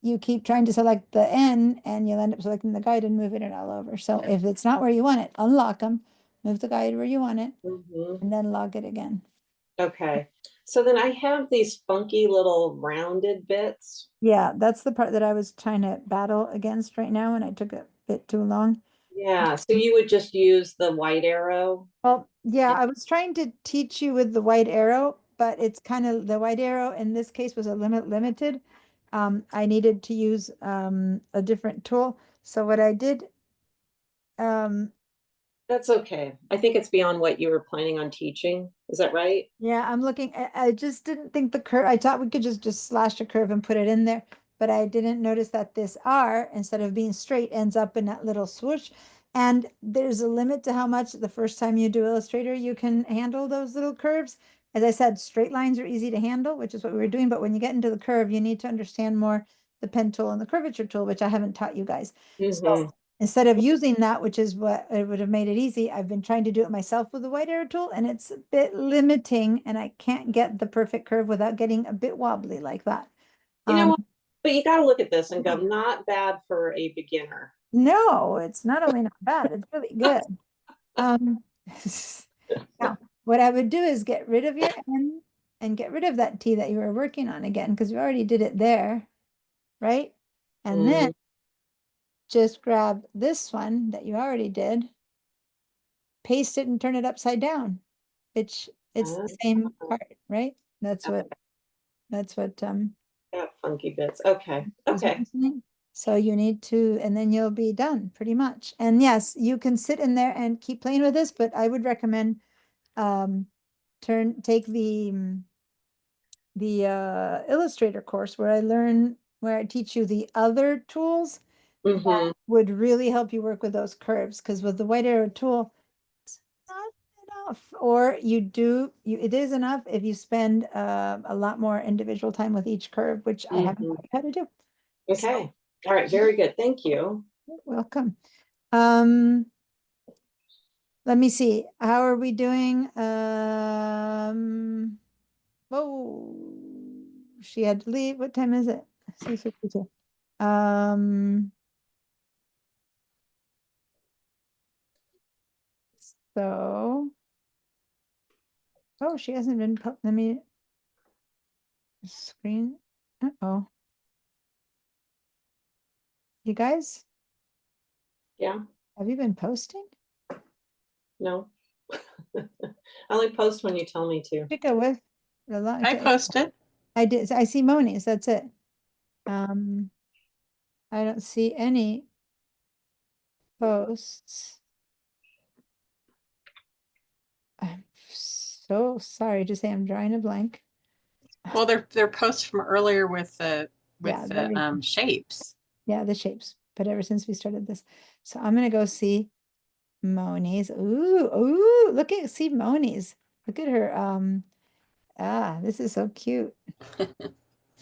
you keep trying to select the N and you'll end up selecting the guide and moving it all over. So if it's not where you want it, unlock them, move the guide where you want it, and then log it again. Okay, so then I have these funky little rounded bits. Yeah, that's the part that I was trying to battle against right now, and I took a bit too long. Yeah, so you would just use the white arrow? Well, yeah, I was trying to teach you with the white arrow, but it's kind of, the white arrow in this case was a limited. I needed to use a different tool. So what I did, That's okay. I think it's beyond what you were planning on teaching. Is that right? yeah, I'm looking, I just didn't think the curve, I thought we could just slash a curve and put it in there, but I didn't notice that this R, instead of being straight, ends up in that little swoosh. And there's a limit to how much the first time you do Illustrator, you can handle those little curves. As I said, straight lines are easy to handle, which is what we were doing, but when you get into the curve, you need to understand more the pen tool and the curvature tool, which I haven't taught you guys. So instead of using that, which is what it would have made it easy, I've been trying to do it myself with the white arrow tool, and it's a bit limiting, and I can't get the perfect curve without getting a bit wobbly like that. You know what? But you got to look at this and go, not bad for a beginner. No, it's not only not bad, it's really good. Now, what I would do is get rid of your N and get rid of that T that you were working on again, because we already did it there, right? And then just grab this one that you already did, paste it and turn it upside down. It's the same part, right? That's what Yeah, funky bits. Okay. is Okay. mentioning. So you need to, and then you'll be done pretty much. And yes, you can sit in there and keep playing with this, but I would recommend take the Illustrator course where I teach you the other tools that would really help you work with those curves. Because with the white arrow tool, it's not enough. Or it is enough if you spend a lot more individual time with each curve, which I haven't quite how to do. Okay. All right. Very good. Thank you. You're welcome. Let me see. How are we doing? Oh, she had to leave. What time is it? 6:52. So, oh, she hasn't been, let me screen. Uh-oh. You guys, Yeah, have you been posting? no. I only post when you tell me to. Chica with a lot. I posted. I did. I see Moni's. That's it. I don't see any posts. I'm so sorry to say I'm drawing a blank. Well, they're posts from earlier with Yeah, the shapes. Yeah, the shapes, but ever since we started this. So I'm gonna go see Moni's. Ooh, see Moni's. Look at her. This is so cute.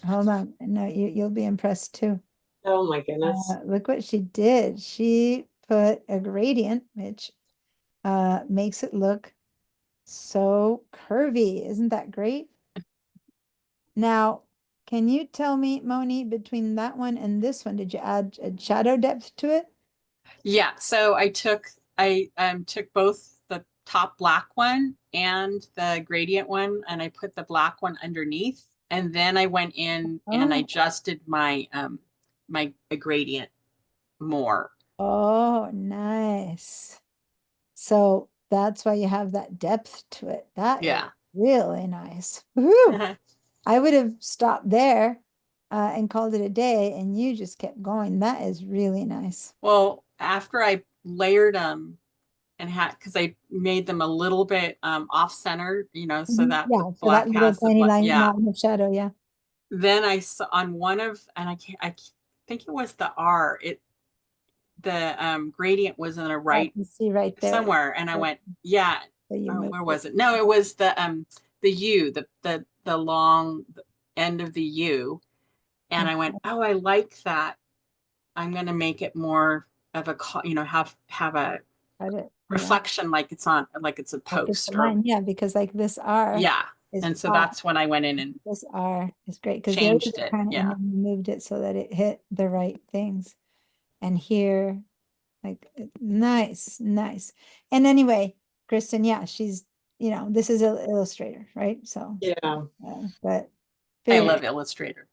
Hold on. No, you'll be impressed too. Oh my goodness. Look what she did. She put a gradient, which makes it look so curvy. Isn't that great? Now, can you tell me, Moni, between that one and this one, did you add a shadow depth to it? Yeah, so I took both the top black one and the gradient one, and I put the black one underneath, and then I went in and I Oh. adjusted my my gradient more. Oh, nice. So that's why you have that depth to it. That is Yeah. really nice. Woo! I would have stopped there and called it a day, and you just kept going. That is really nice. Well, after I layered them and had, because I made them a little bit off center, so that the Yeah, so that black little has the tiny black. line, Yeah. line of shadow, yeah. Then I saw on one of, and I think it was the R. The gradient was in a I right can see right there. somewhere, and I went, yeah. So you moved Where was it? No, it was the U, the long end of the U, and I went, oh, I like that. I'm gonna make it more of a, have a Got it. Yeah. reflection, like it's a Like it's a post, or line, yeah, because like this R yeah. is And so flat. that's when I went in and This R is great because the others changed are it. kind of, and Yeah. then you moved it so that it hit the right things. And here, like, nice, nice. And anyway, Kristen, yeah, she's, this is an Illustrator, right? So, Yeah, but I very love Illustrator.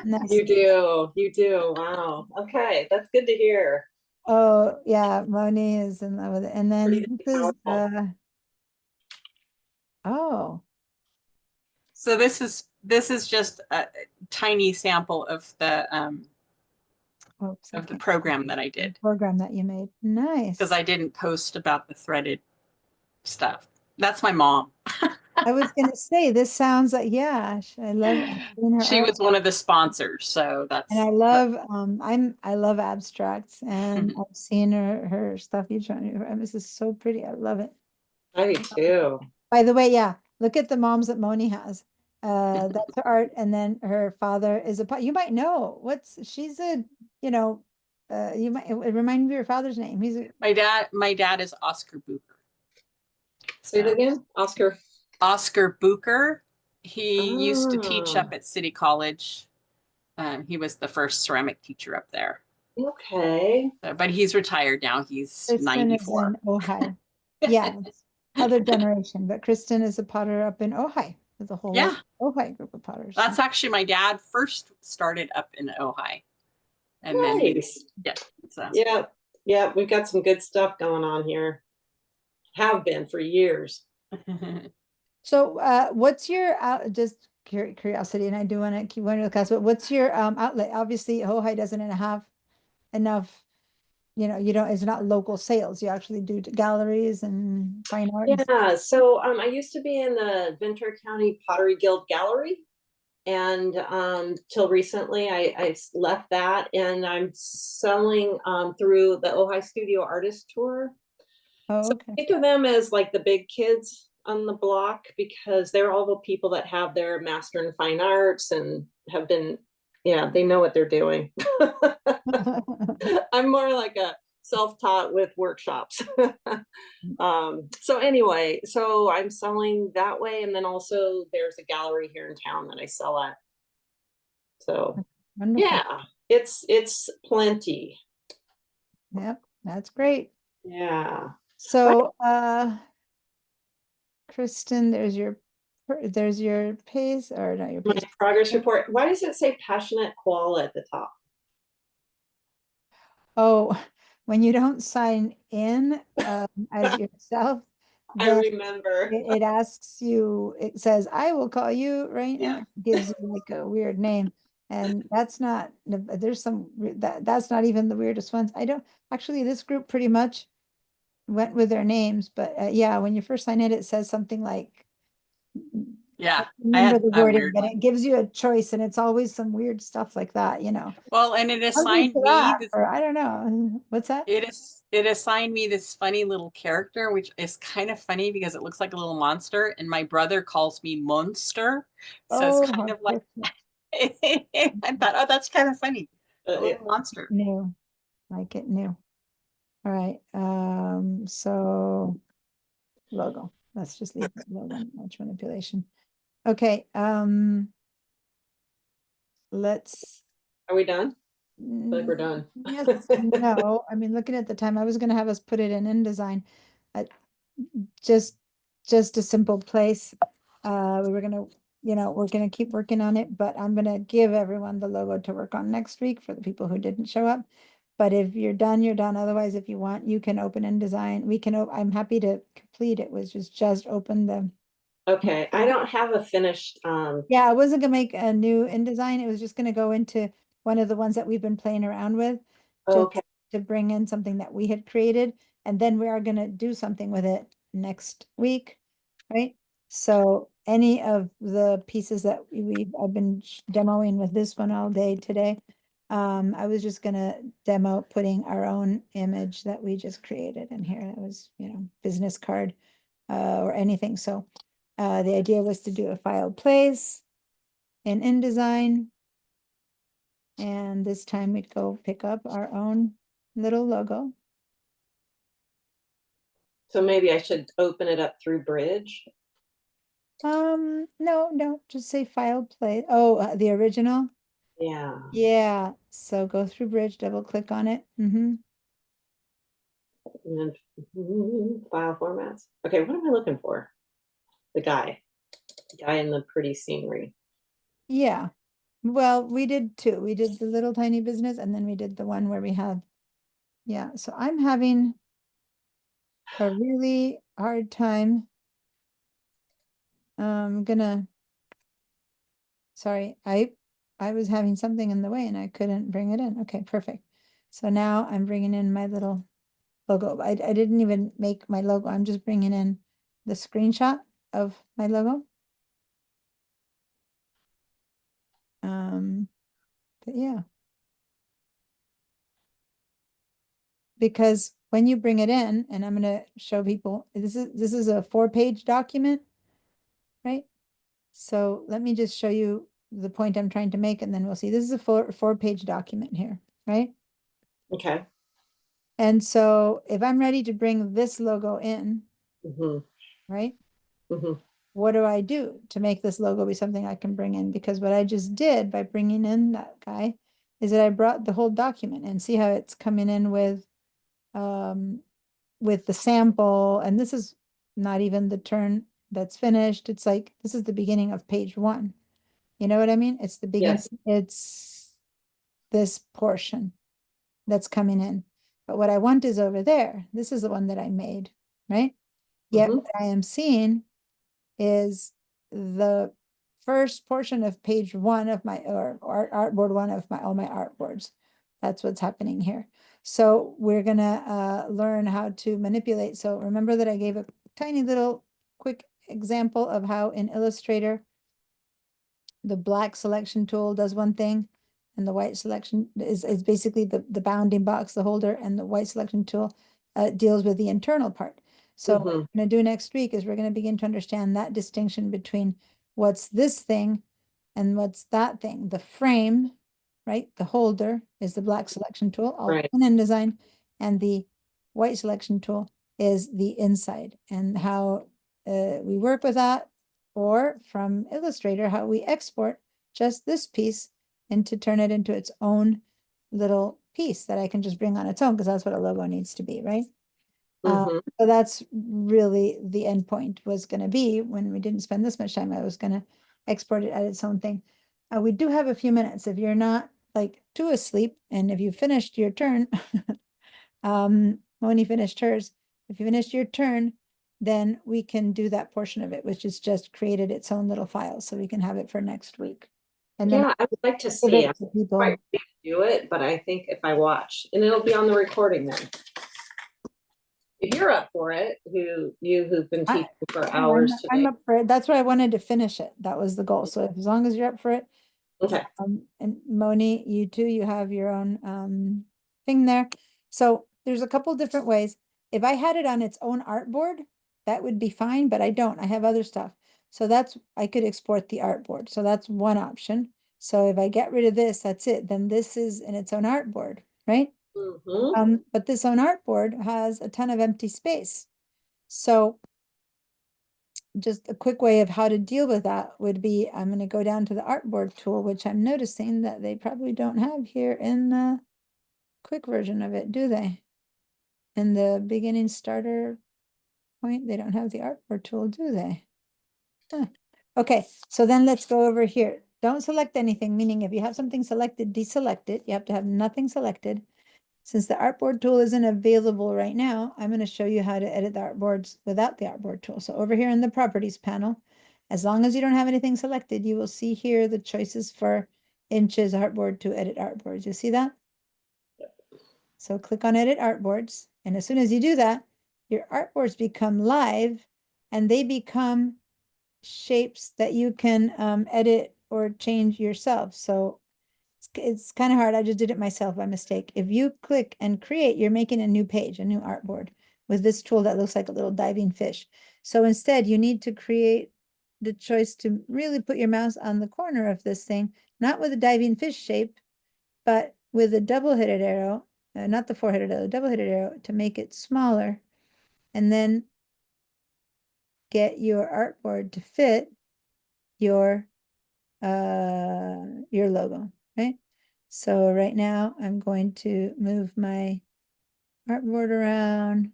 nice. you do. You do. Wow. Okay, that's good to hear. Oh, yeah, Moni is in love with it. And then Pretty this is, powerful. oh, So this is just a tiny sample of oops, I the can't, program that I the did, program that you made. because Nice. I didn't post about the threaded stuff. That's my mom. I was gonna say, this sounds like, yeah, I love seeing her She art. was one of the sponsors, so And I that's love, I love abstracts, and I've seen her stuff. This is so pretty. I love it. I do too. By the way, yeah, look at the moms that Moni has. That's her art, and then her father is you might know she's a, you might, it remind me of your father's name. He's a, my dad is Oscar Bucher. Say it again, Oscar. Oscar Bucher. He used to teach Ah, up at City College. He was the first ceramic teacher up there. okay. But he's retired now. He's Kristen is 94. in Ojai. Yeah, it's other generation, but Kristen is a potter up in Ojai with a whole Yeah. Ojai group of potters. That's actually my dad first started up in Ojai. And then Nice. So Yeah, yeah, we've got some good stuff going on here. Have been for years. So, what's your just curiosity, and I do want to keep one of the class, but what's your outlet? Obviously, Ojai doesn't have enough, you don't, it's not local sales. You actually do galleries and fine art. Yeah, so I used to be in the Ventura County Pottery Guild Gallery, and till recently I left that, and I'm selling through the Ojai Studio Artist Tour. Oh, So okay. think of them as like the big kids on the block, because they're all the people that have their master in fine arts and have been, yeah, they know what they're doing. I'm more like a self-taught with workshops. So anyway, so I'm selling that way, and then also there's a gallery here in town that I sell at. So Wonderful. yeah, It's plenty. Yep, that's great. Yeah. So, Kristen, there's your pace, or not your My pace. progress report. Why does it say passionate koala at the top? Oh, when you don't sign in as yourself, I then remember. it asks you, it says, I will call you right Yeah. now. It gives you like a weird name. And that's not, there's some, that's not even the weirdest ones. I don't, actually, this group pretty much went with their names, but yeah, when you first sign in, it says something like, Yeah, I I remember had the a wording, weird but one. it gives you a choice and it's always some weird stuff like that, you know. Well, and it I'll do assigned to me that, this, or I don't know. What's that? it assigned me this funny little character, which is kind of funny because it looks like a little monster, and my brother calls me Monster. So it's Oh, kind how of like perfect. I thought, oh, that's kind of funny. A Yeah. little monster. New, like it new. All right, so logo. Let's just leave that logo, not much manipulation. Okay, let's. Are we done? I feel like we're done. Yes, no, I mean, looking at the time, I was gonna have us put it in InDesign. Uh, just, just a simple place. We were gonna, we're gonna keep working on it, but I'm gonna give everyone the logo to work on next week for the people who didn't show up. But if you're done, you're done. Otherwise, if you want, you can open InDesign. We can, I'm happy to complete it, was just open the. Okay, I don't have a finished, Yeah, I wasn't gonna make a new InDesign. It was just gonna go into one of the ones that we've been playing around with. Just okay, to bring in something that we had created, and then we are gonna do something with it next week, right? So any of the pieces that I've been demoing with this one all day today. I was just gonna demo putting our own image that we just created in here. That was, business card, or anything. So the idea was to do a file place in InDesign. And this time we'd go pick up our own little logo. so maybe I should open it up through Bridge. No, just say file play. Oh, the original. Yeah, Yeah. So go through Bridge, double click on it. and then file formats. Okay, what am I looking for? The guy in the pretty scenery. Yeah. Well, we did two. We did the little tiny business, and then we did the one where we have, yeah. So I'm having a really hard time. Sorry, I was having something in the way and I couldn't bring it in. Okay, perfect. So now I'm bringing in my little logo. I didn't even make my logo. I'm just bringing in the screenshot of my logo. But yeah. Because when you bring it in, and I'm gonna show people, this is a 4-page document, right? So let me just show you the point I'm trying to make, and then we'll see. This is a four-page document here, right? Okay. And so if I'm ready to bring this logo in, right? What do I do to make this logo be something I can bring in? Because what I just did by bringing in that guy is that I brought the whole document, and see how it's coming in with the sample. And this is not even the turn that's finished. It's like, this is the beginning of page 1. You know what I mean? It's the beginning. Yes. It's this portion that's coming in. But what I want is over there. This is the one that I made, right? Yet what I am seeing is the first portion of page 1 of my, or artboard 1 of all my artboards. That's what's happening here. So we're gonna learn how to manipulate. So remember that I gave a tiny little quick example of how in Illustrator the black selection tool does one thing, and the white selection is basically the bounding box, the holder, and the white selection tool deals with the internal part. So what we're going to do next week is we're going to begin to understand that distinction between what's this thing and what's that thing. The frame, right? The holder is the black selection tool, all in InDesign, and the white selection tool is the inside, and how we work with that, or from Illustrator, how we export just this piece and to turn it into its own little piece that I can just bring on its own, because that's what a logo needs to be, right? Mhm. So that's really the end point was going to be when we didn't spend this much time, I was going to export it as its own thing. We do have a few minutes. If you're not like too asleep and if you finished your turn, when you finished hers, if you finished your turn, then we can do that portion of it, which is just created its own little file. So we can have it for next week. And then Yeah, I would like to give see. it I'm to quite people. ready to do it, but I think if I watch, and it'll be on the recording then. If you're up for it, who've been I- teaching for Yeah, hours I'm today. up for it. That's why I wanted to finish it. That was the goal. So as long as you're up for it, Okay. and Moni, you too, you have your own thing there. So there's a couple different ways. If I had it on its own artboard, that would be fine, but I don't. I have other stuff. So that's, I could export the artboard. So that's one option. So if I get rid of this, that's it. Then this is in its own artboard, right? Mhm. But this own artboard has a ton of empty space. So just a quick way of how to deal with that would be, I'm going to go down to the artboard tool, which I'm noticing that they probably don't have here in the quick version of it, do they? In the beginning starter point, they don't have the artboard tool, do they? Huh. Okay, so then let's go over here. Don't select anything, meaning if you have something selected, deselect it. You have to have nothing selected. Since the artboard tool isn't available right now, I'm going to show you how to edit the artboards without the artboard tool. So over here in the properties panel, as long as you don't have anything selected, you will see here the choices for inches artboard to edit artboards. You see that? So click on edit artboards. And as soon as you do that, your artboards become live and they become shapes that you can edit or change yourself. So it's kind of hard. I just did it myself by mistake. If you click and create, you're making a new page, a new artboard with this tool that looks like a little diving fish. So instead, you need to create the choice to really put your mouse on the corner of this thing, not with a diving fish shape, but with a double-headed arrow, not the four-headed arrow, double-headed arrow to make it smaller, and then get your artboard to fit your logo, right? So right now I'm going to move my artboard around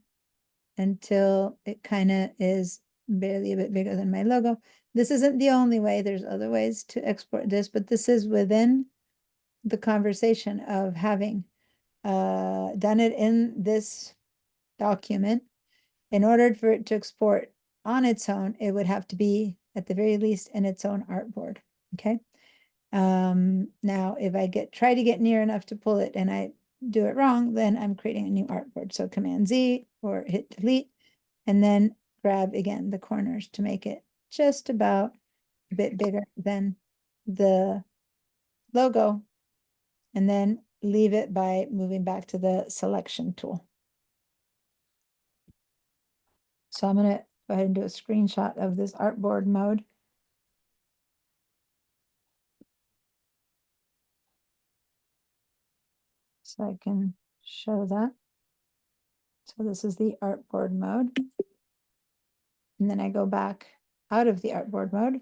until it kind of is barely a bit bigger than my logo. This isn't the only way. There's other ways to export this, but this is within the conversation of having done it in this document. In order for it to export on its own, it would have to be at the very least in its own artboard, okay? Now if I try to get near enough to pull it and I do it wrong, then I'm creating a new artboard. So Command Z or hit delete, and then grab again the corners to make it just about a bit bigger than the logo, and then leave it by moving back to the selection tool. So I'm gonna go ahead and do a screenshot of this artboard mode. So I can show that. So this is the artboard mode. And then I go back out of the artboard mode.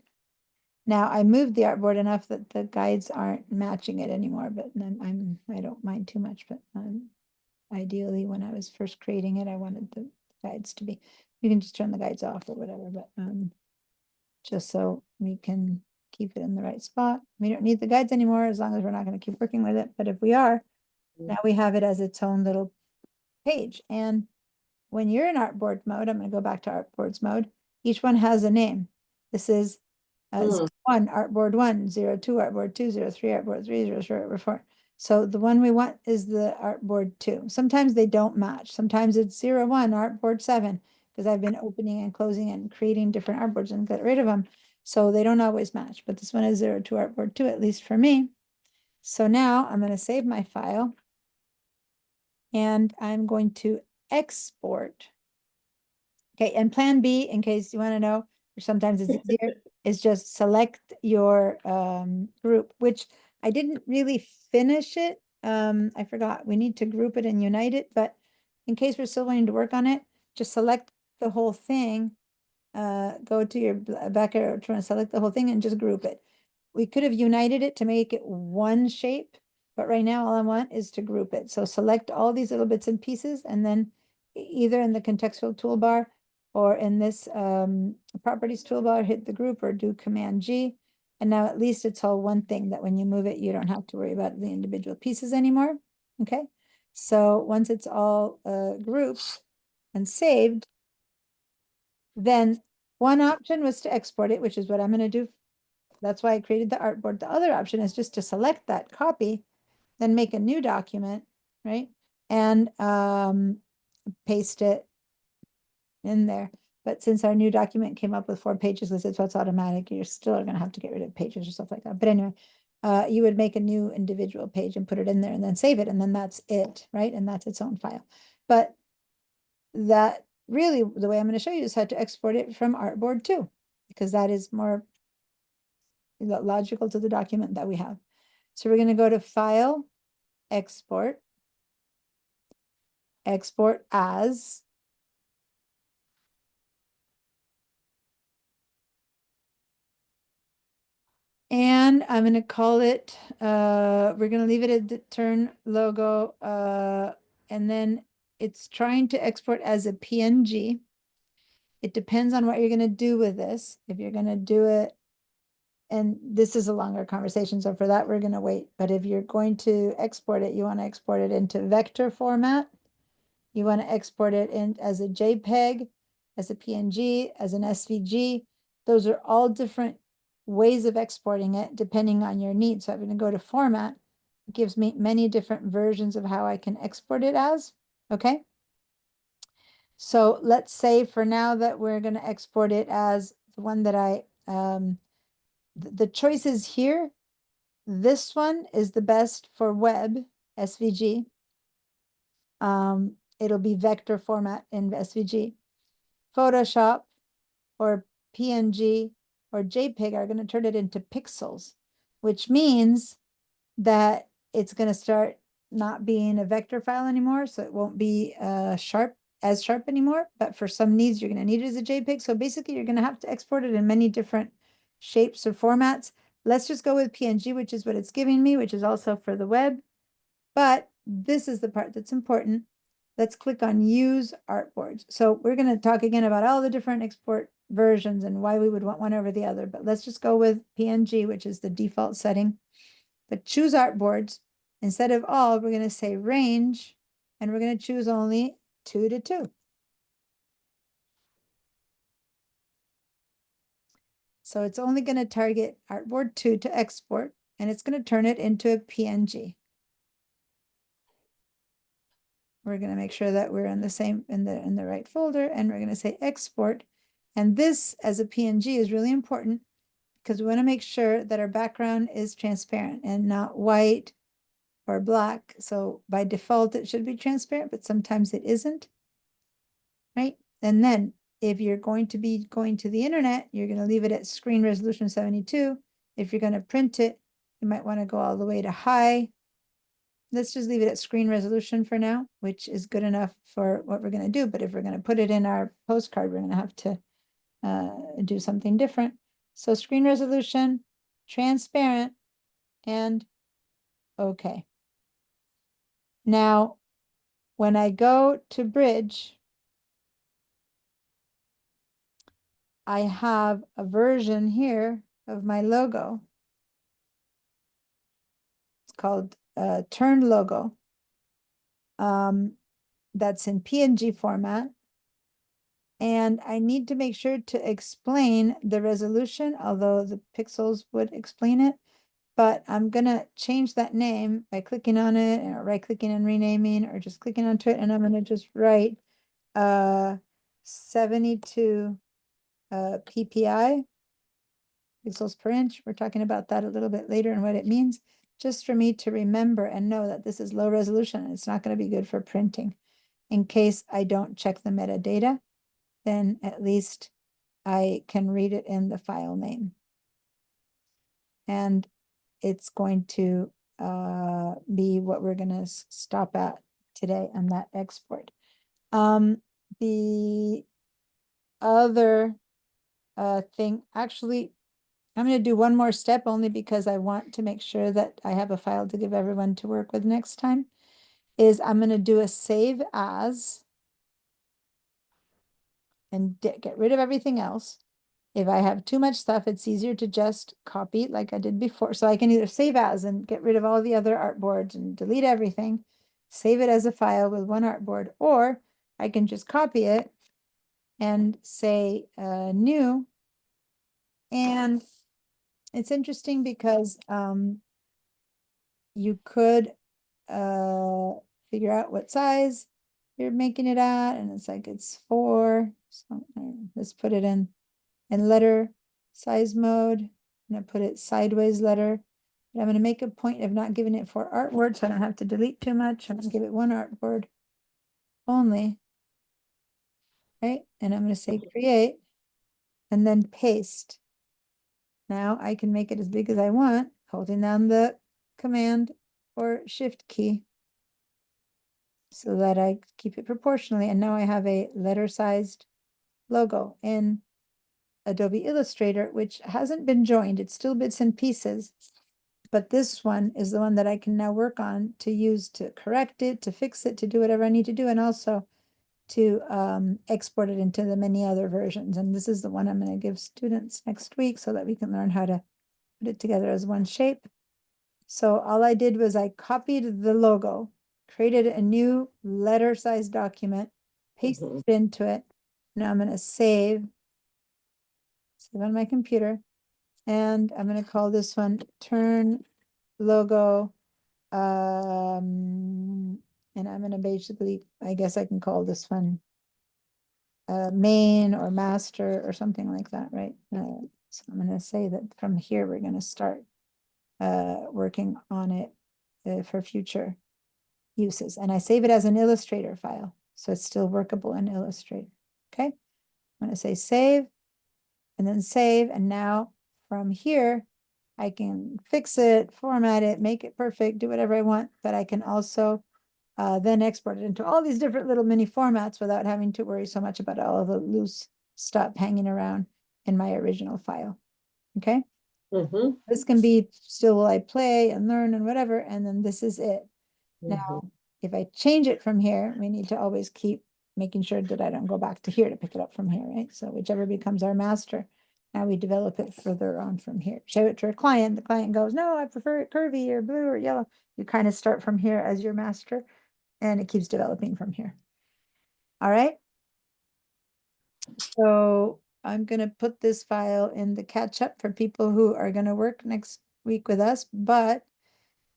Now I moved the artboard enough that the guides aren't matching it anymore, but I don't mind too much, but ideally when I was first creating it, I wanted the guides to be, you can just turn the guides off or whatever, but just so we can keep it in the right spot. We don't need the guides anymore as long as we're not going to keep working with it. But if we are, now we have it as its own little page. And when you're in artboard mode, I'm going to go back to artboards mode. Each one has a name. This is 1, artboard 1, 02, artboard 2, 03, artboard 3, 04, artboard 4. So the one we want is the artboard 2. Sometimes they don't match. Sometimes it's 01, artboard 7, because I've been opening and closing and creating different artboards and get rid of them. So they don't always match, but this one is 02, artboard 2, at least for me. So now I'm going to save my file and I'm going to export. Okay, and plan B, in case you want to know, or sometimes it's easier, is just select your group, which I didn't really finish it. I forgot, we need to group it and unite it, but in case we're still wanting to work on it, just select the whole thing. Go to your back arrow, try to select the whole thing and just group it. We could have united it to make it one shape, But right now, all I want is to group it. So select all these little bits and pieces, and then either in the contextual toolbar or in this properties toolbar, hit the group or do Command G. And now at least it's all one thing that when you move it, you don't have to worry about the individual pieces anymore. Okay. So once it's all grouped and saved, then one option was to export it, which is what I'm going to do. That's why I created the artboard. The other option is just to select that copy, then make a new document, right? And paste it in there. But since our new document came up with 4 pages, because it's what's automatic, you're still going to have to get rid of pages or stuff like that. But anyway, you would make a new individual page and put it in there and then save it. And then that's it, right? And that's its own file. But that really, the way I'm going to show you is how to export it from Artboard too, because that is more logical to the document that we have. So we're going to go to File, Export, Export As. And I'm going to call it, we're going to leave it at the turn logo, and then it's trying to export as a PNG. It depends on what you're going to do with this. If you're going to do it, and this is a longer conversation, so for that we're going to wait. But if you're going to export it, you want to export it into vector format. You want to export it in as a JPEG, as a PNG, as an SVG. Those are all different ways of exporting it depending on your needs. So I'm going to go to format. It gives me many different versions of how I can export it as. Okay. So let's say for now that we're going to export it as the one that I, the choices here, this one is the best for web SVG. It'll be vector format in SVG. Photoshop or PNG or JPEG are going to turn it into pixels, which means that it's going to start not being a vector file anymore. So it won't be sharp anymore. But for some needs, you're going to need it as a JPEG. So basically, you're going to have to export it in many different shapes or formats. Let's just go with PNG, which is what it's giving me, which is also for the web. But this is the part that's important. Let's click on Use Artboards. So we're going to talk again about all the different export versions and why we would want one over the other. But let's just go with PNG, which is the default setting. But choose Artboards. Instead of all, we're going to say range, and we're going to choose only 2 to 2. So it's only going to target Artboard 2 to export, and it's going to turn it into a PNG. We're going to make sure that we're in the same in the right folder, and we're going to say export. And this as a PNG is really important because we want to make sure that our background is transparent and not white or black. So by default, it should be transparent, but sometimes it isn't, right? And then if you're going to be going to the internet, you're going to leave it at screen resolution 72. If you're going to print it, you might want to go all the way to high. Let's just leave it at screen resolution for now, which is good enough for what we're going to do. But if we're going to put it in our postcard, we're going to have to do something different. So screen resolution, transparent, and okay. Now, when I go to Bridge, I have a version here of my logo. It's called Turn Logo. That's in PNG format. And I need to make sure to explain the resolution, although the pixels would explain it. But I'm going to change that name by clicking on it or right-clicking and renaming or just clicking onto it. And I'm going to just write 72 PPI, pixels per inch. We're talking about that a little bit later and what it means, just for me to remember and know that this is low resolution. And it's not going to be good for printing. In case I don't check the metadata, then at least I can read it in the file name. And it's going to be what we're going to stop at today on that export. The other thing, actually, I'm going to do one more step only because I want to make sure that I have a file to give everyone to work with next time. Is I'm going to do a save as and get rid of everything else. If I have too much stuff, it's easier to just copy like I did before. So I can either save as and get rid of all the other artboards and delete everything, save it as a file with one artboard, or I can just copy it and say new. And it's interesting because you could figure out what size you're making it at, and it's like it's 4. So let's put it in letter size mode. I'm gonna put it sideways letter. But I'm gonna make a point of not giving it 4 artwords, so I don't have to delete too much. I'm gonna give it 1 artboard only. Right, and I'm gonna say create and then paste. Now I can make it as big as I want, holding down the command or shift key so that I keep it proportionally. And now I have a letter sized logo in Adobe Illustrator, which hasn't been joined. It's still bits and pieces. But this one is the one that I can now work on to use to correct it, to fix it, to do whatever I need to do, and also to export it into the many other versions. And this is the one I'm going to give students next week so that we can learn how to put it together as one shape. So all I did was I copied the logo, created a new letter size document, pasted it into it. Now I'm going to save on my computer. And I'm going to call this one turn logo. And I'm going to basically, I guess I can call this one main or master or something like that, right? So I'm going to say that from here, we're going to start working on it for future uses. And I save it as an Illustrator file, so it's still workable in Illustrator. Okay, I'm going to say save and then save. And now from here, I can fix it, format it, make it perfect, do whatever I want, but I can also then export it into all these different little mini formats without having to worry so much about all of the loose stuff hanging around in my original file. Okay. This can be still while I play and learn and whatever, and then this is it. Now, if I change it from here, we need to always keep making sure that I don't go back to here to pick it up from here, right? So whichever becomes our master, now we develop it further on from here. Show it to a client, the client goes, no, I prefer it curvy or blue or yellow. You kind of start from here as your master, and it keeps developing from here. All right. So I'm going to put this file in the catch up for people who are going to work next week with us, but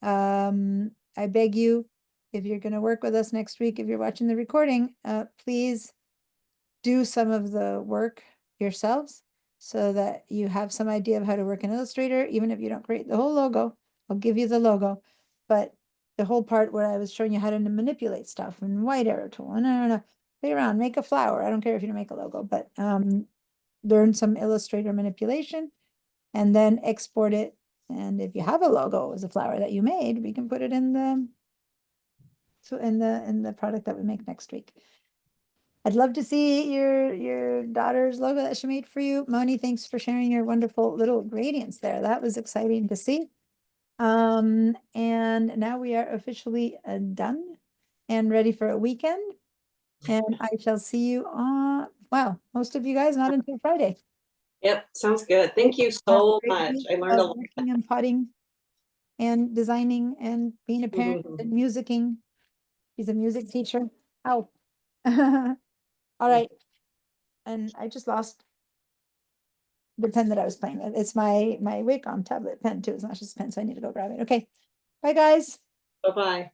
I beg you, if you're going to work with us next week, if you're watching the recording, please do some of the work yourselves so that you have some idea of how to work in Illustrator, even if you don't create the whole logo. I'll give you the logo, but the whole part where I was showing you how to manipulate stuff and white arrow tool, no, play around, make a flower. I don't care if you don't make a logo, but learn some Illustrator manipulation and then export it. And if you have a logo as a flower that you made, we can put it in the in the product that we make next week. I'd love to see your daughter's logo that she made for you. Moni, thanks for sharing your wonderful little gradients there. That was exciting to see. And now we are officially done and ready for a weekend. And I shall see you on, wow, most of you guys not until Friday. Yep, sounds good. Thank you so much. I learned a lot. Working and potting and designing and being a parent and musicking. He's a music teacher. Oh. All right. And I just lost the pen that I was playing with. It's my Wacom tablet pen too. It's not just a pen, so I need to go grab it. Okay. Bye, guys. Bye-bye.